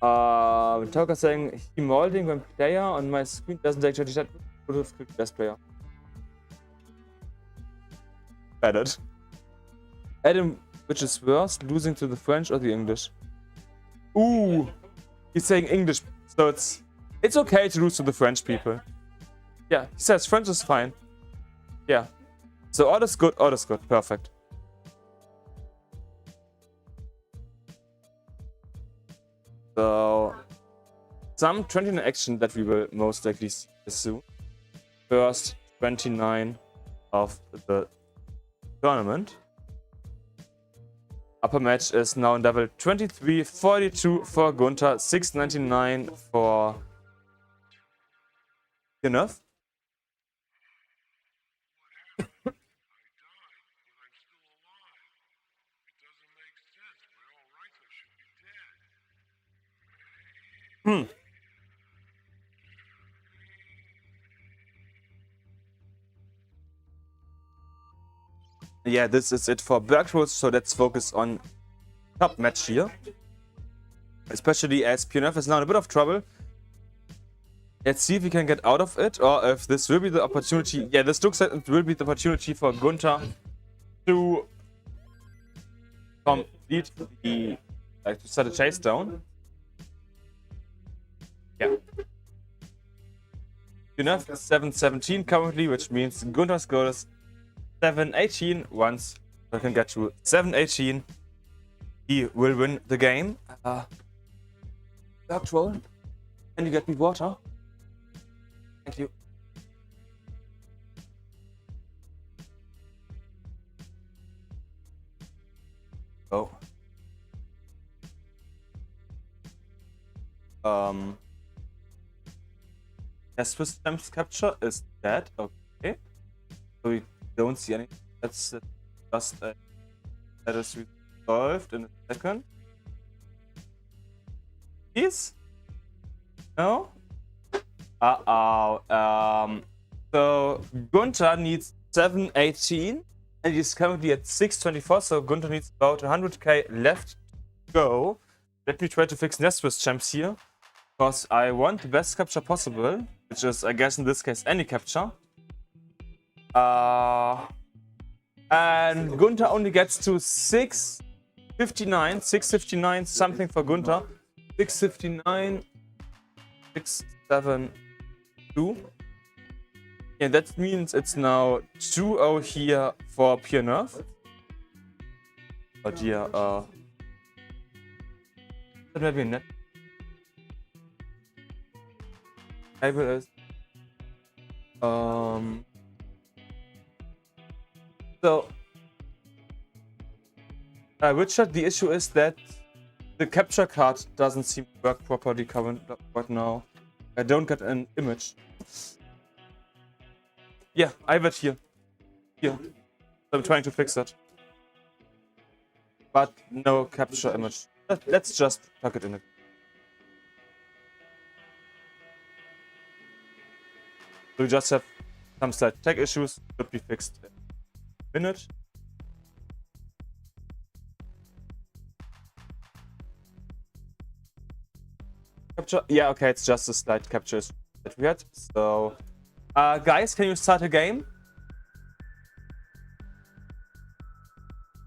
Talker saying he molding when player on my screen doesn't actually chat with best player. Bad it. Adam, which is worse, losing to the French or the English? Ooh, he's saying English, so it's okay to lose to the French people. Yeah, he says French is fine. Yeah, so all is good, perfect. So, some 29 action that we will most likely see soon. First 29 of the tournament. Upper match is now in level 23, 42 for Gunter, 699 for Enough. Yeah, this is it for Bergtroll, so let's focus on top match here. Especially as Pionov is now in a bit of trouble. Let's see if we can get out of it, or if this will be the opportunity. Yeah, this looks like it will be the opportunity for Gunter to complete the, like, to set a chase down. Yeah. Pionov is 717 currently, which means Gunter's score is 718. Once I can get to 718, he will win the game. Bergtroll, can you get me water? Thank you. Oh. Swiss Stamps capture is dead. Okay. So we don't see any. That's just that is resolved in a second. Please? No? So Gunter needs 718 and he's currently at 624, so Gunter needs about 100k left to go. Let me try to fix Swiss champs here, because I want the best capture possible, which is, I guess in this case, any capture. And Gunter only gets to 6 59, 659, something for Gunther. 659, 672. Yeah, that means it's now 2-0 here for Pure Nerf. Oh dear, that may be a net. Able is so Richard, the issue is that the capture card doesn't seem to work properly right now. I don't get an image. Yeah, I have it here. Here. So I'm trying to fix that. But no capture image. Let's just plug it in. So we just have some slight tech issues, should be fixed in a minute. Capture, yeah, okay, it's just a slight capture issue that we had. So, guys, can you start a game?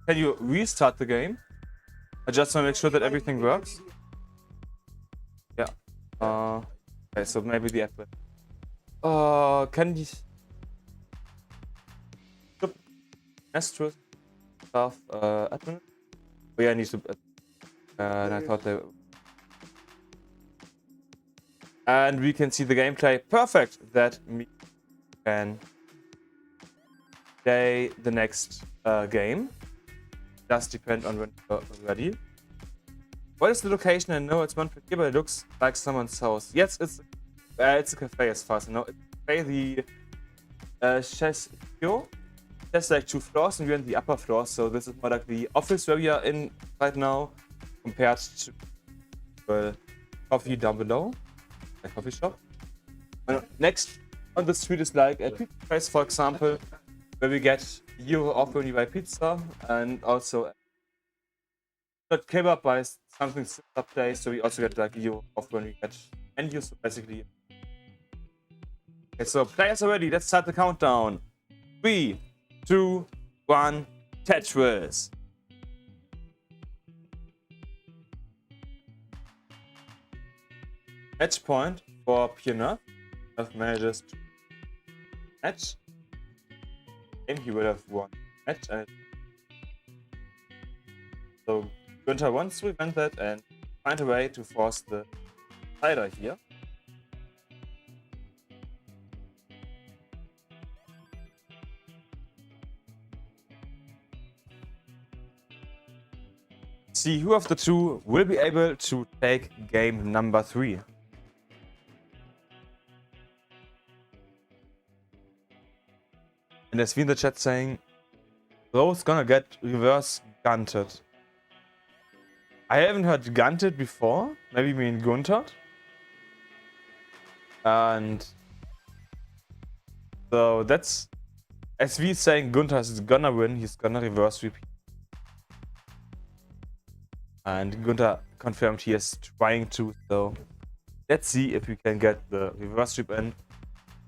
Can you restart the game? I just want to make sure that everything works. Yeah. Okay, so maybe the app will. Can you Astro stuff admin? Oh yeah, I need to. And I thought they. And we can see the gameplay. Perfect. That we can play the next game. Does depend on when you're ready. What is the location? I know it's Montpellier, but it looks like someone's house. Yes, it's a cafe as far as I know. It's a cafe, the Chess. There's like 2 floors, and we're in the upper floor, so this is more like the office where we are in right now, compared to the coffee down below, a coffee shop. Next on the street is like a pizza place, for example, where we get euro off when you buy pizza, and also not kebab by something similar place, so we also get like euro off when we get menu, so basically. Okay, so players are ready, let's start the countdown. 3, 2, 1, Tetris. Match point for Pure Nerf. Nerf manages to match. And he will have one match. And so Gunther wants to prevent that and find a way to force the slider here. See who of the two will be able to take game number 3. And there's been in the chat saying, Bro's gonna get reverse gunted. I haven't heard gunted before. Maybe you mean Gunther. And so that's, as we saying Gunther is gonna win, he's gonna reverse repeat. And Gunther confirmed he is trying to, so let's see if we can get the reverse sweep in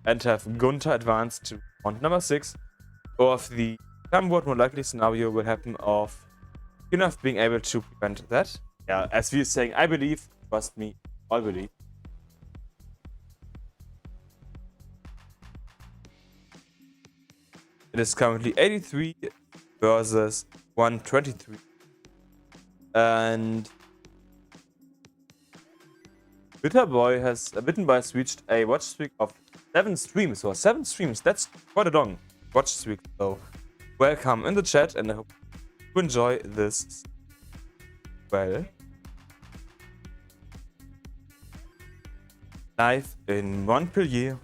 and have Gunther advance to round number 6. Or if the somewhat more likely scenario will happen of enough being able to prevent that. Yeah, as we are saying, I believe, trust me, I believe. It is currently 83 versus 123. And Bitterboy has reached a watch streak of 7 streams. So 7 streams, that's quite a long watch streak. So welcome in the chat, and I hope you enjoy this well. Live in Montpellier.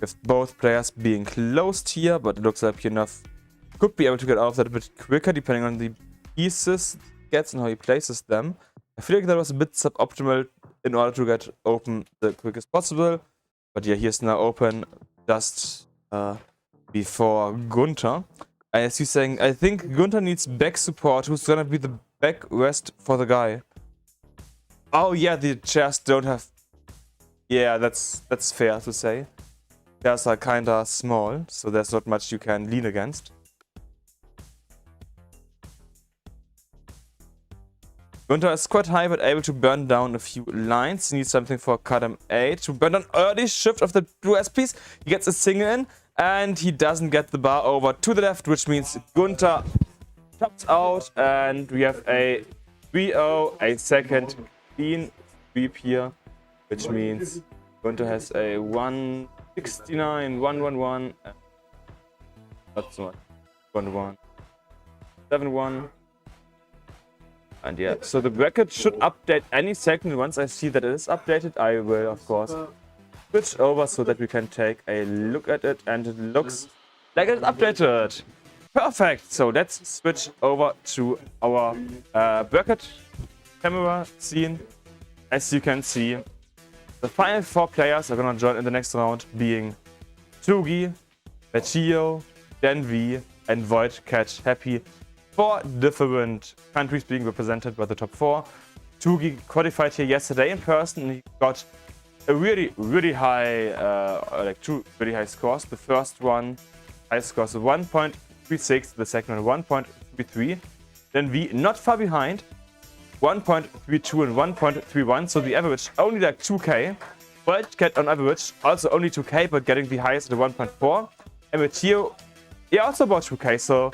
With both players being closed here, but it looks like enough could be able to get out of that a bit quicker depending on the pieces he gets and how he places them. I feel like that was a bit suboptimal in order to get open the quickest possible. But yeah, he's now open just before Gunther. As he's saying, I think Gunther needs back support. Who's gonna be the back rest for the guy? Oh yeah, the chairs don't have... Yeah, that's fair to say. Chairs are kinda small, so there's not much you can lean against. Gunther is quite high, but able to burn down a few lines. He needs something for Kadam 8 to burn down early shift of the blue S piece. He gets a single in, and he doesn't get the bar over to the left, which means Gunther tops out, and we have a 3-0, a second clean sweep here, which means Gunther has a 169, 111, not so much, 1-1, 7-1. And yeah, so the bracket should update any second. Once I see that it is updated, I will, of course, switch over so that we can take a look at it. And it looks like it's updated. Perfect. So let's switch over to our bracket camera scene. As you can see, the final 4 players are going to join in the next round, being Tugi, Matcherino, Denvi, and Void Catch Happy. 4 different countries being represented by the top 4. Tugi qualified here yesterday in person, and he got a really high, like 2 really high scores. The first one, high scores of 1.36, the second one 1.33. Then V not far behind, 1.32 and 1.31, so the average only like 2k. But Cat on average also only 2k, but getting the highest at 1.4. And Matcherino, yeah, also about 2k, so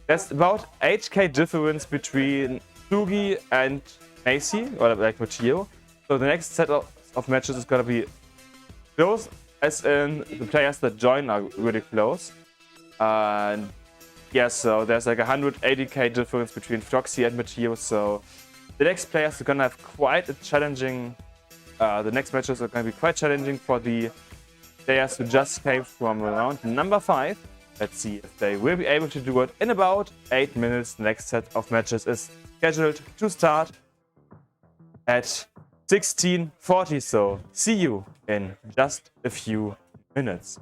there's about 8k difference between Tugi and Macy, or like Matcherino. So the next set of matches is gonna be close, as in the players that join are really close. And yeah, so there's like 180k difference between Froxy and Matcherino. So the next players are gonna have quite a challenging. The next matches are gonna be quite challenging for the players who just came from round number 5. Let's see if they will be able to do it in about 8 minutes. The next set of matches is scheduled to start at 16:40. So see you in just a few minutes.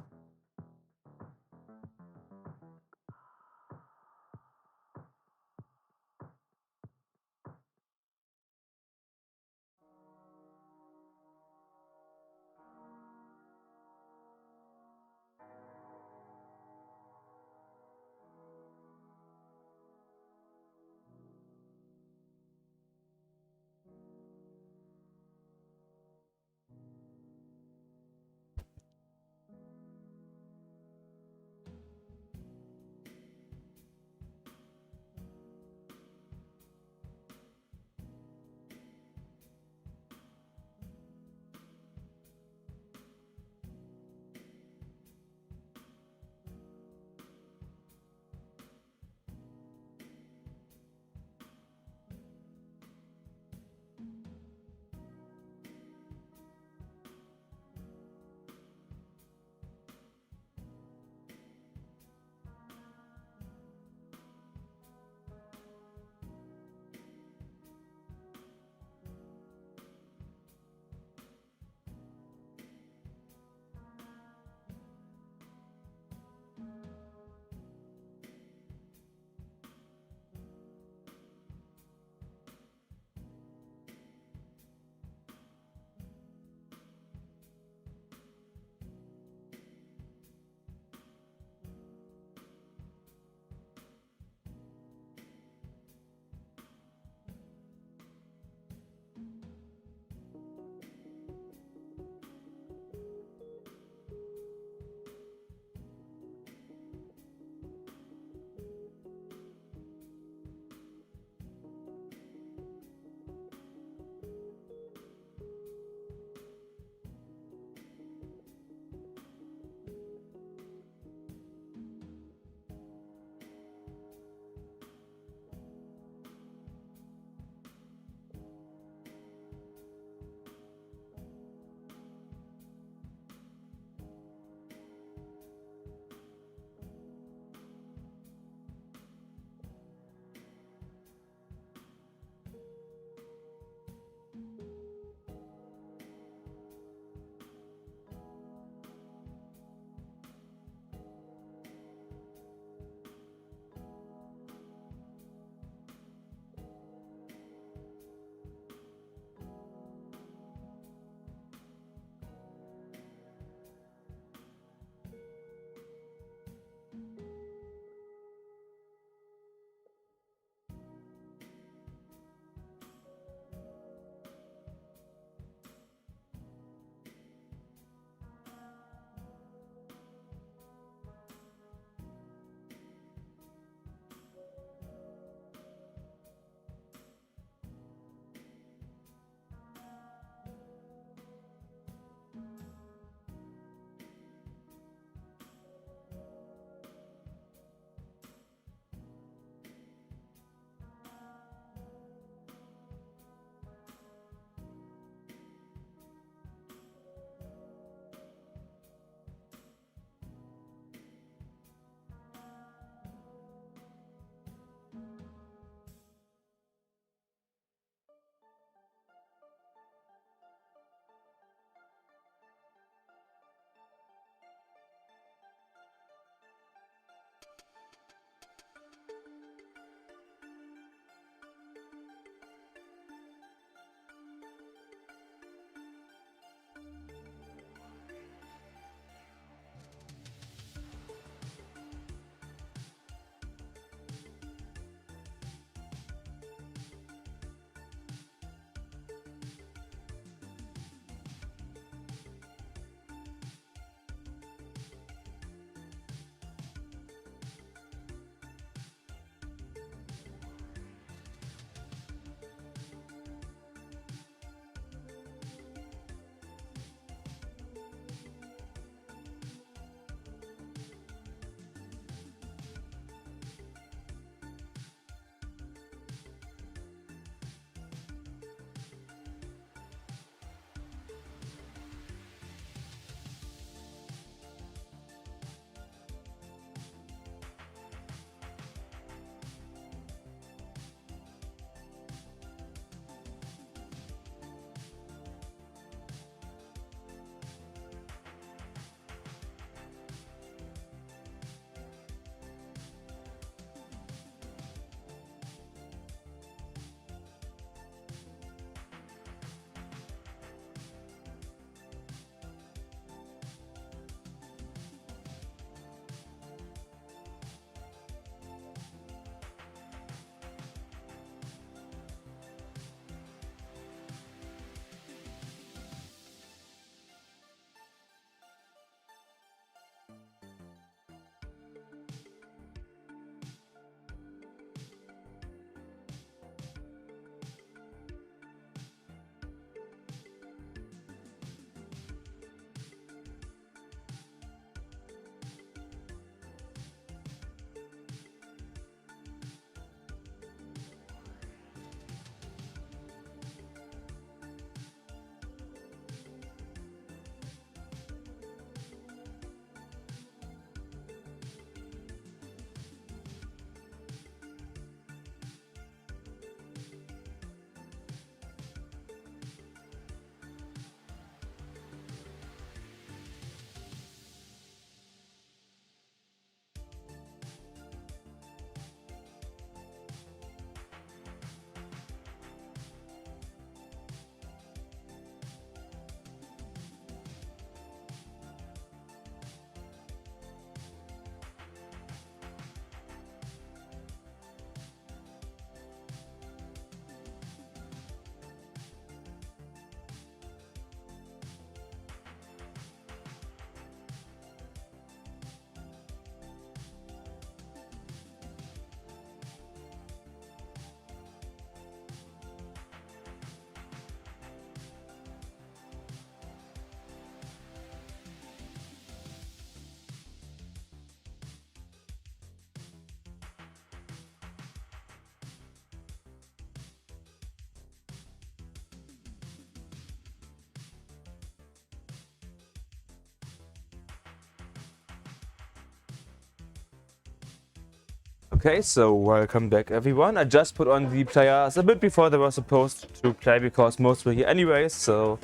Okay, so welcome back everyone. I just put on the players a bit before they were supposed to play because most were here anyways, so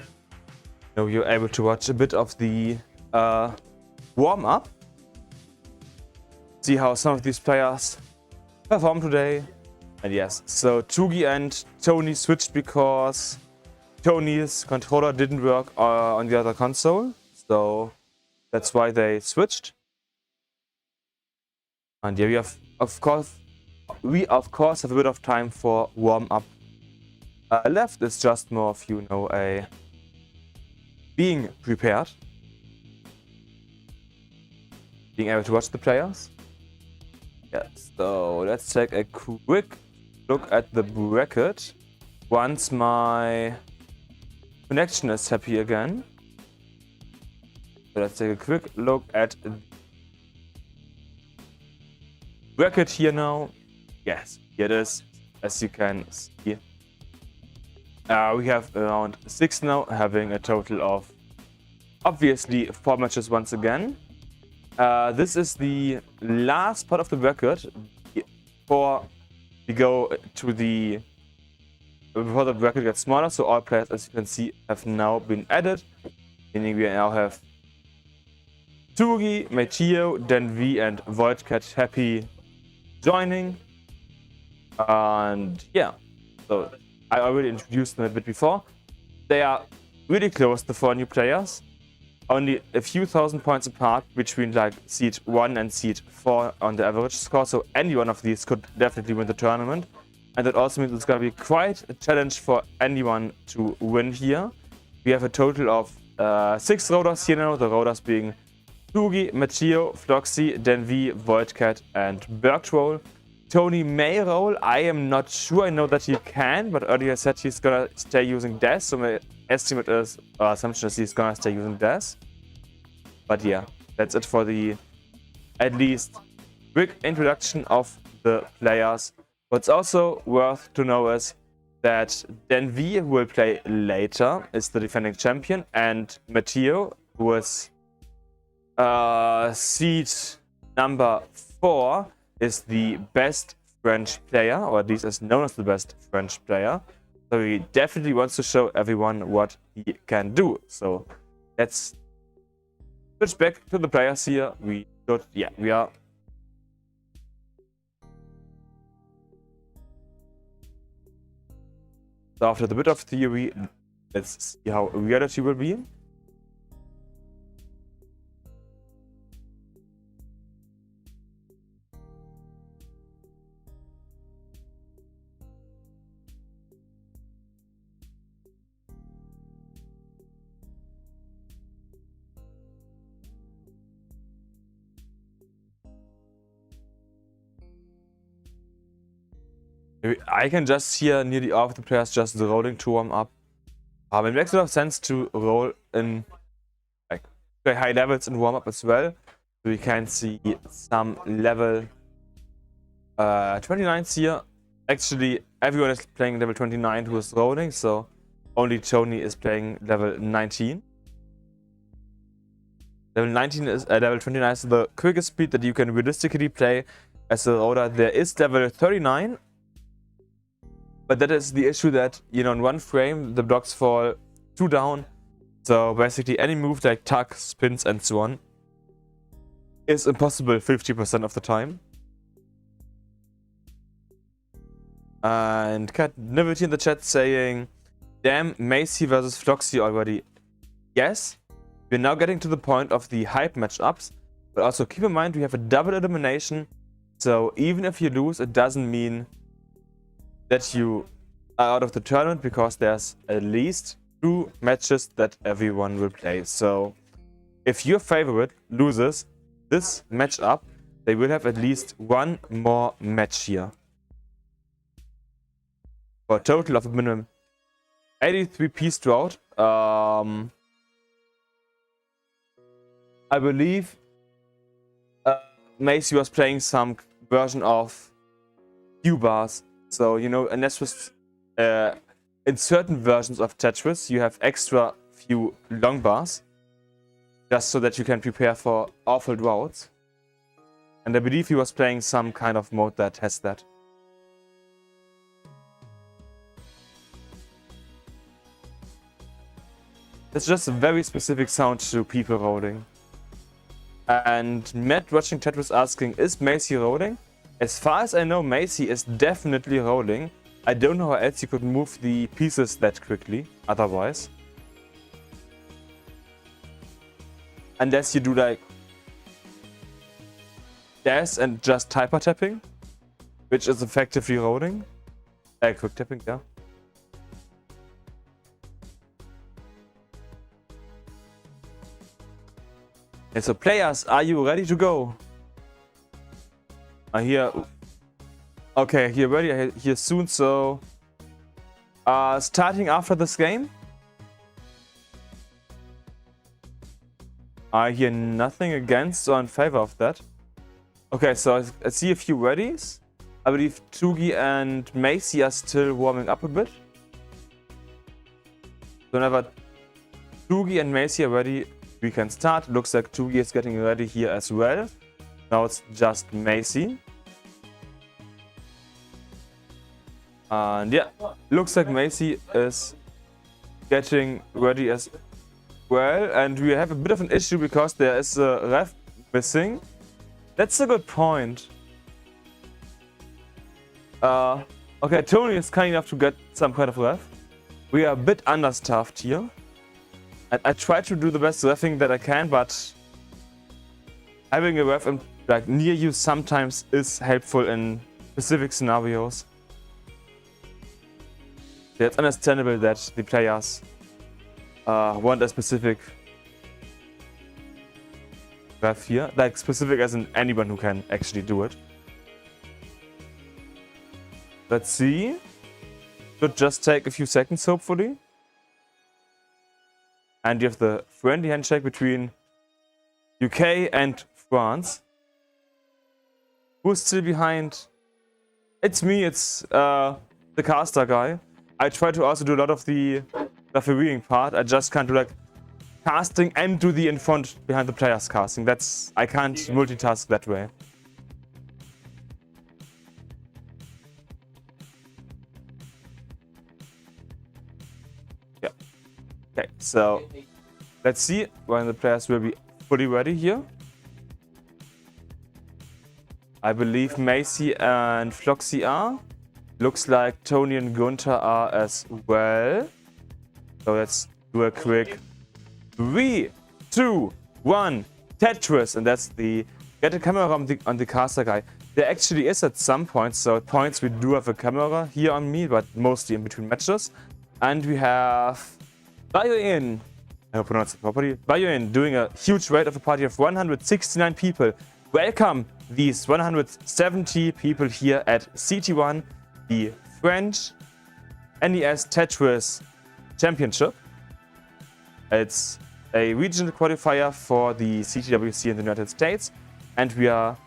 you're able to watch a bit of the warm-up. See how some of these players perform today. And yes, so Tugi and Tony switched because Tony's controller didn't work on the other console, so that's why they switched. And yeah, we of course have a bit of time for warm-up left. It's just more of being prepared, being able to watch the players. Yeah, so let's take a quick look at the bracket once my connection is happy again. So let's take a quick look at the bracket here now. Yes, here it is, as you can see. We have around 6 now, having a total of obviously 4 matches once again. This is the last part of the bracket before we go to before the bracket gets smaller. So all players, as you can see, have now been added, meaning we now have Tugi, Matcherino, Denvi, and Voidcat happy joining. And yeah, so I already introduced them a bit before. They are really close, the 4 new players. Only a few thousand points apart between like seed 1 and seed 4 on the average score, so any one of these could definitely win the tournament. And that also means it's going to be quite a challenge for anyone to win here. We have a total of 6 rollers here now, the rollers being Tugi, Matcherino, Floxy, Denvi, Voidcat, and Bertroll. Tony may roll. I am not sure. I know that he can, but earlier said he's gonna stay using Dash, so my estimate is, assumption is he's gonna stay using Dash. But yeah, that's it for the at least quick introduction of the players. What's also worth to know is that Denvi, who will play later, is the defending champion, and Matcherino, who is seed number 4, is the best French player, or at least is known as the best French player. So he definitely wants to show everyone what he can do. So let's switch back to the players here. We are. So after the bit of theory, let's see how reality will be. I can just hear nearly all of the players just rolling to warm up. It makes a lot of sense to roll in like play high levels in warm up as well. So we can see some level 29s here. Actually, everyone is playing level 29 who is rolling, so only Tony is playing level 19. Level 19 is level 29 is the quickest speed that you can realistically play as a roller. There is level 39. But that is the issue that, in one frame, the blocks fall 2 down. So basically any move like tuck, spins, and so on is impossible 50% of the time. And Cat Nivity in the chat saying, damn, Macy versus Floxy already. Yes, we're now getting to the point of the hype matchups. But also keep in mind we have a double elimination. So even if you lose, it doesn't mean that you are out of the tournament, because there's at least 2 matches that everyone will play. So if your favorite loses this matchup, they will have at least 1 more match here, for a total of a minimum 83 piece drought. I believe Macy was playing some version of Q bars. So, and that's was in certain versions of Tetris, you have extra few long bars, just so that you can prepare for awful droughts. And I believe he was playing some kind of mode that has that. It's just a very specific sound to people rolling. And Matt watching chat was asking, is Macy rolling? As far as I know, Macy is definitely rolling. I don't know how else you could move the pieces that quickly, otherwise. Unless you do like dash and just hyper tapping, which is effectively rolling. Quick tapping, yeah. Okay, so players, are you ready to go? I hear. Okay, you're ready. I hear soon. So, starting after this game. I hear nothing against or in favor of that. Okay, so I see a few readies. I believe Tugi and Macy are still warming up a bit. So whenever Tugi and Macy are ready, we can start. Looks like Tugi is getting ready here as well. Now it's just Macy. And yeah, looks like Macy is getting ready as well. And we have a bit of an issue because there is a ref missing. That's a good point. Okay, Tony is kind enough to get some kind of ref. We are a bit understaffed here. And I try to do the best refing that I can, but having a ref like near you sometimes is helpful in specific scenarios. Yeah, it's understandable that the players want a specific ref here, like specific as in anyone who can actually do it. Let's see. Should just take a few seconds, hopefully. And you have the friendly handshake between UK and France. Who's still behind? It's me, it's the caster guy. I try to also do a lot of the refereeing part. I just can't do like casting and do the in front behind the players casting. I can't multitask that way. Yeah. Okay, so let's see when the players will be fully ready here. I believe Macy and Floxy are. Looks like Tony and Gunther are as well. So let's do a quick 3, 2, 1, Tetris. And that's the get a camera on the caster guy. There actually is at some points, so at points we do have a camera here on me, but mostly in between matches. And we have Bayoin, I hope I pronounced it properly, Bayoin doing a huge raid of a party of 169 people. Welcome these 170 people here at CT1, the French NES Tetris Championship. It's a regional qualifier for the CTWC in the United States, and we are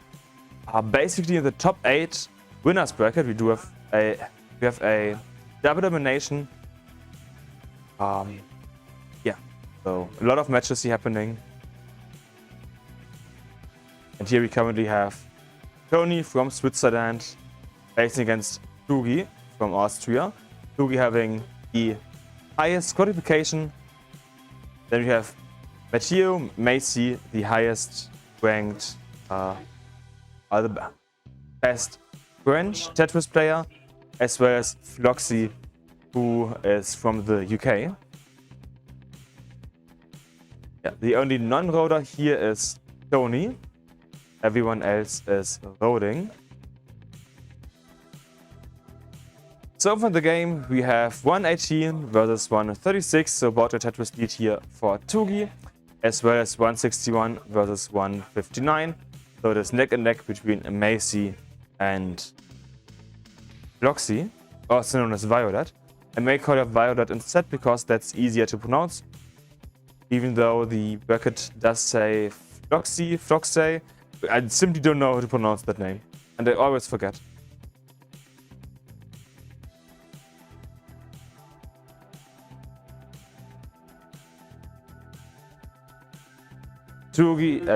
basically in the top 8 winners bracket. We have a double elimination. Yeah, so a lot of matches here happening. And here we currently have Tony from Switzerland facing against Tugi from Austria. Tugi having the highest qualification. Then we have Matcherino, Macy, the highest ranked, the best French Tetris player, as well as Floxy, who is from the UK. Yeah, the only non-roller here is Tony. Everyone else is rolling. So for the game, we have 118 versus 136, so about a Tetris lead here for Tugi, as well as 161 versus 159. So it is neck and neck between Macy and Floxy, also known as Violet. I may call her Violet instead because that's easier to pronounce, even though the bracket does say Floxy. I simply don't know how to pronounce that name, and I always forget.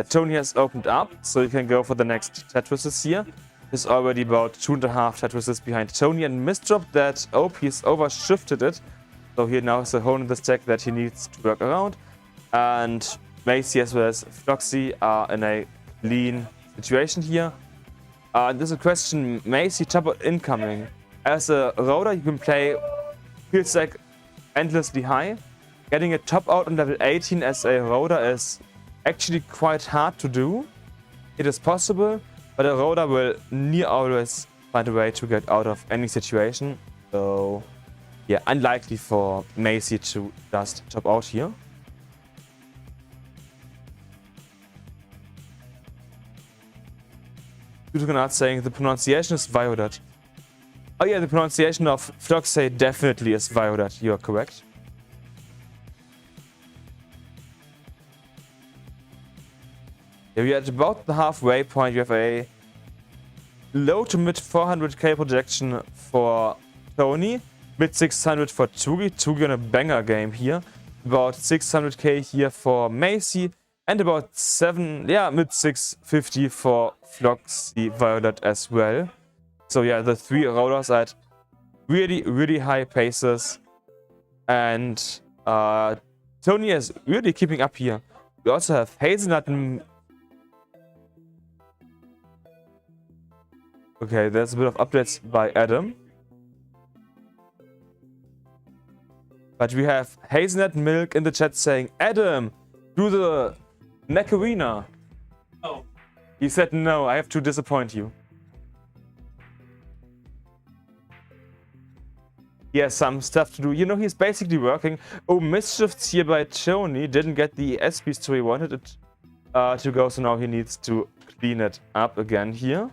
Tony has opened up, so you can go for the next Tetrises here. He's already about 2.5 Tetrises behind Tony and misdropped that. He's overshifted it. So he now has a hole in the stack that he needs to work around. And Macy as well as Floxy are in a clean situation here. There's a question, Macy top out incoming. As a roader, you can play field stack endlessly high. Getting a top out on level 18 as a roader is actually quite hard to do. It is possible, but a roader will near always find a way to get out of any situation. So yeah, unlikely for Macy to just top out here. Dutukanat saying the pronunciation is Violet. Oh yeah, the pronunciation of Floxy definitely is Violet. You are correct. Yeah, we are at about the halfway point. You have a low to mid 400k projection for Tony, mid 600 for Tsugi. Tsugi on a banger game here. About 600k here for Macy, and about mid 650 for Floxy Violet as well. So yeah, the three rollers are at really high paces, and Tony is really keeping up here. We also have Hazelnut. Okay, there's a bit of updates by Adam. But we have Hazelnut Milk in the chat saying, Adam, do the Matcherino. Oh. He said no, I have to disappoint you. He has some stuff to do. You know, he's basically working. Oh, Mischiefs here by Tony didn't get the SP so he wanted it to go, so now he needs to clean it up again here.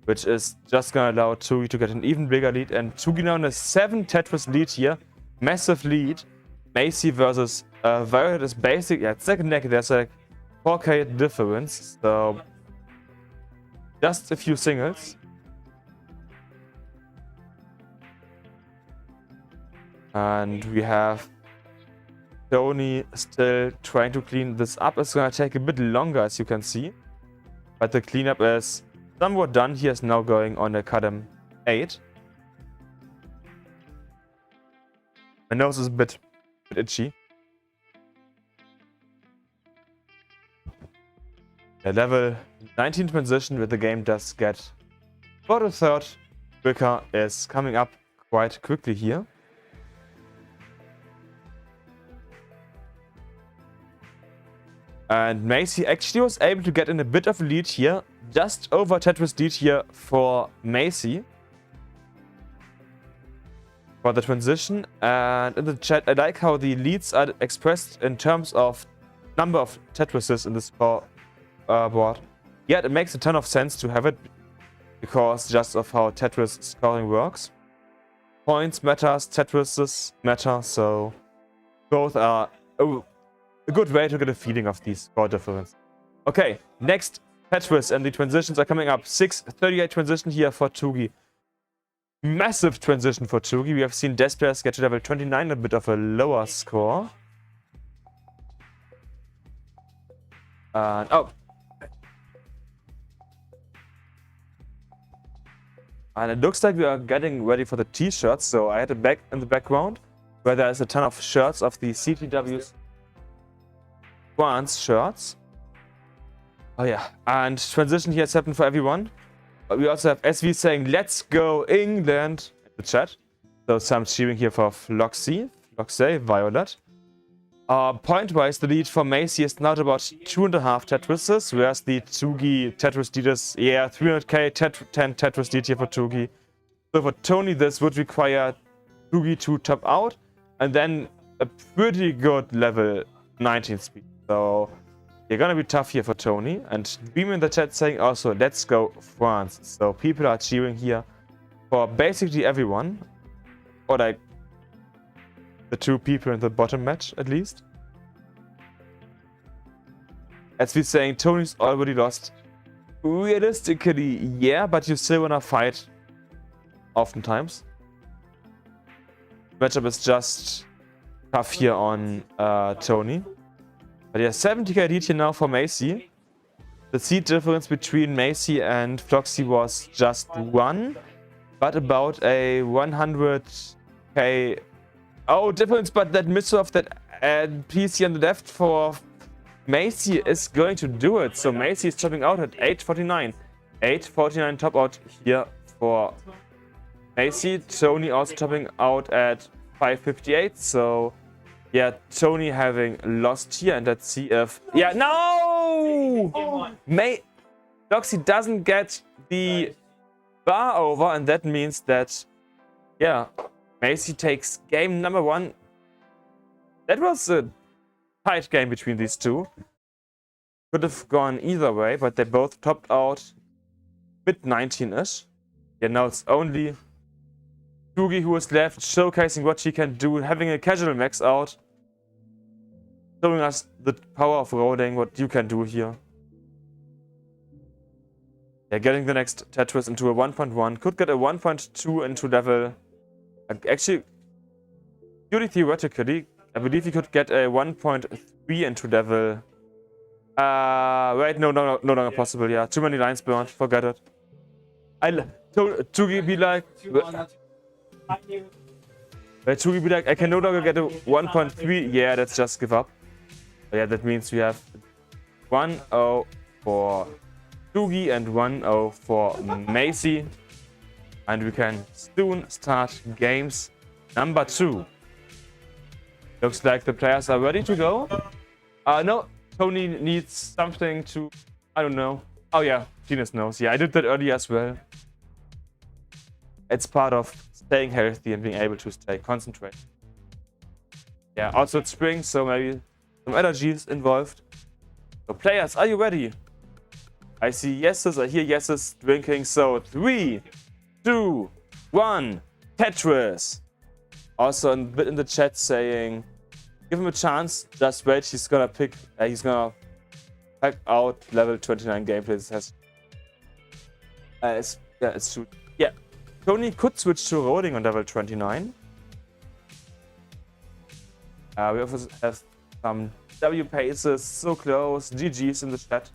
Which is just gonna allow Tsugi to get an even bigger lead. And Tsugi now in a 7 Tetris lead here. Massive lead. Macy versus Violet is basic. Yeah, it's like neck. There's like 4k difference. So just a few singles. And we have Tony still trying to clean this up. It's gonna take a bit longer, as you can see. But the cleanup is somewhat done. He is now going on a Kadam 8. My nose is a bit itchy. A level 19 transition with the game does get about a third. Wilka is coming up quite quickly here. And Macy actually was able to get in a bit of a lead here. Just over Tetris lead here for Macy. For the transition. And in the chat, I like how the leads are expressed in terms of number of Tetrises in this board. Yeah, it makes a ton of sense to have it. Because just of how Tetris scoring works. Points matters, Tetrises matter. So both are a good way to get a feeling of these score difference. Okay, next Tetris, and the transitions are coming up. 638 transition here for Tsugi. Massive transition for Tsugi. We have seen Death players get to level 29, a bit of a lower score. And and it looks like we are getting ready for the t-shirts. So I had a bag in the background where there is a ton of shirts of the CTWC France shirts. Oh yeah, and transition here has happened for everyone. But we also have SV saying, let's go England in the chat. So some cheering here for Floxy, Violet. Point-wise, the lead for Macy is now about 2.5 Tetrises, whereas the Tsugi Tetris lead is, 300k, 10 Tetris lead here for Tsugi. So for Tony, this would require Tsugi to top out, and then a pretty good level 19 speed. So you're gonna be tough here for Tony. And Beam in the chat saying also, let's go France. So people are cheering here for basically everyone. Or like the two people in the bottom match, at least. As we're saying, Tony's already lost. Realistically, yeah, but you still wanna fight oftentimes. Matchup is just tough here on Tony. But yeah, 70k lead here now for Macy. The seed difference between Macy and Floxy was just 1, but about a 100k difference. But that miss-off, that PC on the left for Macy is going to do it. So Macy is topping out at 849. 849 top out here for Macy. Tony also topping out at 558. So yeah, Tony having lost here, and let's see if... Yeah, no! Floxy doesn't get the bar over, and that means that, yeah, Macy takes game number 1. That was a tight game between these two. Could have gone either way, but they both topped out mid-19-ish. Yeah, now it's only Tugi who is left, showcasing what she can do, having a casual max out, showing us the power of rolling, what you can do here. Yeah, getting the next Tetris into a 1.1, could get a 1.2 into level. Actually, purely theoretically, I believe he could get a 1.3 into level. Wait, no longer possible. Yeah, too many lines burned. Forget it. Tugi be like, I can no longer get a 1.3. Yeah, let's just give up. But yeah, that means we have 1-0 for Tugi and 1-0 for Macy. And we can soon start games number 2. Looks like the players are ready to go. No, Tony needs something to... I don't know. Oh yeah, Venus knows. Yeah, I did that earlier as well. It's part of staying healthy and being able to stay concentrated. Yeah, also it's spring, so maybe some allergies involved. So players, are you ready? I see yeses, I hear yeses drinking. So 3, 2, 1, Tetris. Also a bit in the chat saying, give him a chance, just wait, he's gonna pack out level 29 gameplay. It's true. Yeah, Tony could switch to rolling on level 29. We also have some W paces, so close, GG's in the chat.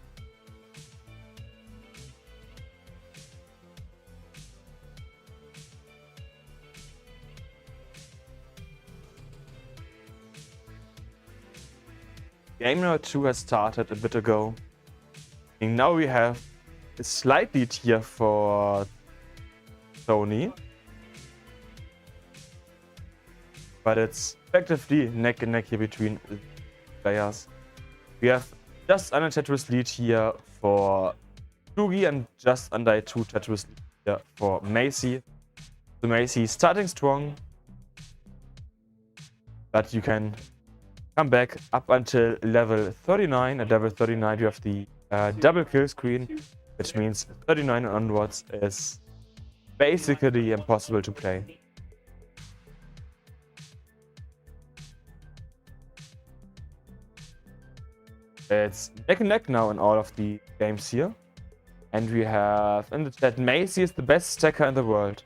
Game number 2 has started a bit ago. And now we have a slight lead here for Tony. But it's effectively neck and neck here between the players. We have just under Tetris lead here for Tugi and just under 2 Tetris lead here for Macy. So Macy starting strong. But you can come back up until level 39. At level 39 you have the double kill screen, which means 39 onwards is basically impossible to play. It's neck and neck now in all of the games here. And we have in the chat, Macy is the best stacker in the world.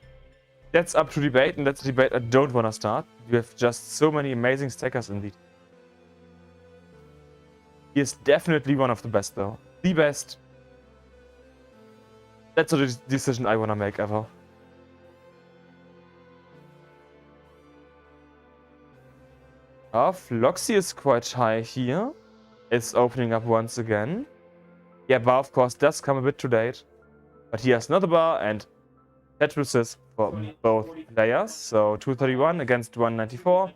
That's up to debate, and that's a debate I don't want to start. We have just so many amazing stackers in the... He is definitely one of the best though. The best. That's a decision I want to make ever. Floxy is quite high here. It's opening up once again. Yeah, bar of course does come a bit too late. But he has another bar and Tetrises for both players. So 231 against 194.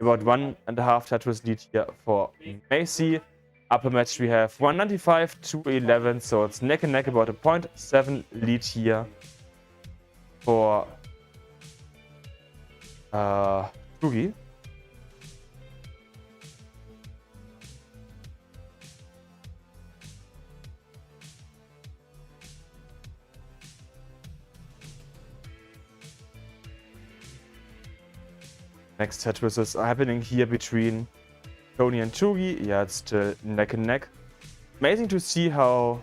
About 1.5 Tetris lead here for Macy. Upper match we have 195 to 11, so it's neck and neck, about a 0.7 lead here for Tugi. Next Tetrises are happening here between Tony and Tugi. Yeah, it's still neck and neck. Amazing to see how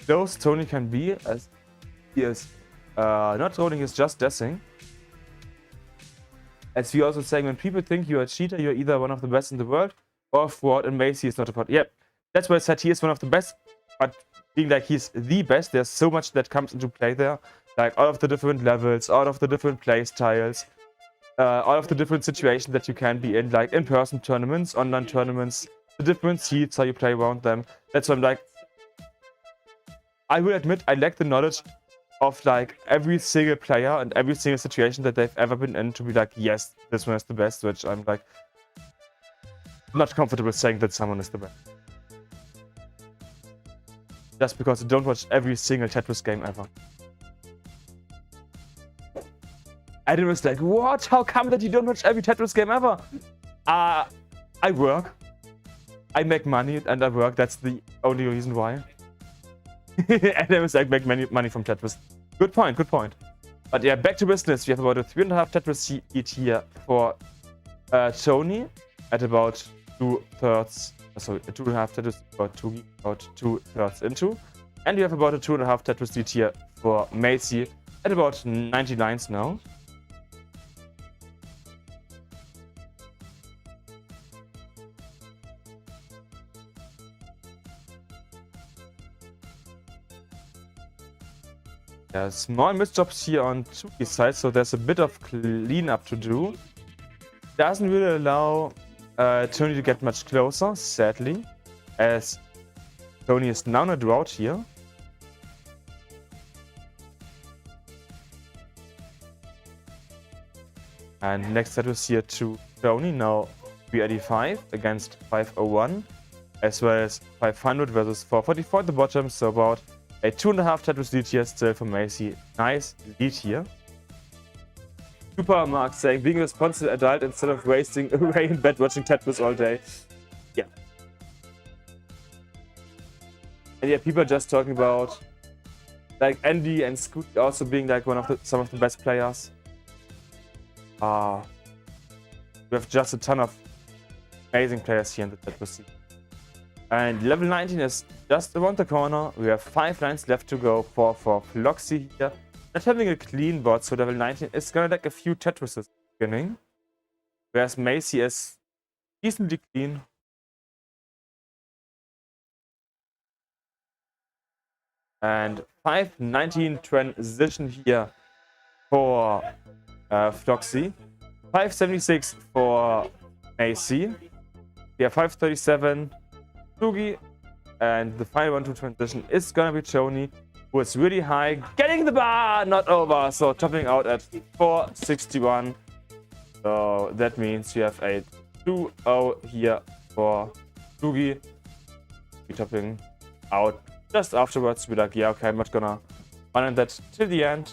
close Tony can be, as he is not rolling, he's just dashing. As we also saying, when people think you're a cheater, you're either one of the best in the world off-road, and Macy is not a part. Yep, that's why I said he is one of the best, but being like he's the best, there's so much that comes into play there. Like all of the different levels, all of the different play styles, all of the different situations that you can be in, like in-person tournaments, online tournaments, the different seeds, how you play around them. That's why I'm like, I will admit I lack the knowledge of like every single player and every single situation that they've ever been in to be like, yes, this one is the best, which I'm like not comfortable saying that someone is the best. Just because I don't watch every single Tetris game ever. Adam was like, what? How come that you don't watch every Tetris game ever? I work. I make money and I work. That's the only reason why. Adam was like, make money from Tetris. Good point, good point. But yeah, back to business. We have about a 3.5 Tetris seed here for Tony at about 2/3. Sorry, 2.5 Tetris about 2/3 into. And you have about a 2.5 Tetris seed here for Macy at about 90 lines now. Yeah, small misjobs here on Tsuki's side, so there's a bit of cleanup to do. Doesn't really allow Tony to get much closer, sadly, as Tony is now in a drought here. And next set is here to Tony, now 385 against 501, as well as 500 versus 444 at the bottom, so about a 2.5 Tetris lead here still for Macy. Nice lead here. Super Mark saying, being a responsible adult instead of wasting away in bed watching Tetris all day. Yeah. And yeah, people are just talking about like Andy and Scooty also being like some of the best players. We have just a ton of amazing players here in the Tetris scene. And level 19 is just around the corner. We have 5 lines left to go for Floxy here. Not having a clean board, so level 19 is gonna like a few Tetrises at the beginning. Whereas Macy is decently clean. And 519 transition here for Floxy. 576 for Macy. We have 537 Sugi, and the final 1-2 transition is gonna be Tony, who is really high, getting the bar, not over, so topping out at 461. So that means you have a 2-0 here for Sugi. Be topping out just afterwards. Be like, yeah, okay, I'm not gonna run on that till the end.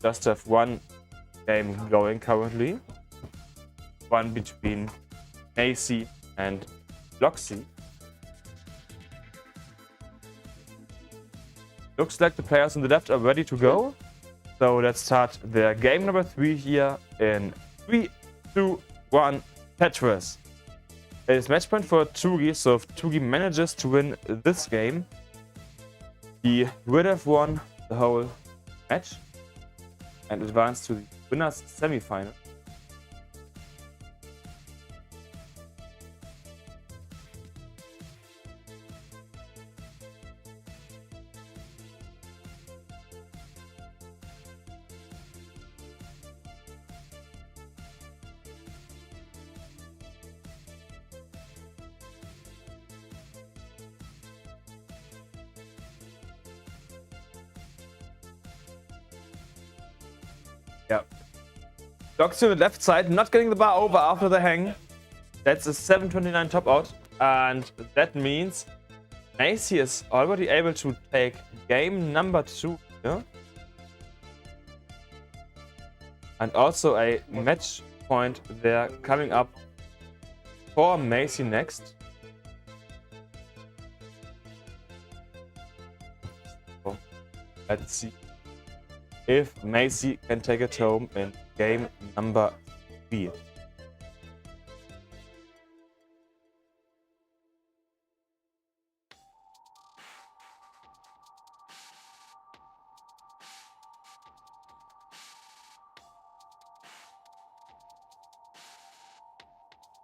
Just have one game going currently. One between Macy and Floxy. Looks like the players on the left are ready to go. So let's start their game number 3 here in 3, 2, 1, Tetris. It is match point for Tsugi, so if Tsugi manages to win this game, he would have won the whole match and advanced to the winner's semifinal. Yep. Dogs to the left side, not getting the bar over after the hang. That's a 729 top out. And that means Macy is already able to take game number 2 here. And also a match point there coming up for Macy next. So, let's see if Macy can take it home in game number 3.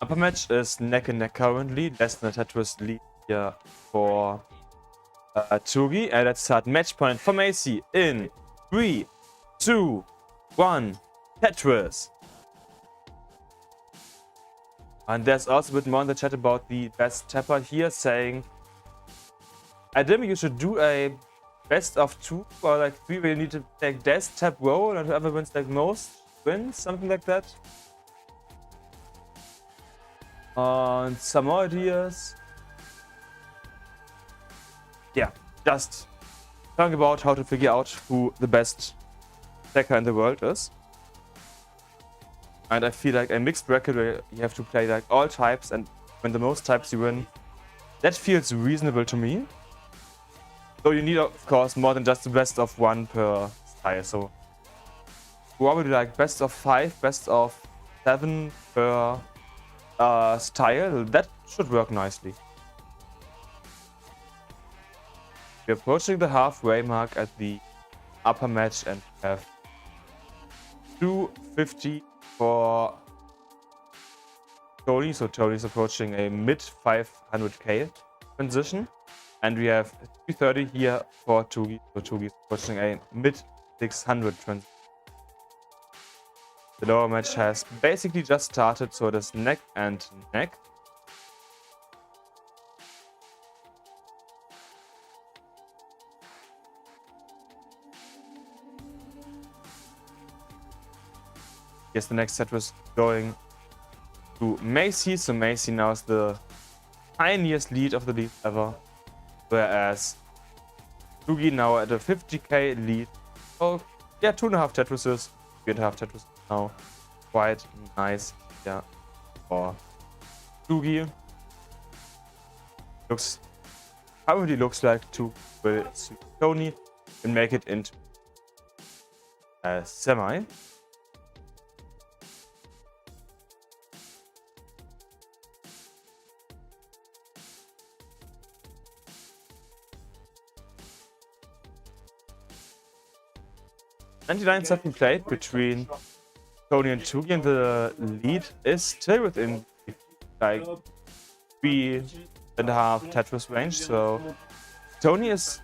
Upper match is neck and neck currently. Less than a Tetris lead here for Tsugi. And let's start match point for Macy in 3, 2, 1, Tetris. And there's also a bit more in the chat about the best tapper here saying, Adam, you should do a best of 2 or like 3 where you need to take death, tap, roll, and whoever wins like most wins, something like that. And some more ideas. Yeah, just talking about how to figure out who the best stacker in the world is. And I feel like a mixed bracket where you have to play like all types, and when the most types you win, that feels reasonable to me. So you need, of course, more than just the best of 1 per style. So probably like best of 5, best of 7 per style. That should work nicely. We're approaching the halfway mark at the upper match and have 250 for Tony. So Tony's approaching a mid 500k transition. And we have 330 here for Tsugi. So Tsugi's approaching a mid 600 transition. The lower match has basically just started, so it is neck and neck. Yes, the next set was going to Macy. So Macy now is the tiniest lead of the lead ever. Whereas Tsugi now at a 50k lead. Oh, yeah, 2.5 Tetrises, 3.5 Tetrises now. Quite nice, yeah, for Tsugi. Probably looks like Tony will make it into a semi. '99 have been played between Tony and Tsugi, and the lead is still within like 3.5 Tetris range. So Tony is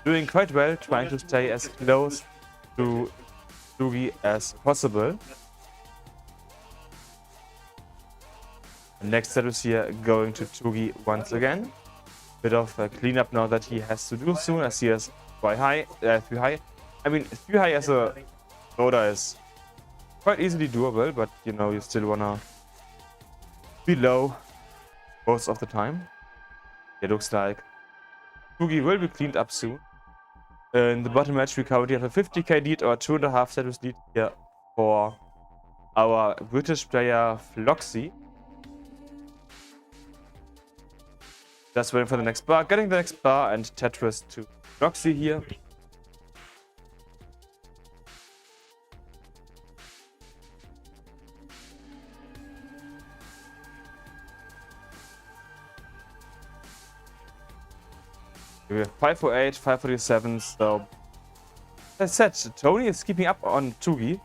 doing quite well, trying to stay as close to Tsugi as possible. The next Tetris here going to Tsugi once again. Bit of a cleanup now that he has to do soon, as he has 3 high. I mean, 3 high as a loader is quite easily doable, but you know, you still wanna be low most of the time. It looks like Tsugi will be cleaned up soon. In the bottom match, we currently have a 50k lead or 2.5 Tetris lead here for our British player Floxy. Just waiting for the next bar, getting the next bar, and Tetris to Floxy here. We have 548, 547, so as I said, Tony is keeping up on Tsugi.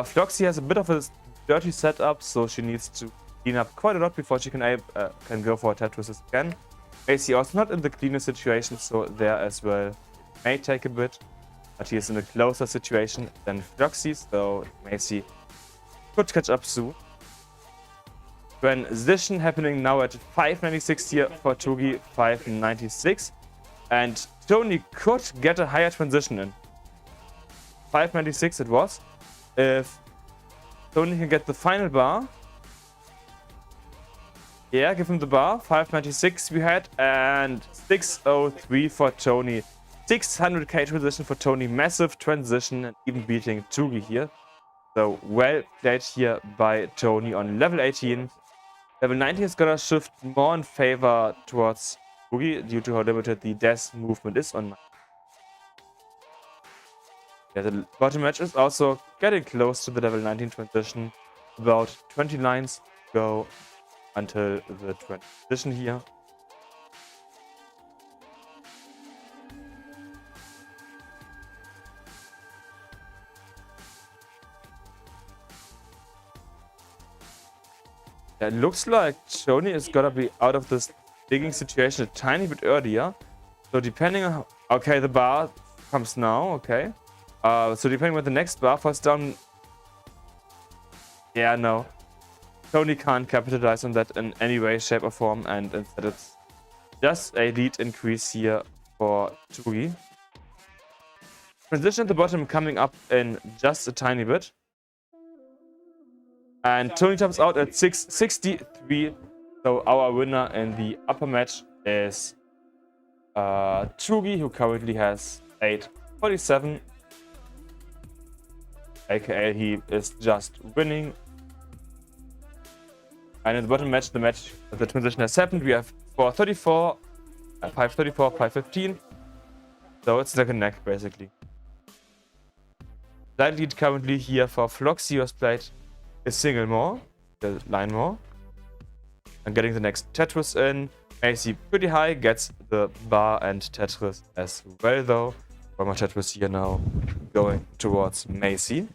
Floxy has a bit of a dirty setup, so she needs to clean up quite a lot before she can go for Tetris again. Macy also not in the cleanest situation, so there as well may take a bit, but he is in a closer situation than Floxy, so Macy could catch up soon. Transition happening now at 596 here for Tsugi, 596. And Tony could get a higher transition in. 596 it was. If Tony can get the final bar. Yeah, give him the bar. 596 we had, and 603 for Tony. 600k transition for Tony. Massive transition, and even beating Tsugi here. So well played here by Tony on level 18. Level 19 is gonna shift more in favor towards Tsugi due to how limited the death movement is on. Yeah, the bottom match is also getting close to the level 19 transition. About 20 lines go until the transition here. It looks like Tony is gonna be out of this digging situation a tiny bit earlier. So depending on how, okay, the bar comes now, okay. So depending on the next bar falls down. Yeah, no. Tony can't capitalize on that in any way, shape, or form, and instead it's just a lead increase here for Tugi. Transition at the bottom coming up in just a tiny bit. And Tony tops out at 663. So our winner in the upper match is Tugi, who currently has 847. AKA he is just winning. And in the bottom match, the transition has happened. We have 434, 534, 515. So it's neck and neck basically. Slight lead currently here for Floxy, who has played a single more, a line more. And getting the next Tetris in. Macy pretty high, gets the bar and Tetris as well though. One more Tetris here now going towards Macy.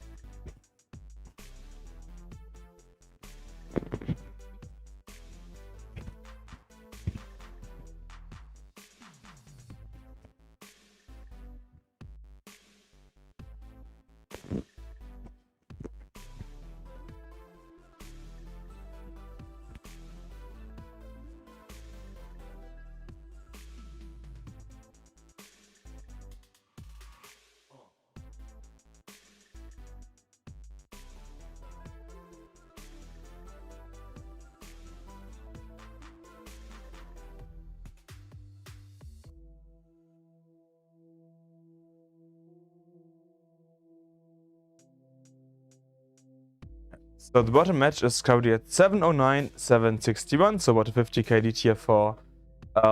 So the bottom match is currently at 709, 761, so about a 50k lead here for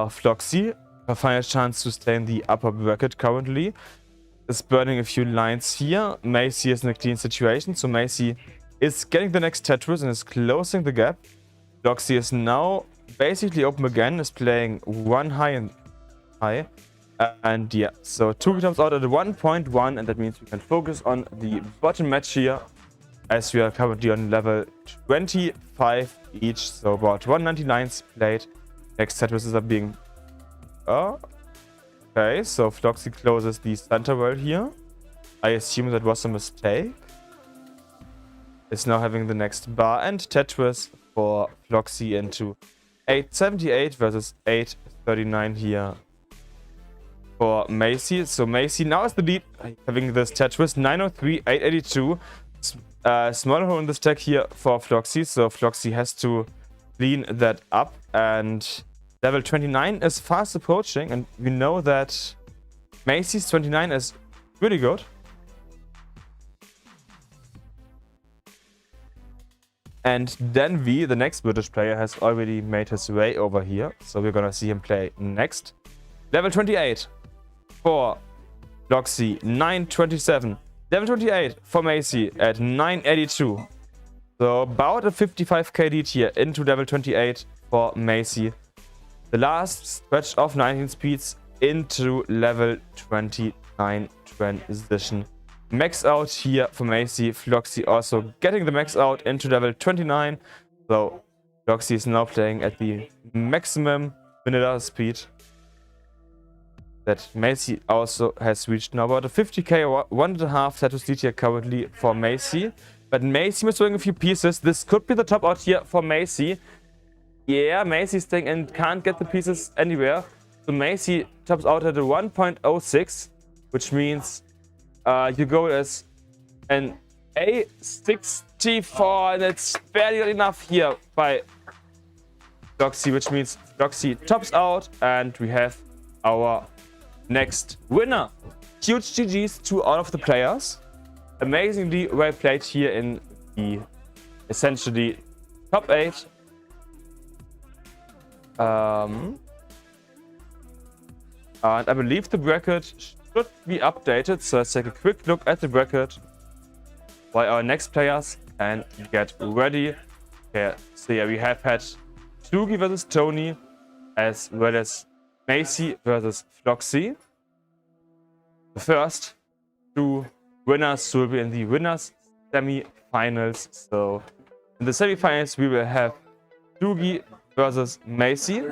Floxy. Her final chance to stay in the upper bracket currently is burning a few lines here. Macy is in a clean situation, so Macy is getting the next Tetris and is closing the gap. Floxy is now basically open again, is playing one high and high. And yeah, so Tugi comes out at a 1.1, and that means we can focus on the bottom match here, as we are currently on level 25 each, so about 199 played. Next Tetris are being... Oh, okay, so Floxy closes the center world here. I assume that was a mistake. Is now having the next bar and Tetris for Floxy into 878 versus 839 here for Macy. So Macy now is the lead, having this Tetris 903, 882. Smaller hole in the stack here for Floxy, so Floxy has to clean that up, and level 29 is fast approaching, and we know that Macy's 29 is really good. And Dan V, the next British player, has already made his way over here, so we're gonna see him play next. Level 28 for Floxy, 927. Level 28 for Macy at 982. So about a 55k lead here into level 28 for Macy. The last stretch of 19 speeds into level 29 transition. Max out here for Macy. Floxy also getting the max out into level 29. So Floxy is now playing at the maximum vanilla speed that Macy also has reached now. About a 50k or 1.5 Tetris lead here currently for Macy. But Macy is throwing a few pieces. This could be the top out here for Macy. Yeah, Macy's staying and can't get the pieces anywhere. So Macy tops out at a 1.06, which means your goal is an A64, and it's barely enough here by Floxy, which means Floxy tops out, and we have our next winner. Huge GG's to all of the players. Amazingly well played here in the essentially top 8. And I believe the bracket should be updated, so let's take a quick look at the bracket while our next players can get ready. Okay, so yeah, we have had Tugi versus Tony, as well as Macy versus Floxy. The first two winners will be in the winners semi-finals. So in the semi-finals we will have Doogie versus Macy.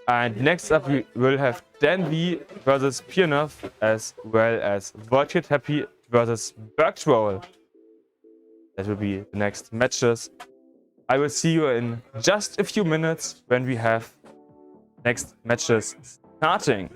And next up we will have Dan V versus Pianov, as well as Volkit Happy versus Bergtroll. That will be the next matches. I will see you in just a few minutes when we have next matches starting.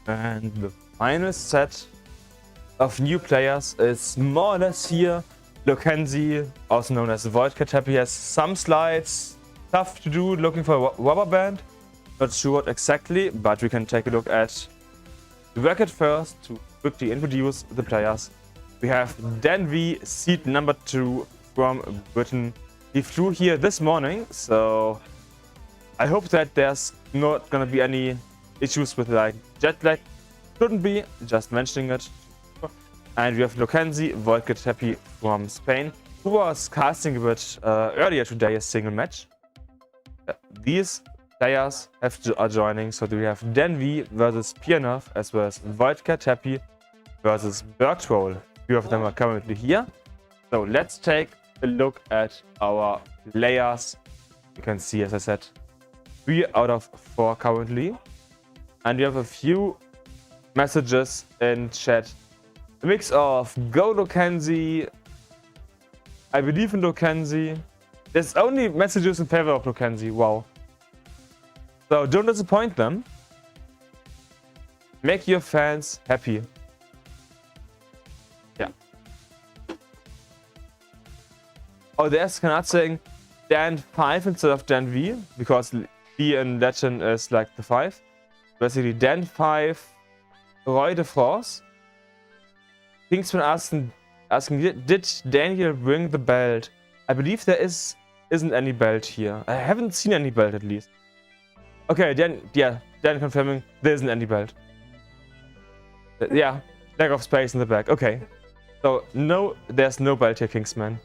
And the final set of new players is more or less here. Lokenzi, also known as Voidcat Happy, has some slides. Tough to do, looking for a rubber band. Not sure what exactly, but we can take a look at the bracket first to quickly introduce the players. We have Dan V, seed number 2 from Britain. He flew here this morning, so I hope that there's not gonna be any issues with like jet lag. Shouldn't be, just mentioning it. And we have Lokenzi, Voidcat Happy from Spain, who was casting a bit earlier today a single match. These players are joining, so we have Dan V versus Pianov, as well as Voidcat Happy versus Bertroll. Few of them are currently here. So let's take a look at our players. You can see, as I said, 3 out of 4 currently. And we have a few messages in chat. A mix of Go Lokenzi, I believe in Lokenzi. There's only messages in favor of Lokenzi, wow. So don't disappoint them. Make your fans happy. Yeah. Oh, there's Kanat saying Dan 5 instead of Dan V, because V in Latin is like the 5. Basically, Dan 5, Roy de France. Kingsman asking, did Daniel bring the belt? I believe there isn't any belt here. I haven't seen any belt at least. Okay, Dan confirming there isn't any belt. Yeah, lack of space in the back. Okay, so no, there's no belt here, Kingsman.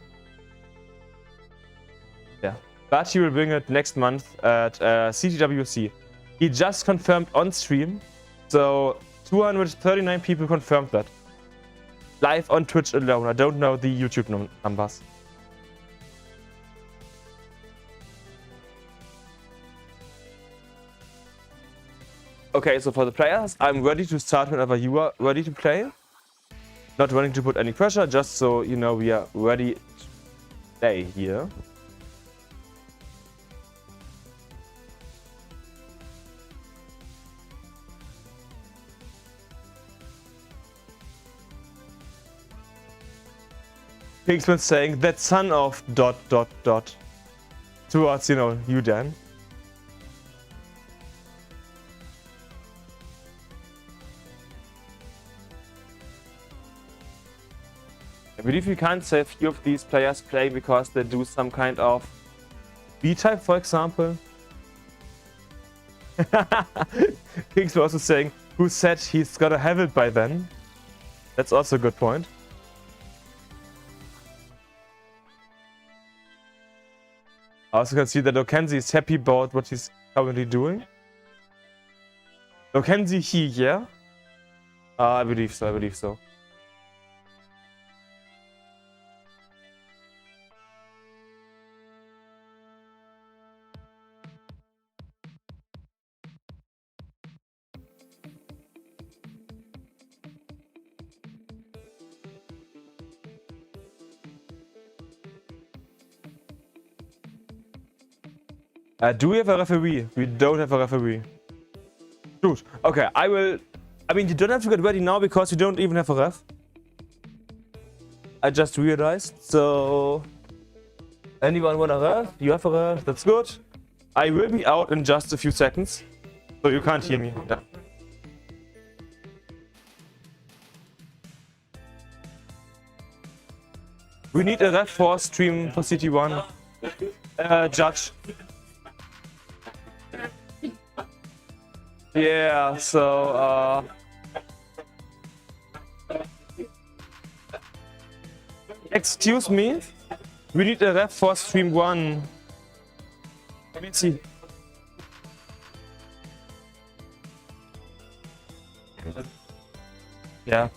Yeah, but he will bring it next month at CTWC. He just confirmed on stream, so 239 people confirmed that. Live on Twitch alone. I don't know the YouTube numbers. Okay, so for the players, I'm ready to start whenever you are ready to play. Not wanting to put any pressure, just so you know we are ready to play here. Kingsman saying that son of ... towards, you, Dan. I believe you can't say a few of these players play because they do some kind of B-type, for example. Kingsman also saying, who said he's gonna have it by then? That's also a good point. I also can see that Lokenzi is happy about what he's currently doing. Lokenzi he, yeah? I believe so, I believe so. Do we have a referee? We don't have a referee. Shoot. Okay, I mean, you don't have to get ready now because you don't even have a ref. I just realized. So, anyone want a ref? You have a ref? That's good. I will be out in just a few seconds. So you can't hear me. Yeah. We need a ref for stream for CT1. Judge. Yeah, so excuse me, we need a ref for stream 1. Let me see. Yeah.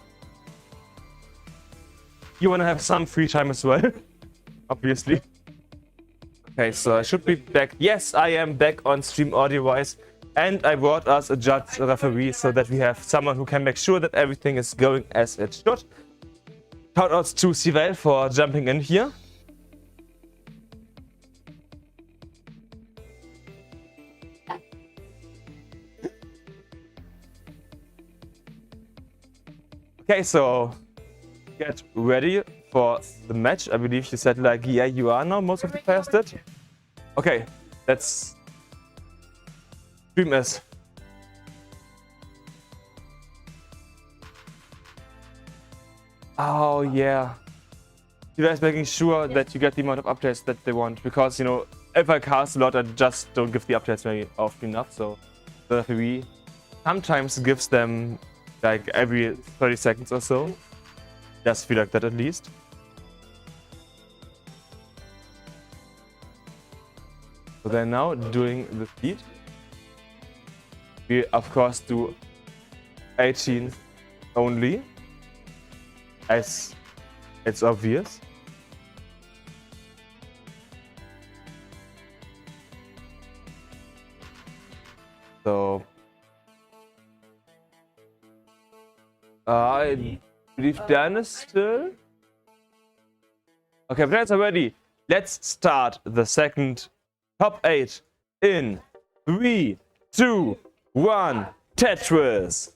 You wanna have some free time as well, obviously. Okay, so I should be back. Yes, I am back on stream audio-wise. And I brought us a judge, a referee, so that we have someone who can make sure that everything is going as it should. Shoutouts to Sivel for jumping in here. Okay, so get ready for the match. I believe you said like, yeah, you are now, most of the players did. Okay, let's stream as. Oh yeah. You guys making sure that you get the amount of updates that they want, because you know, if I cast a lot, I just don't give the updates very often enough. So the referee sometimes gives them like every 30 seconds or so. Just feel like that at least. So they're now doing the speed. We of course do 18 only, as it's obvious. So I believe Dan is still. Okay, players are ready. Let's start the second top 8 in 3, 2, 1. Tetris.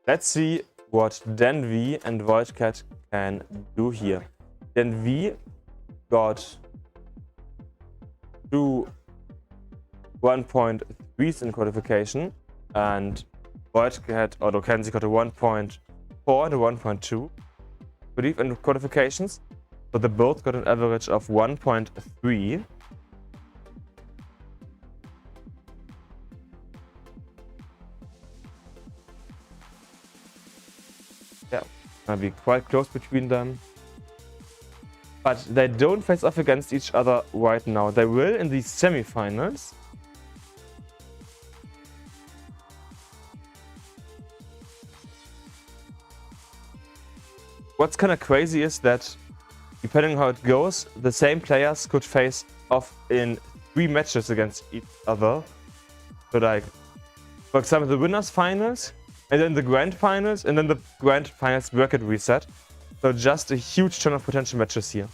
Let's see what Dan V and Voidcat can do here. Dan V got 2 1.3s in qualification, and Voidcat or Kenzie got a 1.4 and a 1.2, I believe, in qualifications. So they both got an average of 1.3. Yeah, gonna be quite close between them. But they don't face off against each other right now. They will in the semifinals. What's kind of crazy is that, depending on how it goes, the same players could face off in 3 matches against each other. So like, for example, the winners finals, and then the grand finals, and then the grand finals bracket reset. So just a huge ton of potential matches here.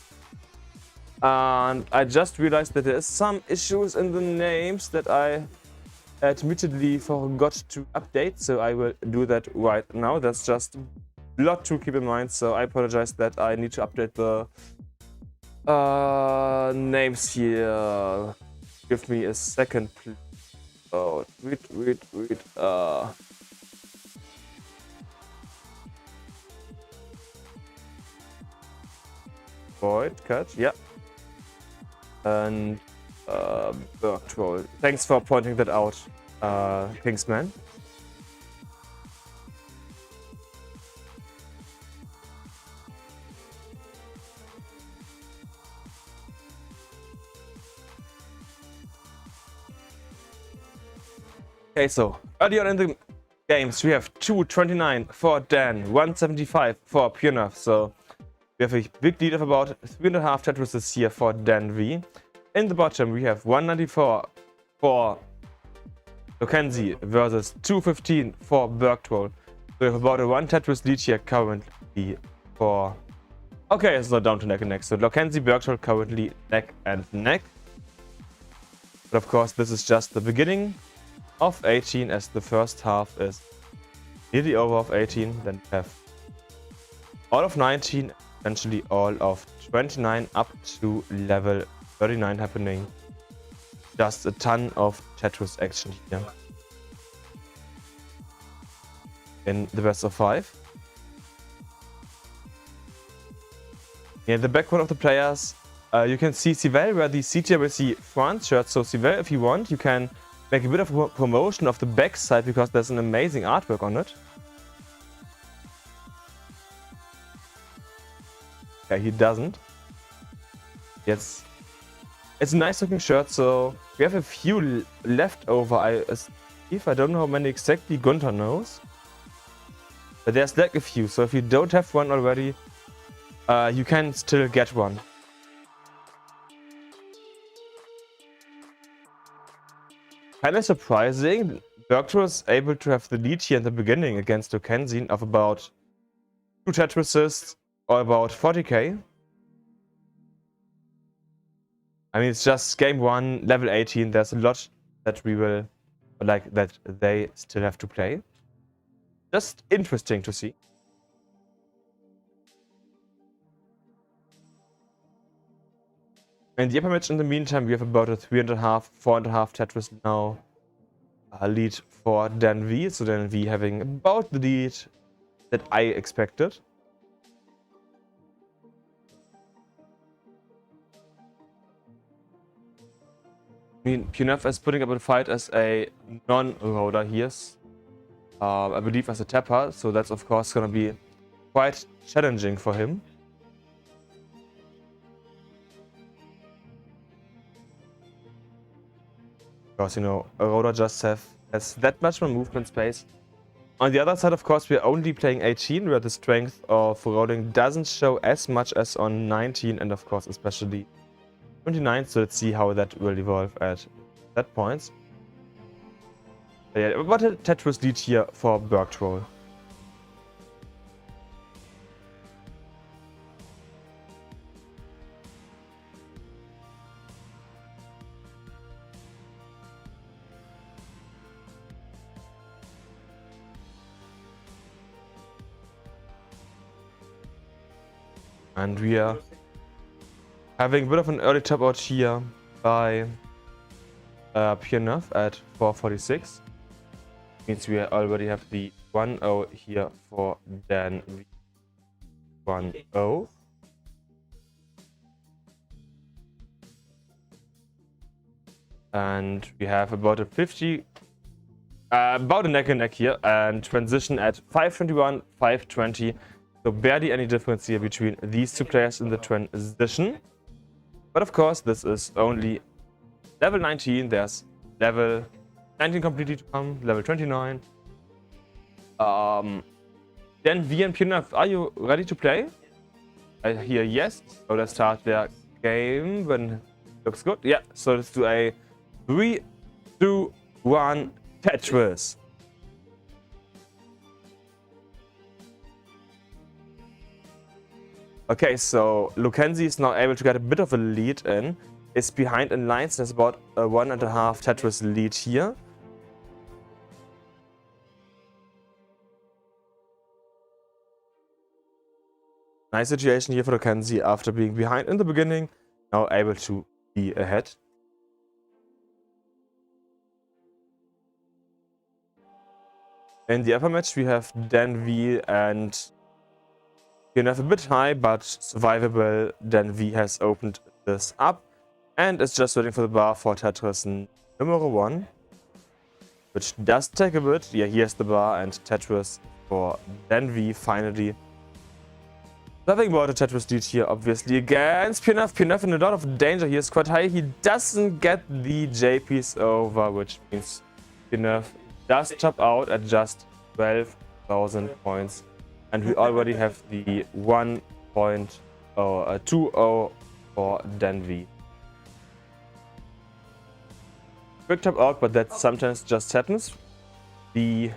And I just realized that there is some issues in the names that I admittedly forgot to update. So I will do that right now. That's just a lot to keep in mind. So I apologize that I need to update the names here. Give me a second, please. Oh, wait. Void cut, yeah. And Bergtroll. Thanks for pointing that out, Kingsman. Okay, so early on in the games we have 229 for Dan, 175 for Pioneer. So we have a big lead of about 3.5 Tetrises here for Dan V. In the bottom we have 194 for Kenzie versus 215 for Bergtroll. So we have about a 1 Tetris lead here currently for... Okay, it's not down to neck and neck. So Kenzie, Bergtroll currently neck and neck. But of course this is just the beginning of 18, as the first half is nearly over of 18. Then we have all of 19, essentially all of 29 up to level 39 happening. Just a ton of Tetris action here in the best of 5. In the background of the players, you can see Sivelle wear the CTWC France shirt. So Sivelle, if you want, you can make a bit of a promotion of the back side, because there's an amazing artwork on it. Yeah, he doesn't. It's a nice looking shirt. So we have a few left over. I don't know how many exactly Gunther knows, but there's like a few. So if you don't have one already, you can still get one. Kind of surprising, Bergtroll was able to have the lead here in the beginning against Kenzie of about 2 Tetrises or about 40k. I mean, it's just game 1, level 18. There's a lot that we will like that they still have to play. Just interesting to see. And the upper match in the meantime, we have about a 3.5, 4.5 Tetris now lead for Dan V. So Dan V having about the lead that I expected. I mean, Punef is putting up a fight as a non-roader here. I believe as a tapper, so that's of course gonna be quite challenging for him. Because, you know, a roader just has that much more movement space. On the other side, of course, we're only playing 18, where the strength of rolling doesn't show as much as on 19, and of course, especially 29. So let's see how that will evolve at that point. Yeah, what a Tetris lead here for Bergtroll. And we are having a bit of an early tap out here by Piernov at 446. Means we already have the 1-0 here for Dan 1-0. And we have about a 50, about a neck and neck here, and transition at 521, 520. So barely any difference here between these two players in the transition. But of course, this is only level 19. There's level 19 completely to come, level 29. Then V and Piernov, are you ready to play? I hear yes. So let's start their game when looks good. Yeah, so let's do a 3, 2, 1 Tetris. Okay, so Lukenzi is now able to get a bit of a lead in. Is behind in lines. There's about a 1.5 Tetris lead here. Nice situation here for Lukenzi after being behind in the beginning. Now able to be ahead. In the upper match, we have Dan V and Piernov a bit high, but survivable. Dan V has opened this up and is just waiting for the bar for Tetris number 1, which does take a bit. Yeah, here's the bar and Tetris for Dan V finally. Nothing about a Tetris lead here, obviously, against Piernov. Piernov in a lot of danger. He is quite high. He doesn't get the J piece over, which means Piernov does top out at just 12,000 points. And we already have the 2-0 for Dan V. Quick top out, but that sometimes just happens. The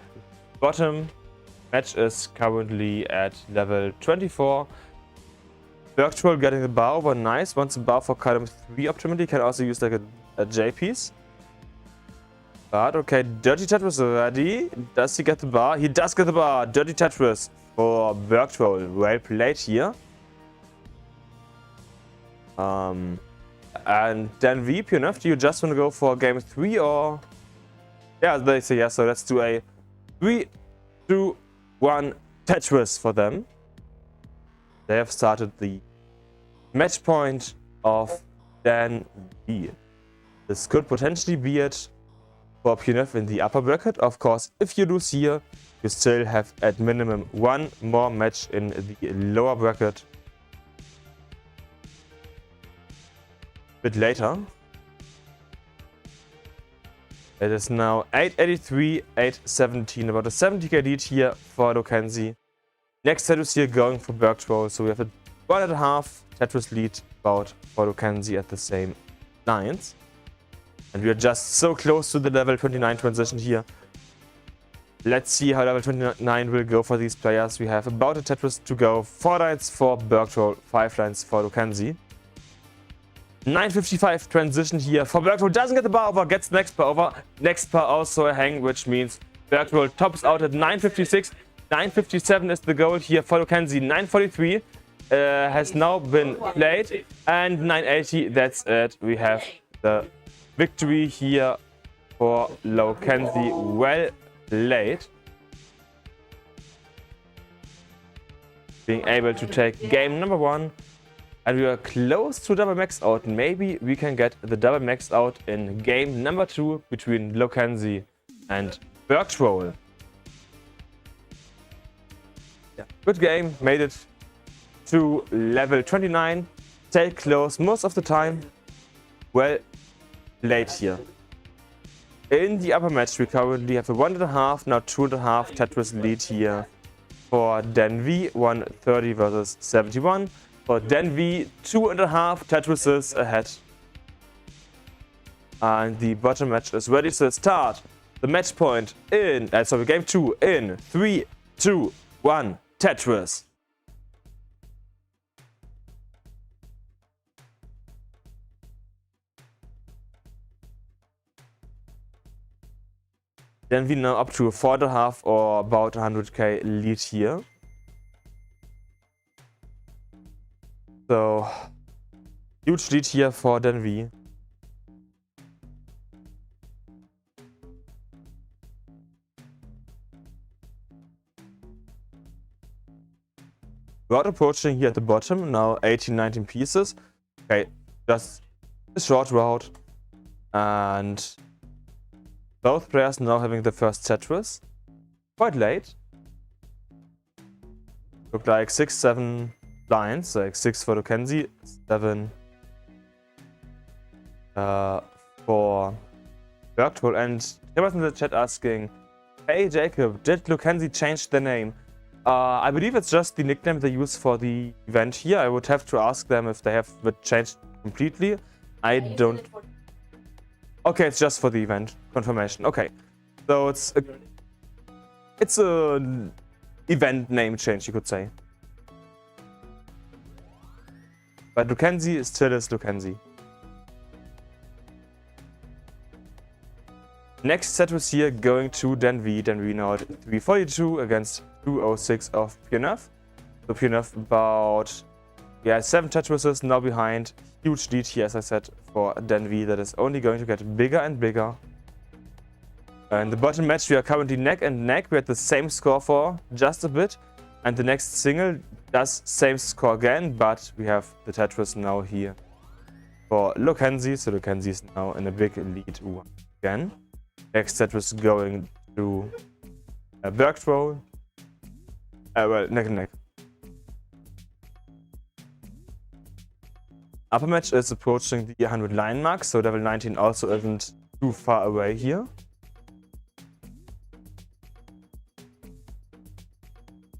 bottom match is currently at level 24. Bergtroll getting the bar over, nice. Wants a bar for column 3 optimally. Can also use like a J piece. But okay, Dirty Tetris ready. Does he get the bar? He does get the bar. Dirty Tetris for Bergtroll. Well played here. And then V, Piernov, do you just want to go for game 3 or? Yeah, they say yes, so let's do a 3, 2, 1 Tetris for them. They have started the match point of Dan V. This could potentially be it for Piernov in the upper bracket. Of course, if you lose here, you still have at minimum 1 more match in the lower bracket. Bit later. It is now 883, 817, about a 70k lead here for Lukenzi. Next Tetris here going for Bergtroll, so we have a 1.5 Tetris lead about for Lukenzi at the same lines. And we are just so close to the level 29 transition here. Let's see how level 29 will go for these players. We have about a Tetris to go. 4 lines for Bergtroll, 5 lines for Lukenzi. 9:55 transition here for Bergtroll. Doesn't get the bar over, gets next bar over. Next bar also a hang, which means Bergtroll tops out at 9:56. 9:57 is the goal here for Lokenzi. 9:43 has now been played. And 9:80, that's it. We have the victory here for Lokenzi. Well played. Being able to take game number 1. And we are close to double max out. Maybe we can get the double max out in game number 2 between Lokenzi and Bergtroll. Yeah, good game. Made it to level 29. Stayed close most of the time. Well played here. In the upper match, we currently have a 1.5, now 2.5 Tetris lead here for Dan V. 130 versus 71. For Dan V, 2.5 Tetrises ahead. And the bottom match is ready to start. The match point in, sorry, game 2 in 3, 2, 1, Tetris. Dan V now up to a 4.5 or about 100k lead here. So, huge lead here for Dan V. Route approaching here at the bottom, now 18-19 pieces. Okay, just a short route. And both players now having the first Tetris. Quite late. Look like 6-7 lines, like 6 for Lokenzi, 7 for Bergtroll. And there was in the chat asking, hey Jacob, did Lokenzi change the name? I believe it's just the nickname they use for the event here. I would have to ask them if they have it changed completely. I don't... Okay, it's just for the event confirmation. Okay, so it's a event name change, you could say. But Lokenzi still is Lokenzi. Next set was here going to Dan V. Dan V now at 342 against 206 of Pioneuf. So Pioneuf about 7 Tetrises now behind. Huge lead here, as I said, for Dan V. That is only going to get bigger and bigger. In the bottom match, we are currently neck and neck. We had the same score for just a bit. And the next single does same score again, but we have the Tetris now here for Lokenzi. So Lokenzi is now in a big lead again. Next Tetris going to Bergtroll. Well, neck and neck. Upper match is approaching the 100 line mark, so level 19 also isn't too far away here.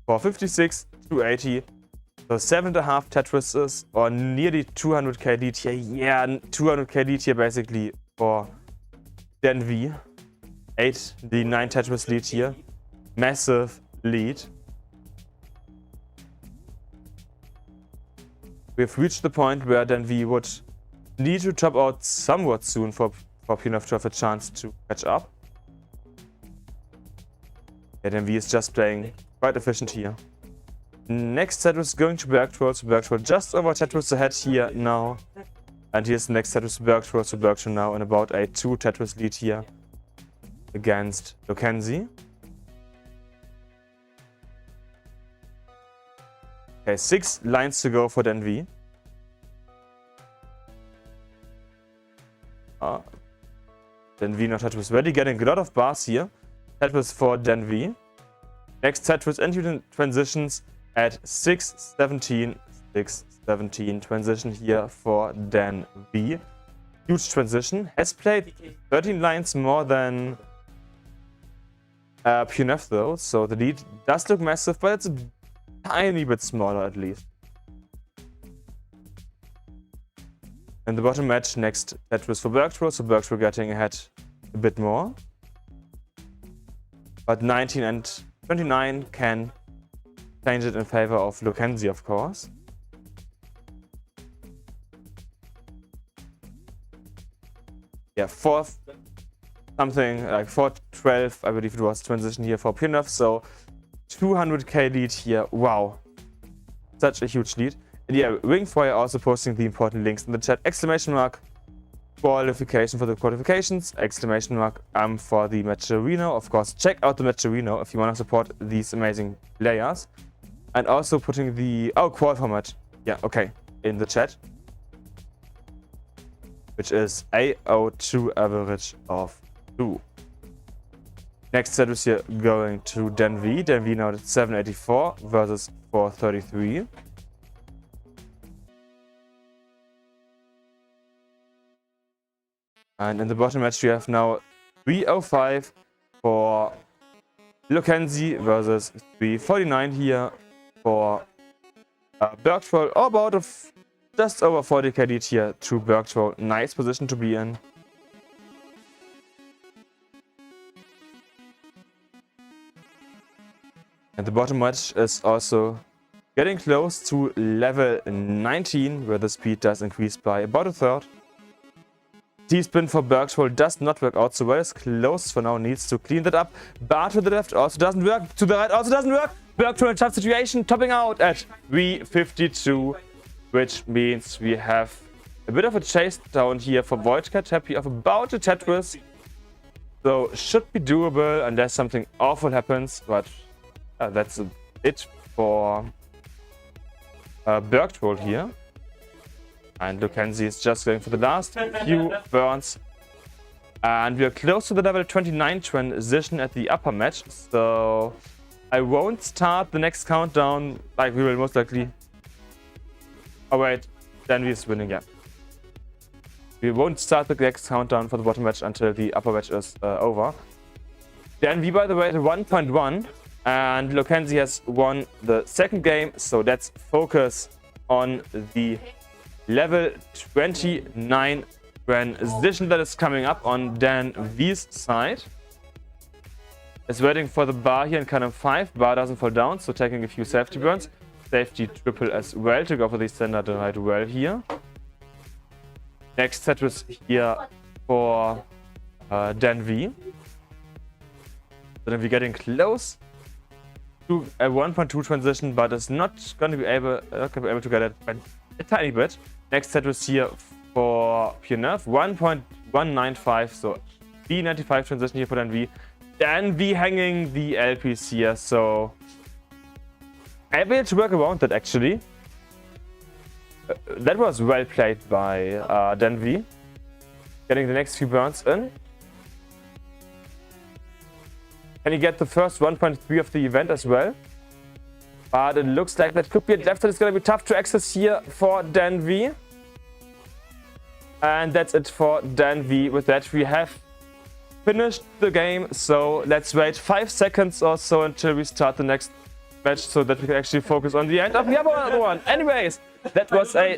For 56, 280, so 7.5 Tetrises or nearly 200k lead here. Yeah, 200k lead here basically for Dan V. 8, the 9 Tetris lead here. Massive lead. We've reached the point where Dan V would need to top out somewhat soon for Pioneuf to have a chance to catch up. Yeah, Dan V is just playing quite efficient here. Next Tetris going to Bergtroll, so Bergtroll just over Tetris ahead here now. And here's the next Tetris to Bergtroll, so Bergtroll now in about a 2 Tetris lead here against Lokenzi. Okay, 6 lines to go for Dan V. Dan V now Tetris ready, getting a lot of bars here. Tetris for Dan V. Next Tetris into transitions at 6-17. 6-17 transition here for Dan V. Huge transition. Has played 13 lines more than Pioneuf though, so the lead does look massive, but it's a tiny bit smaller at least. In the bottom match, next Tetris for Bergtroll, so Bergtroll getting ahead a bit more. But 19 and 29 can change it in favor of Lokenzi, of course. yeah, fourth something like 412, I believe it was, transition here for Pionov. So 200k lead here. Wow, such a huge lead. And yeah, Wingfire also posting the important links in the chat. Exclamation mark qualification for the qualifications, exclamation mark for the Matcherino. Of course, check out the Matcherino if you want to support these amazing players. And also putting the qual format, yeah, okay, in the chat, which is AO2 average of 2. Next set is here going to Denvi. Denvi now at 784 versus 433. And in the bottom match, we have now 305 for Lokenzi versus 349 here for Bergtroll. Or about just over 40k lead here to Bergtroll. Nice position to be in. And the bottom match is also getting close to level 19, where the speed does increase by about a third. T-spin for Bergtroll does not work out so well. It's close for now, needs to clean that up. Bar to the left also doesn't work. To the right also doesn't work. Bergtroll in tough situation, topping out at 352, which means we have a bit of a chase down here for Voidcat. Happy of about a Tetris. So should be doable unless something awful happens, but that's it for Bergtroll here. And Lokenzi is just going for the last few burns. And we are close to the level 29 transition at the upper match. So I won't start the next countdown. Like, we will most likely... Oh wait, Denvi is winning, yeah. We won't start the next countdown for the bottom match until the upper match is over. Denvi, by the way, at 1.1. And Lokenzi has won the second game. So let's focus on the level 29 transition that is coming up on Dan V's side. Is waiting for the bar here in kind of 5. Bar doesn't fall down, so taking a few safety burns. Safety triple as well to go for the standard right well here. Next set was here for Dan V. So then we're getting close to a 1.2 transition, but it's not going to be able to get it by a tiny bit. Next set was here for Pionov, 1.195, so B95 transition here for Dan V. Dan V hanging the LPs here, so able to work around that actually. That was well played by Dan V. Getting the next few burns in. Can he get the first 1.3 of the event as well? But it looks like that could be a left that is going to be tough to access here for Dan V. And that's it for Dan V. With that, we have finished the game. So let's wait 5 seconds or so until we start the next match so that we can actually focus on the end of the other one. Anyways, that was a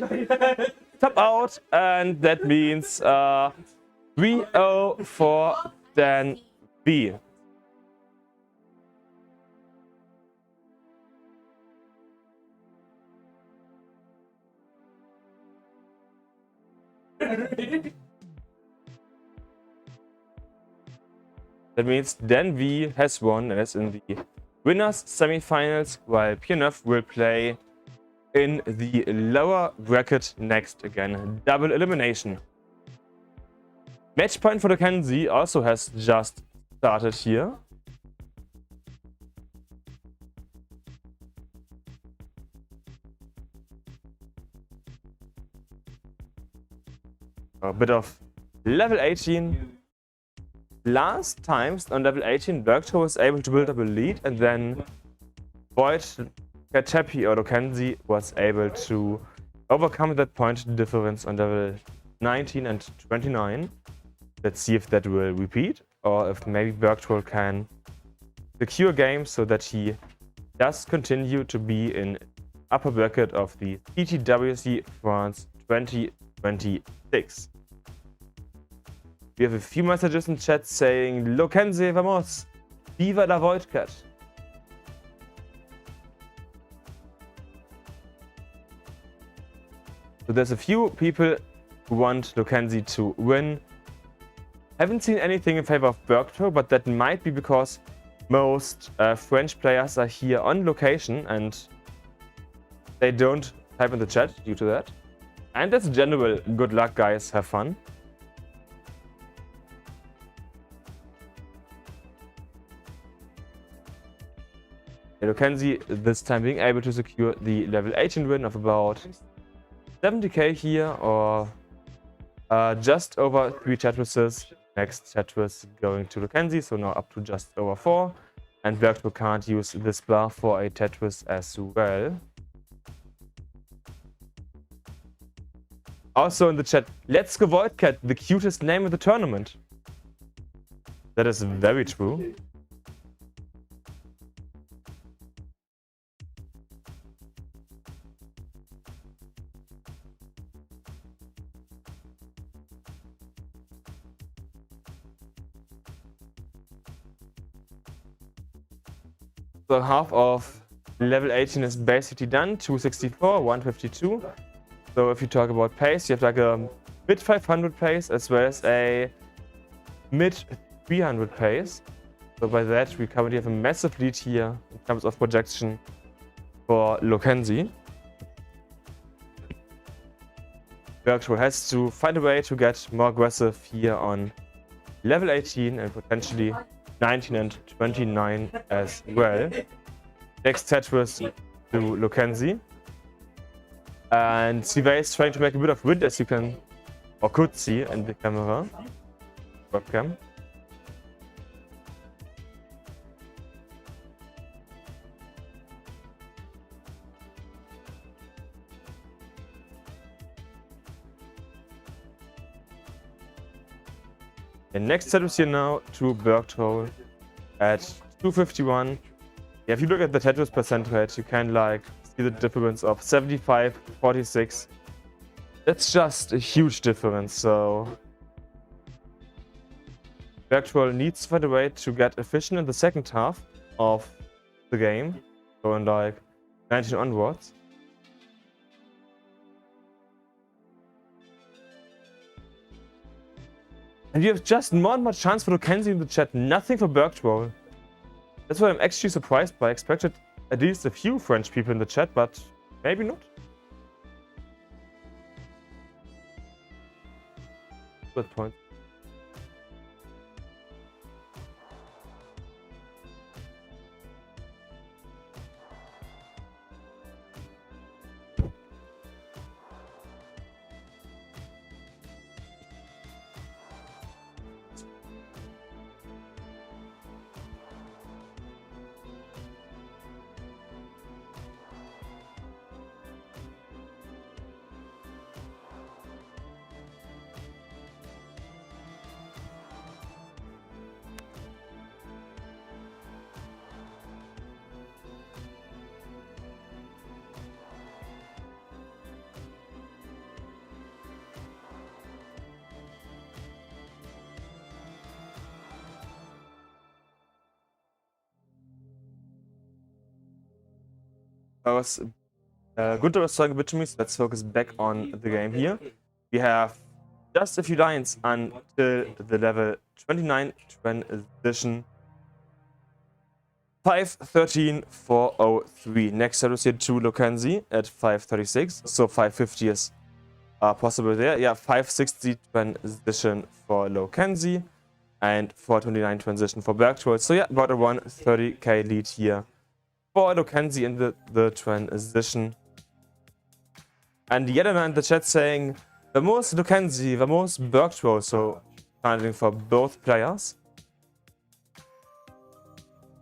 top out. And that means 3-0 for Dan V. That means Dan V has won and is in the winners semifinals, while Pionov will play in the lower bracket next again. Double elimination. Match point for Lokenzi also has just started here. A bit of level 18. Last times on level 18, Bergtroll was able to build up a lead, and then Voidcat or Lokenzi was able to overcome that point difference on level 19 and 29. Let's see if that will repeat, or if maybe Bergtroll can secure games so that he does continue to be in upper bracket of the CTWC France 2026. We have a few messages in chat saying Lokenzi vamos, viva la Voidcat. So there's a few people who want Lokenzi to win. Haven't seen anything in favor of Bergtro, but that might be because most French players are here on location and they don't type in the chat due to that. And that's general good luck, guys. Have fun. Kenzie this time being able to secure the level 18 win of about 70k here, or just over 3 Tetris's. Next Tetris going to Kenzie, so now up to just over 4. And Bergtro can't use this bar for a Tetris as well. Also in the chat, let's go Voidcat, the cutest name in the tournament. That is very true. So half of level 18 is basically done, 264, 152. So if you talk about pace, you have like a mid 500 pace as well as a mid 300 pace. So by that we currently have a massive lead here in terms of projection for Lokenzi. Bergtro has to find a way to get more aggressive here on level 18 and potentially 19 and 29 as well. Next Tetris to Lokenzi. And Sive is trying to make a bit of wind, as you can or could see in the camera webcam. The next Tetris here now to Bergtro at 251. Yeah, if you look at the Tetris percentage, you can like see the difference of 75, 46. That's just a huge difference. So Bergtro needs to find a way to get efficient in the second half of the game, going like 19 onwards. And you have just not much chance for Lokenzi in the chat, nothing for Bergtro. That's what I'm actually surprised by. I expected at least a few French people in the chat, but maybe not. Good point. Gunther was talking a bit to me, so let's focus back on the game here. We have just a few lines until the level 29 transition. 513, 403. Next Tetris here to Lokenzi at 536, so 550 is possible there. Yeah, 560 transition for Lokenzi and 429 transition for Bergtro. So yeah, about a 130k lead here for Lokenzi in the transition. And yet another in the chat saying, Vamos Lokenzi, Vamos Bergtro, so finding for both players.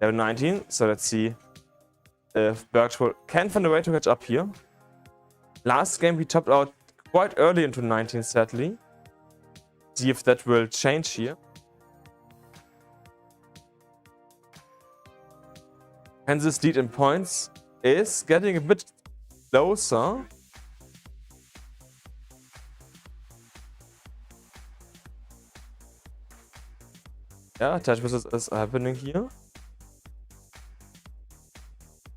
Level 19, so let's see if Bergtro can find a way to catch up here. Last game he topped out quite early into 19, sadly. See if that will change here. Kansas lead in points is getting a bit closer. Yeah, Tetris is happening here.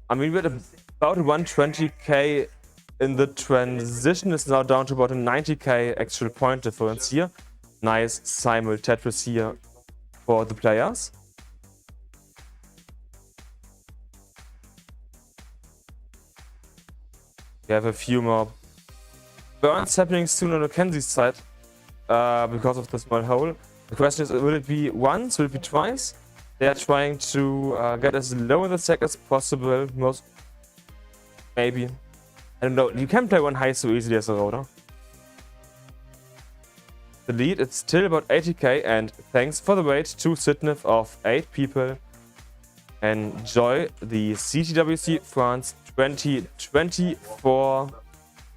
I mean, we're at about 120k in the transition. Is now down to about a 90k actual point difference here. nice simul Tetris here for the players. We have a few more burns happening soon on Mackenzie's side because of the small hole. The question is, will it be once? Will it be twice? They are trying to get as low in the stack as possible. Most maybe. I don't know. You can play one high so easily as a rotor. The lead, it's still about 80k, and thanks for the wait to Sitnif of 8 people. Enjoy the CTWC France 2024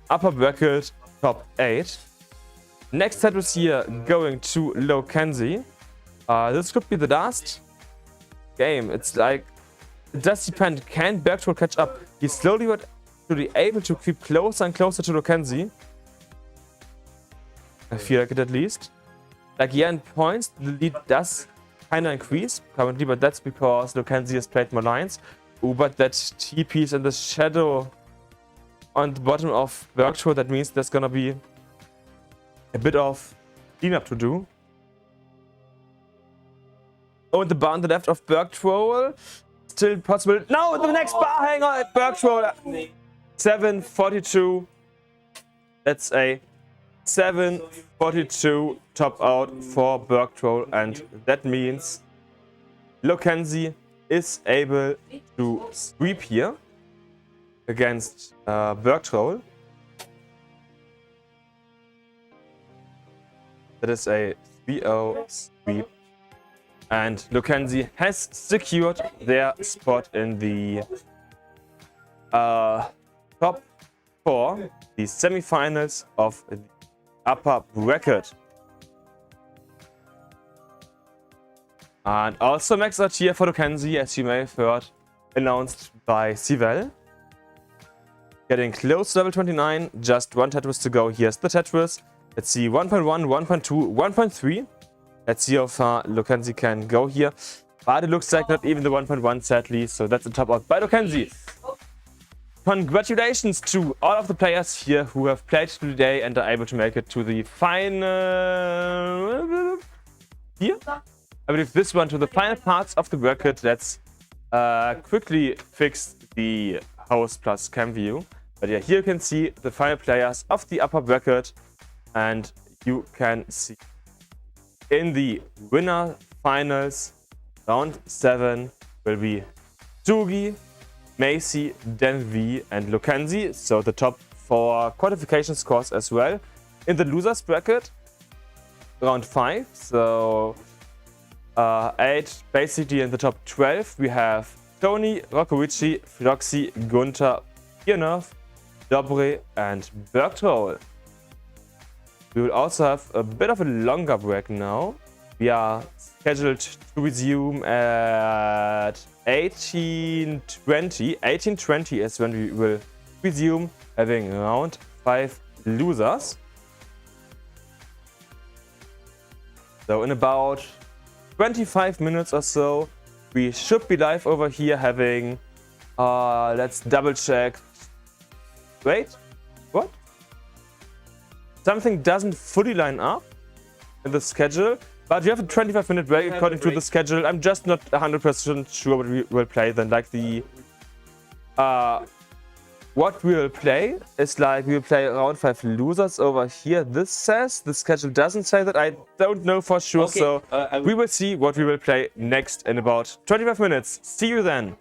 upper bracket top 8. Next Tetris here going to Lokenzie. This could be the last game. It's like, it does depend. Can Bergtroll catch up? He's slowly but surely able to creep closer and closer to Lokenzie. I feel like it at least. Like, yeah, in points, the lead does kind of increase currently, but that's because Lokenzie has played more lines. Ooh, but that T-piece in the shadow on the bottom of Bergtroll, that means there's gonna be a bit of cleanup to do. Oh, and the bar on the left of Bergtroll. Still possible. No, the next bar hanger at Bergtroll. 742. That's a 742 top out for Bergtroll, and that means Lokenzie is able to sweep here against Bergtroll. That is a 3-0 sweep. And Lokenzie has secured their spot in the top 4, the semifinals of the upper bracket. And also max out here for Lokenzie, as you may have heard, announced by Sivell. Getting close to level 29, just one Tetris to go. Here's the Tetris. Let's see, 1.1, 1.2, 1.3. Let's see how far Lokenzie can go here. But it looks like not even the 1.1, sadly. So that's a top out by Lokenzie. Congratulations to all of the players here who have played today and are able to make it to the final. Here? I believe this one, to the final parts of the bracket. Let's quickly fix the host plus cam view. But yeah, here you can see the final players of the upper bracket. And you can see in the winner finals, round 7 will be Tsugi, Macy, Denvi, and Lokenzie. So the top 4 qualification scores as well. In the losers bracket, round 5. So 8 basically in the top 12. We have Tony, Rokovici, Floxy, Gunther, Piernov, Dobre, and Bergtroll. We will also have a bit of a longer break now. We are scheduled to resume at 18:20. 18:20 is when we will resume, having round 5 losers. So in about 25 minutes or so, we should be live over here having, let's double check. Wait, what? Something doesn't fully line up in the schedule, but we have a 25-minute break according to the schedule. I'm just not 100% sure what we will play then. Like the what we will play is like we will play round 5 losers over here. This says the schedule doesn't say that. I don't know for sure. Okay, so we will see what we will play next in about 25 minutes. See you then.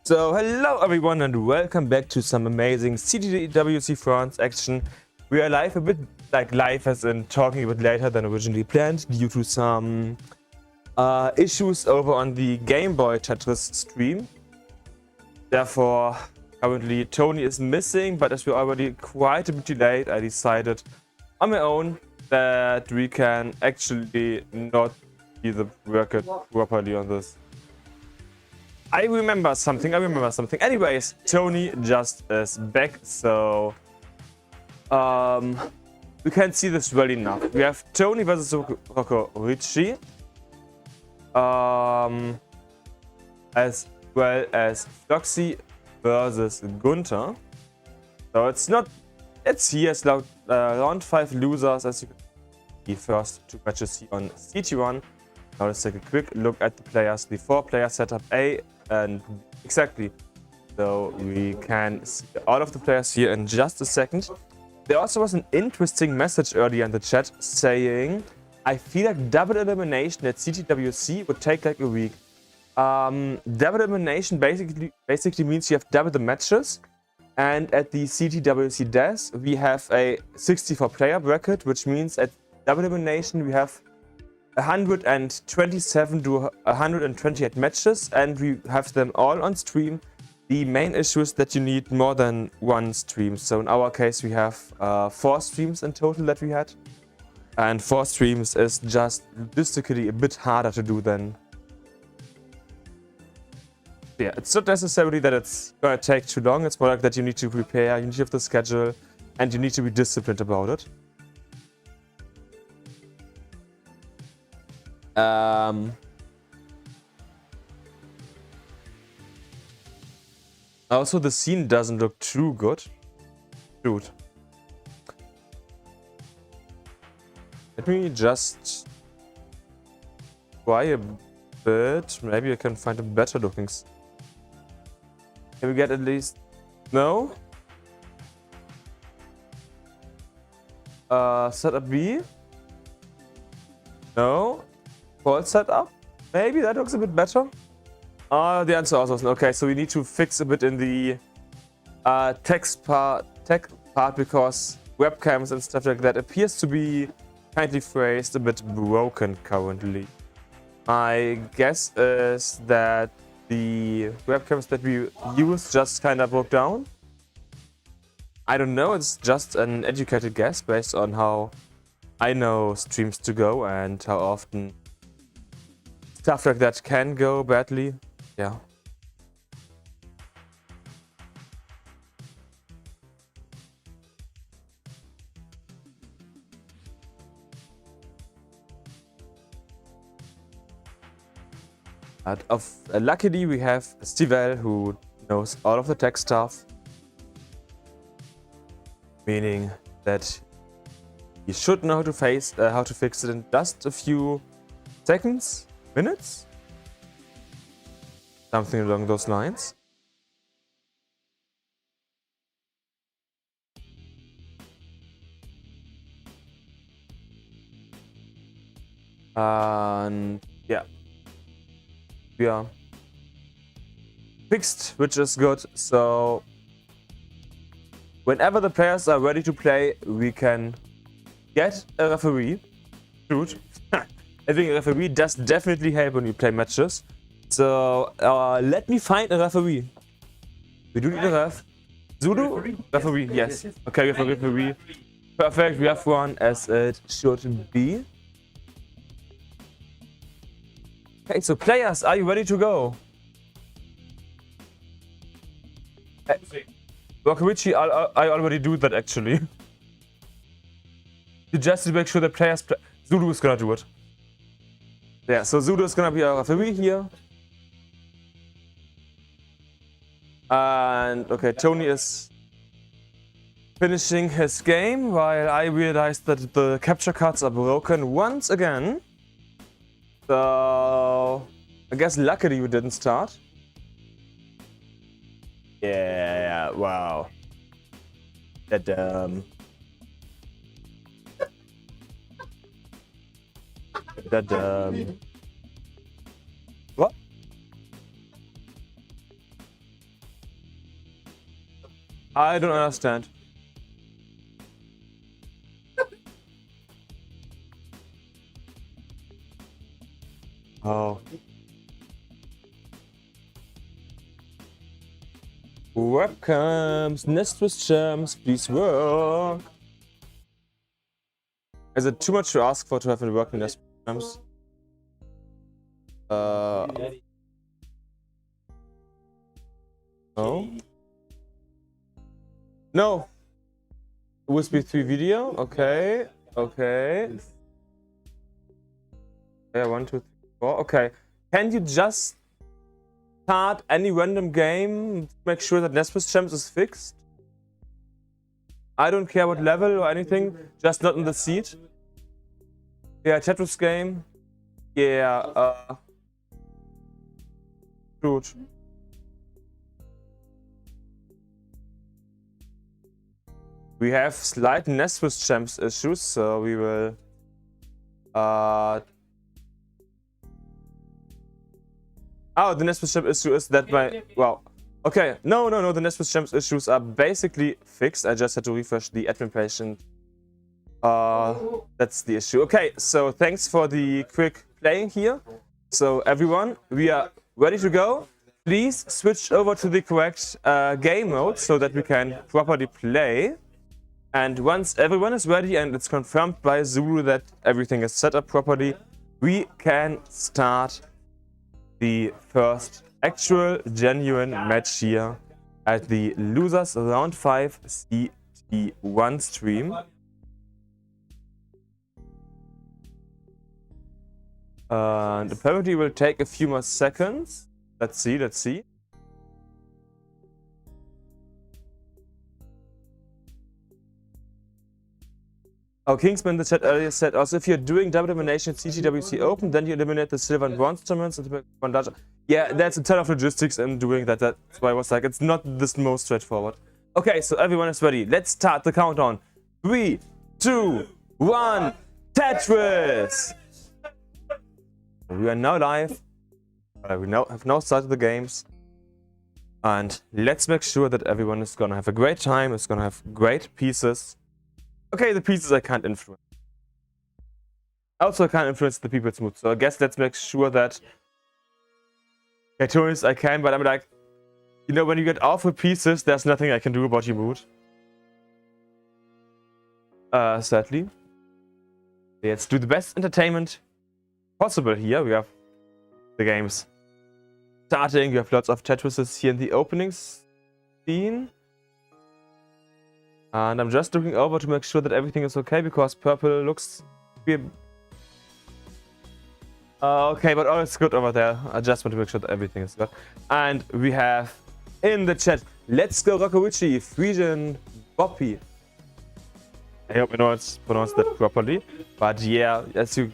So hello everyone and welcome back to some amazing CTWC France action. We are live a bit like live as in talking a bit later than originally planned due to some issues over on the Game Boy Tetris stream. Therefore, currently Tony is missing, but as we're already quite a bit delayed, I decided on my own that we can actually not see the record properly on this. I remember something. Anyways, Tony just is back, so we can see this well enough. We have Tony versus Rocco Ricci, as well as Floxy versus Gunther. So it's here, it's round 5 losers, as you can see. The first 2 matches here on CT1. Now let's take a quick look at the players, the 4-player setup A and exactly. So we can see all of the players here in just a second. There also was an interesting message earlier in the chat saying, I feel like double elimination at CTWC would take like a week. Double elimination basically means you have double the matches. And at the CTWC DES, we have a 64-player bracket, which means at double elimination we have 127 to 128 matches, and we have them all on stream. The main issue is that you need more than 1 stream. So in our case, we have 4 streams in total that we had. And 4 streams is just logistically a bit harder to do than... Yeah, it's not necessarily that it's gonna take too long. It's more like that you need to prepare, you need to have the schedule, and you need to be disciplined about it. Also, the scene doesn't look too good. Dude. Let me just try a bit. Maybe I can find a better looking scene. Can we get at least... No? Setup B? No? Quals setup? Maybe that looks a bit better? The answer also wasn't. Okay, so we need to fix a bit in the tech part because webcams and stuff like that appears to be, kindly phrased, a bit broken currently. My guess is that the webcams that we use just kind of broke down. I don't know, it's just an educated guess based on how I know streams to go and how often stuff like that can go badly. Yeah. Luckily, we have Stivell, who knows all of the tech stuff, meaning that he should know how to fix it in just a few seconds, minutes, something along those lines. And yeah. We are fixed, which is good. So whenever the players are ready to play, we can get a referee. Shoot. Having a referee does definitely help when you play matches. So let me find a referee. We do need a ref. Zulu? Referee, yes. Okay, we have a referee. Perfect, we have one as it should be. Okay, so players, are you ready to go? Rockovici, I already do that actually. You just to make sure the players play. Zulu is gonna do it. Yeah, so Zulu is gonna be our referee here. And okay, Tony is finishing his game while I realized that the capture cards are broken once again. So I guess luckily we didn't start. Yeah, wow. That What? I don't understand. Oh. Webcams, nest with gems, please work. Is it too much to ask for to have a working nest with gems? No. No. USB 3 video. Okay. Okay. Yeah, 1, 2, 3, 4. Okay. Can you just start any random game to make sure that nest with gems is fixed? I don't care what level or anything, just not in the seed. Yeah, Tetris game. Yeah, Fruit. We have slight nest with gems issues, so we will Oh, the nest with gems issue is that my okay, no, the nest with gems issues are basically fixed. I just had to refresh the admin patient. That's the issue. Okay, so thanks for the quick playing here. So everyone, we are ready to go. Please switch over to the correct game mode so that we can properly play. And once everyone is ready and it's confirmed by Zulu that everything is set up properly, we can start the first actual genuine match here at the Losers Round 5 CT1 stream. And apparently will take a few more seconds. Let's see. Oh, Kingsman in the chat earlier said also if you're doing double elimination CTWC Open, then you eliminate the silver and bronze tournaments and the one larger. Yeah, that's a ton of logistics in doing that. That's why I was like, it's not this most straightforward. Okay, so everyone is ready. Let's start the countdown. 3, 2, 1, Tetris! We are now live. We have now started the games. And let's make sure that everyone is gonna have a great time, is gonna have great pieces. Okay, the pieces I can't influence. Also, I can't influence the people's mood. So I guess let's make sure that... Okay, Tonis, I can, but I'm like... You know, when you get awful pieces, there's nothing I can do about your mood. Sadly. Let's do the best entertainment possible here. We have the games starting. We have lots of Tetrises here in the opening scene. And I'm just looking over to make sure that everything is okay, because purple looks weird. Okay, but all is good over there. I just want to make sure that everything is good. And we have in the chat, let's go Rokuichi, Frisian Boppy. I hope I know it's pronounced that properly. But yeah, as you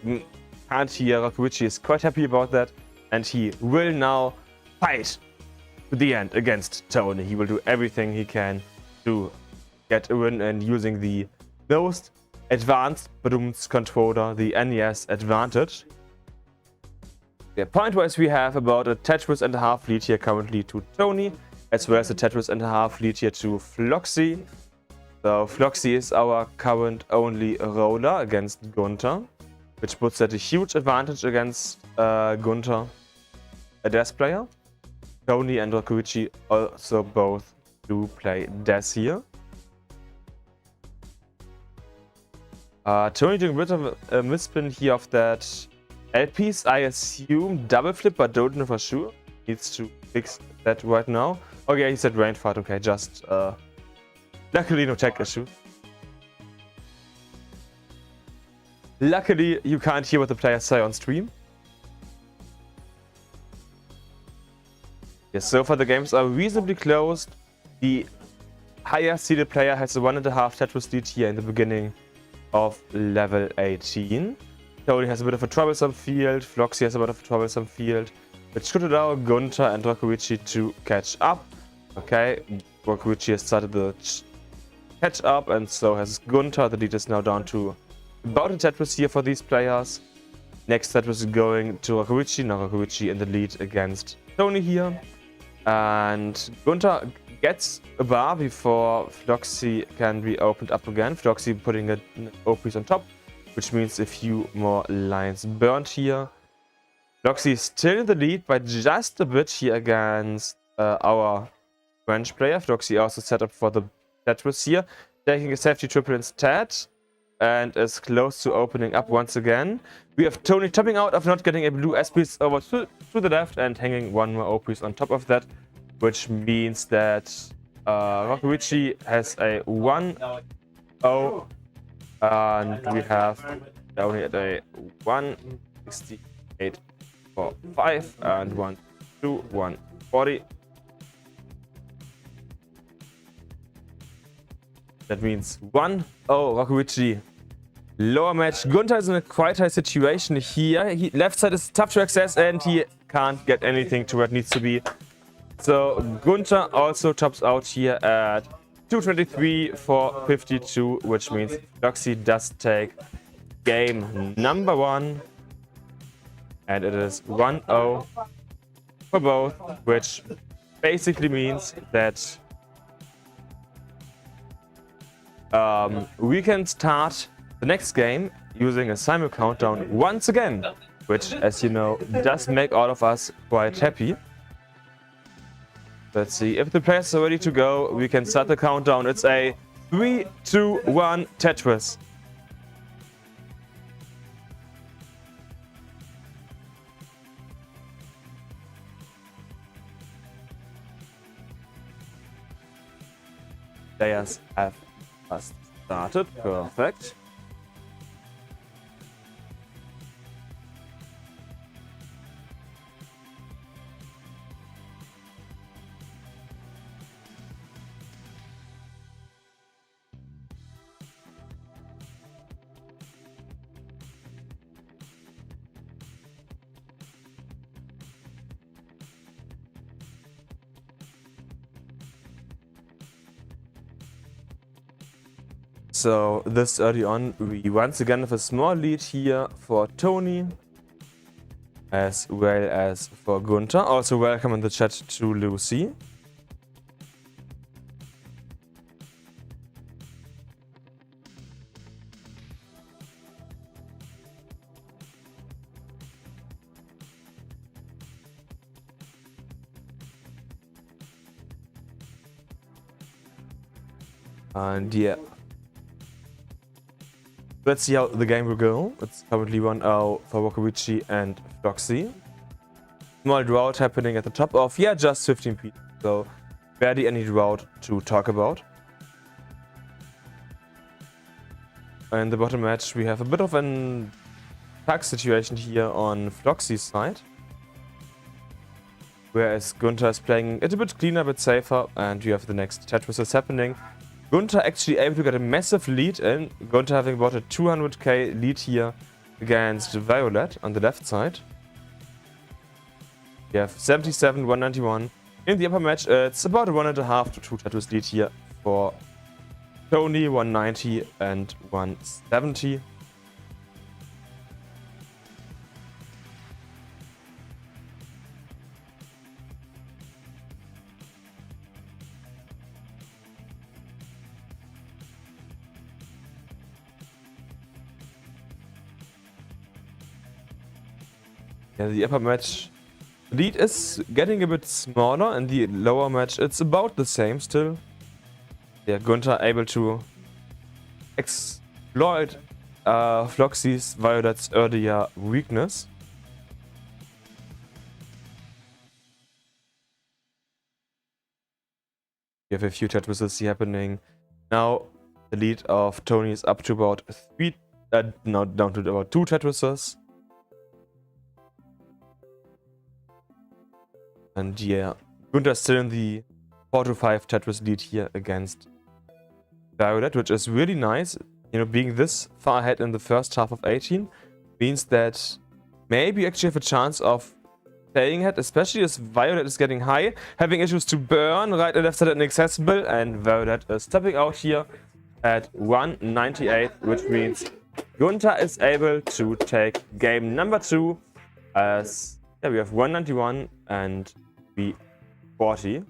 can't hear, Rokuichi is quite happy about that. And he will now fight to the end against Tony. He will do everything he can to get a win, and using the most advanced controller, the NES Advantage. Yeah, point-wise, we have about a Tetris and a half lead here currently to Tony, as well as a Tetris and a half lead here to Floxy. So Floxy is our current only roller against Gunther, which puts at a huge advantage against Gunther, a Death player. Tony and Rokuichi also both do play Death here. Tony doing a bit of a misspin here of that L piece, I assume double flip, but don't know for sure. Needs to fix that right now. Oh yeah, he said rain fart, okay, just luckily no tech issue. Luckily you can't hear what the players say on stream. Yes, so far the games are reasonably closed. The higher seeded player has a 1.5 Tetris lead here in the beginning of level 18. Tony has a bit of a troublesome field, Floxy has a bit of a troublesome field, which could allow Gunther and Rokuichi to catch up. Okay, Rokuichi has started the catch up, and so has Gunther. The lead is now down to about a Tetris here for these players. Next Tetris is going to Rokuichi. Now Rokuichi in the lead against Tony here. And Gunther gets a bar before Floxy can be opened up again. Floxy putting an O piece on top, which means a few more lines burned here. Floxy is still in the lead by just a bit here against our French player. Floxy also set up for the Tetris here, taking a safety triple instead, and is close to opening up once again. We have Tony topping out of not getting a blue S piece over to the left and hanging one more O piece on top of that, which means that Rockovici has a 1-0, and we have Tony at a 168 for 5 and 1-2-1-40. That means 1-0 Rockovici. Lower match. Gunther is in a quite high situation here. Left side is tough to access and he can't get anything to where it needs to be. So Gunther also tops out here at 223 for 52, which means Floxy does take game number 1. And it is 1-0 for both, which basically means that we can start the next game using a simul countdown once again, which, as you know, does make all of us quite happy. Let's see, if the players are ready to go, we can start the countdown. It's a 3, 2, 1 Tetris. Players have just started. Perfect. So this early on, we once again have a small lead here for Tony, as well as for Gunther. Also welcome in the chat to Lucy. And yeah. Let's see how the game will go. It's currently 1-0 for Rockovici and Floxy. Small drought happening at the top of, yeah, just 15 people. So barely any drought to talk about. In the bottom match, we have a bit of an tag situation here on Floxy's side. Whereas Gunther is playing it a bit cleaner, a bit safer, and you have the next Tetris is happening. Gunther actually able to get a massive lead in. Gunther having about a 200k lead here against Violet on the left side. We have 77, 191. In the upper match, it's about a 1.5 to 2 Tetris lead here for Tony, 190 and 170. Yeah, the upper match lead is getting a bit smaller, and the lower match it's about the same still. Yeah, Gunther able to exploit Floxy's Violet's earlier weakness. We have a few Tetrises happening. Now the lead of Tony is up to about 3, now down to about 2 Tetrises. And yeah, Gunther still in the 4 to 5 Tetris lead here against Violet, which is really nice. You know, being this far ahead in the first half of 18 means that maybe you actually have a chance of playing it, especially as Violet is getting high, having issues to burn, right and left side inaccessible, and Violet is stepping out here at 198, which means Gunther is able to take game number 2 as yeah, we have 191 and 40.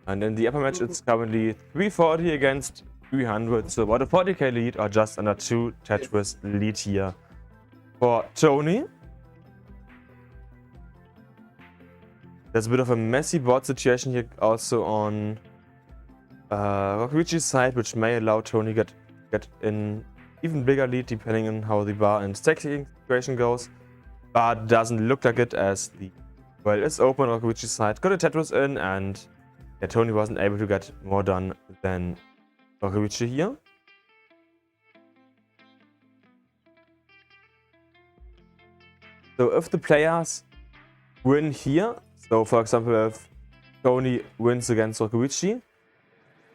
And in the upper match, it's currently 340 against 300, so about a 40k lead, or just under 2 Tetris lead here for Tony. There's a bit of a messy board situation here also on Rokuichi's side, which may allow Tony get in even bigger lead depending on how the bar and stacking situation goes. But doesn't look like it, as the well is open. Rokuichi's side got a Tetris in, and yeah, Tony wasn't able to get more done than Rokuichi here. So if the players win here, so for example if Tony wins against Rokuichi,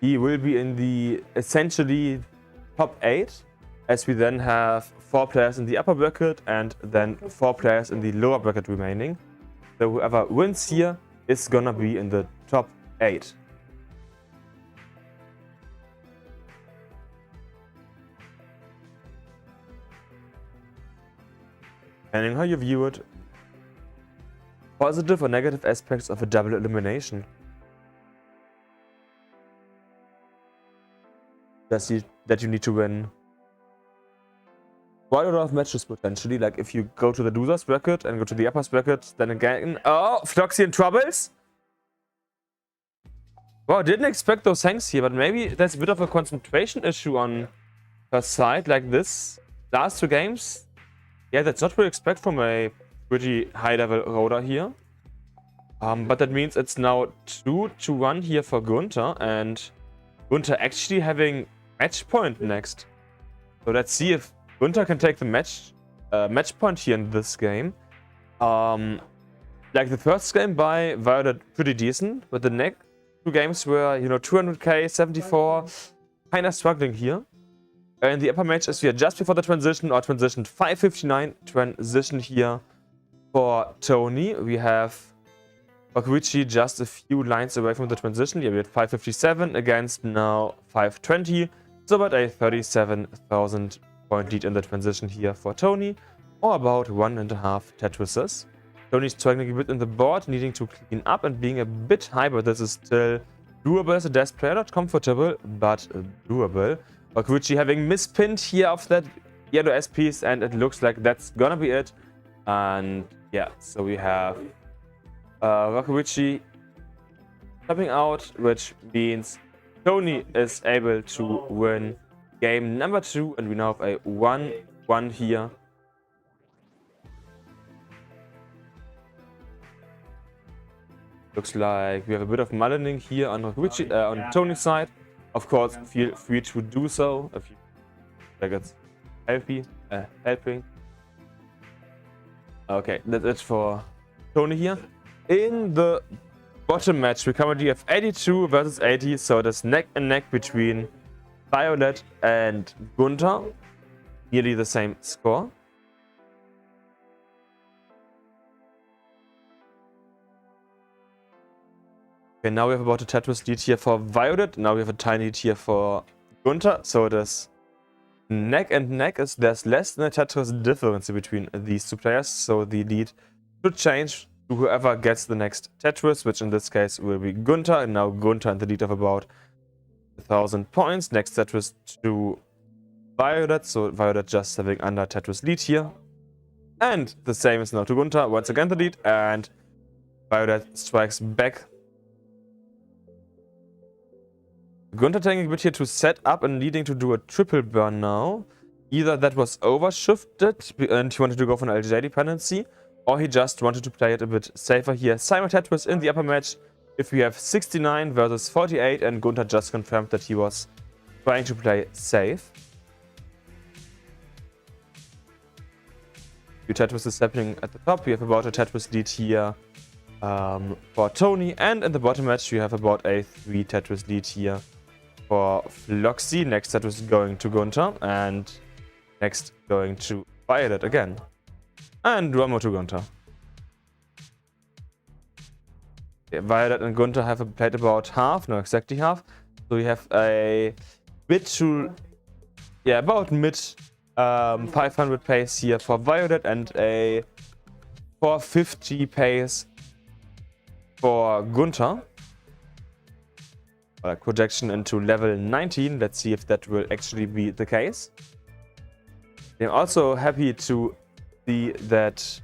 he will be in the essentially top 8, as we then have 4 players in the upper bracket and then 4 players in the lower bracket remaining. So whoever wins here is gonna be in the top 8. Depending how you view it, positive or negative aspects of a double elimination. That you need to win quite a lot of matches potentially. Like if you go to the losers bracket and go to the uppers bracket, then again, oh, Floxy in troubles. Wow, didn't expect those hangs here, but maybe there's a bit of a concentration issue on her side, like this last 2 games. Yeah, that's not what you expect from a pretty high level roller here. But that means it's now 2-1 here for Gunther, and Gunther actually having match point next. So let's see if Gunther can take the match point here in this game. Like the first game by Violet, pretty decent, but the next 2 games were, you know, 200k, 74, kind of struggling here. In the upper match, as we are just before the transition, or transition 559 transition here for Tony. We have Rokuichi just a few lines away from the transition. Yeah, we had 557 against now 520. So about a 37,000 point lead in the transition here for Tony, or about 1.5 Tetrises. Tony's struggling a bit in the board, needing to clean up and being a bit high, but this is still doable as a desk player. Not comfortable, but doable. Rokuichi having mispinned here off that yellow S piece, and it looks like that's gonna be it. And yeah, so we have Rokuichi stepping out, which means Tony is able to win game number 2, and we now have a 1-1 here. Looks like we have a bit of mullining here on Rokuichi, on Tony's side. Of course, feel free to do so if you think it's helping. Okay, that's it for Tony here. In the bottom match, we currently have 82 versus 80, so it is neck and neck between Violet and Gunther. Nearly the same score. Okay, now we have about a Tetris lead here for Violet. Now we have a tiny lead here for Gunther. So it is neck and neck. There's less than a Tetris difference between these 2 players. So the lead should change to whoever gets the next Tetris, which in this case will be Gunther. And now Gunther in the lead of about 1,000 points. Next Tetris to Violet. So Violet just having under Tetris lead here. And the same is now to Gunther. Once again the lead. And Violet strikes back. Gunther taking a bit here to set up and needing to do a triple burn now. Either that was overshifted and he wanted to go for an LJ dependency, or he just wanted to play it a bit safer here. Simon Tetris in the upper match. If we have 69 versus 48, and Gunther just confirmed that he was trying to play safe. Few Tetris is happening at the top. We have about a Tetris lead here for Tony, and in the bottom match we have about a 3 Tetris lead here for Floxy. Next Tetris is going to Gunther, and next going to Violet again. And one more to Gunther. Okay, Violet and Gunther have played about half, no, exactly half. So we have a bit to, yeah, about mid 500 pace here for Violet, and a 450 pace for Gunther. projection into level 19. Let's see if that will actually be the case. I'm also happy to see that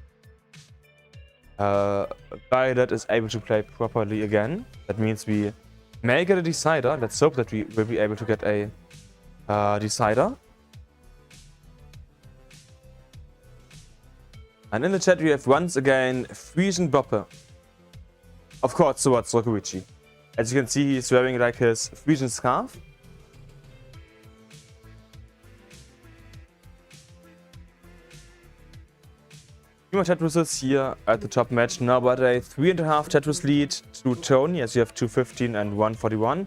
Violet is able to play properly again. That means we may get a decider. Let's hope that we will be able to get a decider. And in the chat we have once again Frisian Boppe. Of course, towards Rokuichi. As you can see, he's wearing like his Frisian scarf. Two more Tetris's here at the top match now, but a 3.5 Tetris lead to Tony, as you have 215 and 141.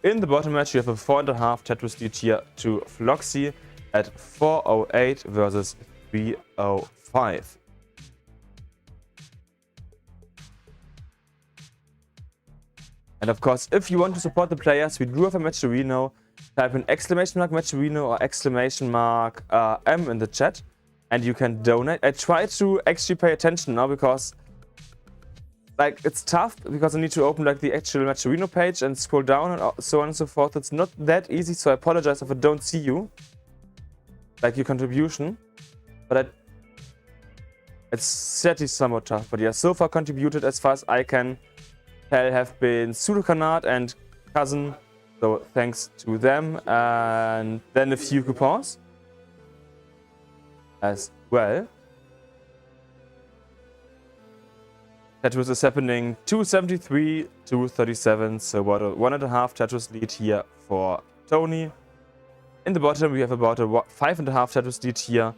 In the bottom match, you have a 4.5 Tetris lead here to Floxy at 408 versus 305. And of course, if you want to support the players, we do have a Matcherino. Type in !Matcherino or !M in the chat, and you can donate. I try to actually pay attention now because, like, it's tough because I need to open like the actual Matcherino page and scroll down and so on and so forth. It's not that easy, so I apologize if I don't see you, like your contribution. But it's certainly somewhat tough. But yeah, so far contributed as far as I can have been Sudokanat and Cousin, so thanks to them, and then a few coupons as well. Tetris is happening 273, 237, so about a 1.5 Tetris lead here for Tony. In the bottom we have about a 5.5 Tetris lead here,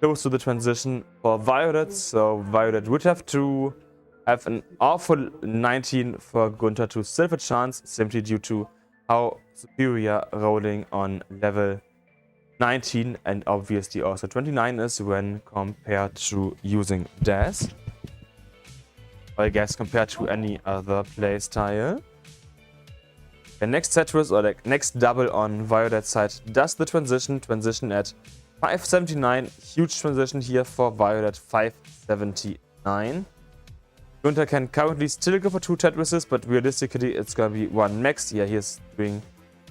close to the transition for Violet, so Violet would have to have an awful 19 for Gunther to still have a chance, simply due to how superior rolling on level 19 and obviously also 29 is when compared to using Dash. I guess compared to any other playstyle. The next Tetris, or the next double on Violet's side, does the transition at 579. Huge transition here for Violet, 579. Gunther can currently still go for 2 Tetrises, but realistically it's gonna be 1 max. Yeah, he's doing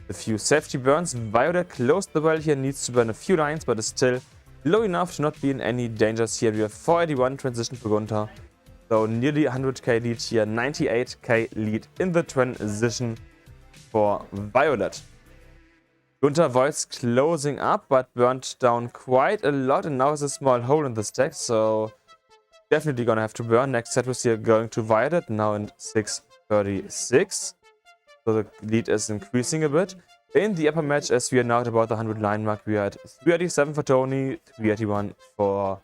a few safety burns. Violet closed the well here, needs to burn a few lines, but is still low enough to not be in any dangers here. We have 481 transition for Gunther, so nearly 100k lead here, 98k lead in the transition for Violet. Gunther avoids closing up, but burnt down quite a lot, and now has a small hole in the stack, so definitely gonna have to burn. Next Tetris here going to Violet, now in 636. So the lead is increasing a bit. In the upper match, as we are now at about the 100 line mark, we are at 387 for Tony, 381 for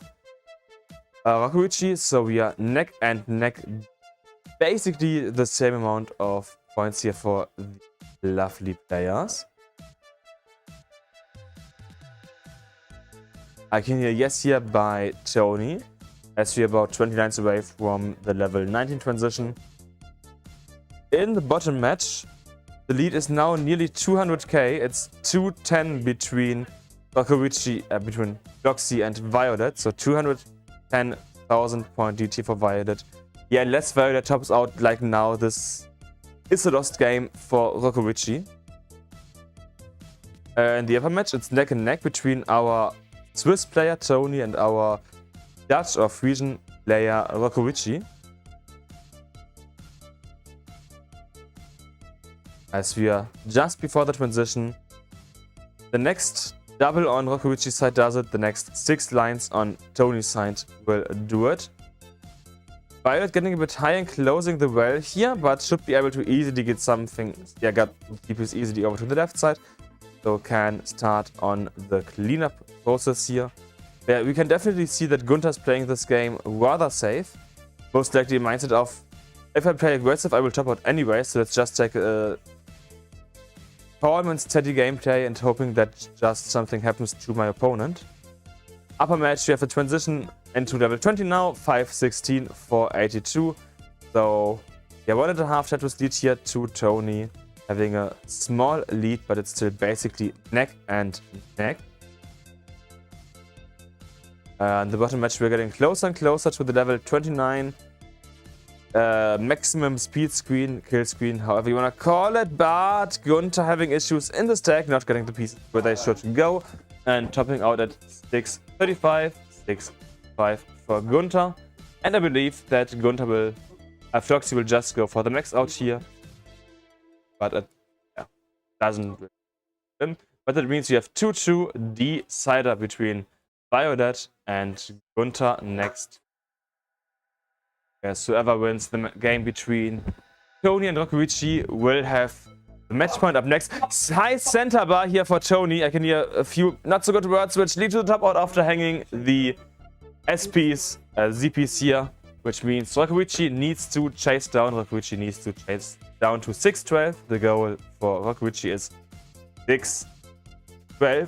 Rokuichi. So we are neck and neck. Basically the same amount of points here for the lovely players. I can hear yes here by Tony, as we are about 20 lines away from the level 19 transition. In the bottom match, the lead is now nearly 200k. It's 210 between Rokuichi, between Floxy and Violet. So 210,000 point DT for Violet. Yeah, unless Violet tops out like now, this is a lost game for Rokuichi. In the upper match, it's neck and neck between our Swiss player Tony and our Dutch or Frisian player Rokuichi. As we are just before the transition. The next double on Rokuichi's side does it. The next 6 lines on Tony's side will do it. Violet getting a bit high and closing the well here, but should be able to easily get something. Yeah, got DPS easily over to the left side. So can start on the cleanup process here. Yeah, we can definitely see that Gunther's playing this game rather safe. Most likely a mindset of, if I play aggressive, I will top out anyway. So let's just take a calm and steady gameplay and hoping that just something happens to my opponent. Upper match, we have a transition into level 20 now, 516, 482. So yeah, 1.5 Tetris lead here to Tony. Having a small lead, but it's still basically neck and neck. In the bottom match, we're getting closer and closer to the level 29. maximum speed screen, kill screen, however you want to call it, but Gunther having issues in the stack, not getting the pieces where they should go, and topping out at 635, 6-5 for Gunther. And I believe that Gunther will, Floxy will just go for the max out here, but it doesn't win. But that means you have 2-2 decider between Violet and Gunther next. Yes, whoever wins the game between Tony and Rokuichi will have the match point up next. High center bar here for Tony. I can hear a few not so good words which lead to the top out after hanging the SPs, ZPs here, which means Rokuichi needs to chase down. Rokuichi needs to chase down to 6-12. The goal for Rokuichi is 6-12.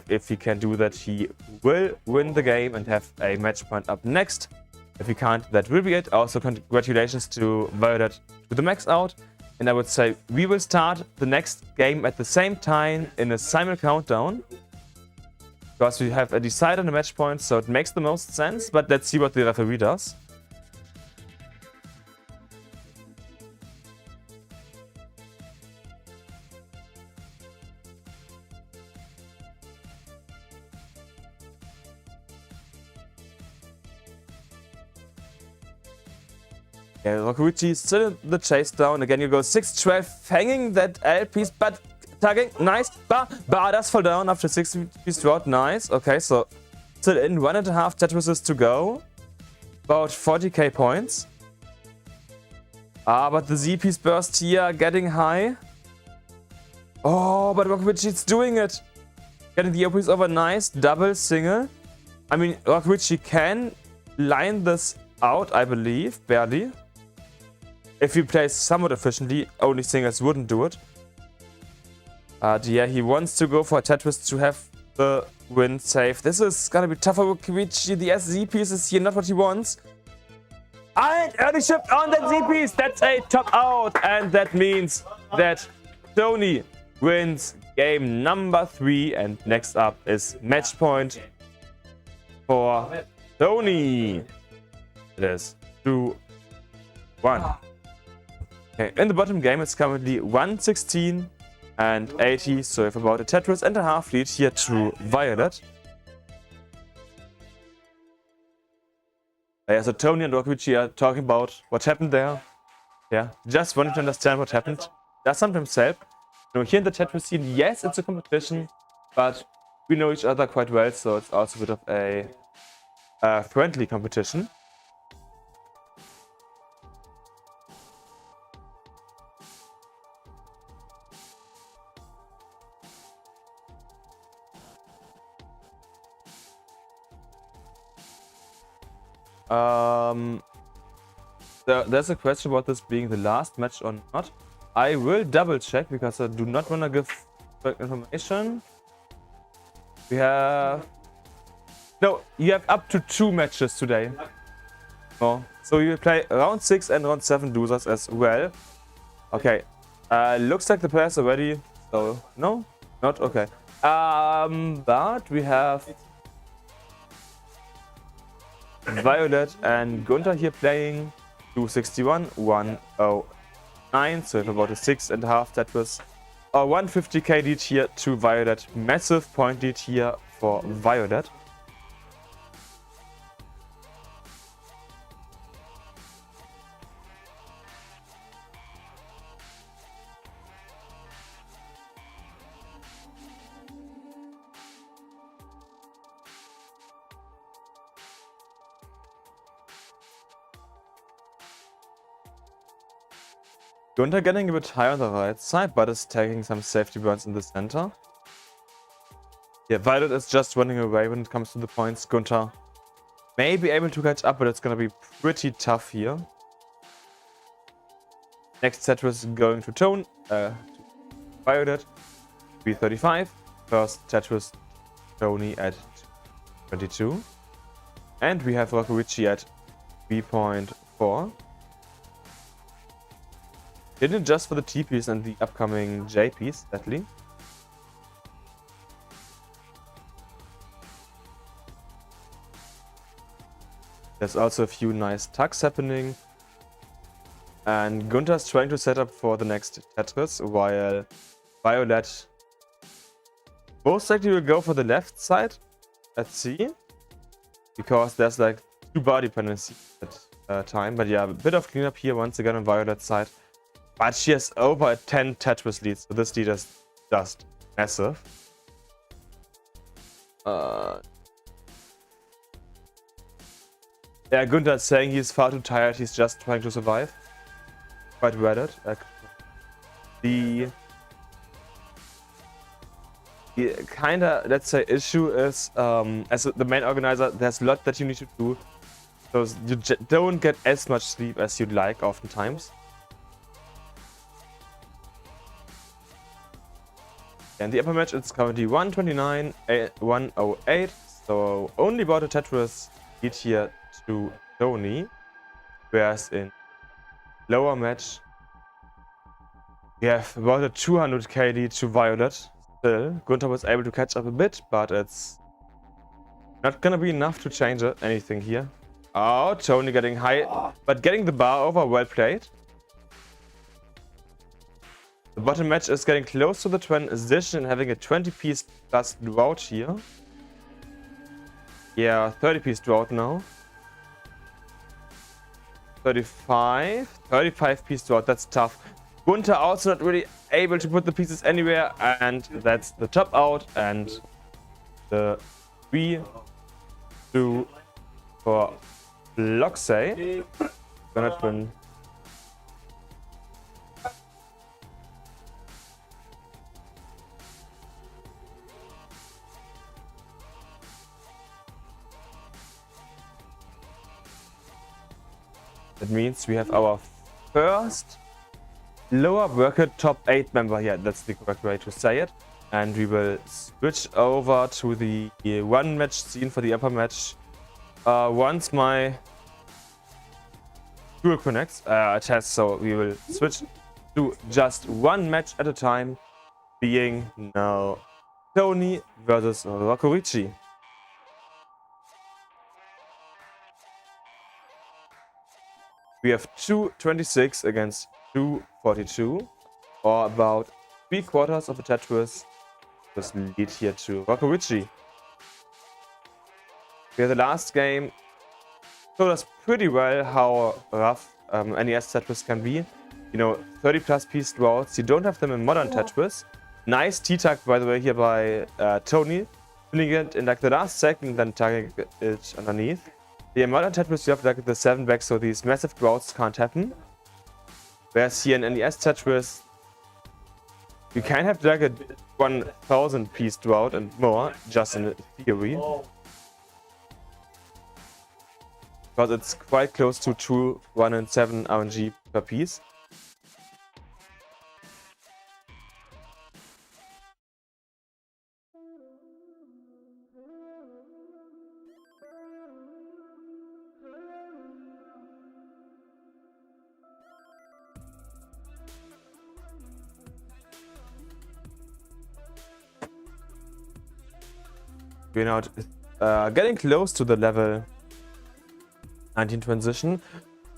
If he can do that, he will win the game and have a match point up next. If he can't, that will be it. Also, congratulations to Violet to the max out. And I would say we will start the next game at the same time in a simul countdown. Because we have a decider and a match point, so it makes the most sense. But let's see what the referee does. Yeah, Rokuichi is still in the chase down. Again, you go 6-12, hanging that L piece, but tagging. Nice. Bar does fall down after 6 piece drought. Nice. Okay, so still in 1.5 Tetris's to go. About 40k points. But the Z piece burst here getting high. Oh, but Rokuichi is doing it. Getting the O piece over. Nice. Double, single. I mean, Rokuichi can line this out, I believe, barely. If he plays somewhat efficiently, only singles wouldn't do it. Yeah, he wants to go for Tetris to have the win safe. This is gonna be tough for Rokuichi. The SZ piece is here, not what he wants. And early shift on that Z piece. That's a top out. And that means that Tony wins game number 3. And next up is match point for Tony. It is 2-1. Okay, in the bottom game it's currently 116 and 80, so we have about a Tetris and a half lead here to Violet. Yeah, so Tony and Rokuichi are talking about what happened there. Yeah, just wanted to understand what happened. Does sometimes help. You know, here in the Tetris scene, yes, it's a competition, but we know each other quite well, so it's also a bit of a friendly competition. There's a question about this being the last match or not. I will double check because I do not want to give correct information. We have... No, you have up to 2 matches today. Oh, so you will play round 6 and round 7 losers as well. Okay, looks like the players are ready. So, no? Not? Okay. But we have Violet and Gunther here playing 261, 109, so we have about a 6.5 Tetris. 150k lead here to Violet. Massive point lead here for Violet. Gunther getting a bit high on the right side, but is taking some safety burns in the center. Yeah, Violet is just running away when it comes to the points. Gunther may be able to catch up, but it's gonna be pretty tough here. Next Tetris going to Tone, to Violet, 335. First Tetris, Tony at 22. And we have Rokuichi at 3.4. Didn't just for the T piece and the upcoming J piece, sadly. There's also a few nice tucks happening. And Gunther's trying to set up for the next Tetris, while Violet most likely will go for the left side at C, because there's like 2 bar dependencies at time. But yeah, a bit of cleanup here once again on Violet's side. But she has over 10 Tetris leads, so this lead is just massive. Yeah, Gunther's saying he's far too tired, he's just trying to survive. Quite read it. The kinda, let's say, issue is, as the main organizer, there's a lot that you need to do. So you don't get as much sleep as you'd like oftentimes. And the upper match, it's currently 129, 108. So only about a Tetris lead here to Tony. Whereas in lower match, we have about a 200k lead to Violet. Still, Gunther was able to catch up a bit, but it's not gonna be enough to change anything here. Oh, Tony getting high, but getting the bar over, well played. The bottom match is getting close to the transition and having a 20-piece plus drought here. Yeah, 30-piece drought now. 35-piece drought, that's tough. Gunther also not really able to put the pieces anywhere, and that's the top out, and the 3-2 for Loxay. Gonna win. That means we have our first lower bracket top 8 member. Yeah, that's the correct way to say it. And we will switch over to the one match scene for the upper match once my dual connects test. So we will switch to just one match at a time, being now Tony versus Rokurichi. We have 226 against 242, or about 3/4 of a Tetris. Just lead here to Rokurichi. Yeah, the last game showed us pretty well how rough NES Tetris can be. You know, 30+ piece droughts. You don't have them in modern Tetris. Nice T-tag, by the way, here by Tony. Filling it in like the last second, then tagging it underneath. The modern Tetris, you have like the 7 back, so these massive droughts can't happen. Whereas here in NES Tetris, you can have like a 1000 piece drought and more, just in theory. Because it's quite close to 2, 1 and 7 RNG per piece. We're now getting close to the level 19 transition.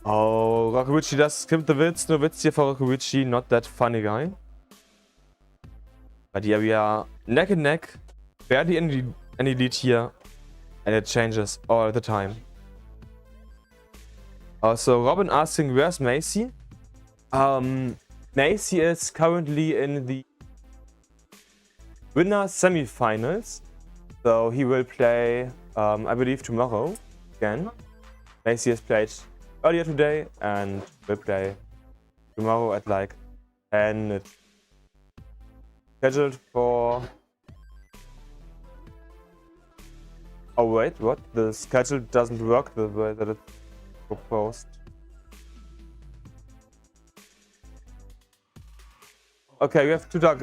Oh, Rokurichi does skip the Witz. No Witz here for Rokurichi, not that funny guy. But yeah, we are neck and neck. Barely any lead here. And it changes all the time. Also, Robin asking, where's Macy? Macy is currently in the winner semifinals. So he will play, I believe, tomorrow again. Macy has played earlier today and will play tomorrow at like 10. It's scheduled for... Oh wait, what? The schedule doesn't work the way that it's proposed. Okay, we have to talk...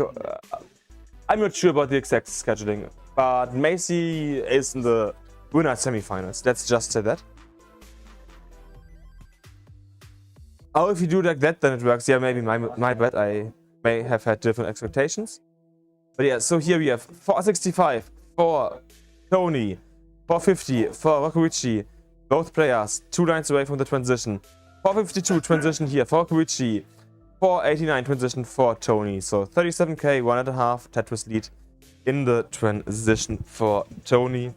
I'm not sure about the exact scheduling. But Macy is in the winner semifinals. Let's just say that. Oh, if you do like that, then it works. Yeah, maybe my bad. I may have had different expectations. But yeah, so here we have 465 for Tony, 450 for Rokurichi. Both players 2 lines away from the transition. 452 transition here for Koichi. 489 transition for Tony. So 37k, 1.5 Tetris lead in the transition for Tony.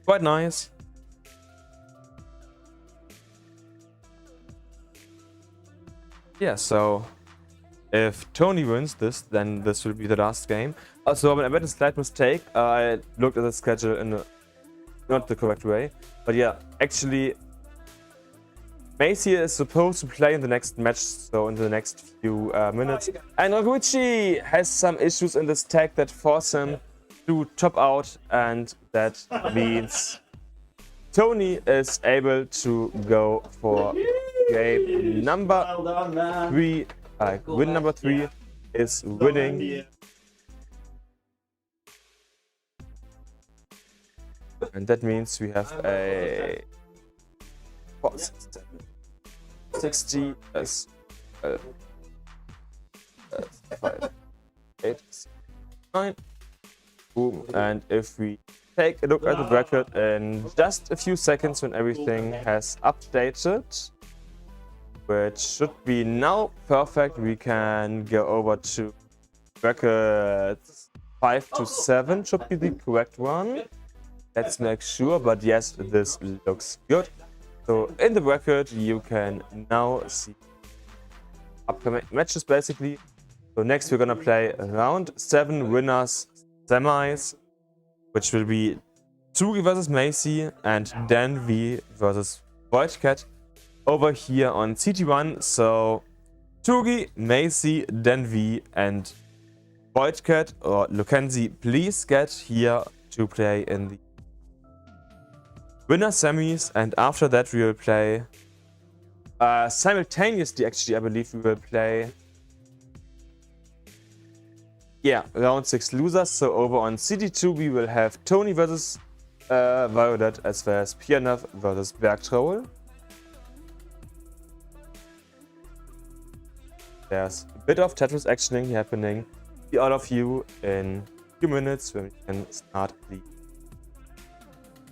Quite nice. Yeah, so if Tony wins this, then this will be the last game. Also, I made a slight mistake. I looked at the schedule in not the correct way. But yeah, actually, Macy is supposed to play in the next match, so in the next few minutes. And Noguchi has some issues in this tag that force him to top out, and that means Tony is able to go for game number 3. Win number 3 is winning. And that means we have a 60 as 5, 8, 9. Boom. And if we take a look at the bracket in just a few seconds when everything has updated, which should be now perfect, we can go over to bracket 5 to 7 should be the correct one. Let's make sure, but yes, this looks good. So in the bracket, you can now see upcoming matches basically. So next we're gonna play round 7 winners semis, which will be Tsugi versus Macy and Dan V versus Voidcat over here on CT1. So Tsugi, Macy, Dan V and Voidcat or Lukenzi, please get here to play in the winner semis, and after that we will play simultaneously, actually I believe we will play round 6 losers. So over on CD2 we will have Tony versus Violet as well as Pianov versus Bergtroll. There's a bit of Tetris actioning happening. See all of you in a few minutes when we can start the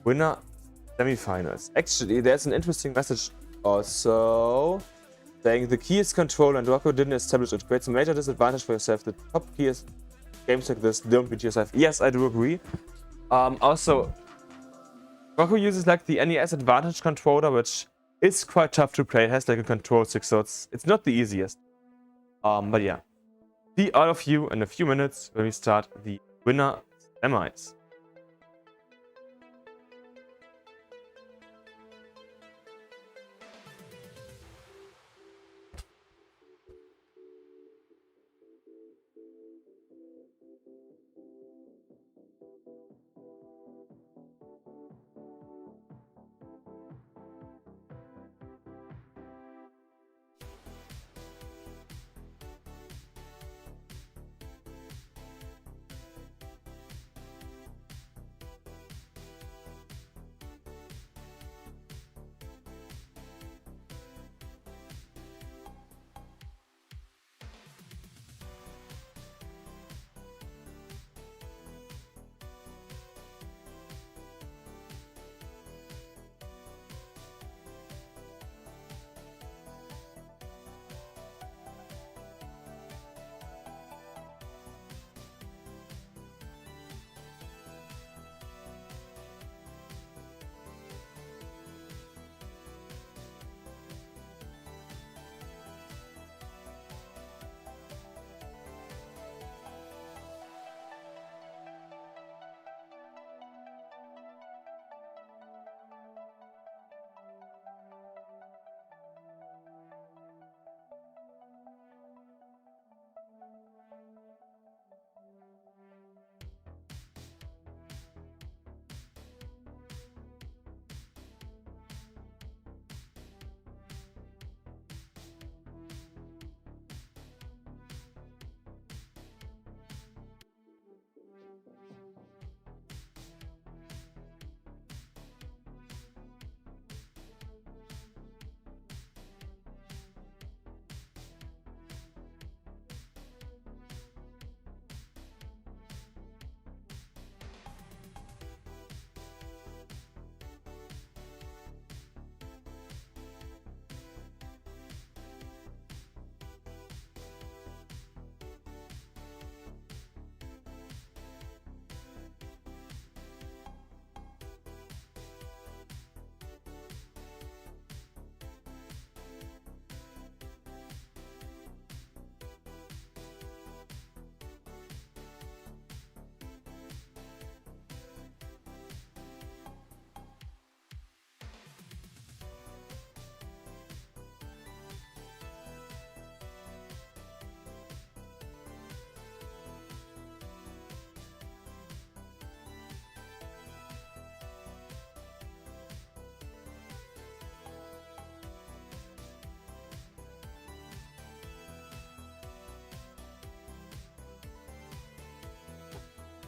winner semifinals. Actually, there's an interesting message also saying the key is control and Rocco didn't establish it. Creates a major disadvantage for yourself. The top key is games like this don't beat yourself. Yes, I do agree. Also, Rocco uses like the NES Advantage controller, which is quite tough to play. It has like a control stick, so it's not the easiest. But yeah, see all of you in a few minutes when we start the winner semis.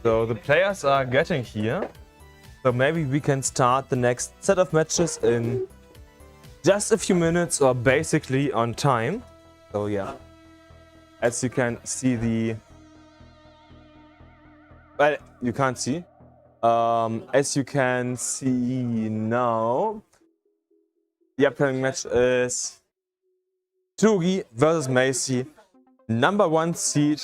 So the players are getting here. So maybe we can start the next set of matches in just a few minutes or basically on time. So yeah, as you can see well, you can't see. As you can see now, the upcoming match is Tsugi versus Macy, #1 seed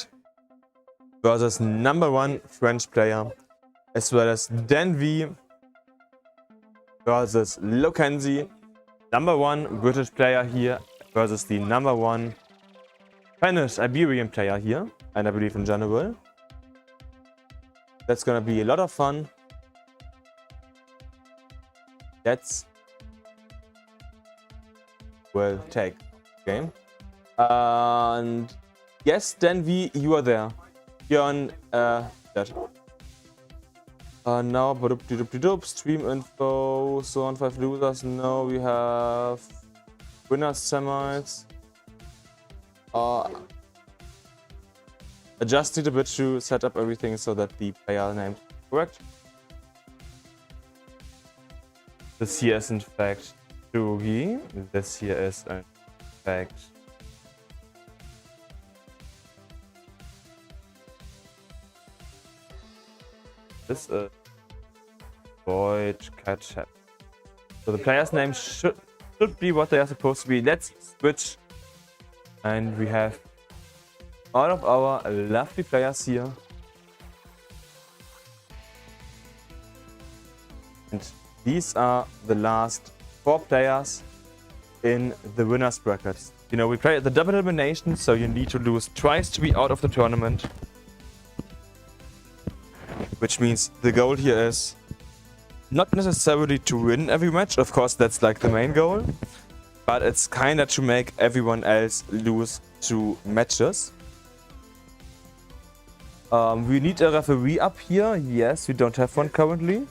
versus #1 French player, as well as Denvi versus Lokenzi, #1 British player here versus the #1 Spanish Iberian player here, and I believe in general. That's gonna be a lot of fun. Let's take game. And yes, Denvi, you are there. You're on that. Now, stream info, so on 5 losers. No, we have winners semis. Adjusted a bit to set up everything so that the player name is correct. This here is in fact Tsugi. This here is in fact this is Void Ketchup. So the player's name should be what they are supposed to be. Let's switch, and we have all of our lovely players here. And these are the last 4 players in the winners brackets. You know, we play at the double elimination, so you need to lose twice to be out of the tournament. Which means the goal here is not necessarily to win every match, of course that's like the main goal, but it's kinda to make everyone else lose 2 matches. We need a referee up here. Yes, we don't have one currently.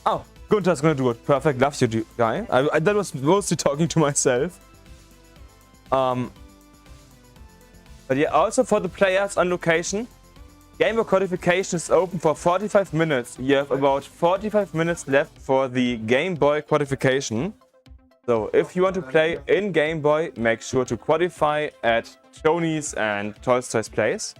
Oh, Gunther's gonna do it. Perfect, love you, guy. I that was mostly talking to myself. But yeah, also for the players on location, GameBoy qualification is open for 45 minutes. You have about 45 minutes left for the Game Boy qualification. So if you want to play in Game Boy, make sure to qualify at Tony's and Tolstoy's place.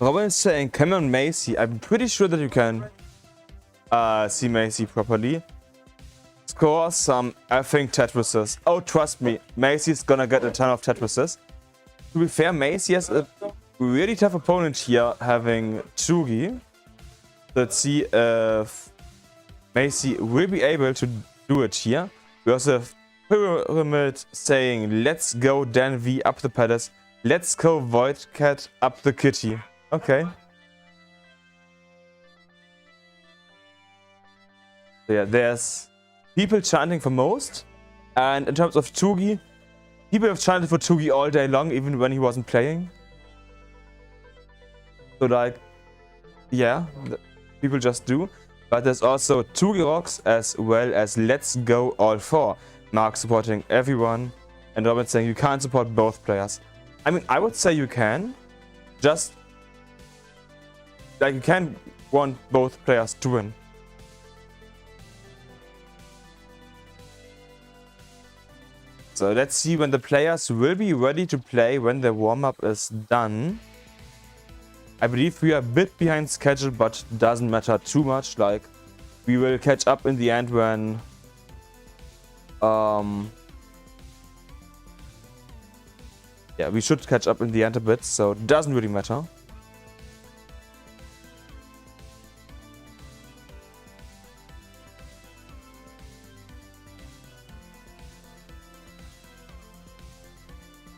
Robin is saying, come on Macy. I'm pretty sure that you can see Macy properly. Score some effing Tetrises. Oh, trust me, Macy's gonna get a ton of Tetrises. To be fair, Macy has a really tough opponent here, having Tsugi. Let's see if Macy will be able to do it here. We also have Pyramid saying, let's go Denvi up the palace. Let's go Voidcat up the kitty. Okay. So yeah, there's people chanting for most. And in terms of Tsugi, people have chanted for Tsugi all day long, even when he wasn't playing. So like, yeah, people just do. But there's also Tsugi rocks as well as Let's Go All 4. Mark supporting everyone. And Robin saying you can't support both players. I mean, I would say you can. Just like you can want both players to win. So let's see when the players will be ready to play when the warm-up is done. I believe we are a bit behind schedule, but doesn't matter too much. Like, we will catch up in the end when yeah, we should catch up in the end a bit, so it doesn't really matter.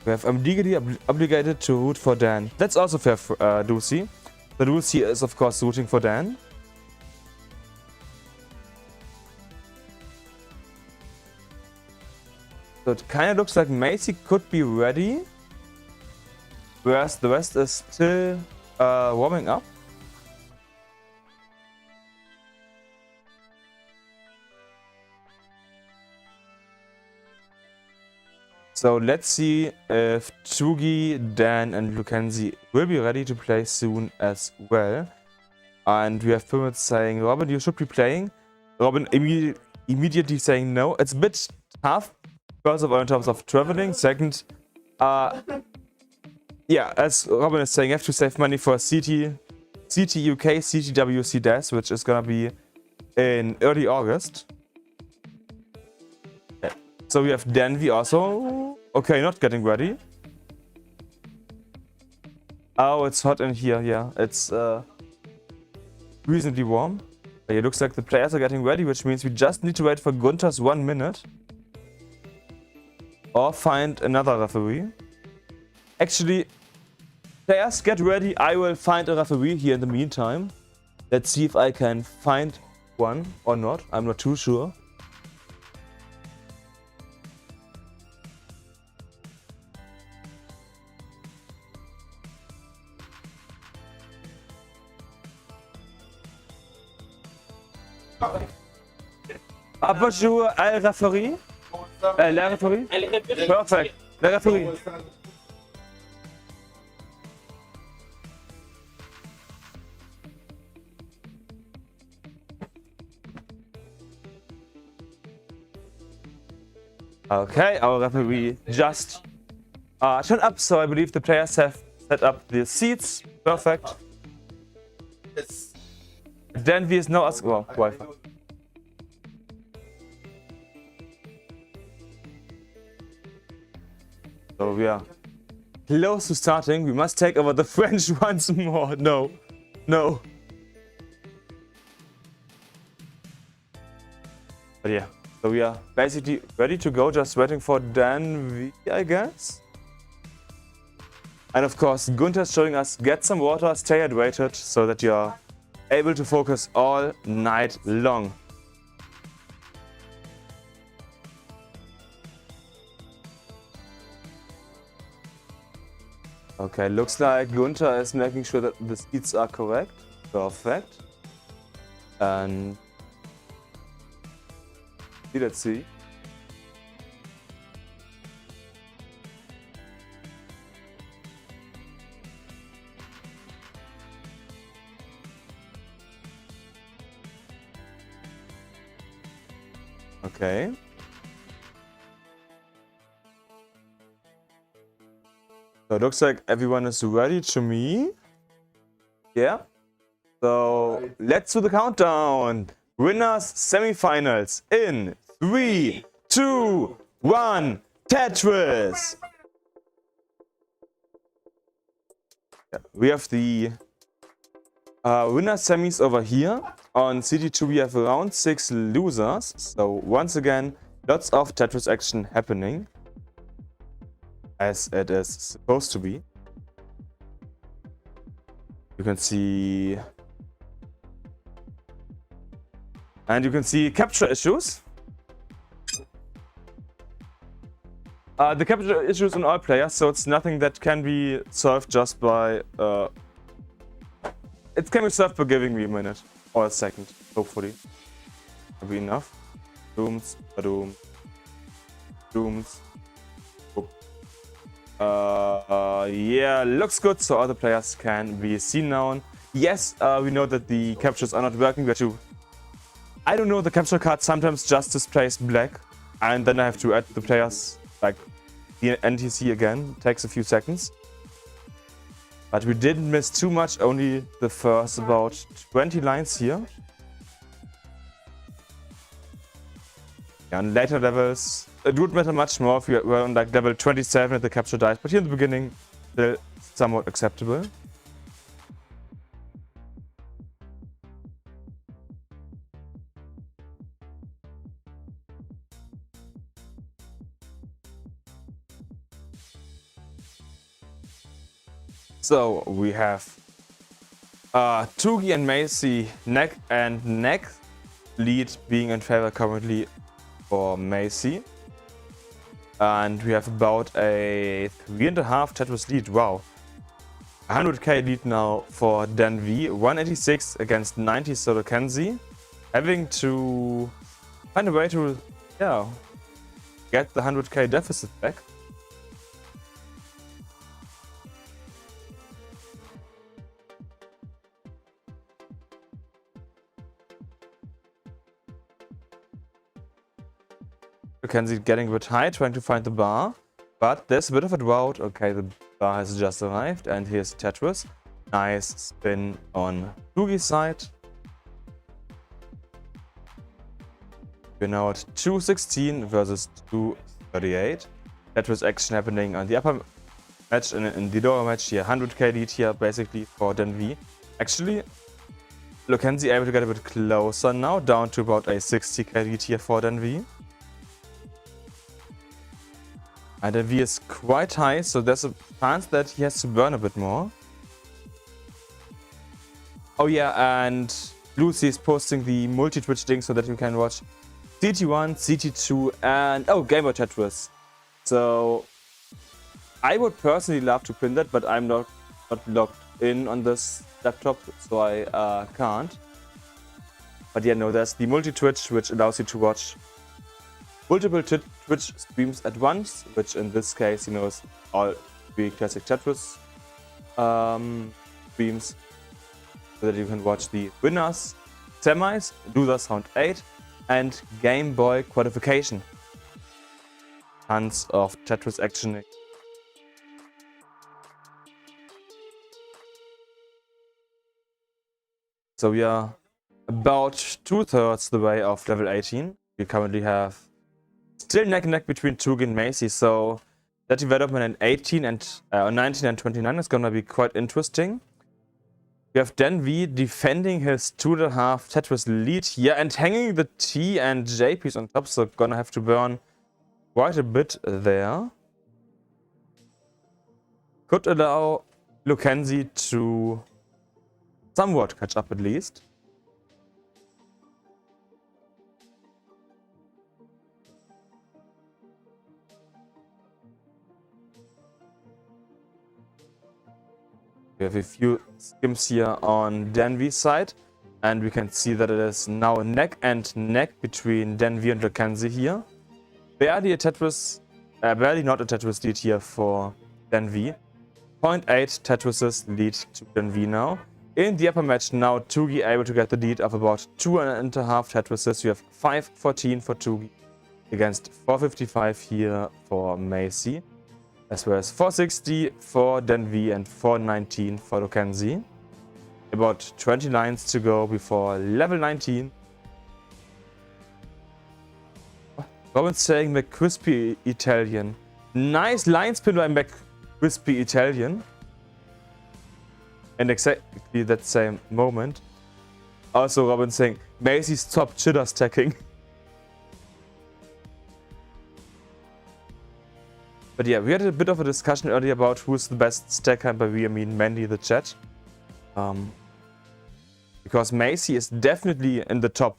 We have I'm legally obligated to root for Dan. That's also fair, Lucy. The Lucy is of course rooting for Dan. So it kind of looks like Macy could be ready, whereas the rest is still warming up. So let's see if Tsugi, Dan, and Lukenzi will be ready to play soon as well. And we have Pyramid saying, Robin, you should be playing. Robin immediately saying no. It's a bit tough, first of all, in terms of traveling. Second, yeah, as Robin is saying, you have to save money for CTUK, CTWC which is gonna be in early August. Yeah. So we have Denvi also. Okay, not getting ready. Oh, it's hot in here. Yeah, it's reasonably warm. It looks like the players are getting ready, which means we just need to wait for Gunther's 1 minute. Or find another referee. Actually, players get ready. I will find a referee here in the meantime. Let's see if I can find one or not. I'm not too sure. Bonjour, el referee. La referee. Perfect. Le referee. Okay, our referee just turned up, so I believe the players have set up the seats. Perfect. Yes. Then we is now as well. Wi-Fi. So we are close to starting. We must take over the French once more. No, no. But yeah, so we are basically ready to go, just waiting for Dan V, I guess. And of course, Gunther's showing us get some water, stay hydrated, so that you are able to focus all night long. Okay, looks like Gunther is making sure that the seats are correct. Perfect. And let's see. Okay. So it looks like everyone is ready to me. Yeah. So let's do the countdown. Winners semifinals in 3, 2, 1. Tetris. Yeah, we have the winner semis over here. On CT2 we have around 6 losers. So once again, lots of Tetris action happening, as it is supposed to be. You can see, and you can see capture issues. The capture issues on all players, so it's nothing that can be solved just by. It can be solved by giving me a minute or a second, hopefully. That'll be enough. Dooms, badoom, dooms. Yeah, looks good, so other players can be seen now. Yes, we know that the captures are not working, but I don't know, the capture card sometimes just displays black, and then I have to add the players, like the NTC again. It takes a few seconds. But we didn't miss too much, only the first about 20 lines here. And later levels, it would matter much more if we were on like level 27 and the capture died, but here in the beginning, still somewhat acceptable. So we have Tugi and Macy neck and neck, lead being in favor currently for Macy. And we have about a 3.5 Tetris lead. Wow. 100k lead now for Dan V. 186 against 90, so Mackenzie having to find a way to, yeah, get the 100k deficit back. Mackenzie getting a bit high, trying to find the bar, but there's a bit of a drought. Okay, the bar has just arrived, and here's Tetris. Nice spin on Tugi's side. We're now at 216 versus 238. Tetris action happening on the upper match and in the lower match here. 100k lead here basically for Dan V. Actually, Mackenzie able to get a bit closer now, down to about a 60k lead here for Dan V. And Dan V is quite high, so there's a chance that he has to burn a bit more. Oh yeah, and Lucy is posting the multi-Twitch link so that you can watch CT1, CT2, and oh, GameBoy Tetris. So I would personally love to pin that, but I'm not logged in on this laptop, so I can't. But yeah, no, there's the multi-Twitch, which allows you to watch multiple Twitch streams at once, which in this case, you know, is all three classic Tetris streams, so that you can watch the winners, semis, losers round 8, and Game Boy qualification. Tons of Tetris action. So we are about 2/3 the way of level 18. We currently have still neck and neck between Tugi and Macy, so that development in 18 and 19 and 29 is gonna be quite interesting. We have Dan V defending his 2.5 Tetris lead here and hanging the T and J piece on top, so gonna have to burn quite a bit there. Could allow Mackenzie to somewhat catch up at least. We have a few skims here on Dan V's side, and we can see that it is now neck and neck between Dan V and Mackenzie here. Barely not a Tetris lead here for Dan V. 0.8 Tetrises lead to Dan V now. In the upper match now, Tugi able to get the lead of about 2.5 Tetrises. You have 514 for Tugi against 455 here for Macy, as well as 460 for Dan V and 419 for Mackenzie. About 20 lines to go before level 19. Robin's saying McCrispy Italian. Nice line spin by McCrispy Italian. And exactly that same moment. Also Robin saying, Macy's top chitter stacking. But yeah, we had a bit of a discussion earlier about who's the best stacker, and by we I mean mainly the chat. Because Macy is definitely in the top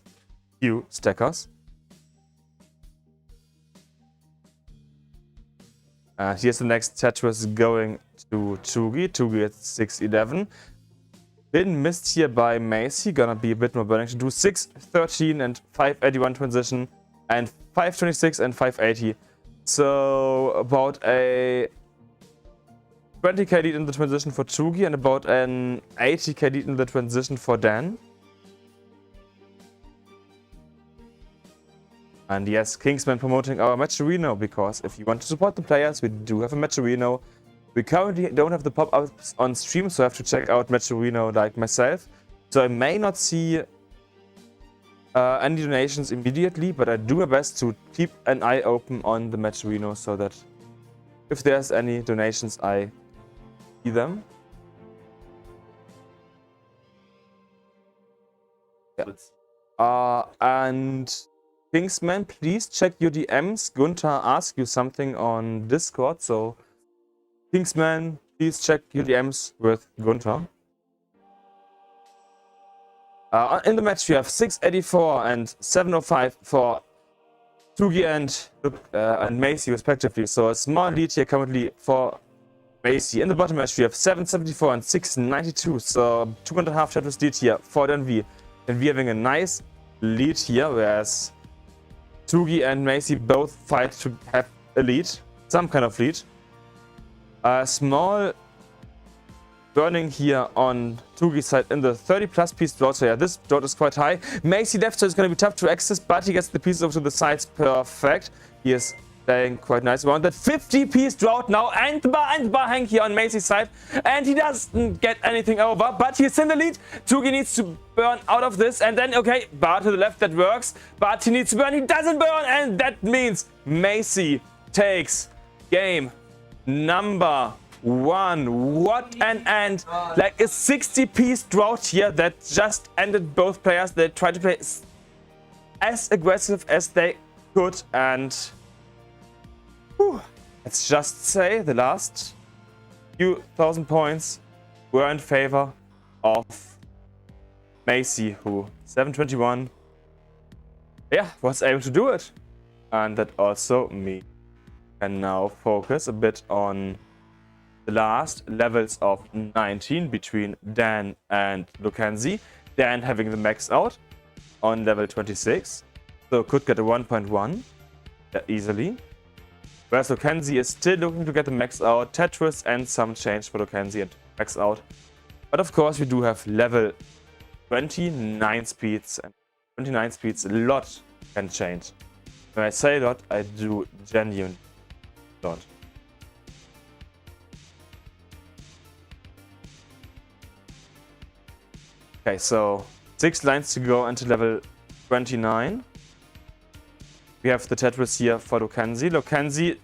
few stackers. Here's the next Tetris going to Tugi. Tugi at 611. Been missed here by Macy. Gonna be a bit more burning to do. 613 and 581 transition. And 526 and 580. So about a 20k lead in the transition for Tugi and about an 80k lead in the transition for Dan. And yes, Kingsman promoting our Matcherino, because if you want to support the players, we do have a Matcherino. We currently don't have the pop-ups on stream, so I have to check out Matcherino like myself. So I may not see any donations immediately, but I do my best to keep an eye open on the Matcherino so that if there's any donations, I see them. Yeah. And Kingsman, please check your DMs. Gunther asked you something on Discord, so Kingsman, please check your DMs with Gunther. In the match, we have 684 and 705 for Tugi and Macy, respectively. So a small lead here currently for Macy. In the bottom match, we have 774 and 692, so 2.5 Tetris lead here for Denvi. Denvi having a nice lead here, whereas Tsugi and Macy both fight to have a lead, some kind of lead. A small burning here on Tsugi's side in the 30 plus piece drought, so yeah, this drought is quite high. Macy left, so it's going to be tough to access, but he gets the pieces over to the sides perfect. He is playing quite nice around that 50 piece drought now, and bar hang here on Macy's side, and he doesn't get anything over, but he's in the lead. Tsugi needs to burn out of this, and then okay, bar to the left, that works, but he needs to burn, he doesn't burn, and that means Macy takes game number 1. What an end. Like a 60 piece drought here that just ended both players. They tried to play as aggressive as they could, and let's just say the last few thousand points were in favor of Macy, who 721 was able to do it. And that also me can now focus a bit on the last levels of 19 between Dan and Lukenzi. Dan having the max out on level 26, so could get a 1.1 easily. Whereas Lukenzi is still looking to get the max out, Tetris and some change for Lukenzi and max out. But of course we do have level 29 speeds, and 29 speeds a lot can change. When I say a lot, I do genuine lot. Okay, so 6 lines to go until level 29. We have the Tetris here for Lukenzi. Lukenzi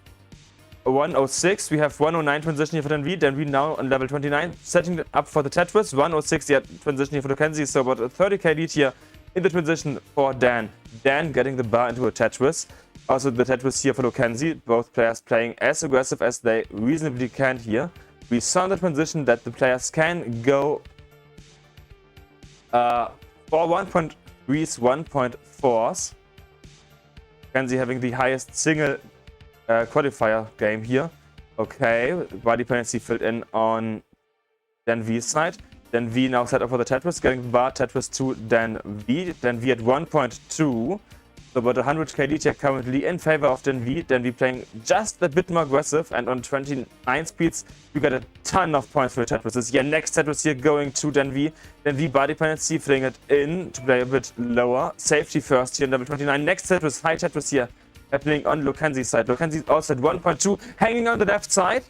106. We have 109 transition here for Denvi. Denvi now on level 29, setting it up for the Tetris. 106 transition here for Lukenzi. So about a 30k lead here in the transition for Dan. Dan getting the bar into a Tetris. Also the Tetris here for Lukenzi. Both players playing as aggressive as they reasonably can here. We saw in the transition that the players can go for 1.3s, 1.4s. Kenzie having the highest single qualifier game here. Okay, body dependency filled in on Dan V's side. Dan V now set up for the Tetris, getting the bar Tetris to Dan V. Dan V at 1.2. So about 100k lead here currently in favor of Dan V. Dan V playing just a bit more aggressive, and on 29 speeds you get a ton of points for the Tetris. Yeah, next Tetris here going to Dan V. Dan V bar dependency filling it in to play a bit lower. Safety first here in level 29. Next Tetris, high Tetris here happening on Lukenzi's side. Lukenzi also at 1.2, hanging on the left side.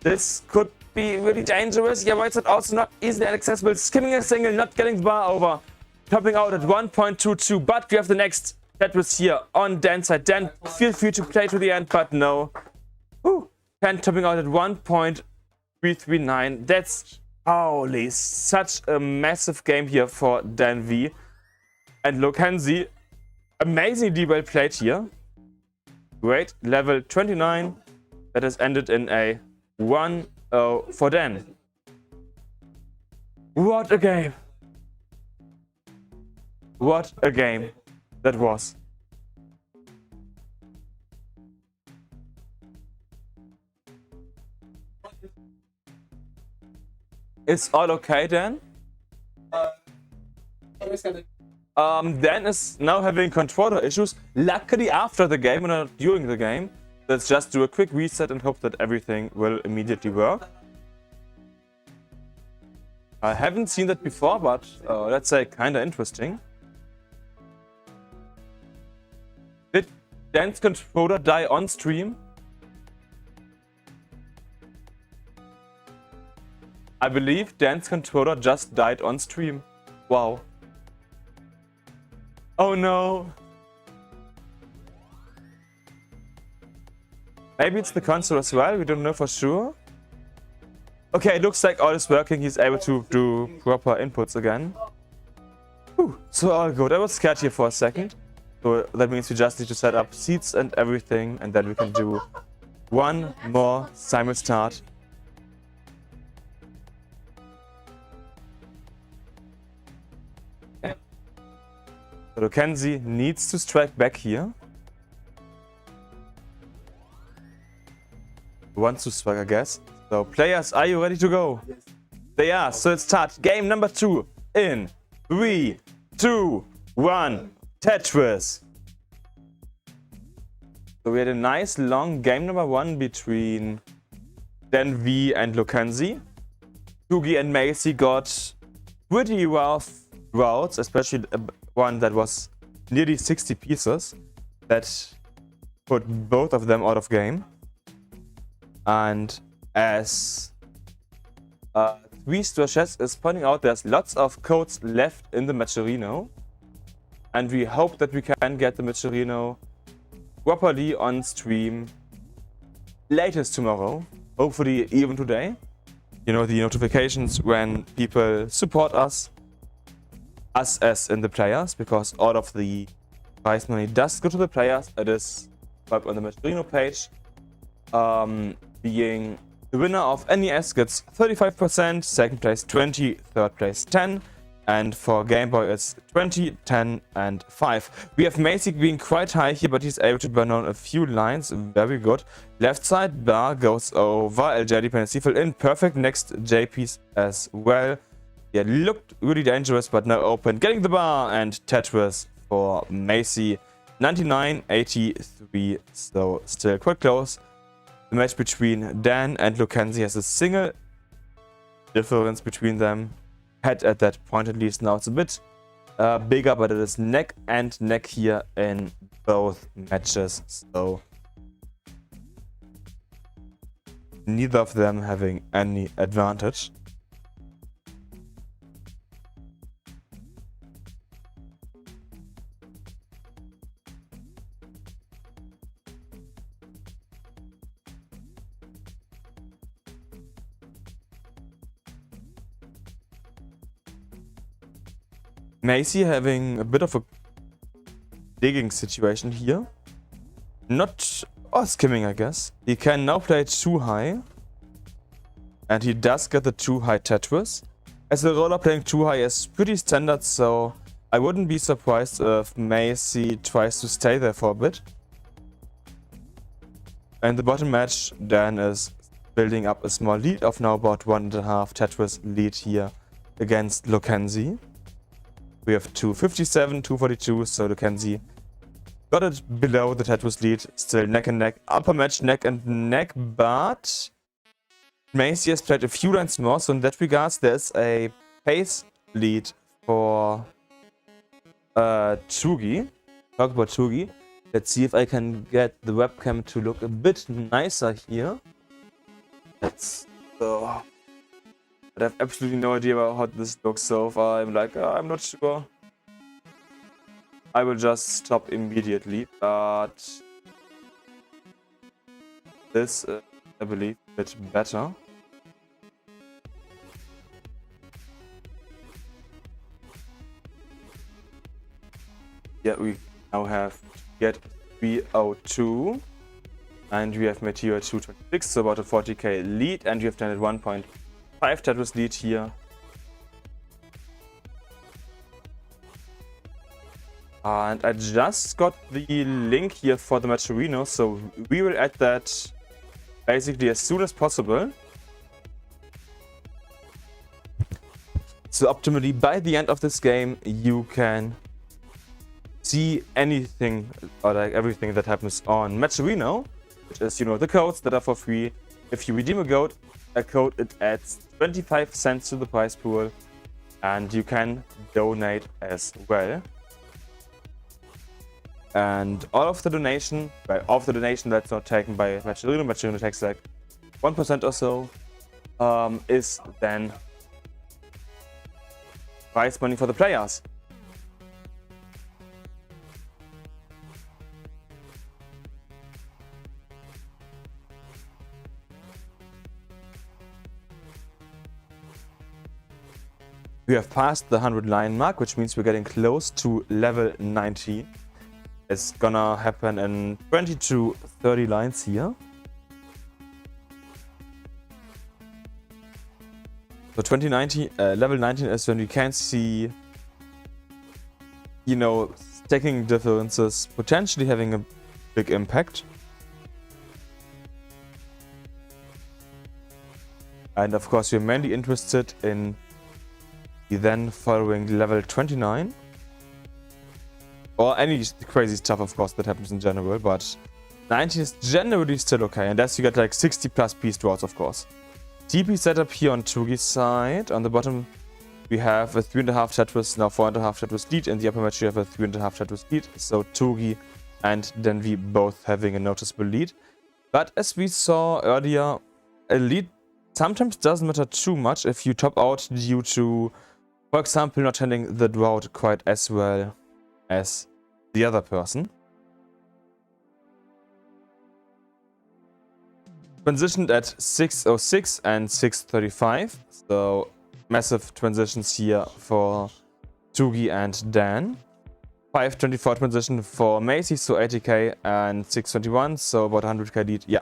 This could be really dangerous. Yeah, right side also not easily accessible. Skimming a single, not getting the bar over. Topping out at 1.22, but we have the next Tetris here on Dan's side. Dan, feel free to play to the end, but no. Dan topping out at 1.339. That's holy, such a massive game here for Dan V. And Lukenzi, amazingly well played here. Great, level 29. That has ended in a 1-0 for Dan. What a game. What a game that was. Is all okay, Dan? Dan is now having controller issues. Luckily after the game and not during the game. Let's just do a quick reset and hope that everything will immediately work. I haven't seen that before, but let's say kinda interesting. Did Dan's controller die on stream? I believe Dan's controller just died on stream. Wow. Oh no. Maybe it's the console as well, we don't know for sure. Okay, it looks like all is working, he's able to do proper inputs again. So all good, I was scared here for a second. So that means we just need to set up seats and everything, and then we can do one more simul start. So Lukenzi needs to strike back here. Wants to strike, I guess. So players, are you ready to go? Yes. They are. So let's start game number 2 in 3, 2, 1. Tetris. So we had a nice long game number 1 between Dan V and Lukenzi. Tugi and Macy got pretty rough routes, especially one that was nearly 60 pieces that put both of them out of game. And as Chess is pointing out, there's lots of codes left in the Matcherino, and we hope that we can get the Matcherino properly on stream latest tomorrow, hopefully even today. You know, the notifications when people support us as in the players, because all of the prize money does go to the players. It is up on the Matcherino page. Being the winner of NES gets 35%, second place 20, third place 10, and for Game Boy it's 20, 10, and 5. We have Macy being quite high here, but he's able to burn on a few lines. Very good. Left side bar goes over. LJD Penalty fill in. Perfect. Next J piece as well. Yeah, looked really dangerous, but now open. Getting the bar and Tetris for Macy. 99, 83, so still quite close. The match between Dan and Lukenzi has a single difference between them. Had at that point at least. Now it's a bit bigger, but it is neck and neck here in both matches. So neither of them having any advantage. Macy having a bit of a digging situation here. Not skimming, I guess. He can now play too high. And he does get the too high Tetris. As a roller, playing too high is pretty standard, so I wouldn't be surprised if Macy tries to stay there for a bit. And the bottom match, Dan is building up a small lead of now about 1.5 Tetris lead here against Lukenzi. We have 257, 242, so Lukenzi got it below the Tetris lead. Still neck and neck. Upper match neck and neck, but Macy has played a few lines more, so in that regards there's a pace lead for Tugi. Talk about Tugi. Let's see if I can get the webcam to look a bit nicer here. Let's go. But I have absolutely no idea how this looks so far. I'm like, I'm not sure. I will just stop immediately, but this is, I believe, a bit better. Yeah, we now have get 302, and we have Material 226, so about a 40k lead, and we have done it 1.5 Tetris lead here. And I just got the link here for the Matcherino, so we will add that basically as soon as possible. So optimally, by the end of this game, you can see anything or like everything that happens on Matcherino, which is, you know, the codes that are for free. If you redeem a code, it adds 25 cents to the prize pool, and you can donate as well. And all of the donation, that's not taken by Matcherino, Matcherino takes like 1% or so, is then prize money for the players. We have passed the 100 line mark, which means we're getting close to level 19. It's gonna happen in 20 to 30 lines here. So level 19 is when we can see, you know, stacking differences potentially having a big impact. And of course, we're mainly interested in the then following level 29. Or any crazy stuff, of course, that happens in general, but 19 is generally still okay, unless you get like 60 plus piece draws, of course. TP setup here on Tugi's side. On the bottom, we have a 3.5 Tetris, now 4.5 Tetris lead. In the upper match, you have a 3.5 Tetris lead. So Tugi and Denvi both having a noticeable lead. But as we saw earlier, a lead sometimes doesn't matter too much if you top out due to, for example, not handling the draw quite as well as the other person. Transitioned at 6:06 and 6:35, so massive transitions here for Tugi and Dan. 5:24 transition for Macy, so 80k, and 6:21, so about 100k lead. Yeah.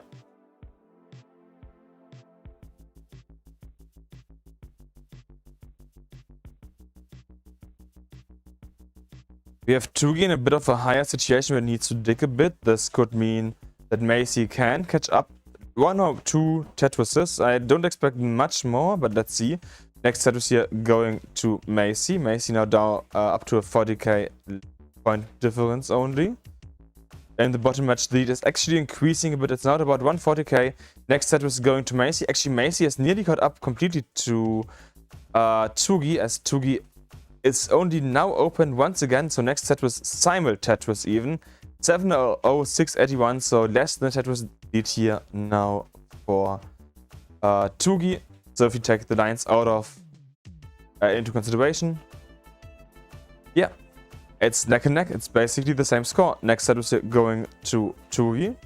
We have Tugi in a bit of a higher situation where he needs to dig a bit. This could mean that Macy can catch up 1 or 2 Tetrises. I don't expect much more, but let's see. Next Tetris here going to Macy. Macy now down up to a 40k point difference only. And the bottom match lead is actually increasing a bit. It's now at about 140k. Next Tetris going to Macy. Actually, Macy has nearly caught up completely to Tugi, as Tugi is only now open once again. So next Tetris, simul Tetris even. 7:06:81, so less than a Tetris lead here now for Tugi. So if you take the lines out of into consideration, yeah, it's neck and neck. It's basically the same score. Next Tetris going to Tugi.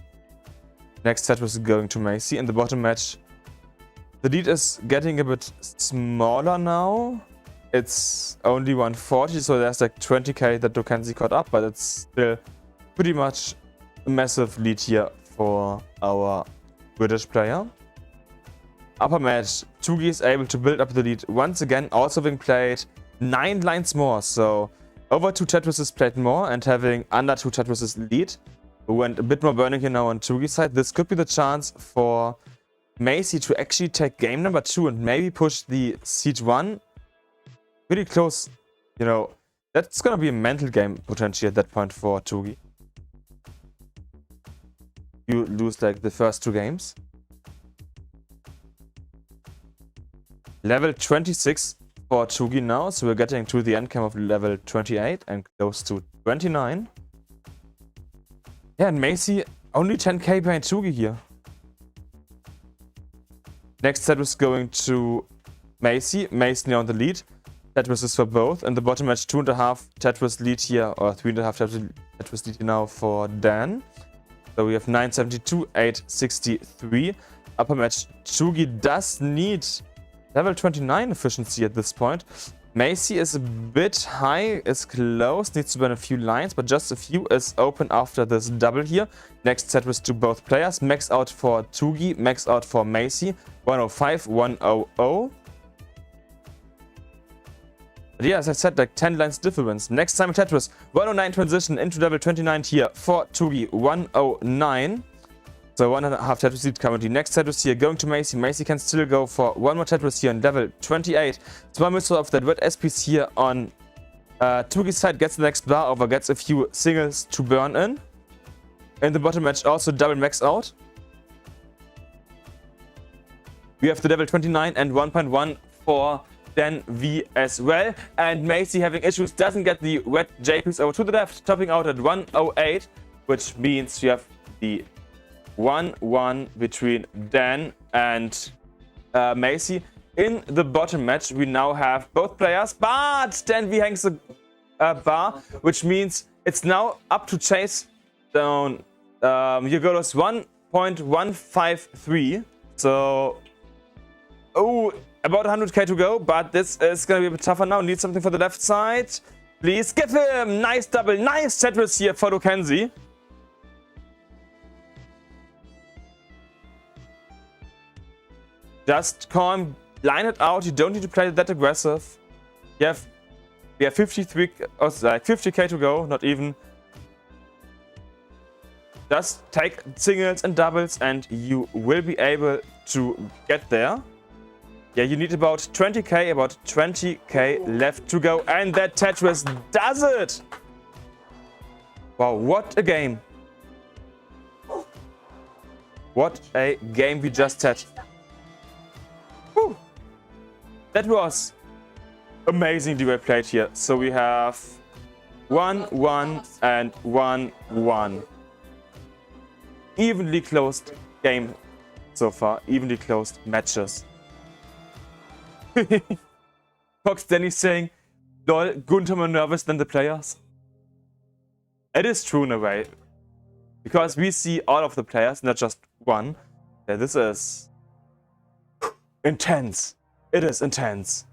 Next Tetris going to Macy. In the bottom match, the lead is getting a bit smaller now. It's only 140, so there's like 20k that Dokenzi caught up, but it's still pretty much a massive lead here for our British player. Upper match, Tugi is able to build up the lead once again, also having played 9 lines more, so over 2 Tetrises played more and having under 2 Tetrises lead. We went a bit more burning here now on Tugi's side. This could be the chance for Macy to actually take game number 2 and maybe push the Siege 1 pretty close. You know, that's gonna be a mental game potentially at that point for Tugi. You lose like the first 2 games. Level 26 for Tugi now, so we're getting to the end game of level 28 and close to 29. Yeah, and Macy only 10k behind Tugi here. Next Tetris going to Macy. Macy now on the lead. Tetris is for both. And the bottom match, 2.5 Tetris lead here, or 3.5 Tetris lead here now for Dan. So we have 972, 863. Upper match, Tugi does need level 29 efficiency at this point. Macy is a bit high, is close, needs to burn a few lines, but just a few is open after this double here. Next Tetris to both players. Max out for Tugi, max out for Macy. 105, 100. But yeah, as I said, like 10 lines difference. Next time Tetris, 109 transition into level 29 here for Tugi, 109. So 1.5 Tetris lead currently. Next Tetris here going to Macy. Macy can still go for 1 more Tetris here on level 28. Small missile of that red SPs here on Tugi's side. Gets the next bar over, gets a few singles to burn in. In the bottom match also double max out. We have the level 29 and 1.1 for Dan V as well. And Macy having issues, doesn't get the red JPs over to the left, topping out at 108, which means you have the 1-1 between Dan and Macy. In the bottom match, we now have both players, but Dan V hangs a bar, which means it's now up to chase down Yogolo's 1.153. So, oh, about 100k to go, but this is going to be a bit tougher now. Need something for the left side. Please give him! Nice double, nice Tetris here for Dokenzi. Just calm, line it out. You don't need to play that aggressive. We have 53, like 50k to go, not even. Just take singles and doubles and you will be able to get there. Yeah, you need about 20k left to go, and that Tetris does it! Wow, what a game! What a game we just had. Whew. That was amazingly well played here. So we have 1-1 and 1-1. Evenly closed game so far, evenly closed matches. Fox Danny saying, lol, Gunther more nervous than the players. It is true in a way, because we see all of the players, not just one. Yeah, this is intense. It is intense.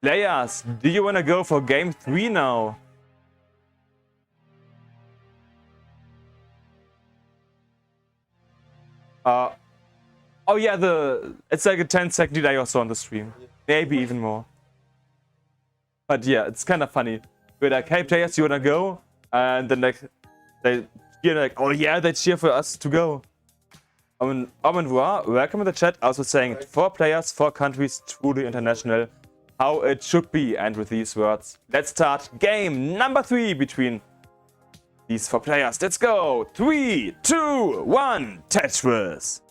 Players, do you want to go for game 3 now? Oh yeah, it's like a 10-second delay or so on the stream. Maybe even more. But yeah, it's kind of funny. We're like, hey players, you wanna go? And then like, they cheer like, oh yeah, they cheer for us to go. Welcome in the chat. Also saying 4 players, 4 countries, truly international. How it should be. And with these words, let's start game number 3 between these 4 players. Let's go. 3, 2, 1, Tetris.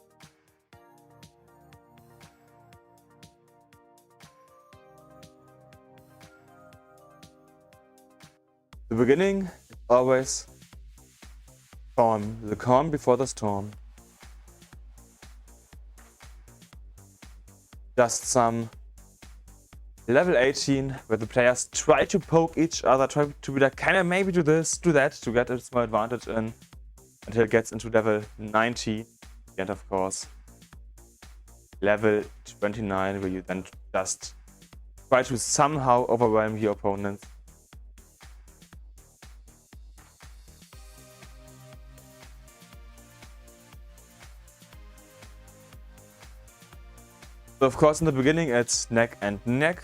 The beginning is always calm. The calm before the storm. Just some level 18 where the players try to poke each other, try to be like, can I maybe do this, do that to get a small advantage in until it gets into level 90. And of course, level 29 where you then just try to somehow overwhelm your opponents. So of course in the beginning it's neck and neck.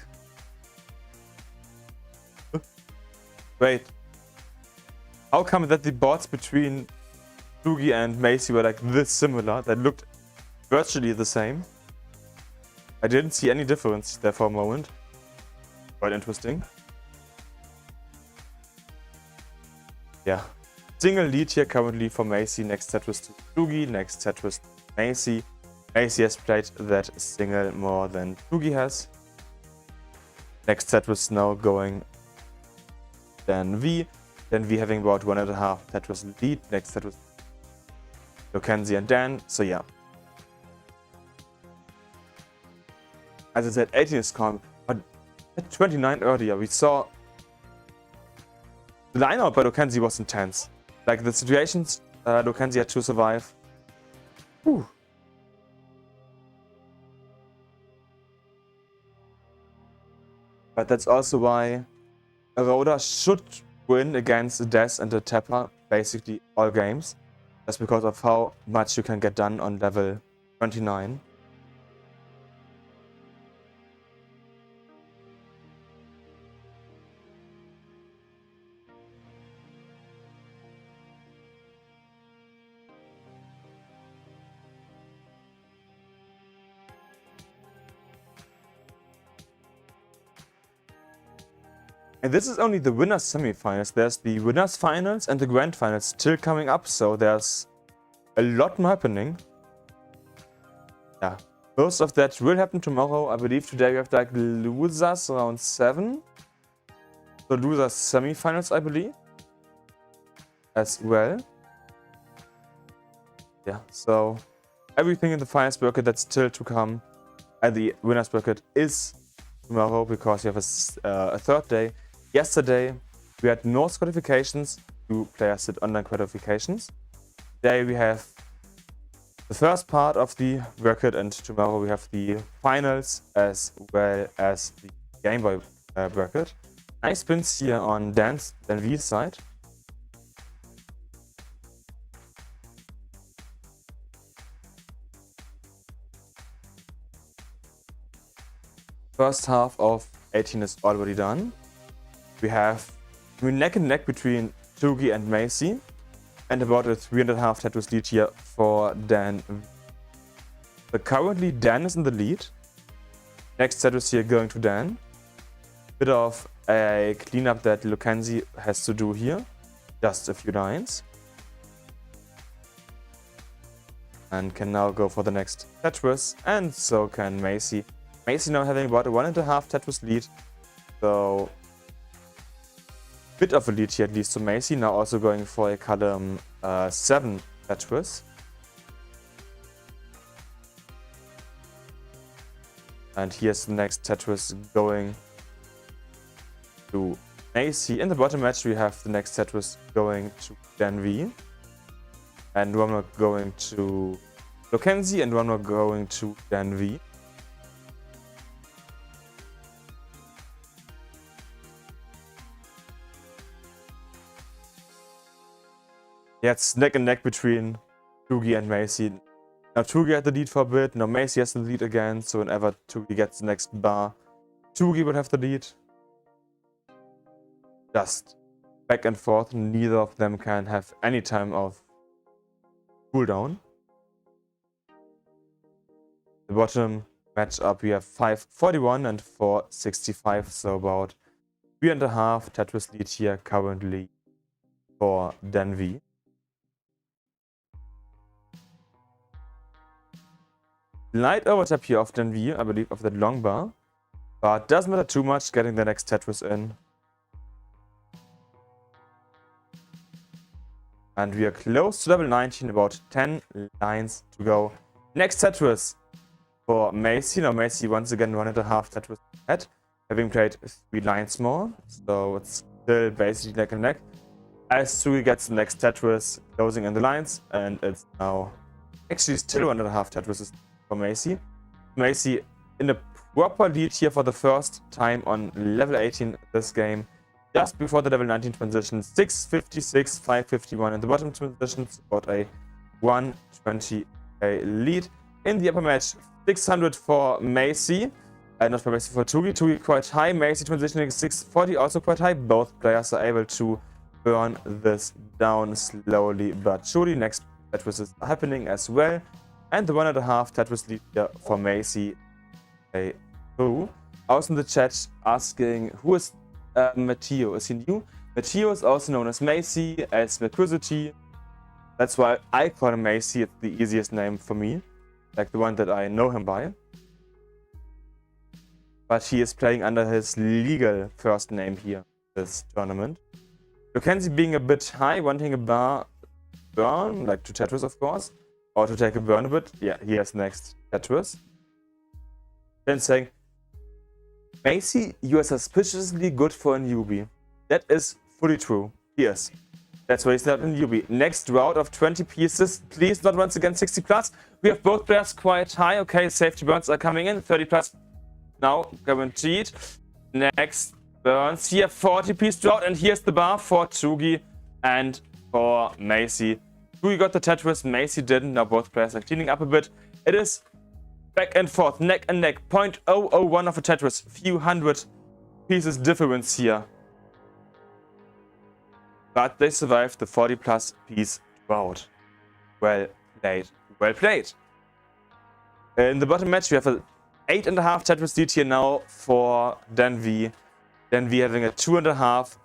Wait. How come that the boards between Sugi and Macy were like this similar? That looked virtually the same. I didn't see any difference there for a moment. Quite interesting. Yeah. Single lead here currently for Macy. Next Tetris to Sugi. Next Tetris to Macy. Macy has played that single more than Sugi has. Next Tetris now going then V. Then V having about 1.5 Tetris lead. Next Tetris Kenzie and Dan. So yeah. As I said, 18 is calm. But at 29 earlier, we saw the lineout by Kenzie was intense. Like the situations Kenzie had to survive. Whew. But that's also why Aroda should win against Des and the Tapper basically all games. Just because of how much you can get done on level 29. And this is only the winners semifinals. There's the winners finals and the grand finals still coming up, so there's a lot more happening. Yeah, most of that will happen tomorrow. I believe today we have like losers around 7. So losers semifinals, I believe, as well. Yeah, so everything in the finals bracket that's still to come and the winners bracket is tomorrow because you have a third day. Yesterday, we had North qualifications, 2 players did online qualifications. Today we have the first part of the bracket, and tomorrow we have the finals as well as the Game Boy bracket. Nice spins here on Dan's and V's side. First half of 18 is already done. We have neck and neck between Sugi and Macy, and about a 3.5 Tetris lead here for Dan. So currently Dan is in the lead. Next Tetris here going to Dan. Bit of a cleanup that Lukenzi has to do here. Just a few lines. And can now go for the next Tetris. And so can Macy. Macy now having about a 1.5 Tetris lead. So bit of a lead here at least to Macy. Now also going for a column 7 Tetris. And here's the next Tetris going to Macy. In the bottom match we have the next Tetris going to Dan V. And one more going to Lukenzi and one more going to Dan V. Yeah, it's neck and neck between Tugi and Macy. Now Tugi had the lead for a bit, now Macy has the lead again, so whenever Tugi gets the next bar, Tugi will have the lead. Just back and forth, neither of them can have any time of cooldown. The bottom matchup we have 541 and 465, so about 3.5 Tetris lead here currently for Dan V. Light overtap here of Dan V, I believe, of that long bar. But doesn't matter too much getting the next Tetris in. And we are close to level 19, about 10 lines to go. Next Tetris for Macy. Now Macy once again 1.5 Tetris ahead, having played 3 lines more. So it's still basically neck and neck. As Sugi gets the next Tetris, closing in the lines, and it's now actually still 1.5 Tetris for Macy. Macy in a proper lead here for the first time on level 18 this game. Just before the level 19 transition, 656, 551 in the bottom transition, about a 120 lead. In the upper match, 600 for Macy, not for Macy, for Tugi. Tugi quite high, Macy transitioning 640, also quite high. Both players are able to burn this down slowly but surely. Next Tetris is happening as well. And the 1.5 Tetris lead here for Macy. Who? Also in the chat asking, who is Matteo? Is he new? Matteo is also known as Macy, as Mercosity. That's why I call him Macy. It's the easiest name for me, like the one that I know him by. But he is playing under his legal first name here, this tournament. Lukenzi being a bit high, wanting a bar burn, like to Tetris of course, or to take a burn a bit. Yeah, he has next Tetris. Then saying, Macy, you are suspiciously good for a newbie. That is fully true. He is. That's why he's not a newbie. Next round of 20 pieces. Please not once again 60 plus. We have both players quite high. Okay, safety burns are coming in. 30 plus now guaranteed. Next burns here, 40 piece drought. And here's the bar for Tugi and for Macy. Tugi got the Tetris, Macy didn't. Now both players are cleaning up a bit. It is back and forth, neck and neck. 0.001 of a Tetris. Few hundred pieces difference here. But they survived the 40 plus piece drought. Well played. Well played. In the bottom match we have a 8.5 Tetris lead here now for Dan V. Dan V having a 2.5,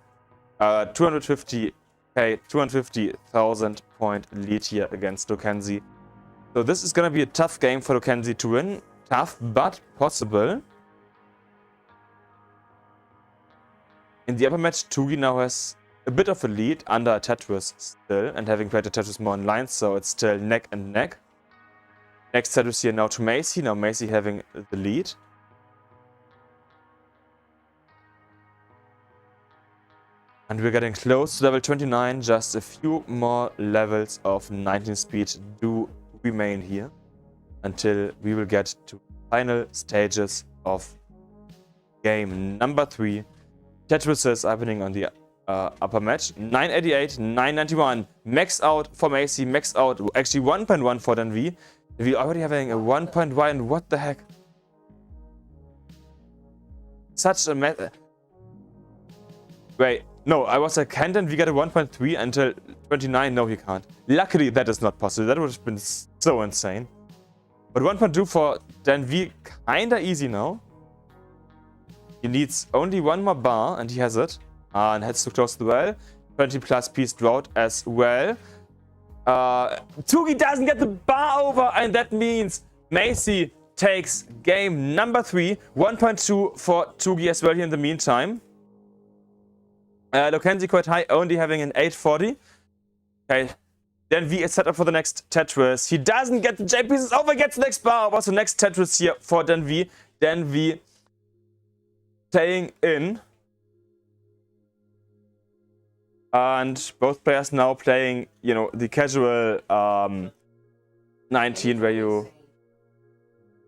250,000 point lead here against Lukenzi. So this is gonna be a tough game for Lukenzi to win. Tough, but possible. In the upper match, Tugi now has a bit of a lead under a Tetris still, and having played the Tetris more in lines, so it's still neck and neck. Next Tetris here now to Macy. Now Macy having the lead. And we're getting close to level 29. Just a few more levels of 19 speed do remain here until we will get to final stages of game number 3. Tetris is happening on the upper match. 988, 991. Max out for Macy, max out. Actually 1.1 for Dan V. We already having a 1.1. What the heck? Such a method. Wait, no, I was like, can Dan V get a 1.3 until 29? No, he can't. Luckily, that is not possible. That would have been so insane. But 1.2 for Dan V, kinda easy now. He needs only one more bar, and he has it. And heads to close the well. 20 plus piece drought as well. Tugi doesn't get the bar over, and that means Macy takes game number 3. 1.2 for Tugi as well here in the meantime. Lokenzi quite high, only having an 840. Okay, then V is set up for the next Tetris. He doesn't get the J pieces over, gets the next bar over. So next Tetris here for Dan V. Dan V staying in. And both players now playing, you know, the casual 19 where you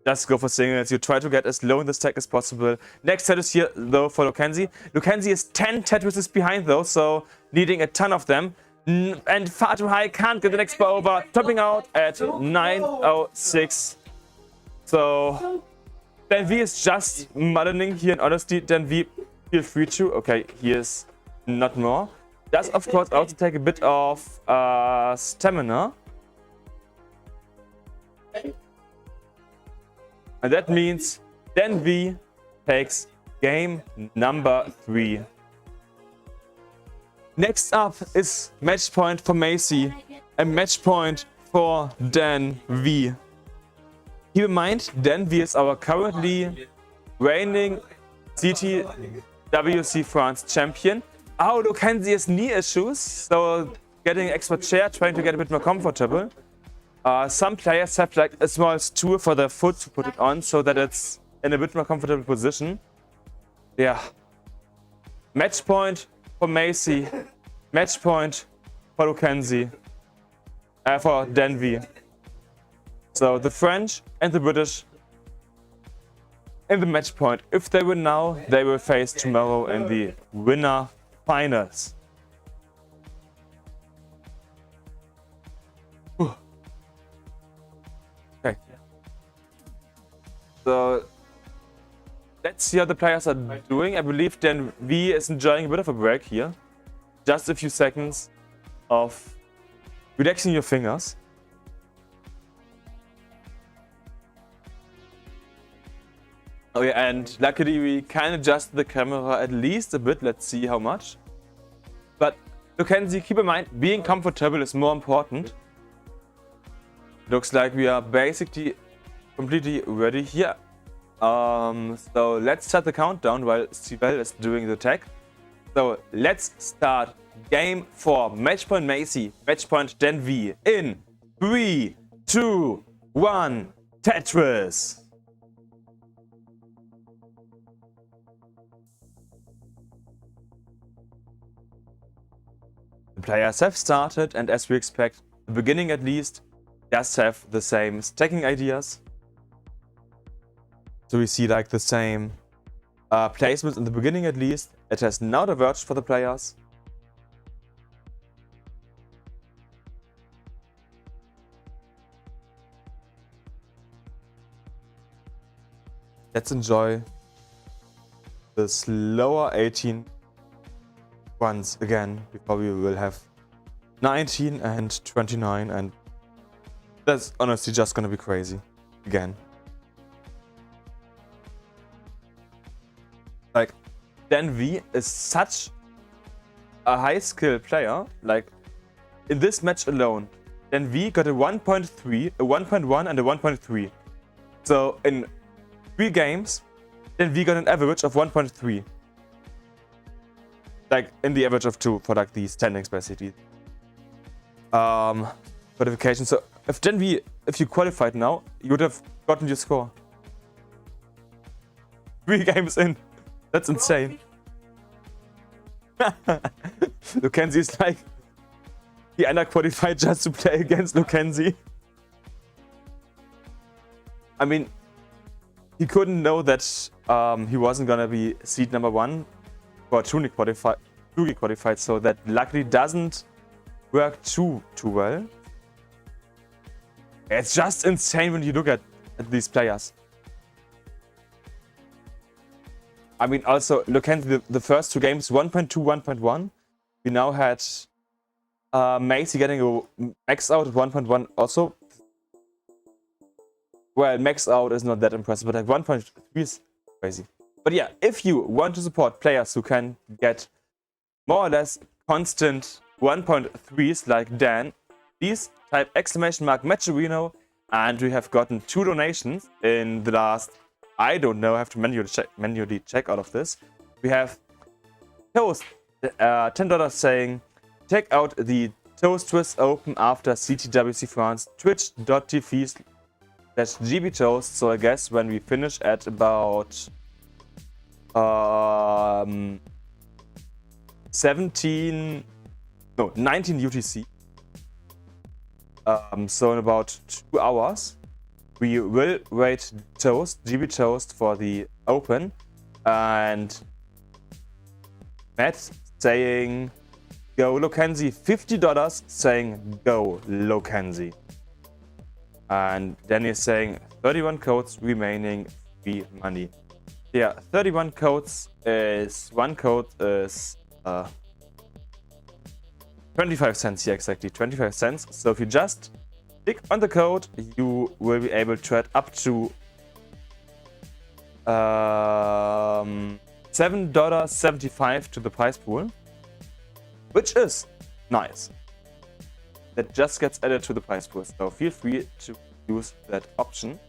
just go for singles. You try to get as low in the stack as possible. Next Tetris here, though, for Lokenzi. Lokenzi is 10 Tetrises behind, though, so needing a ton of them. And far too high, can't get the next bar over. Topping out at 906. So Dan V is just muddling here, and honestly, Dan V, feel free to. Okay, he is not more. Does, of course, also take a bit of stamina. And that means Dan V takes game number 3. Next up is match point for Macy and match point for Dan V. Keep in mind, Dan V is our currently reigning CTWC France champion. Oh, Lokenzi has knee issues, so getting an extra chair, trying to get a bit more comfortable. Some players have like a small stool for their foot to put it on, so that it's in a bit more comfortable position. Yeah. Match point for Macy. Match point for Lokenzi. For Dan V. So the French and the British in the match point. If they win now, they will face tomorrow in the winner finals. Okay. So let's see how the players are doing. I believe Dan V is enjoying a bit of a break here. Just a few seconds of relaxing your fingers. Oh yeah, and luckily we can adjust the camera at least a bit. Let's see how much. But Lokenzi, keep in mind, being comfortable is more important. Looks like we are basically completely ready here. So let's start the countdown while Sibel is doing the tech. So let's start game 4. Match point Macy, match point Dan V. In 3, 2, 1, Tetris. The players have started, and as we expect, the beginning at least does have the same stacking ideas. So we see like the same placements in the beginning at least. It has now diverged for the players. Let's enjoy the slower 18 once again before we will have 19 and 29, and that's honestly just gonna be crazy again. Like, Dan V is such a high skill player. Like, in this match alone, Dan V got a 1.3, a 1.1 and a 1.3. So in 3 games, Dan V got an average of 1.3. Like, in the average of 2 for like the standings basically. Qualifications. So if Dan V, if you qualified now, you would have gotten your score. 3 games in. That's insane. Lokenzi is like, he underqualified just to play against Lokenzi. I mean, he couldn't know that he wasn't gonna be seed number 1 for Tugi qualified, so that luckily doesn't work too well. It's just insane when you look at these players. I mean, also, Lokenzi, the first 2 games, 1.2, 1.1. We now had Macy getting a max out at 1.1 also. well, max out is not that impressive, but like 1.3 is crazy. But yeah, if you want to support players who can get more or less constant 1.3s like Dan, please type !Matcherino, and we have gotten 2 donations in the last, I don't know, I have to manually check out of this. We have Toast, $10 saying, check out the Toast Twist Open after CTWC France, twitch.tv/gbtoast. So I guess when we finish at about 19 UTC, so in about 2 hours, we will rate Toast, GB Toast, for the Open, and Matt saying go Lokenzi, $50 saying go Lokenzi, and Danny is saying 31 codes remaining, free money. Yeah, 31 codes is, one code is 25 cents. Yeah, exactly, 25 cents. So if you just click on the code, you will be able to add up to $7.75 to the prize pool, which is nice. That just gets added to the prize pool, so feel free to use that option.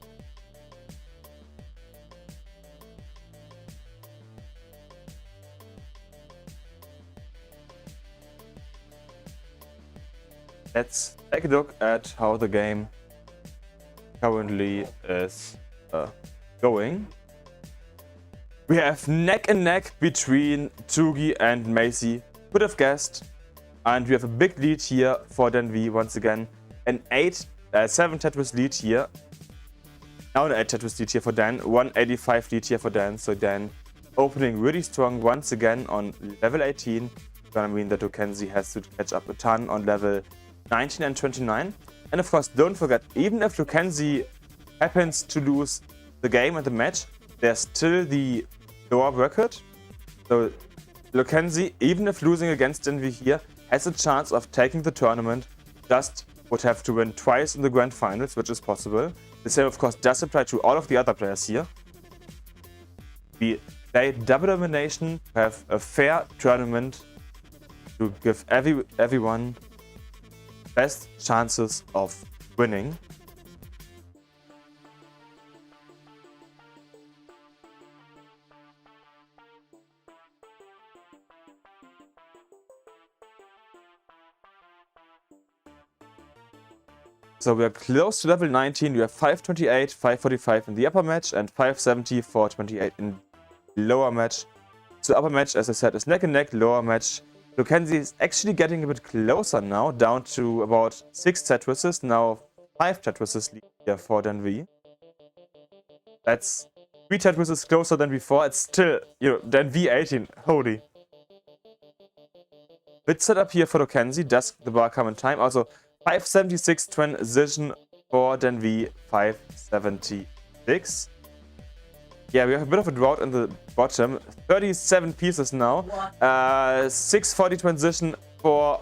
Let's take a look at how the game currently is going. We have neck and neck between Tsugi and Macy. Could have guessed. And we have a big lead here for Dan once again. An 7 Tetris lead here. Now an 8 Tetris lead here for Dan. 185 lead here for Dan. So Dan opening really strong once again on level 18. Gonna mean that Lokenzi has to catch up a ton on level 19 and 29. And of course, don't forget, even if Lokenzi happens to lose the game and the match, there's still the lower bracket. So Lokenzi, even if losing against Dan here, has a chance of taking the tournament. Just would have to win twice in the grand finals, which is possible. The same, of course, does apply to all of the other players here. We play double domination, have a fair tournament to give everyone best chances of winning. So we are close to level 19. We have 528, 545 in the upper match and 570, 428 in lower match. So upper match, as I said, is neck and neck. Lower match, Lokenzi is actually getting a bit closer now, down to about 6 Tetrises, now 5 Tetrises lead here for Dan. That's 3 Tetrises closer than before. It's still, Dan 18, holy. Bit setup here for Lokenzi, does the bar come in time? Also, 576 transition for Dan 576. Yeah, we have a bit of a drought in the bottom. 37 pieces now. 640 transition for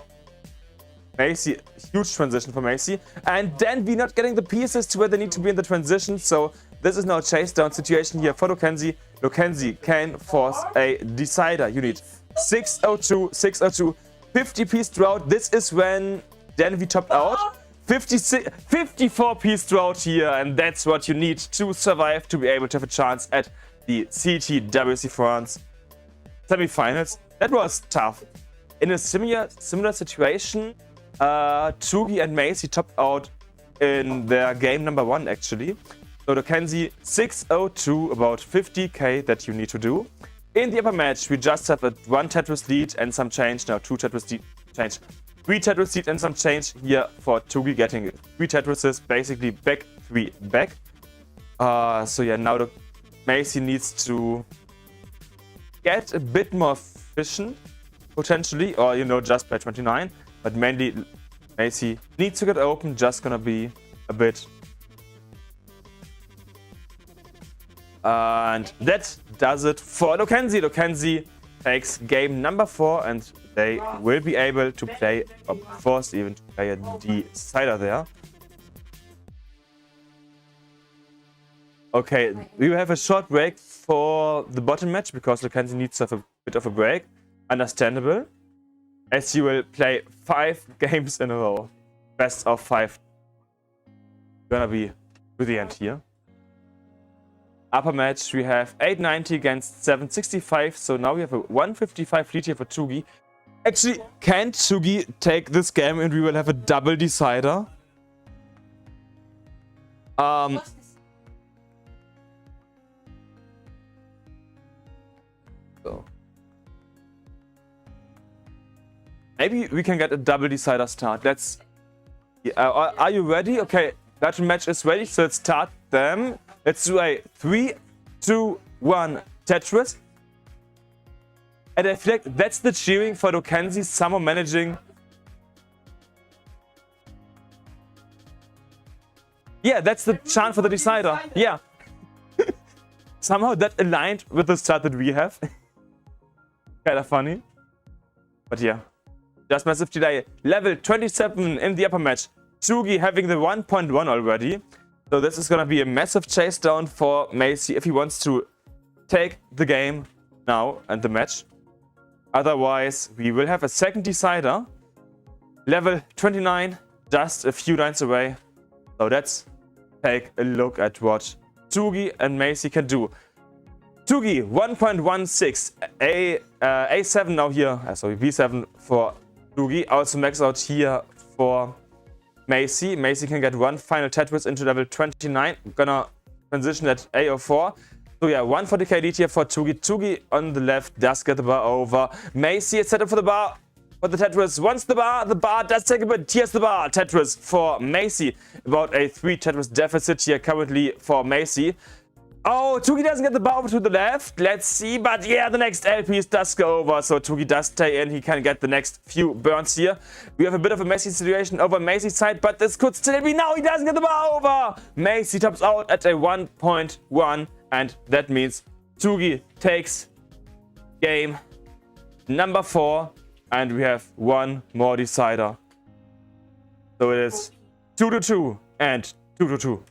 Macy. Huge transition for Macy. And Dan not getting the pieces to where they need to be in the transition. So this is now a chase down situation here for Lokenzi. Lokenzi can force a decider. You need 602, 602, 50 piece drought. This is when Dan topped out. 54 piece drought here, and that's what you need to survive to be able to have a chance at the CTWC France semifinals. That was tough. In a similar situation, Tsugi and Macy topped out in their game number 1 actually. So Lokenzi 602, about 50k that you need to do. In the upper match, we just have a 1 Tetris lead and some change. Now 2 Tetris lead change. 3 Tetris lead and some change here for Tsugi getting 3 Tetrises, basically back 3 back. So yeah, now the Macy needs to get a bit more efficient, potentially, or just by 29. But mainly Macy needs to get open, just gonna be a bit. And that does it for Lokenzi. Lokenzi takes game number 4, and they will be able to play, or forced even to play a decider there. Okay, we will have a short break for the bottom match because Lukenzi needs to have a bit of a break. Understandable. As you will play 5 games in a row. Best of 5. Gonna be to the end here. Upper match, we have 890 against 765. So now we have a 155 lead here for Tsugi. Actually, can Tsugi take this game and we will have a double decider? So. Maybe we can get a double decider start. Let's. Are you ready? Okay, that match is ready. So let's start them. Let's do a 3, 2, 1 Tetris. And I feel like that's the cheering for Lukenzi somehow managing. Yeah, that's the chant for the decider. Yeah. Somehow that aligned with the start that we have. Kind of funny. But yeah. Just massive delay. Level 27 in the upper match. Tsugi having the 1.1 already. So this is gonna be a massive chase down for Macy if he wants to take the game now and the match. Otherwise, we will have a second decider. Level 29, just a few lines away. So let's take a look at what Tsugi and Macy can do. Tsugi 1.16, A7 now here, sorry, B7 for Tsugi. Also max out here for Macy. Macy can get one final Tetris into level 29. Gonna transition at A04. So yeah, 140k lead here for Tsugi. Tsugi on the left does get the bar over. Macy is set up for the bar. For the Tetris, once the bar does take a bit. Here's the bar. Tetris for Macy. About a 3 Tetris deficit here currently for Macy. Oh, Tsugi doesn't get the bar over to the left. Let's see. But yeah, the next LPs does go over. So Tsugi does stay in. He can get the next few burns here. We have a bit of a messy situation over Macy's side. But this could still be. Now he doesn't get the bar over. Macy tops out at a 1.1. And that means Tsugi takes game number 4. And we have one more decider. So it is 2-2 and 2-2.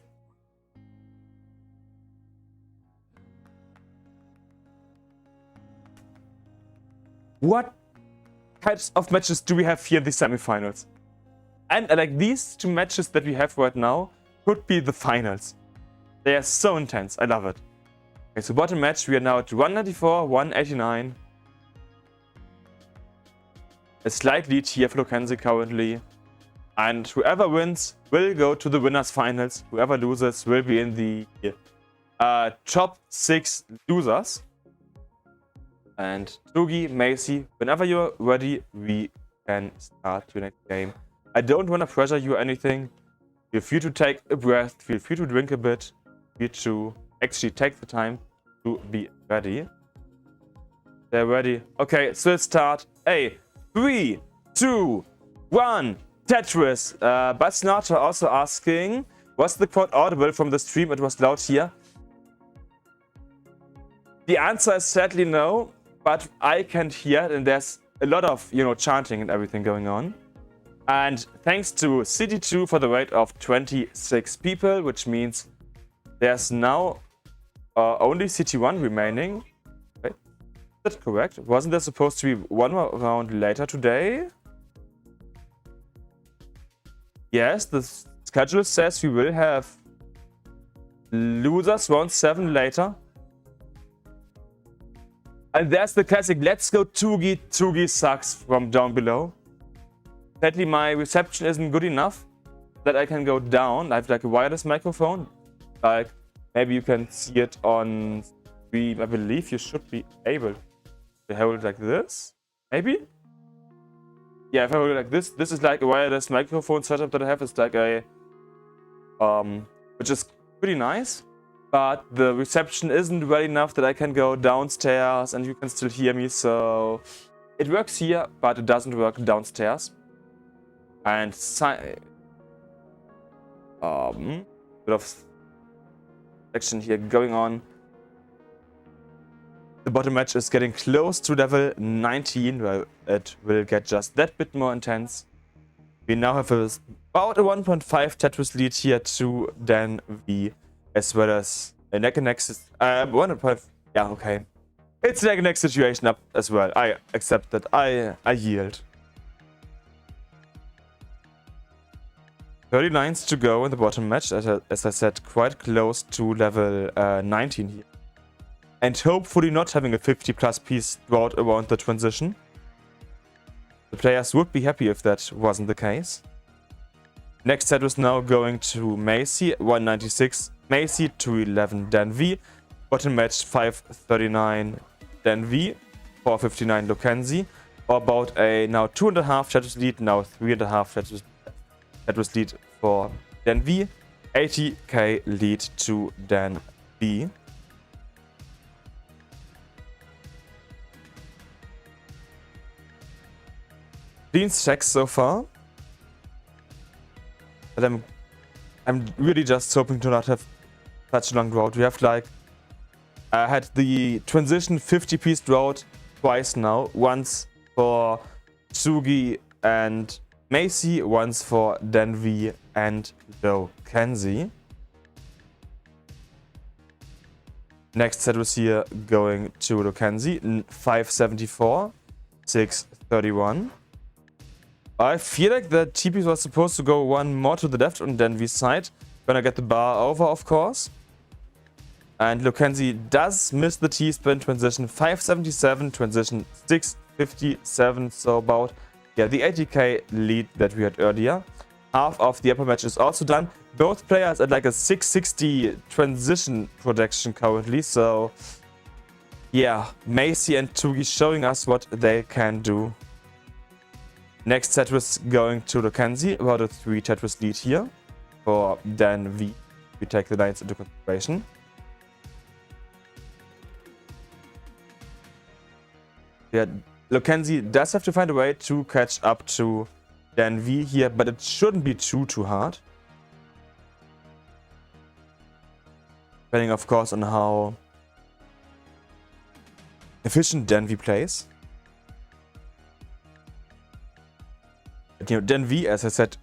What types of matches do we have here in the semifinals? And like these 2 matches that we have right now could be the finals. They are so intense. I love it. Okay, so bottom match, we are now at 194, 189. A slight lead here for Lukenzi currently. And whoever wins will go to the winners finals. Whoever loses will be in the top 6 losers. And Tsugi, Macy, whenever you're ready, we can start your next game. I don't want to pressure you or anything. Feel free to take a breath. Feel free to drink a bit. Feel free to actually take the time to be ready. They're ready. Okay, so let's start. 3, 2, 1, Tetris. But Snarcher also asking, was the crowd audible from the stream? It was loud here. The answer is sadly no, but I can't hear it, and there's a lot of, chanting and everything going on. And thanks to CT2 for the rate of 26 people, which means there's now only CT1 remaining. Is that correct? Wasn't there supposed to be one more round later today? Yes, the schedule says we will have losers round 7 later. And there's the classic let's go Tsugi. Tsugi sucks from down below. Sadly, my reception isn't good enough that I can go down. I have like a wireless microphone. Like maybe you can see it on stream. I believe you should be able to hold it like this. Maybe? Yeah, if I hold it like this, this is like a wireless microphone setup that I have. It's like a which is pretty nice. But the reception isn't well enough that I can go downstairs and you can still hear me. So it works here, but it doesn't work downstairs. And bit of action here going on. The bottom match is getting close to level 19, where it will get just that bit more intense. We now have about a 1.5 Tetris lead here to Dan V, as well as A neck and neck. 1.5. Yeah, okay. It's a neck and neck situation up as well. I accept that. I yield. 30 lines to go in the bottom match. As I said, quite close to level 19 here. And hopefully not having a 50 plus piece drought around the transition. The players would be happy if that wasn't the case. Next set was now going to Macy, 196 Macy, 211 Dan V. Bottom match 539 Dan V, 459 Lukenzi. Or about a now 2.5 Tetris lead, now 3.5 Tetris lead for Dan V. 80k lead to Dan V. Clean checks so far. But I'm really just hoping to not have such a long drought. We have like had the transition 50 piece drought twice now. Once for Tsugi and Macy, once for Dan V and Lukenzi. Next set was here going to Lukenzi, 574, 631. I feel like the TP was supposed to go one more to the left on Dan V's side. Gonna get the bar over, of course. And Lukenzi does miss the T-spin transition 577, transition 657. So about, yeah, the 80k lead that we had earlier. Half of the upper match is also done. Both players at like a 660 transition projection currently. So, yeah, Macy and Tsugi showing us what they can do. Next Tetris going to Lukenzi, about a 3 Tetris lead here for Dan V. We take the lines into consideration. Yeah, Lukenzi does have to find a way to catch up to Dan V here, but it shouldn't be too hard. Depending, of course, on how efficient Dan V plays. But, you know, Dan V, as I said,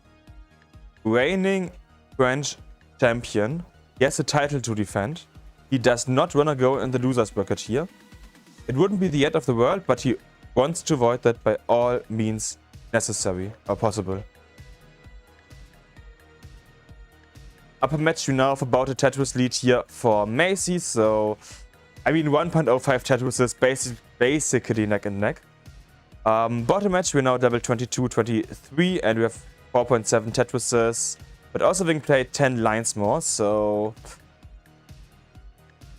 reigning French champion. He has a title to defend. He does not want to go in the loser's bracket here. It wouldn't be the end of the world, but he wants to avoid that by all means necessary or possible. Upper match, we now have about a Tetris lead here for Macy. So, I mean, 1.05 Tetris is basically neck and neck. Bottom match, we're now level 22, 23, and we have 4.7 Tetrises, but also having played 10 lines more, so...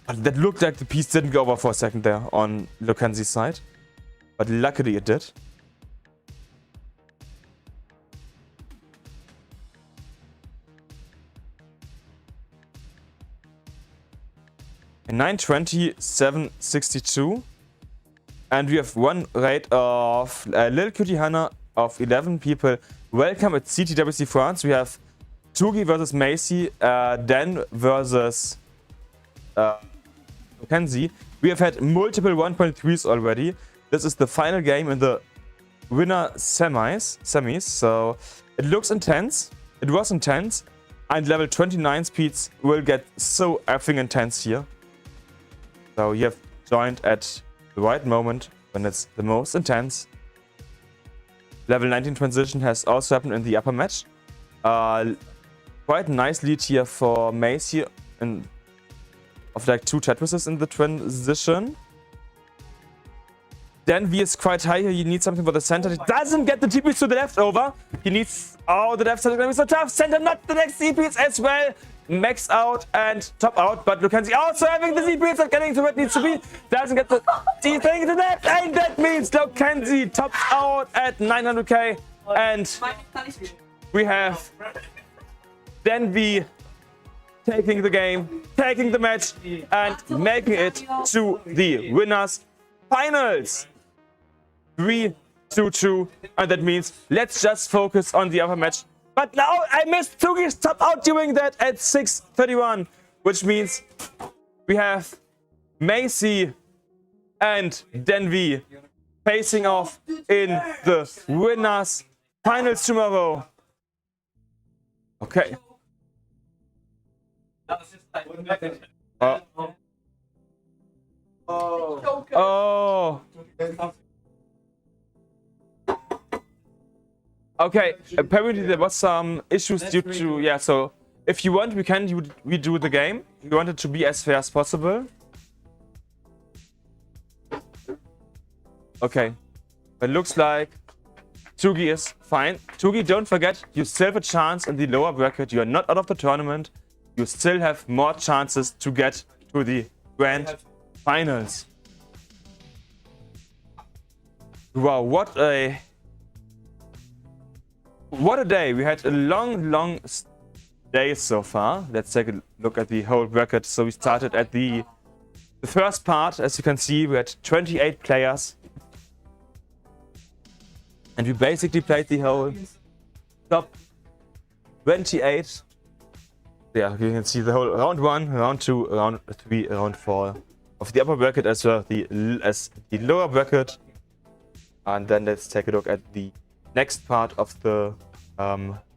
That looked like the piece didn't go over for a second there on Lukenzi's side, but luckily it did. In 920, 762. And we have one rate of Little Cutie Hannah of 11 people. Welcome at CTWC France. We have Tsugi versus Macy, Dan versus Lukenzi. We have had multiple 1.3s already. This is the final game in the winner semis. So it looks intense. It was intense. And level 29 speeds will get so effing intense here. So you have joined at the right moment when it's the most intense. Level 19 transition has also happened in the upper match. Quite a nice lead here for Macy of like 2 Tetrises in the transition. Dan V is quite high here. He needs something for the center. He doesn't get the TPs to the left over. He needs... Oh, the left side is going to be so tough. Center not the next TPs as well. Max out and top out, but Lukenzi also having the ZPs not getting to where it needs to be. Doesn't get the D thing to that, and that means Lukenzi tops out at 900k. And we have Dan V taking the game, taking the match, and making it to the winners finals. 3-2-2, and that means let's just focus on the upper match. But now I missed Tsugi's top out doing that at 6:31, which means we have Macy and Dan V facing off in the winners finals tomorrow. Okay. Oh. Okay, apparently there was some issues due to, yeah, so if you want, we can redo the game. We want it to be as fair as possible. Okay, it looks like Tugi is fine. Tugi, don't forget, you still have a chance in the lower bracket. You are not out of the tournament. You still have more chances to get to the grand finals. Wow, what a day. We had a long day so far. Let's take a look at the whole bracket. So we started at the first part. As you can see, we had 28 players. And we basically played the whole top 28. Yeah, you can see the whole round 1, round 2, round 3, round 4 of the upper bracket as well as the lower bracket. And then let's take a look at the next part of the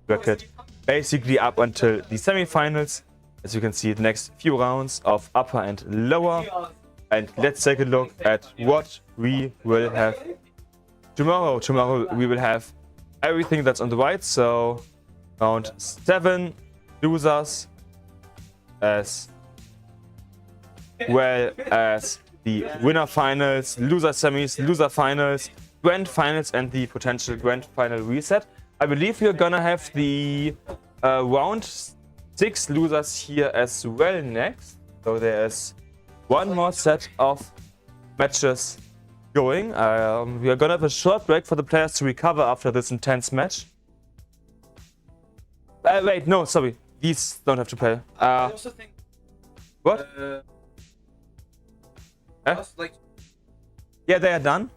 bracket, basically up until the semifinals. As you can see, the next few rounds of upper and lower. And let's take a look at what we will have tomorrow. Tomorrow we will have everything that's on the right. So round 7 losers, as well as the winner finals, loser semis, loser finals, grand finals, and the potential grand final reset. I believe we're gonna have the round 6 losers here as well next. So there's one more set of matches going. We are gonna have a short break for the players to recover after this intense match. Wait, no, sorry. These don't have to play. I also think. What? Like, Yeah, they are done.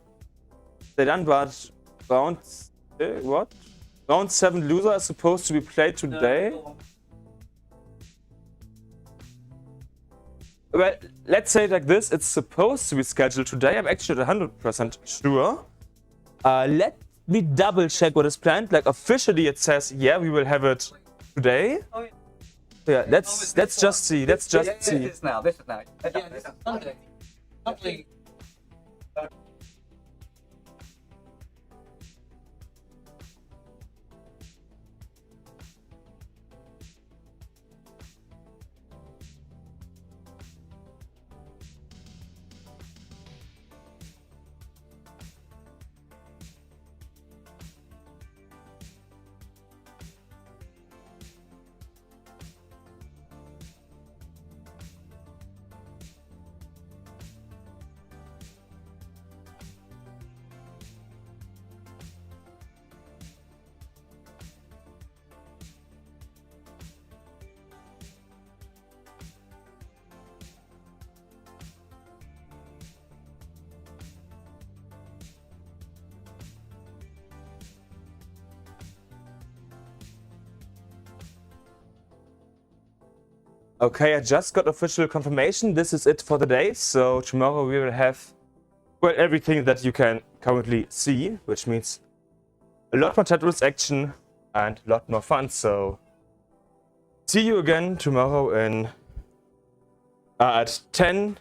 They're done, but round what? Round 7 loser is supposed to be played today. Well, let's say it like this. It's supposed to be scheduled today. I'm actually 100% sure. Let me double check what is planned. Like officially, it says yeah, we will have it today. oh yeah. Yeah, let's just see. Let's just see. This is now. This is now. Yeah, this is Sunday. Hopefully. Okay, I just got official confirmation. This is it for the day. So tomorrow we will have, well, everything that you can currently see, which means a lot more Tetris action and a lot more fun. So see you again tomorrow in at 10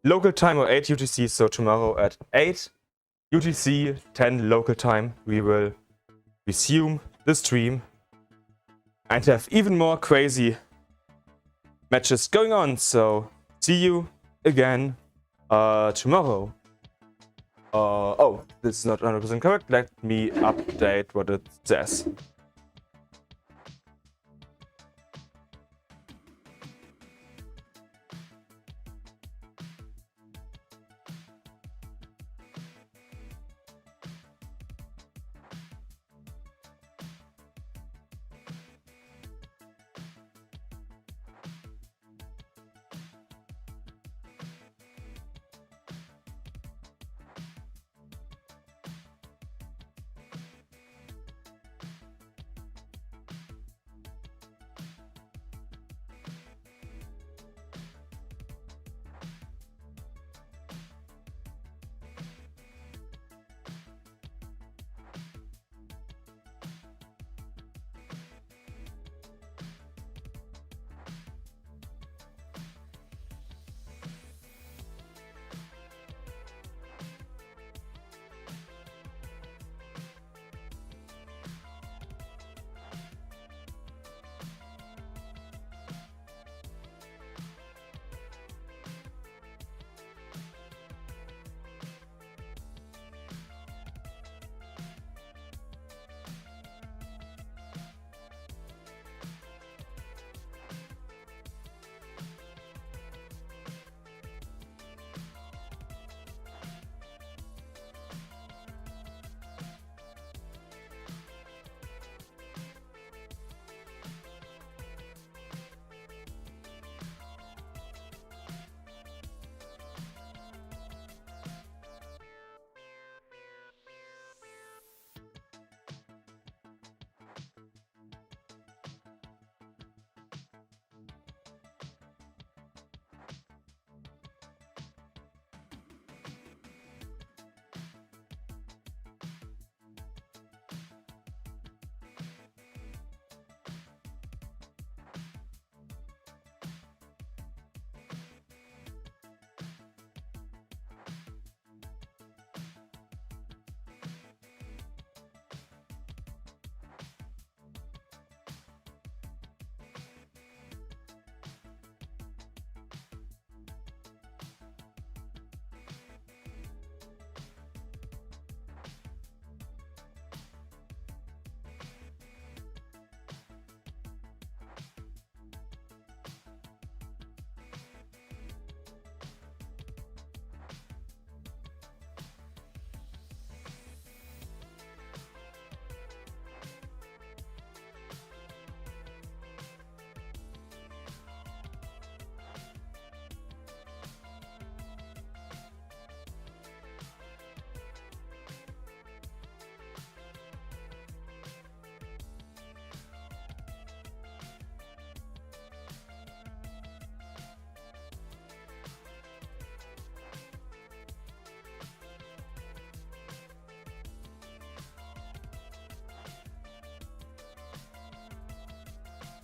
local time or 8 UTC. So tomorrow at 8 UTC, 10 local time, we will resume the stream and have even more crazy matches going on. So see you again tomorrow. Oh, this is not 100% correct. Let me update what it says.